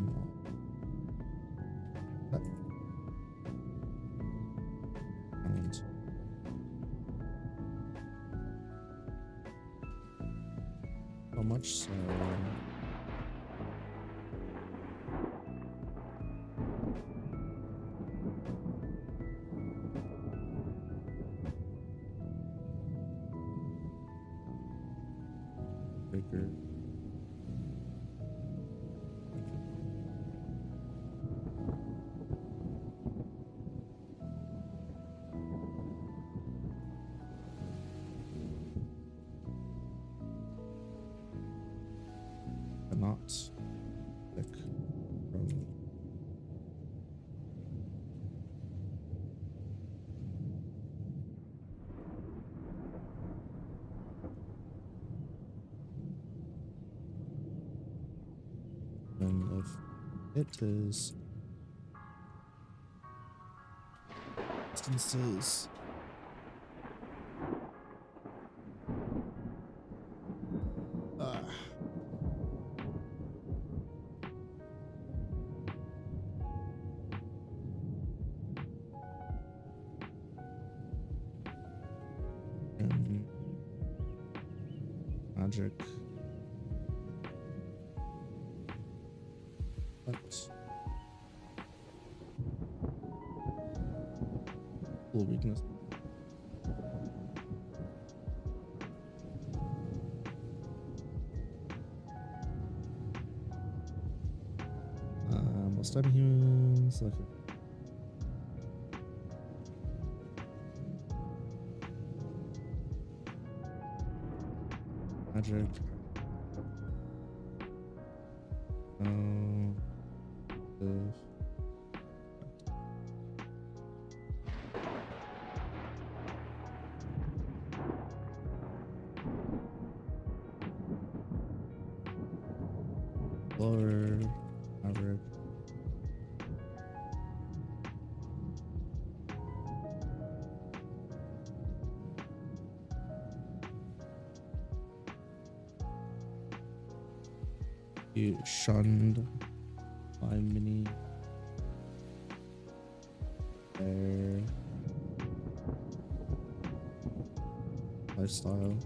much so. Bigger. Not thick from and if it is instances and magic, but full weakness. Most time humans like magic. Lower average. You shunned my mini their lifestyle.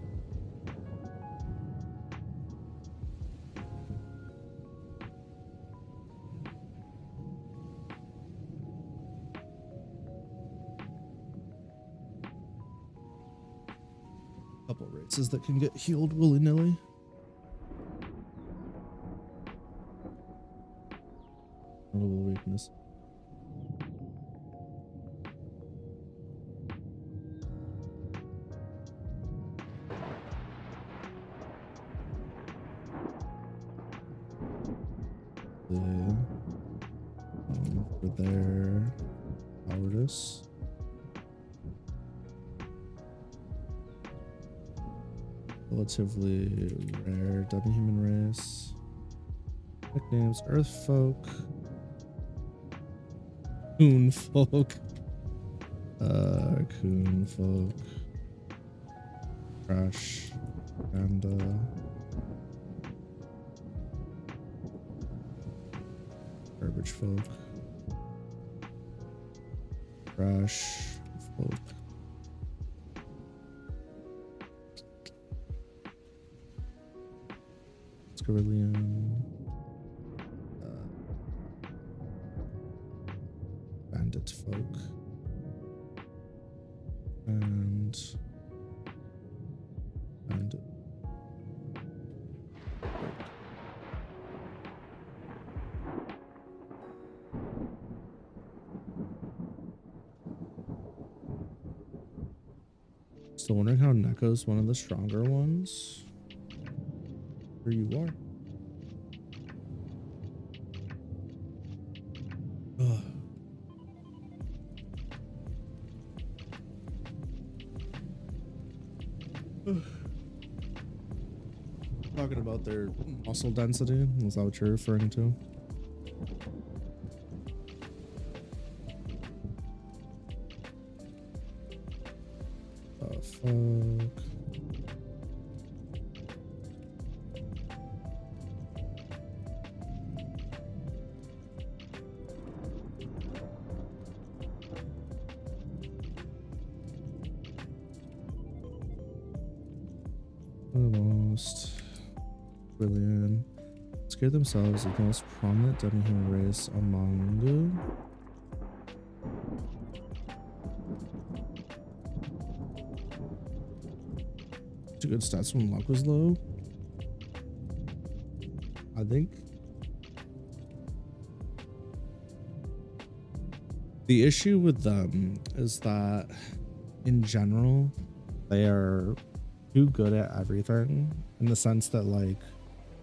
Couple races that can get healed willy-nilly. Notable weakness. For their cowardice. Relatively rare demi-human race. Nicknames: Earth Folk, Coon Folk, Coon Folk, Crash, and Garbage Folk, Crash Folk. Scarillion, Bandit Folk, and Bandit. Still wondering how Neko's one of the stronger ones. Here you are. Ugh. Talking about their muscle density, is that what you're referring to? Oh, fuck. Almost. Brilliant. Scare themselves as the most prominent demi-human race among you. Two good stats when luck was low. I think the issue with them is that in general they are too good at everything, in the sense that like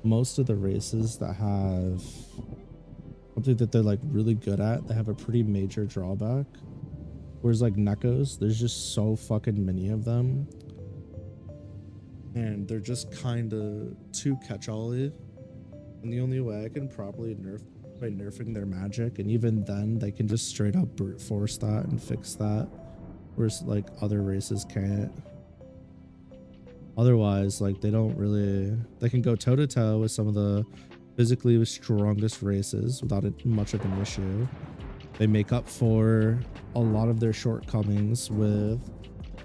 most of the races that have something that they're like really good at, they have a pretty major drawback. Whereas like Nekos, there's just so fucking many of them, and they're just kind of too catch-all-y. And the only way I can properly nerf by nerfing their magic, and even then they can just straight up brute force that and fix that, whereas like other races can't. Otherwise, like they don't really, they can go toe to toe with some of the physically strongest races without it much of an issue. They make up for a lot of their shortcomings with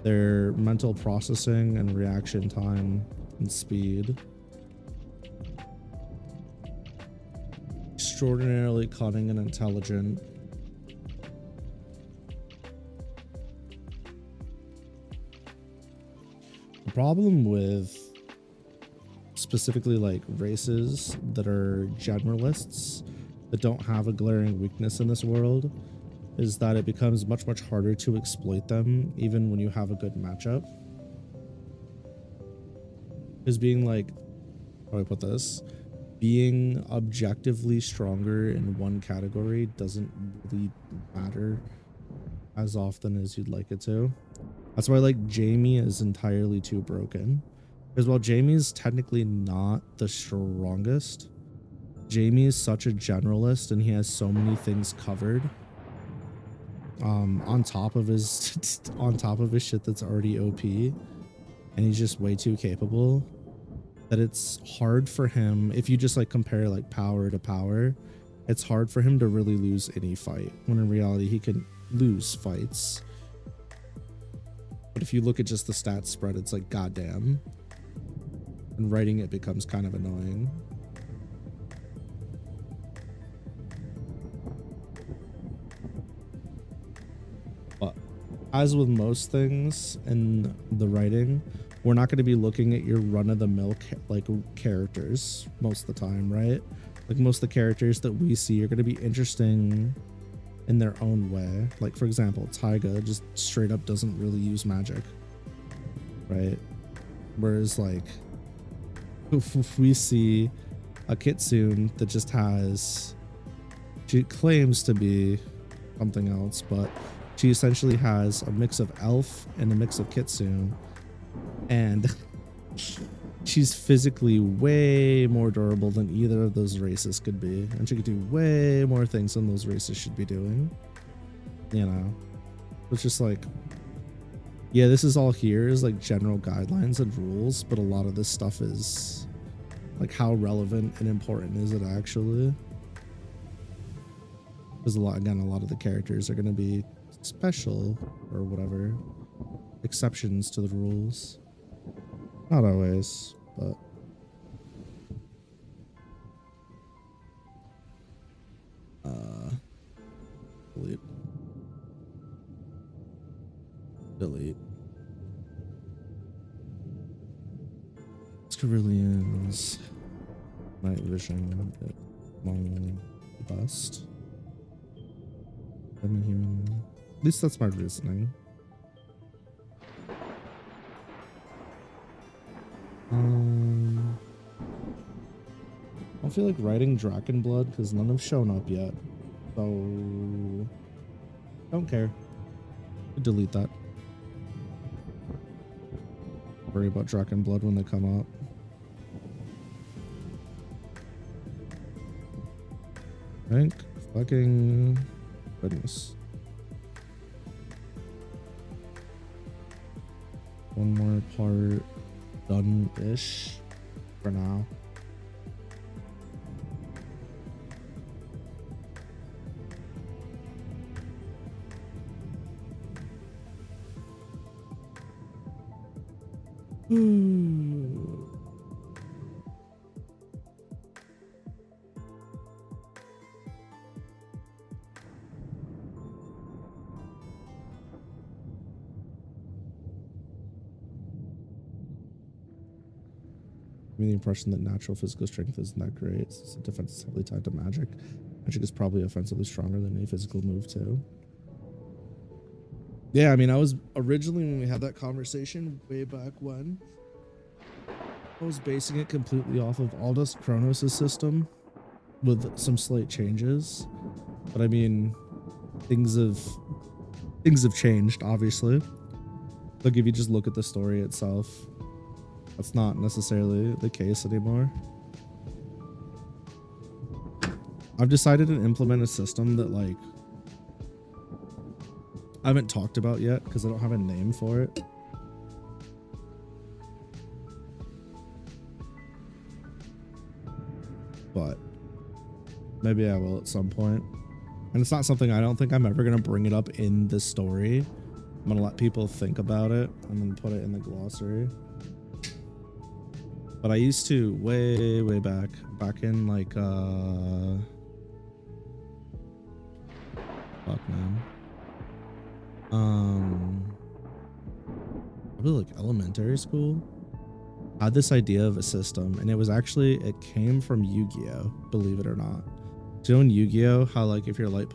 their mental processing and reaction time and speed. Extraordinarily cunning and intelligent. The problem with specifically like races that are generalists that don't have a glaring weakness in this world is that it becomes much harder to exploit them even when you have a good matchup. Because being like, how do I put this? Being objectively stronger in one category doesn't really matter as often as you'd like it to. That's why like Jamie is entirely too broken. Because while Jamie's technically not the strongest, Jamie is such a generalist and he has so many things covered. On top of his shit that's already OP, and he's just way too capable, that it's hard for him, if you just like compare like power to power, it's hard for him to really lose any fight, when in reality he can lose fights. But if you look at just the stats spread, it's like goddamn, and writing it becomes kind of annoying. But as with most things in the writing, we're not going to be looking at your run-of-the-mill like characters most of the time, right? Like most of the characters that we see are going to be interesting in their own way. Like for example, Taiga just straight up doesn't really use magic, right? Whereas like if we see a Kitsune that just has, she claims to be something else, but she essentially has a mix of elf and a mix of Kitsune, and she's physically way more durable than either of those races could be, and she could do way more things than those races should be doing, you know? It's just like, yeah, this is all here is like general guidelines and rules, but a lot of this stuff is like, how relevant and important is it actually? Because a lot of the characters are going to be special or whatever, exceptions to the rules. Not always, but delete. Ceruleans, night vision, among the best. Demi-human. At least that's my reasoning. I don't feel like writing Drakenblood because none have shown up yet, so don't care. Delete that. Worry about Drakenblood when they come up. Thank fucking goodness. One more part done-ish for now. mean, the impression that natural physical strength isn't that great. It's a defense is heavily tied to magic. Magic is probably offensively stronger than a physical move too. Yeah, I mean, I was originally, when we had that conversation way back when, I was basing it completely off of Aldous Kronos' system with some slight changes. But I mean, things have changed, obviously. Like if you just look at the story itself, that's not necessarily the case anymore. I've decided to implement a system that like I haven't talked about yet because I don't have a name for it. But maybe I will at some point. And it's not something, I don't think I'm ever going to bring it up in this story. I'm going to let people think about it and then put it in the glossary. But I used to way back in like, fuck man. Probably like elementary school. I had this idea of a system, and it was actually, it came from Yu-Gi-Oh, believe it or not. Do you know in Yu-Gi-Oh how like if your life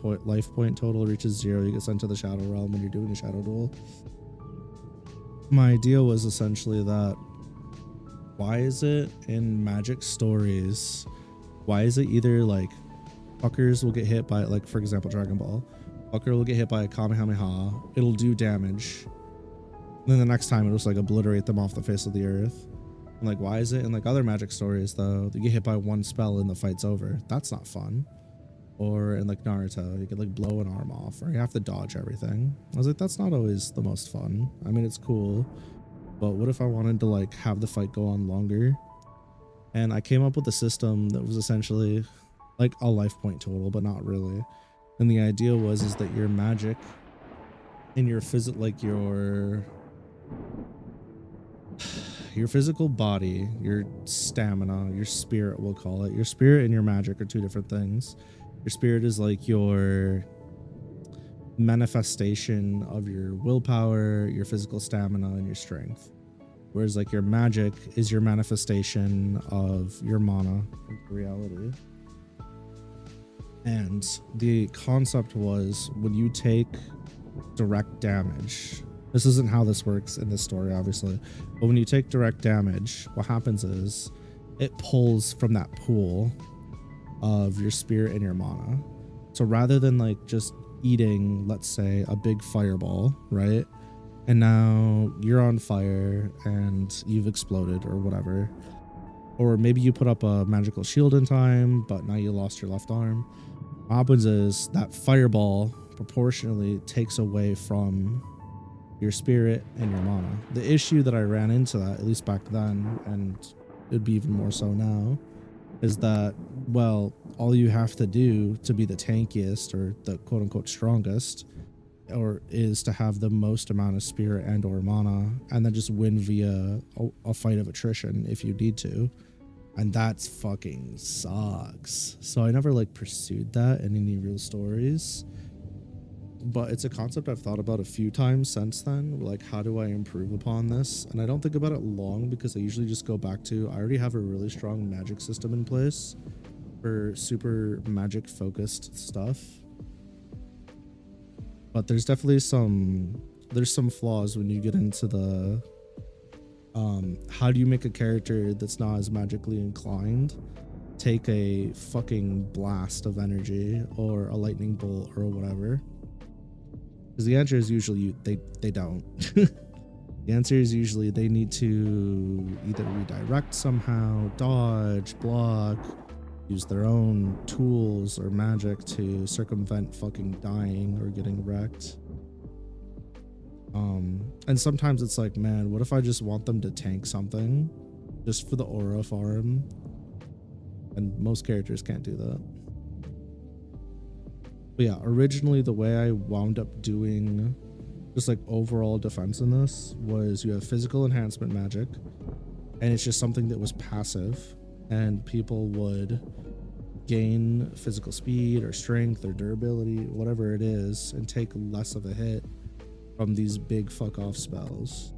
point total reaches 0, you get sent to the Shadow Realm when you're doing a Shadow Duel? My idea was essentially that, why is it in Magic stories, why is it either like fuckers will get hit by, like for example Dragon Ball, fucker will get hit by a Kamehameha, it'll do damage, and then the next time it'll just like obliterate them off the face of the earth. And like, why is it in like other Magic stories though, you get hit by one spell and the fight's over? That's not fun. Or in like Naruto, you could like blow an arm off, or you have to dodge everything. I was like, that's not always the most fun. I mean, it's cool, but what if I wanted to like have the fight go on longer? And I came up with a system that was essentially like a life point total, but not really. And the idea was is that your magic in your like your physical body, your stamina, your spirit, we'll call it. Your spirit and your magic are two different things. Your spirit is like your manifestation of your willpower, your physical stamina, and your strength. Whereas like your magic is your manifestation of your mana into reality. And the concept was, when you take direct damage, this isn't how this works in this story, obviously, but when you take direct damage, what happens is it pulls from that pool of your spirit and your mana. So rather than like just eating, let's say, a big fireball, right? And now you're on fire and you've exploded or whatever. Or maybe you put up a magical shield in time, but now you lost your left arm. What happens is that fireball proportionally takes away from your spirit and your mana. The issue that I ran into that, at least back then, and it'd be even more so now, is that, well, all you have to do to be the tankiest or the quote unquote strongest, or is to have the most amount of spirit and or mana, and then just win via a fight of attrition if you need to. And that's fucking sucks. So I never like pursued that in any real stories. But it's a concept I've thought about a few times since then. Like, how do I improve upon this? And I don't think about it long because I usually just go back to, I already have a really strong magic system in place for super magic focused stuff. But there's definitely some flaws when you get into the, how do you make a character that's not as magically inclined take a fucking blast of energy or a lightning bolt or whatever? Because the answer is usually they don't. The answer is usually they need to either redirect somehow, dodge, block, use their own tools or magic to circumvent fucking dying or getting wrecked. And sometimes it's like, man, what if I just want them to tank something just for the aura farm? And most characters can't do that. But yeah, originally the way I wound up doing just like overall defense in this was, you have physical enhancement magic, and it's just something that was passive, and people would gain physical speed or strength or durability, whatever it is, and take less of a hit from these big fuck off spells.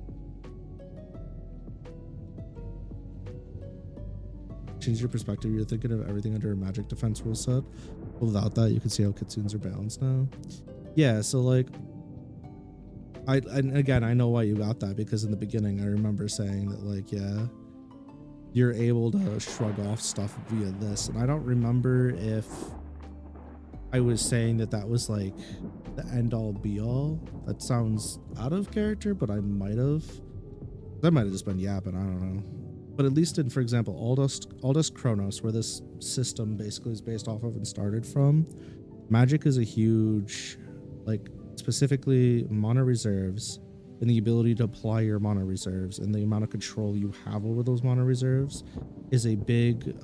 change your perspective. You're thinking of everything under a magic defense rule set. Without that, you can see how kitsunes are balanced now. Yeah, so like, and again, I know why you got that, because in the beginning, I remember saying that, like, yeah, you're able to shrug off stuff via this. And I don't remember if I was saying that that was like the end all be all. That sounds out of character, but I might have just been yapping. I don't know. But at least in, for example, Aldous Kronos, where this system basically is based off of and started from, magic is a huge, like, specifically mana reserves and the ability to apply your mana reserves and the amount of control you have over those mana reserves is a big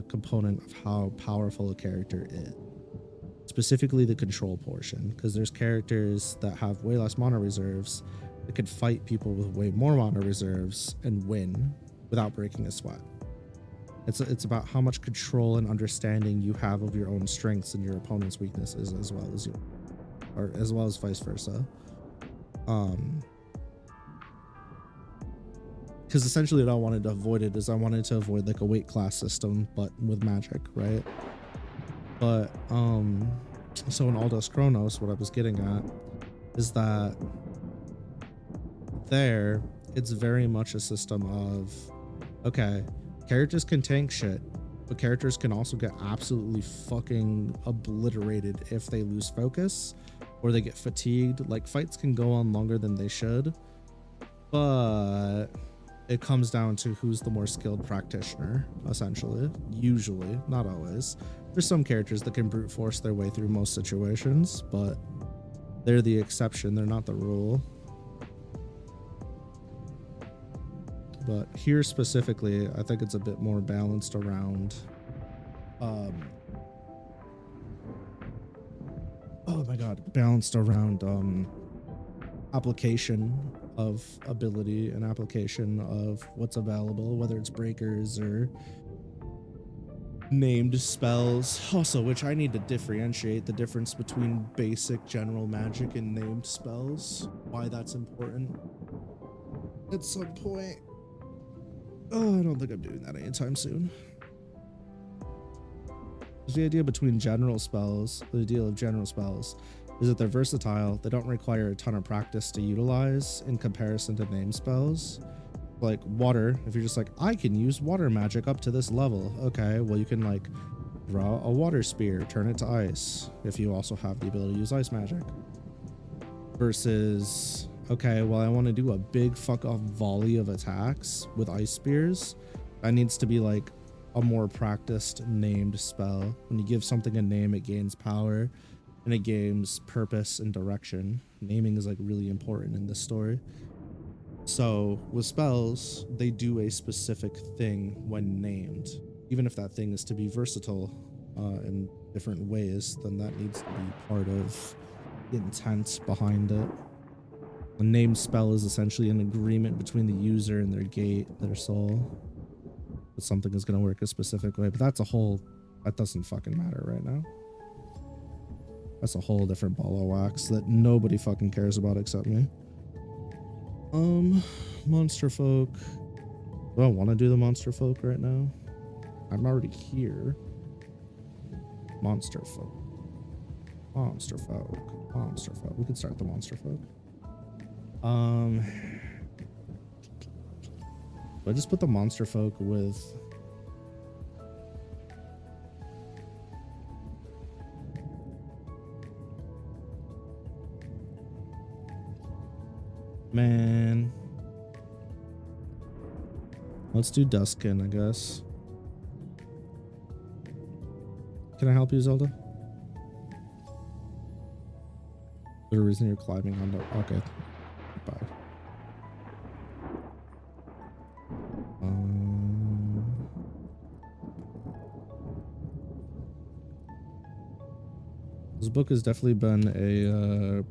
component of how powerful a character is. Specifically the control portion, because there's characters that have way less mana reserves that could fight people with way more mana reserves and win without breaking a sweat. It's about how much control and understanding you have of your own strengths and your opponent's weaknesses, as well as vice versa. Because essentially what I wanted to avoid I wanted to avoid like a weight class system, but with magic, right? But so in Aldous Kronos, what I was getting at is that there, it's very much a system of, okay, characters can tank shit, but characters can also get absolutely fucking obliterated if they lose focus or they get fatigued. Like, fights can go on longer than they should, but it comes down to who's the more skilled practitioner, essentially. Usually, not always. There's some characters that can brute force their way through most situations, but they're the exception, they're not the rule. But here specifically, I think it's a bit more balanced around oh my god, balanced around application of ability and application of what's available, whether it's breakers or named spells. Also, which I need to differentiate the difference between basic general magic and named spells, why that's important at some point. Oh, I don't think I'm doing that anytime soon. The idea between general spells, the deal of general spells, is that they're versatile. They don't require a ton of practice to utilize in comparison to named spells. Like water, if you're just like, I can use water magic up to this level. Okay, well, you can like draw a water spear, turn it to ice, if you also have the ability to use ice magic. Versus, okay, well, I want to do a big fuck off volley of attacks with ice spears. That needs to be like a more practiced named spell. When you give something a name, it gains power and it gains purpose and direction. Naming is like really important in this story. So with spells, they do a specific thing when named. Even if that thing is to be versatile in different ways, then that needs to be part of the intent behind it. A named spell is essentially an agreement between the user and their gate, their soul, that something is going to work a specific way. But that's a whole, that doesn't fucking matter right now. That's a whole different ball of wax that nobody fucking cares about except me. Monster folk. Do I want to do the monster folk right now? I'm already here. Monster folk. Monster folk. Monster folk. We could start the monster folk. Do I just put the monster folk with man? Let's do Duskin, I guess. Can I help you, Zelda? Is there a reason you're climbing on the... Okay. Bye. This book has definitely been a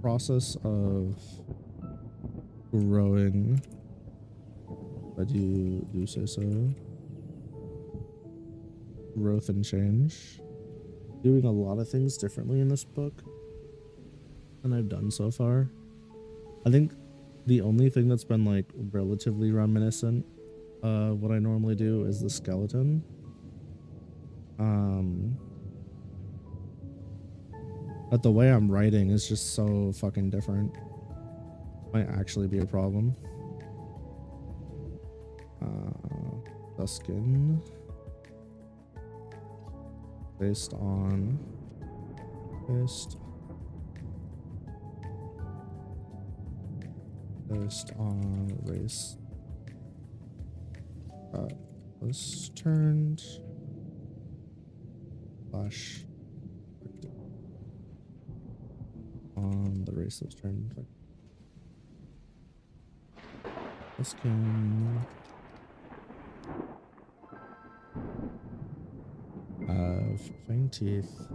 process of growing. I do say so. Growth and change. Doing a lot of things differently in this book than I've done so far. I think the only thing that's been like relatively reminiscent what I normally do is the skeleton. But the way I'm writing is just so fucking different. Might actually be a problem. The skin based on race. Was turned slash on the race that was turned. The skin of fang teeth.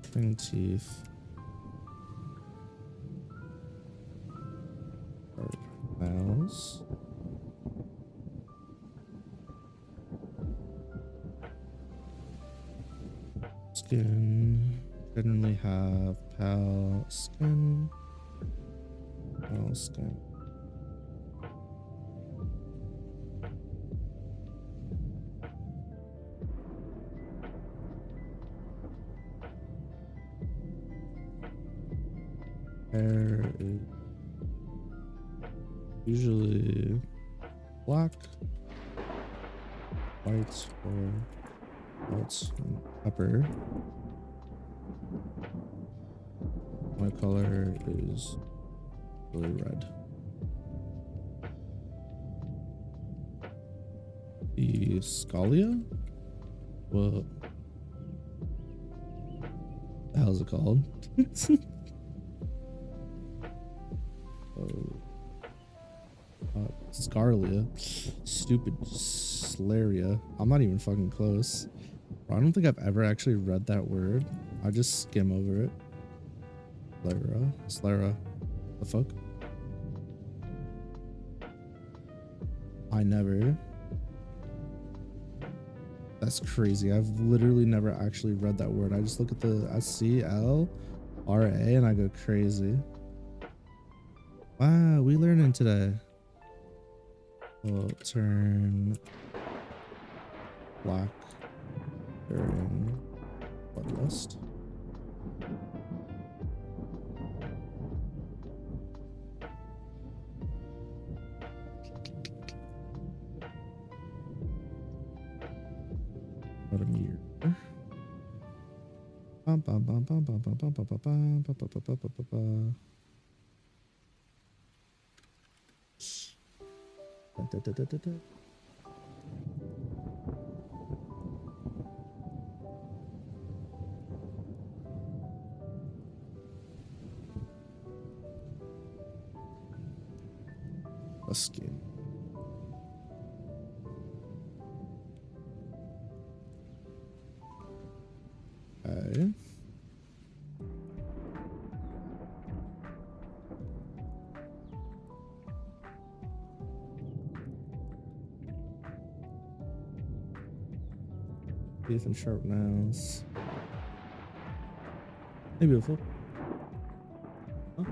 Fang teeth. Males. Skin. Generally have pale skin. Pale skin. Hair is usually black, white, or white and pepper. My color is really red. The scalia? What the hell is it called? Scarlia. Stupid Slaria. I'm not even fucking close. I don't think I've ever actually read that word. I just skim over it. Slera. The fuck? I never. That's crazy. I've literally never actually read that word. I just look at the SCLRA and I go crazy. Wow, we learning today. We'll turn black during bloodlust. About a year. A skin. Okay. Teeth and sharp nails. Hey, beautiful. Huh?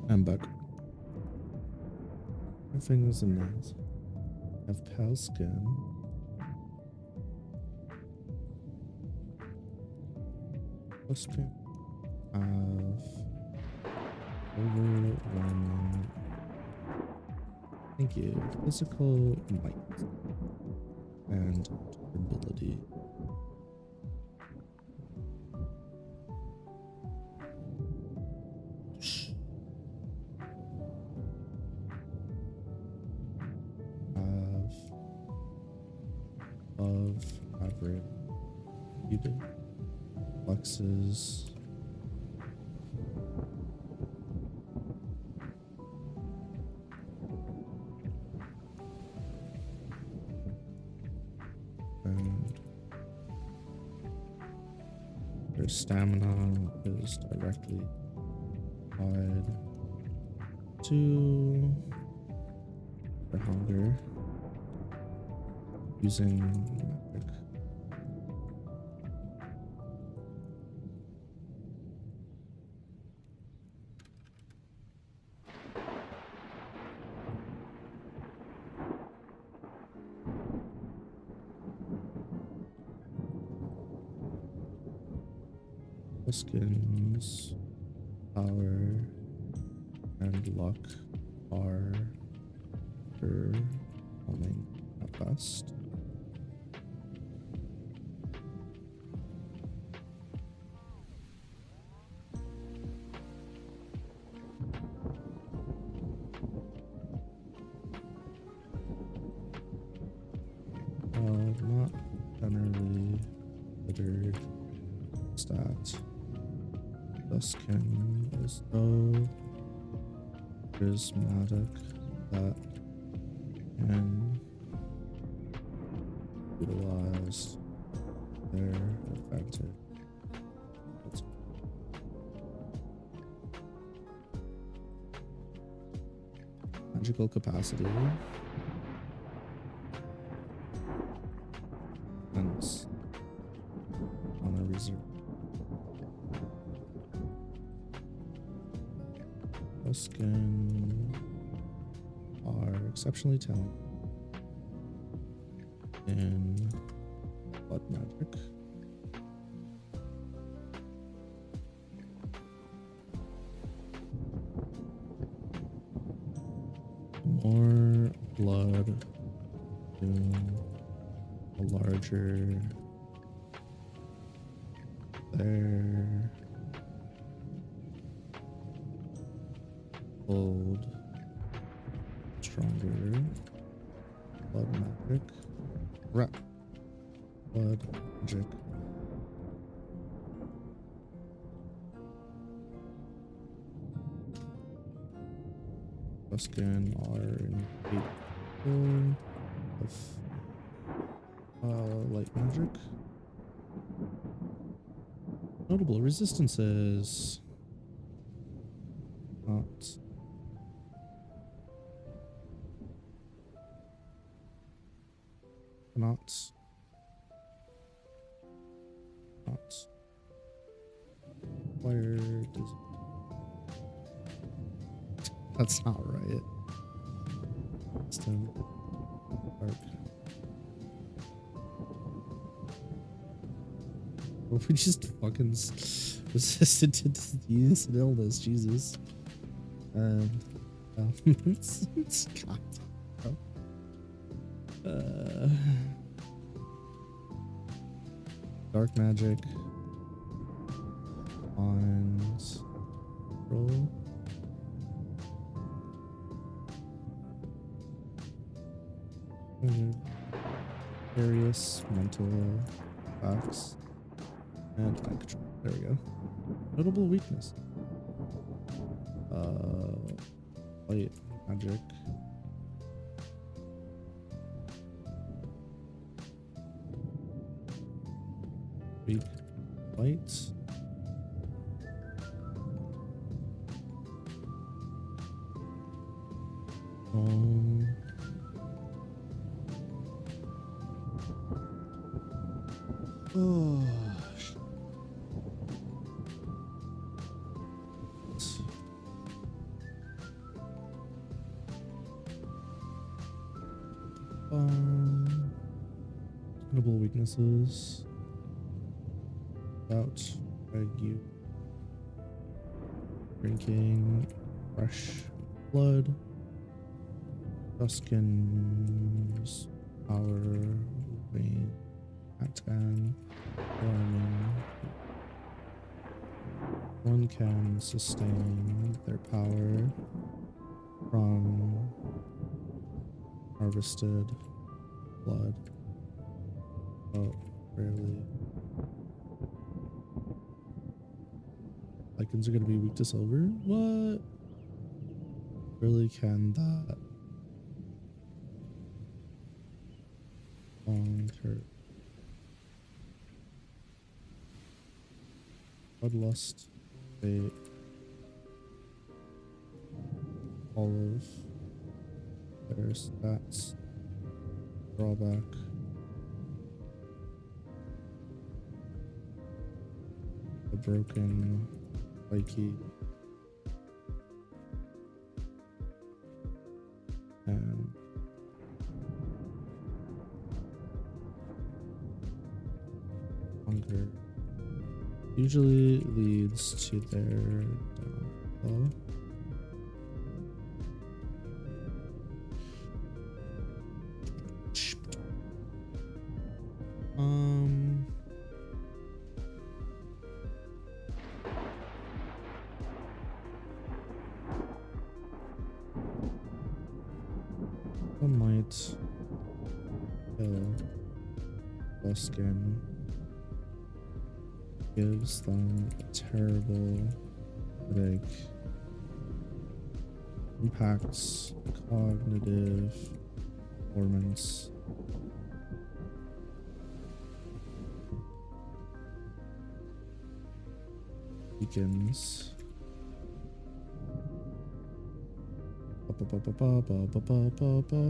I'm back. My fingers and nails have pale skin. Skin have overwhelming. Thank you. Physical might and ability. average, repeated flexes, and their stamina is directly tied to their hunger using magic. The skins, power, and luck are performing at best. Not generally considered stats. The skin is so prismatic that can utilize their advantage. That's magical capacity. Hence, on a reserve. The skin are exceptionally talented in blood magic. More blood doing a larger their hold stronger blood magic rep blood magic skin are incapable of light magic. Notable resistances. Not where does that's not right. Still dark. Well, we just fucking resisted to disease and illness, Jesus. It's God. Dark magic on roll. Various mental facts and mind control. There we go. Notable weakness. Light magic. Weak light. Oh. Notable weaknesses. About you drinking fresh blood. Tuscan's power vein Atcan warming. One can sustain their power from harvested blood, Oh, rarely. Lichens are gonna be weak to silver? What? Really can that long term? Bloodlust, fate, olive, their stats, drawback, the broken, spiky, and hunger usually leads to their downfall. I might kill Buskin. Gives them a terrible headache. Impacts cognitive performance. Weakens.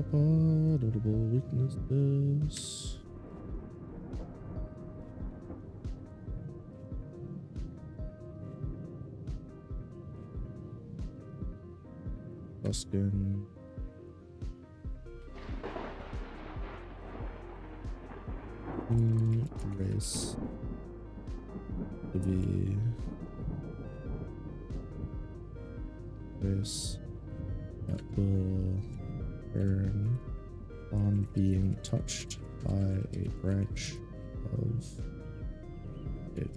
Notable weaknesses. Buskin. Race to be race that will burn on being touched by a branch of it.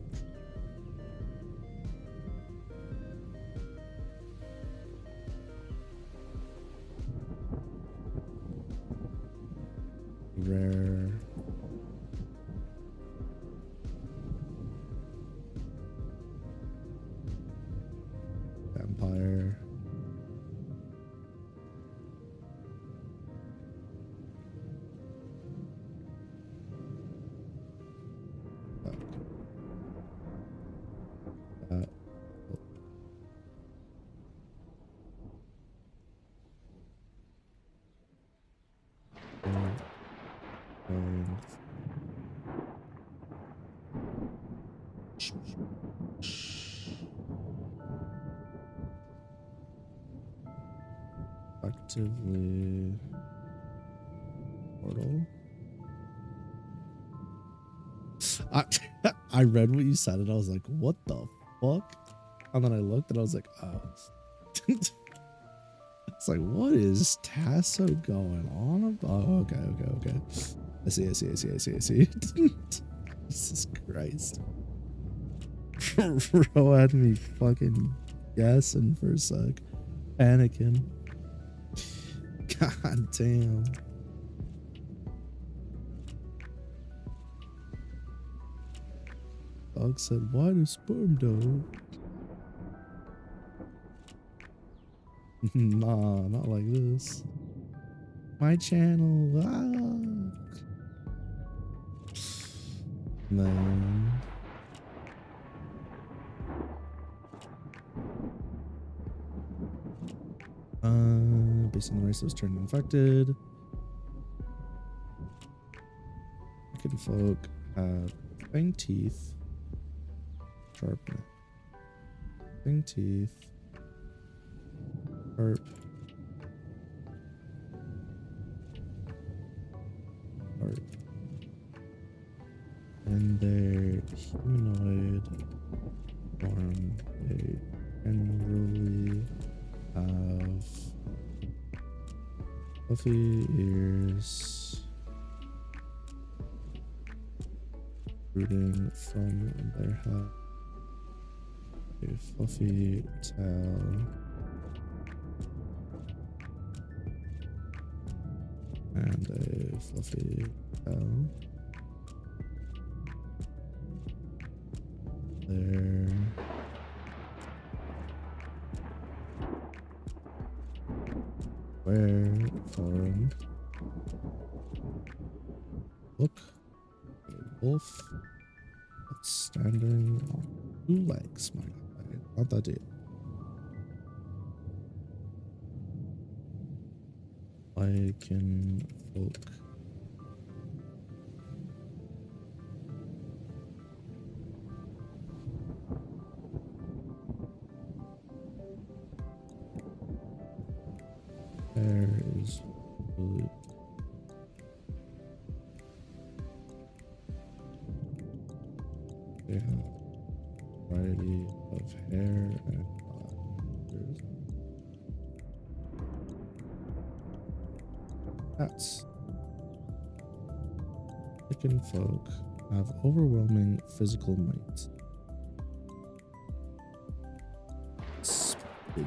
Rare vampire. That. Actively portal. I read what you said and I was like, what the fuck? And then I looked and I was like, oh. It's like, what is Tasso going on about? Oh, okay. I see. Jesus Christ. Bro had me fucking guessing for a sec. Panicking. God damn. Dog said, why do sperm dough? Nah, not like this. My channel. Man. Based on the race that was turned infected. Freaking folk have fang teeth. Sharpness. Fang teeth. Sharp. Sharp. And their humanoid form, they generally have fluffy ears rooting from their head, a fluffy tail, and a fluffy tail. there. Where from? Look, a wolf that's standing on 2 legs, my guy. Not that deep. Lichen folk. There is really they have a variety of hair and feathers. Cats. Lichen folk have overwhelming physical might. Big.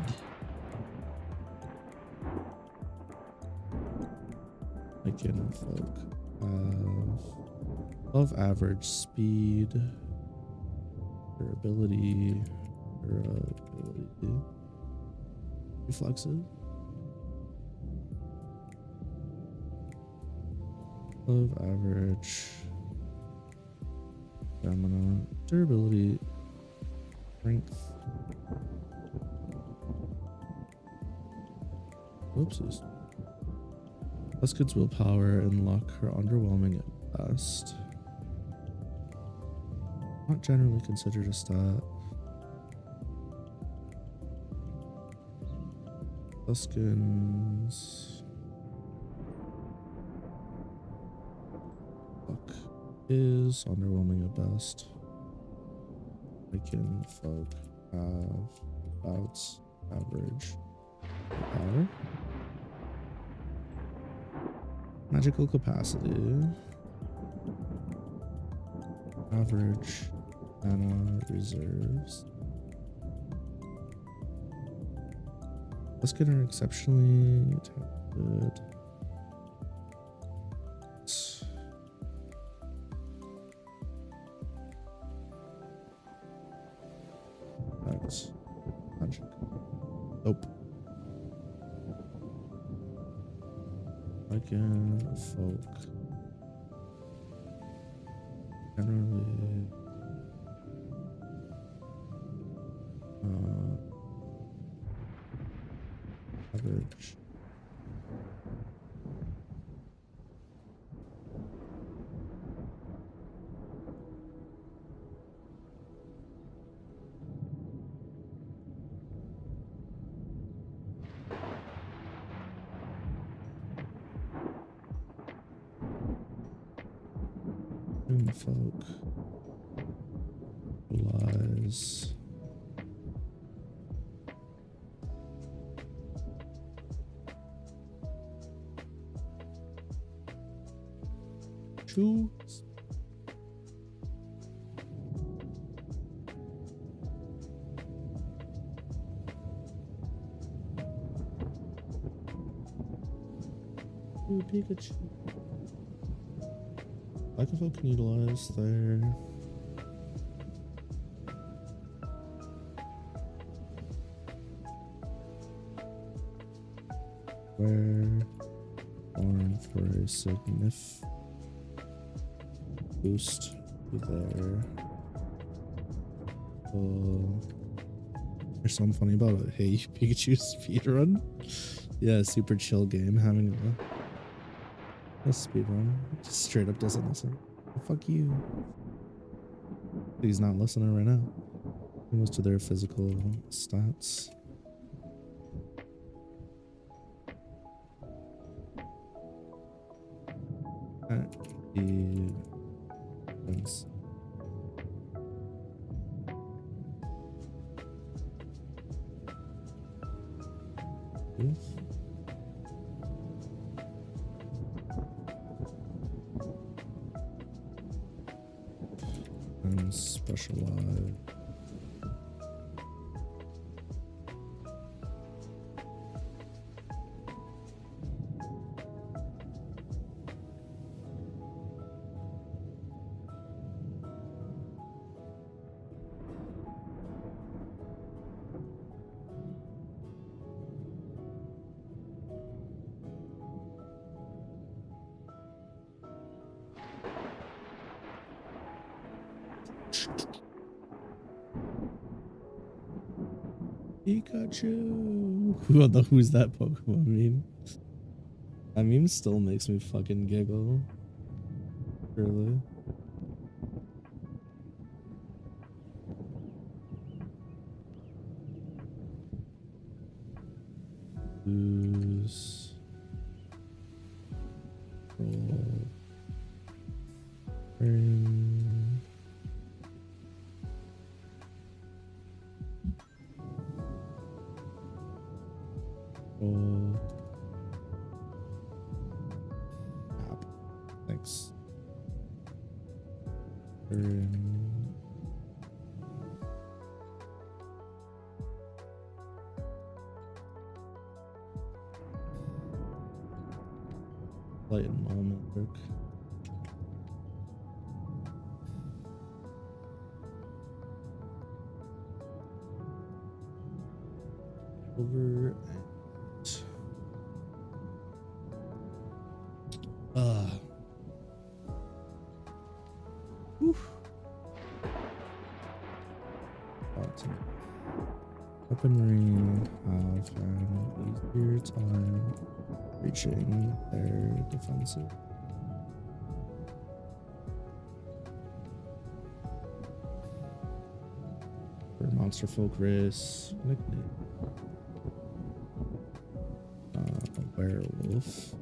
Lichen folk have above average speed, durability, reflexes, above average stamina, durability, strength. Oopsies. Huskid's willpower and luck are underwhelming at best. Not generally considered a stat. Huskins. Luck is underwhelming at best. Lichen folk have about average power. Magical capacity. Average mana reserves. Huskin are exceptionally talented. That's magic. Nope. Lichen folk generally average. Folk lies. Two. Ooh, Pikachu. Lycanfolk can utilize their born for a significant boost to their there's something funny about it. Hey, Pikachu speedrun? Yeah, super chill game, having a speedrun. Just straight up doesn't listen. Oh, fuck you. He's not listening right now. He goes to their physical stats. Defense. And specialized. Pikachu. What the who's that Pokemon meme? That meme still makes me fucking giggle. Really? Use roll ring. Roll app. Thanks. Ring. Light and moment work. Over and whew. Weaponry have an easier time reaching their defensive. For monster folk race, nickname. A werewolf.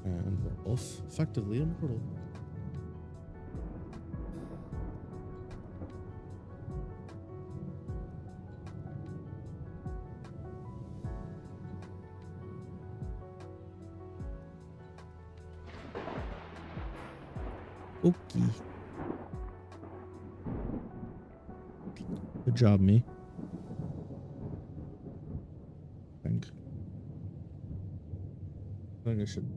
And werewolf, effectively immortal. Okay. Good job, me. I think I should.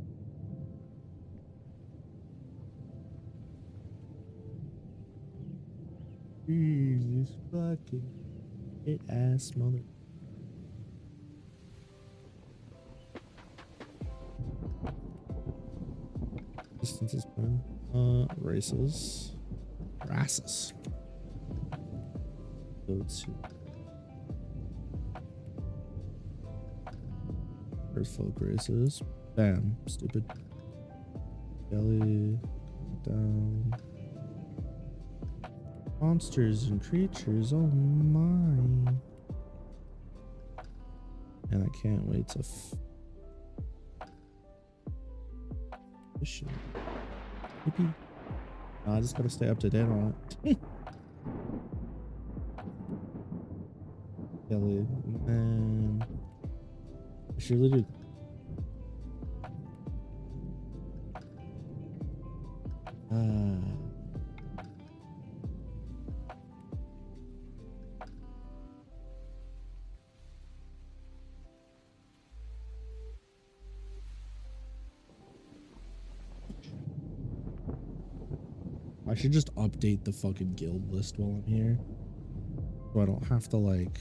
Jesus fucking hit ass mother. Distance is fine. Races. Races. Go to Earth folk races. Bam. Stupid. Belly. Down. Monsters and creatures. Oh my. And I can't wait to fish it. Yippee. I just gotta stay up to date on it. Kelly, man. I should really do. I should just update the fucking guild list while I'm here, so I don't have to like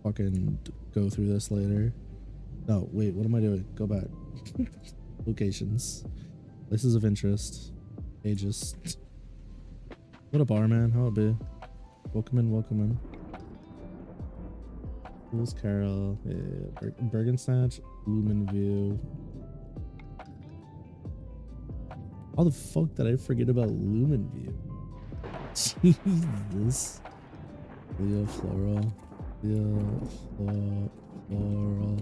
fucking go through this later. No, wait, what am I doing? Go back. Locations, places of interest, ages. What a barman, how it be? Welcome in, welcome in. Fool's Carol, yeah, Bergenstad, Lumen View. How the fuck did I forget about Lumen View? Jesus. Leo Floral. Floral.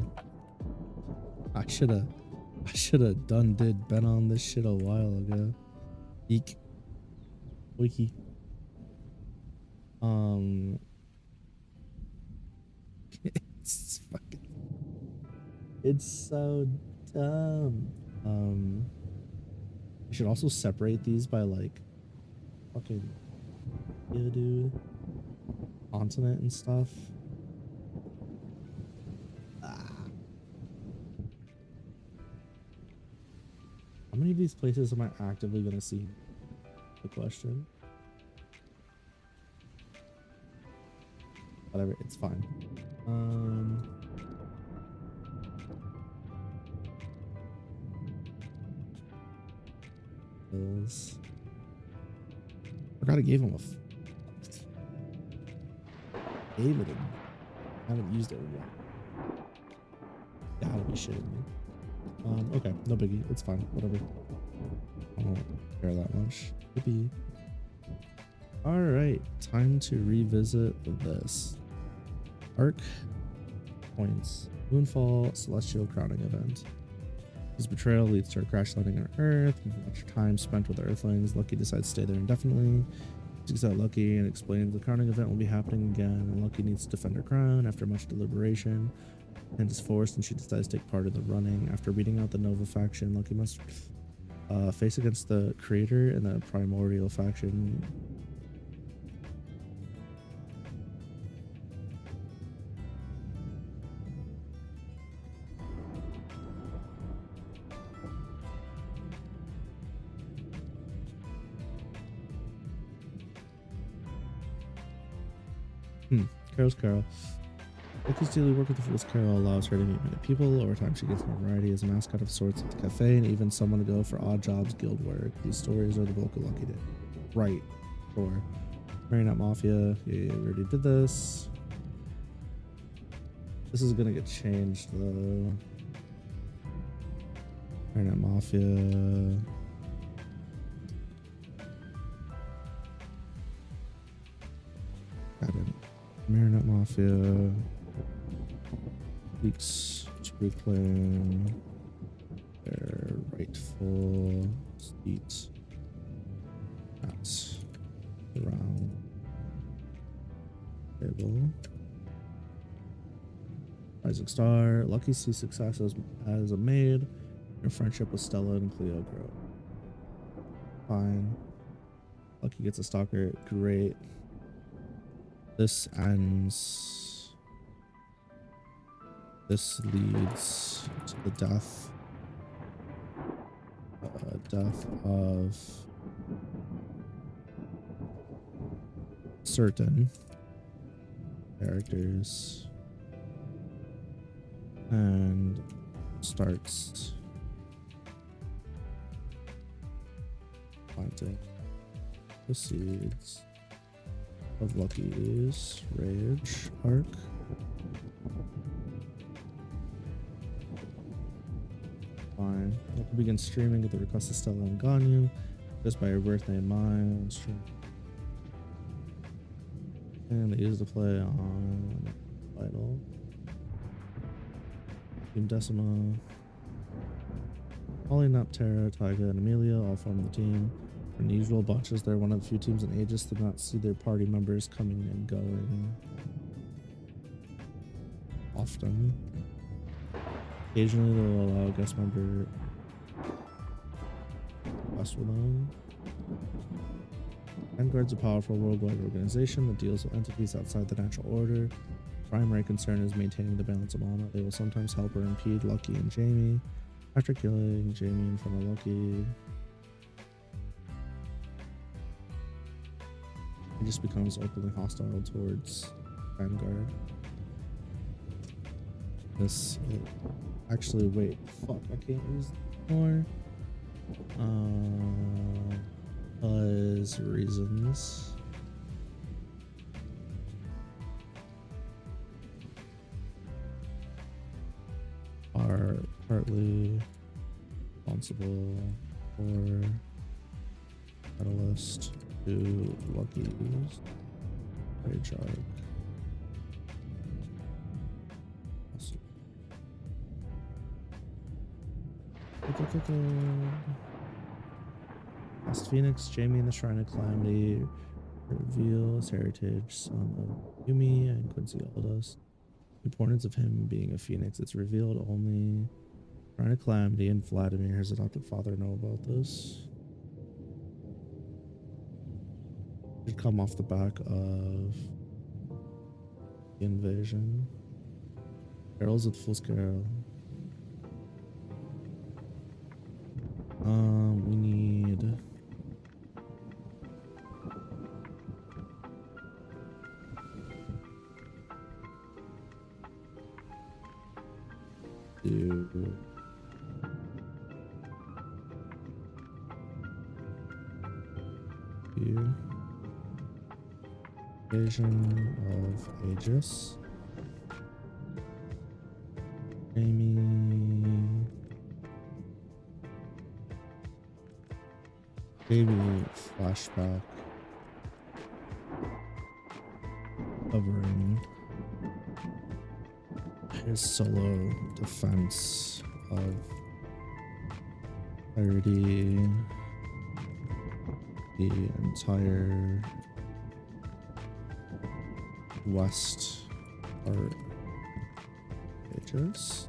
I should have been on this shit a while ago. Eek. Wiki. It's so dumb. I should also separate these by like fucking dude continent and stuff. How many of these places am I actively gonna see? The question. whatever, it's fine. Forgot I gave him gave it him. I haven't used it yet. Gotta be shitting me. Okay, no biggie. It's fine. Whatever. I don't care that much. Maybe. All right, time to revisit this. Arc points. Moonfall Celestial Crowning Event. His betrayal leads to a crash landing on Earth. Much time spent with the Earthlings. Lucky decides to stay there indefinitely. Seeks out Lucky and explains the crowning event will be happening again, and Lucky needs to defend her crown. After much deliberation, and is forced, and she decides to take part in the running. After beating out the Nova faction, Lucky must face against the Creator and the Primordial faction. Carol's Carol. Lucky's daily work with the Fool's Carol allows her to meet many people. Over time, she gets more variety as a mascot of sorts at the cafe, and even someone to go for odd jobs guild work. These stories are the bulk of Lucky did. Right. Sure. Marionette Mafia. Yeah, we already did this. This is gonna get changed though. Marionette Mafia. Got it. Marionette Mafia. Leaks to reclaim their rightful seat at the round table. Rising Star. Lucky sees success as a maid. Her friendship with Stella and Cleo grow. Fine. Lucky gets a stalker. Great. This ends. This leads to the death of certain characters and starts planting the seeds of Lucky's rage arc. Fine. Lucky begins streaming at the request of Stella and Ganyu, just by her birthday in mind. And they use the play on Vital. Team Decima. Holly, Naptera, Taiga, and Amelia all form the team. An unusual bunch as they're one of the few teams in Aegis to not see their party members coming and going often. Occasionally they'll allow a guest member quest with them. Vanguard's a powerful worldwide organization that deals with entities outside the natural order. Primary concern is maintaining the balance of mana. They will sometimes help or impede Lucky and Jamie. After killing Jamie in front of Lucky, he just becomes openly hostile towards Vanguard. This actually, wait, fuck, I can't use it more. Because reasons. Are partly responsible for catalyst to Lucky's rage arc. Last Phoenix, Jamie in the Shrine of Calamity reveal his heritage, son of Yumi and Quincy Aldous. The importance of him being a phoenix, it's revealed only Shrine of Calamity and Vladimir, his adopted father, know about this. Should come off the back of the invasion. Carol's with full scale. We need do invasion of Aegis. Amy. Maybe flashback. Covering his solo defense of clarity, the entire west part pages.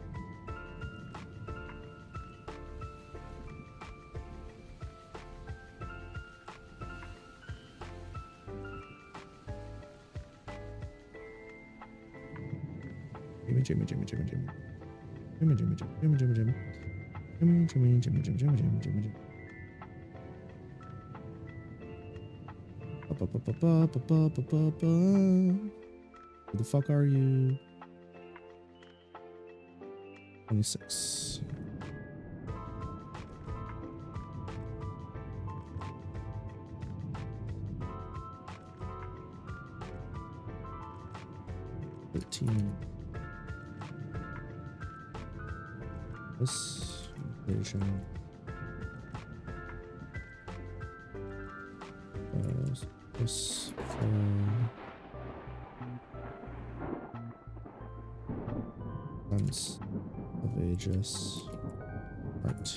Jimmy. Who the fuck are you? 26. This invasion this sense of Aegis art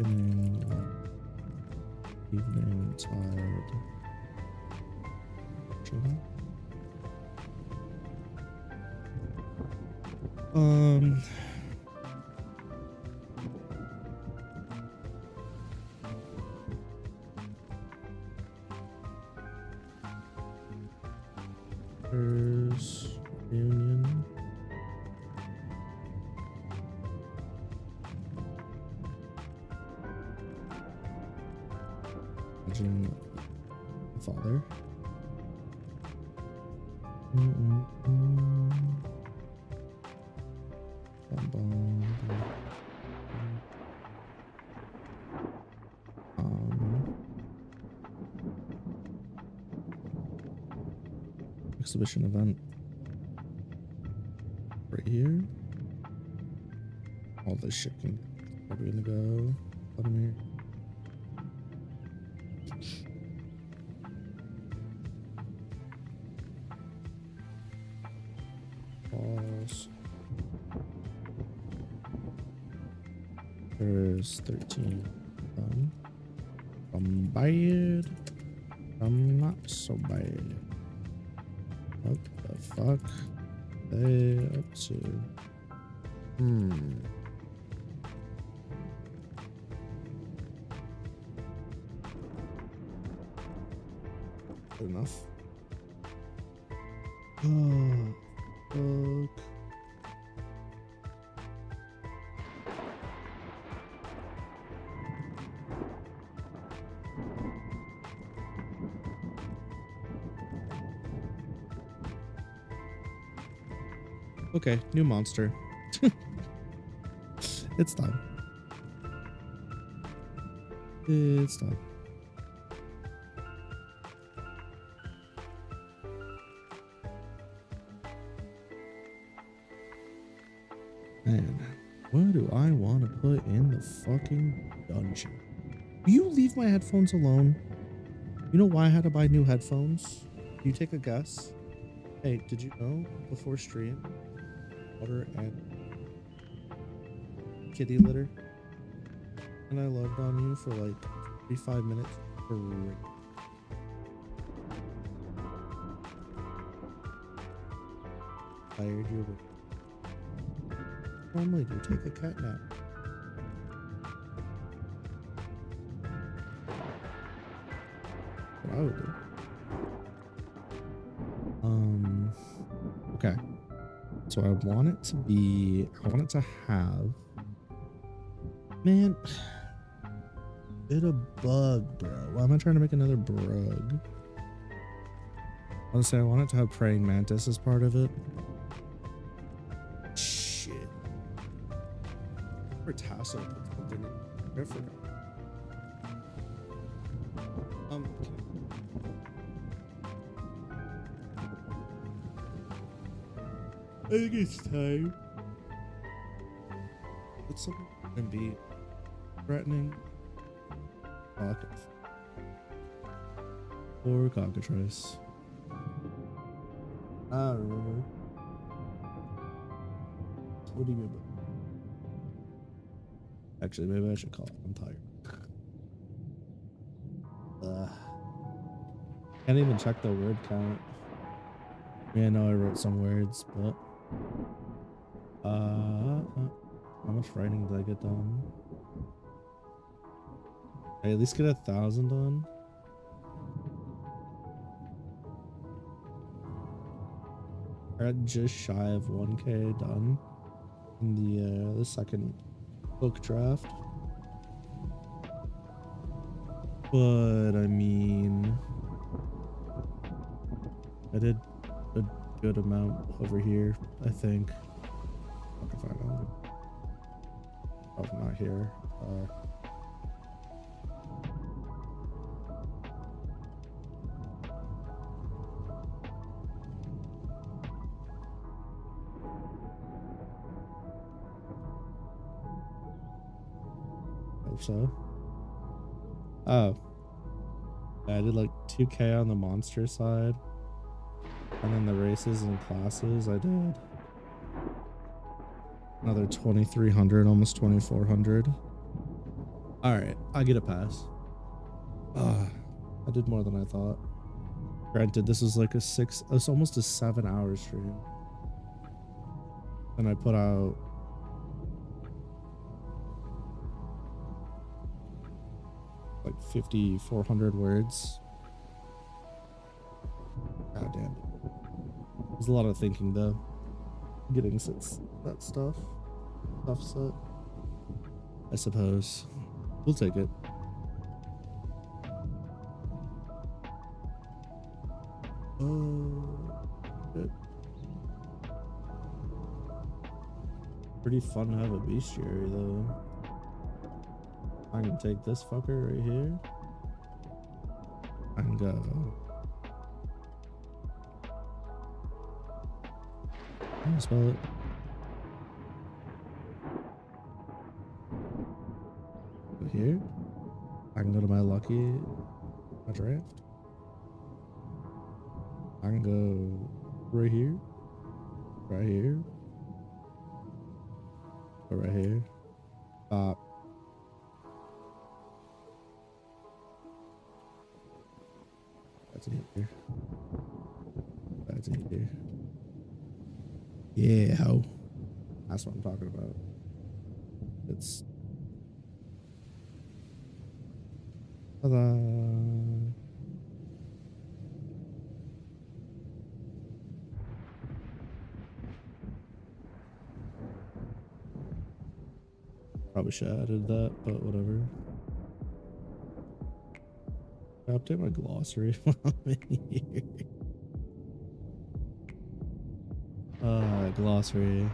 evening tide there's reunion. Imagine the father. Exhibition event right here. All this shit can probably gonna go. Vladimir. Pause. There's 13. I'm bad. I'm not so bad. What the fuck they up to? Good enough. Oh, fuck. Okay, new monster. It's done. It's done. Man, what do I want to put in the fucking dungeon? Do you leave my headphones alone? You know why I had to buy new headphones? Can you take a guess? Hey, did you know before stream, water and kitty litter, and I loved on you for like 35 minutes straight. Tired you normally do take a cat nap. What I would do. Okay. So I want it to have, man, bit of bug, bro. Why am I trying to make another brug? Honestly, I want it to have praying mantis as part of it. Shit. For tassel, put something in. I forgot. I think it's time. Put something and be threatening. Or cockatrice. I don't remember. What do you mean? Actually, maybe I should call it. I'm tired. Can't even check the word count. Yeah, I know I wrote some words, but how much writing did I get done? I at least get 1,000 done. I got just shy of 1K done in the second book draft. But I mean, I did a good amount over here, I think. I can find out. Oh, not here. Hope so. Oh. Yeah, I did like 2K on the monster side. And then the races and classes, I did another 2,300, almost 2,400. All right, I get a pass. I did more than I thought. Granted, this was like it's almost a 7-hour stream. And I put out like 5,400 words. God damn it. There's a lot of thinking though. Getting that stuff set. I suppose. We'll take it. Good. Pretty fun to have a bestiary though. I can take this fucker right here. I can go. How do you spell it? Go here. I can go to my draft. I can go right here. Right here. Go right here. Stop. That's in here. That's in here. Yeah, ho. That's what I'm talking about. It's ta-da. Probably should have added that, but whatever. I update my glossary while I'm in here. Glossary.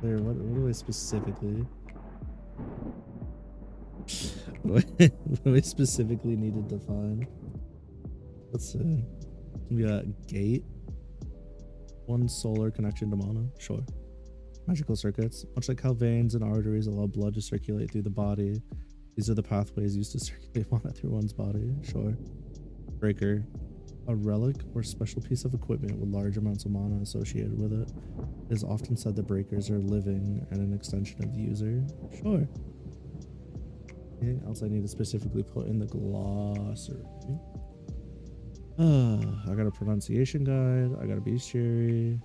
There, what do I specifically? What do I specifically need to define? Let's see. We got gate. One solar connection to mana. Sure. Magical circuits. Much like how veins and arteries allow blood to circulate through the body, these are the pathways used to circulate mana through one's body. Sure. Breaker. A relic or special piece of equipment with large amounts of mana associated with it. It is often said that breakers are living and an extension of the user. Sure. Anything else I need to specifically put in the glossary? I got a pronunciation guide. I got a bestiary.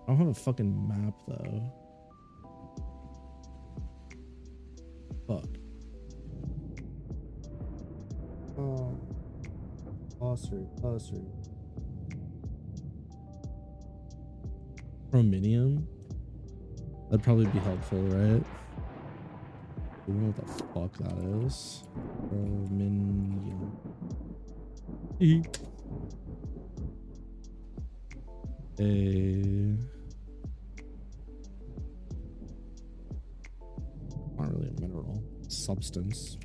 I don't have a fucking map though. Fuck. Oh. Glossary. Prominium? That'd probably be helpful, right? I don't know what the fuck that is. Prominium. substance.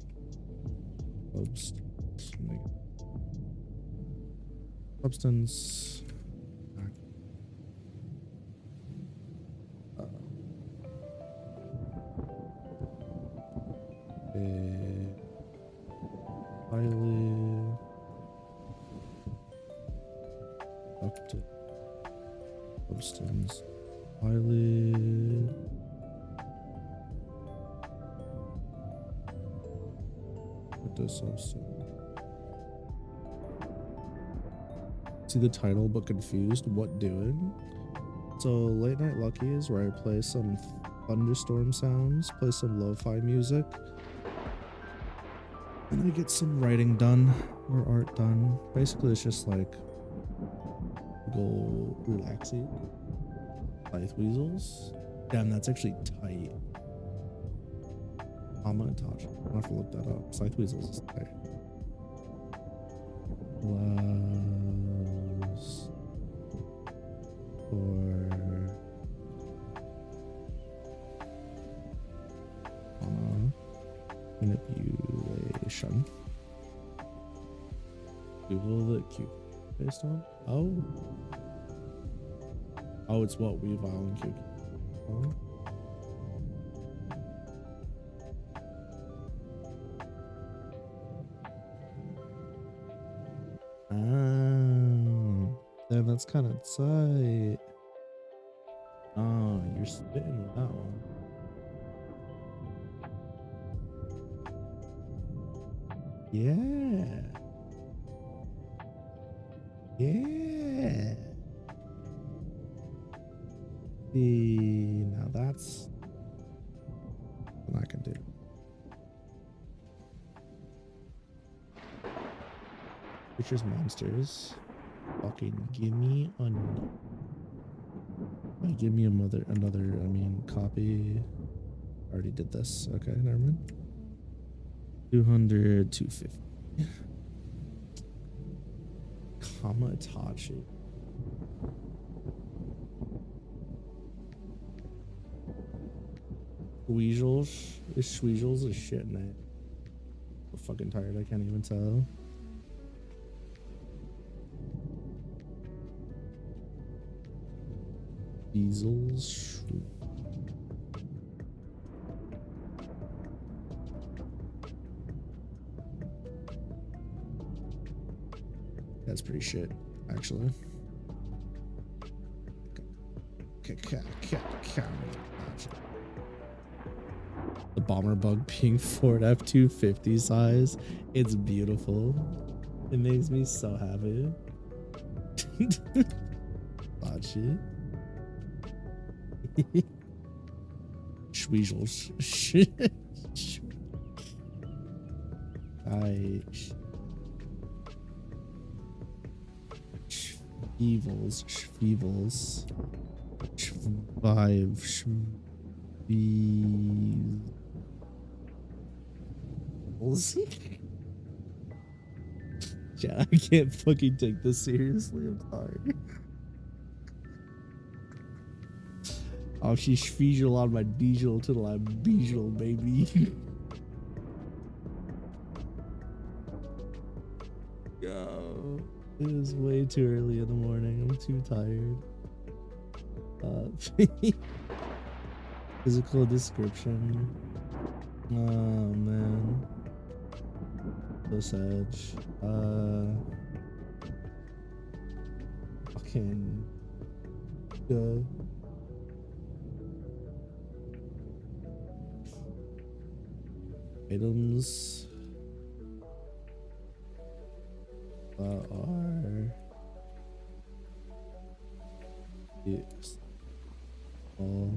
Substance. Highly productive substance. Highly productive substance. See the title but confused. What doing? So Late Night Lucky is where I play some thunderstorm sounds, play some lo-fi music, and I get some writing done or art done. Basically, it's just like go relaxing. Scythe weasels. Damn, that's actually tight. I'm gonna touch. I'm gonna have to look that up. Scythe weasels is tight. Gloves for manipulation. Google the Q based on. Oh, it's what we file in Q. Oh. Then that's kind of tight. Oh, you're spitting with that one. Yeah. Yeah. See, now that's what I can do. Creatures, monsters. Fucking give me another, copy. Already did this. Okay, never mind. 200, 250. Kamatachi. Weasels is shit, man. I'm fucking tired. I can't even tell. Weasels. That's pretty shit, actually. The bomber bug being Ford F-250 size. It's beautiful. It makes me so happy. Odd shit. Schweezels. Schweevils. Yeah, I can't fucking take this seriously. I'm sorry. Oh, she schweezel on my diesel till I'm diesel, baby. Yo, it is way too early in the morning. I'm too tired. Physical description. Oh man, so sad. Fucking go. Items are yes. All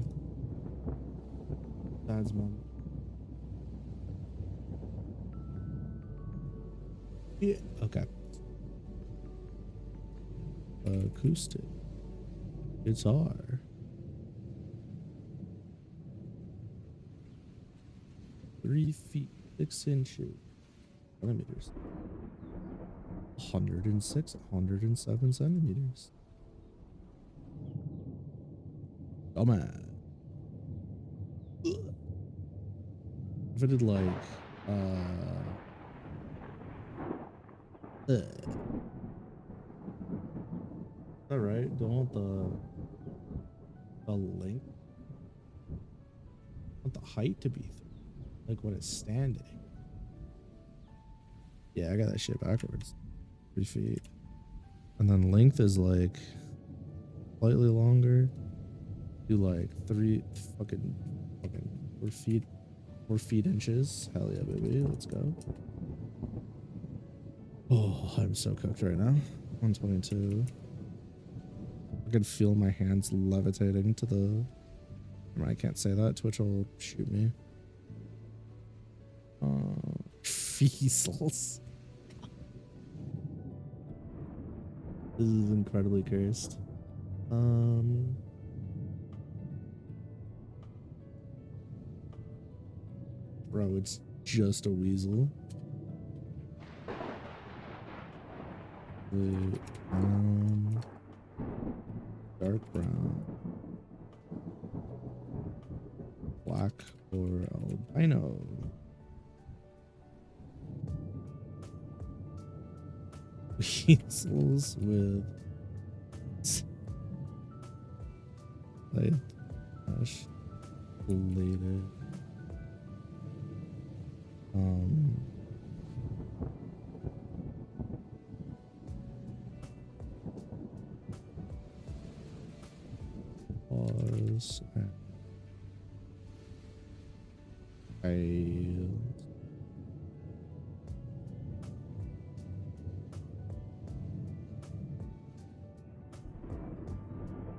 dad's mom. Yeah. Okay. Acoustic guitar. 3 feet 6 inches. Centimeters. 107 centimeters. Oh man. if I did like is that right? Don't want the length, I want the height to be like when it's standing. Yeah, I got that shit backwards. 3 feet. And then length is like slightly longer. Do like 4 feet inches. Hell yeah, baby. Let's go. Oh, I'm so cooked right now. 122. I can feel my hands levitating to the. I can't say that. Twitch will shoot me. Feasels. This is incredibly cursed. Bro, it's just a weasel. Dark brown, black or albino. Weasels with light ash bladed. Pause and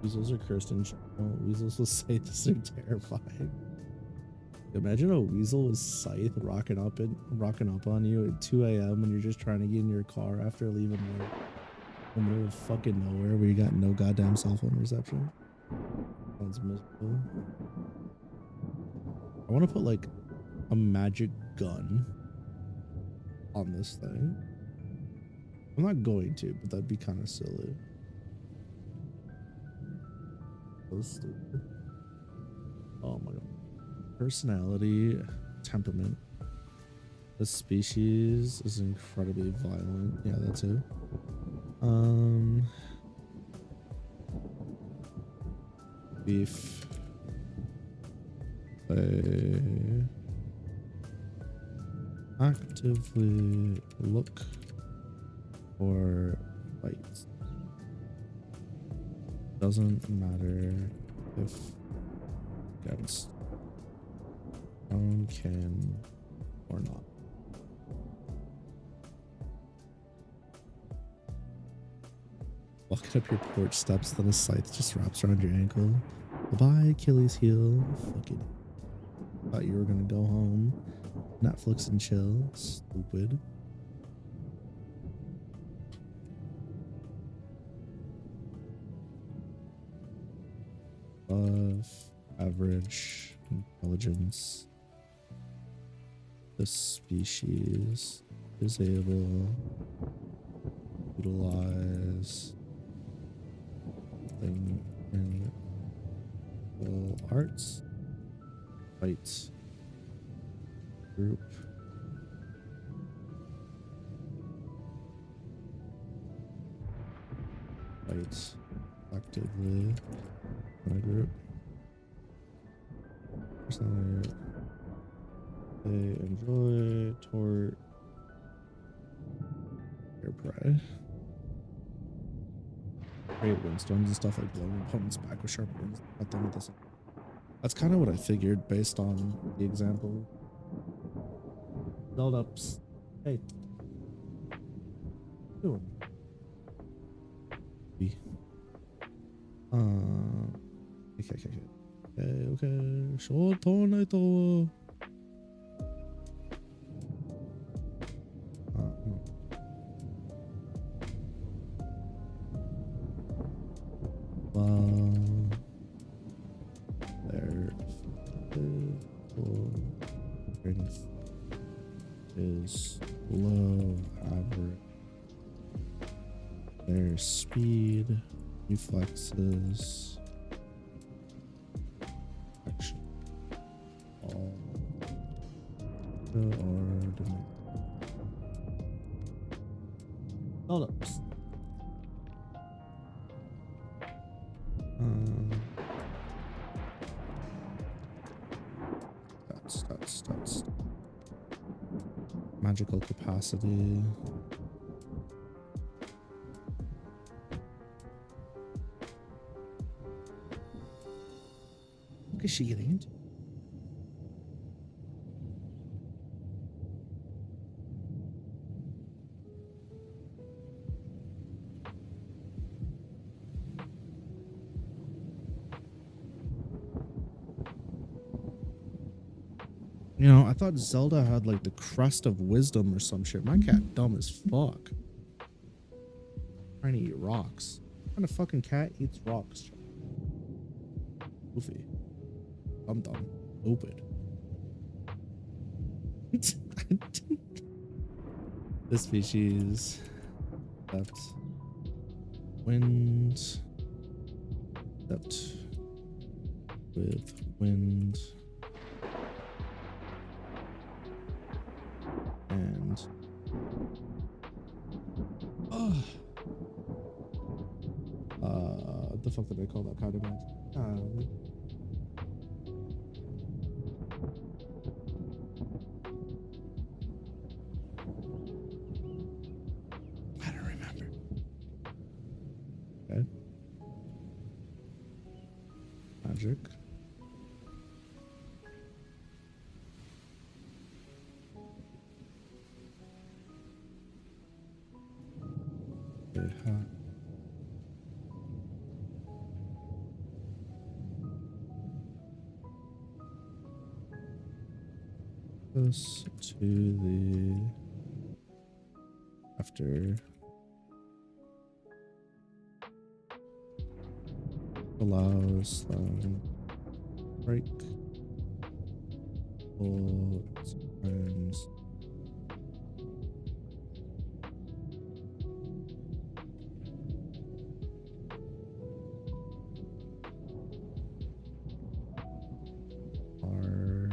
weasels are cursed in general. Weasels with scythes are terrifying. Imagine a weasel with scythe rocking up on you at 2 a.m. when you're just trying to get in your car after leaving work in the middle of fucking nowhere where you got no goddamn cell phone reception. Sounds miserable. I want to put like a magic gun on this thing. I'm not going to, but that'd be kind of silly. So stupid. Oh my god. Personality, temperament. This species is incredibly violent. Yeah, that too. Beef. They actively look for fights. Doesn't matter if against can or not. Walking up your porch steps, then a scythe just wraps around your ankle. Bye-bye, Achilles heel. Fucking thought you were gonna go home. Netflix and chill. Stupid. Average intelligence. The species is able to utilize thing in arts, fight group, fight actively in a group. Personally, they enjoy tort air prey. Create windstorms and stuff like blowing opponents back with sharp winds. Cut them with this. That's kind of what I figured based on the example. Build ups. Hey. Doing. Okay. Short tornado. Their physical strength is below average. Their speed, reflexes, action, all or hold up. That's magical capacity. What is she getting into? You know, I thought Zelda had like the crest of wisdom or some shit. My cat dumb as fuck. Trying to eat rocks. What kind of fucking cat eats rocks? Goofy. I'm dumb. Stupid. This species that wind except with wind and what the fuck did I call that kind of magic? I don't remember. Okay. Magic. Okay, this to the after allows break all times are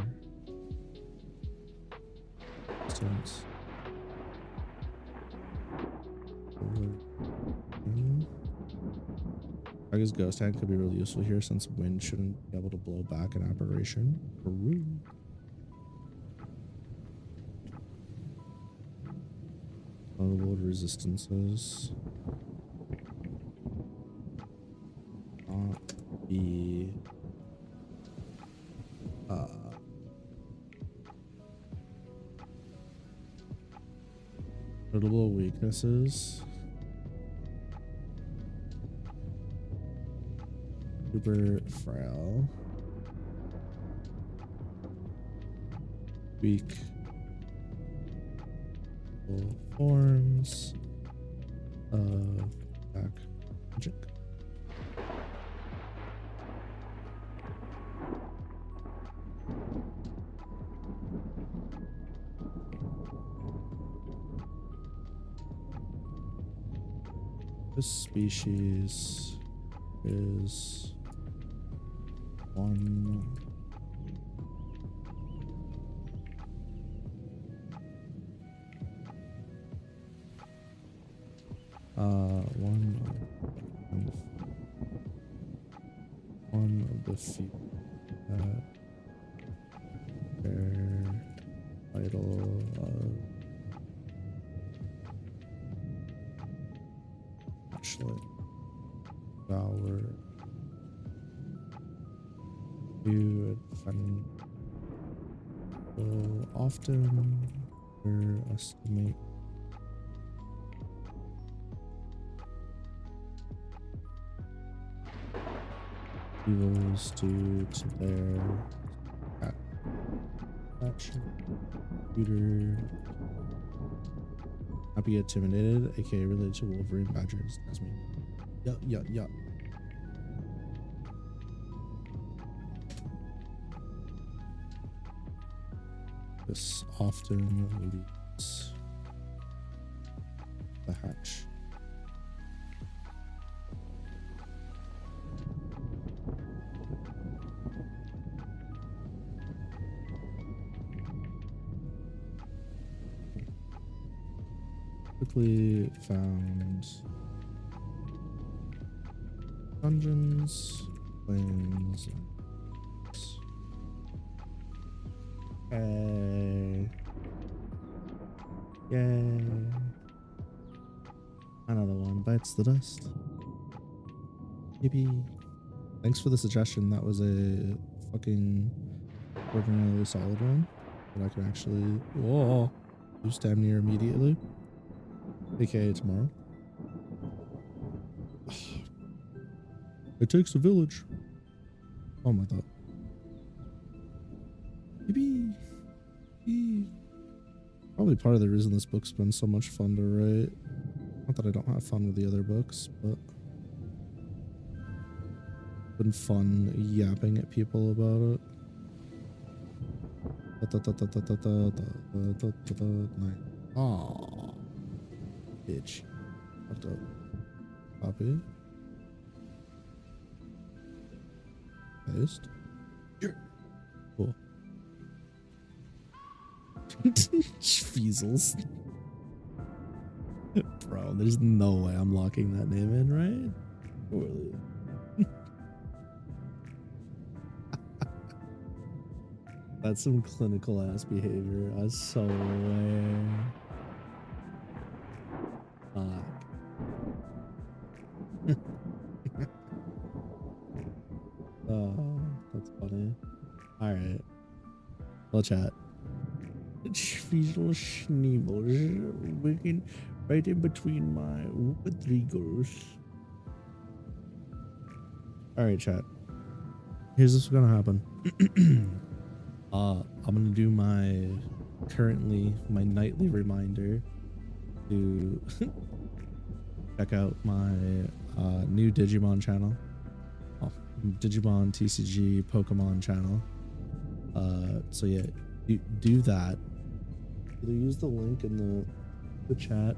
distance I guess Ghost Hand could be really useful here since wind shouldn't be able to blow back an aberration. Notable resistances. Not be notable weaknesses. Super frail. Weak. Forms of back magic. This species is one one of the few that bear title of actually devour you and will often underestimate evils due to their computer not be intimidated, aka related to Wolverine Badgers. That's me. Yeah. This often leads the hatch. quickly found dungeons, planes. Okay. Yay. Another one bites the dust. Maybe. Thanks for the suggestion. That was a fucking ordinarily solid one. But I can actually use damn near immediately. AKA tomorrow. It takes a village. Oh my god. Maybe. Probably part of the reason this book's been so much fun to write. Not that I don't have fun with the other books, but it's been fun yapping at people about it. Aww. Bitch. Fucked up. Copy. Paste. Cool. Feasels. Bro, there's no way I'm locking that name in, right? Surely. That's some clinical ass behavior. I so aware. Fuck. Oh, that's funny. Alright. Well, chat. Visual schneebels working right in between my three girls. Alright, chat. Here's what's gonna happen. I'm gonna do my nightly reminder to check out my new Digimon channel. Digimon TCG Pokemon channel. So yeah, do that. Either use the link in the chat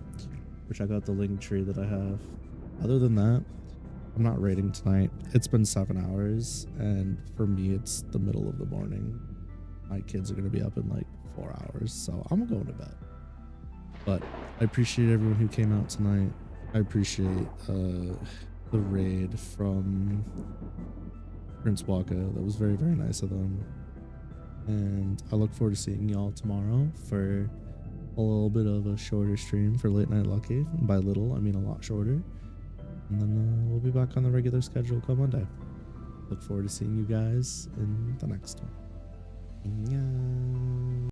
or check out the link tree that I have. Other than that, I'm not raiding tonight. It's been 7 hours, and for me, it's the middle of the morning. My kids are gonna be up in like 4 hours, so I'm going to bed. But I appreciate everyone who came out tonight. I appreciate the raid from Prince Waka. That was very, very nice of them. And I look forward to seeing y'all tomorrow for a little bit of a shorter stream for Late Night Lucky. By little, I mean a lot shorter. And then we'll be back on the regular schedule come Monday. Look forward to seeing you guys in the next one. Yeah.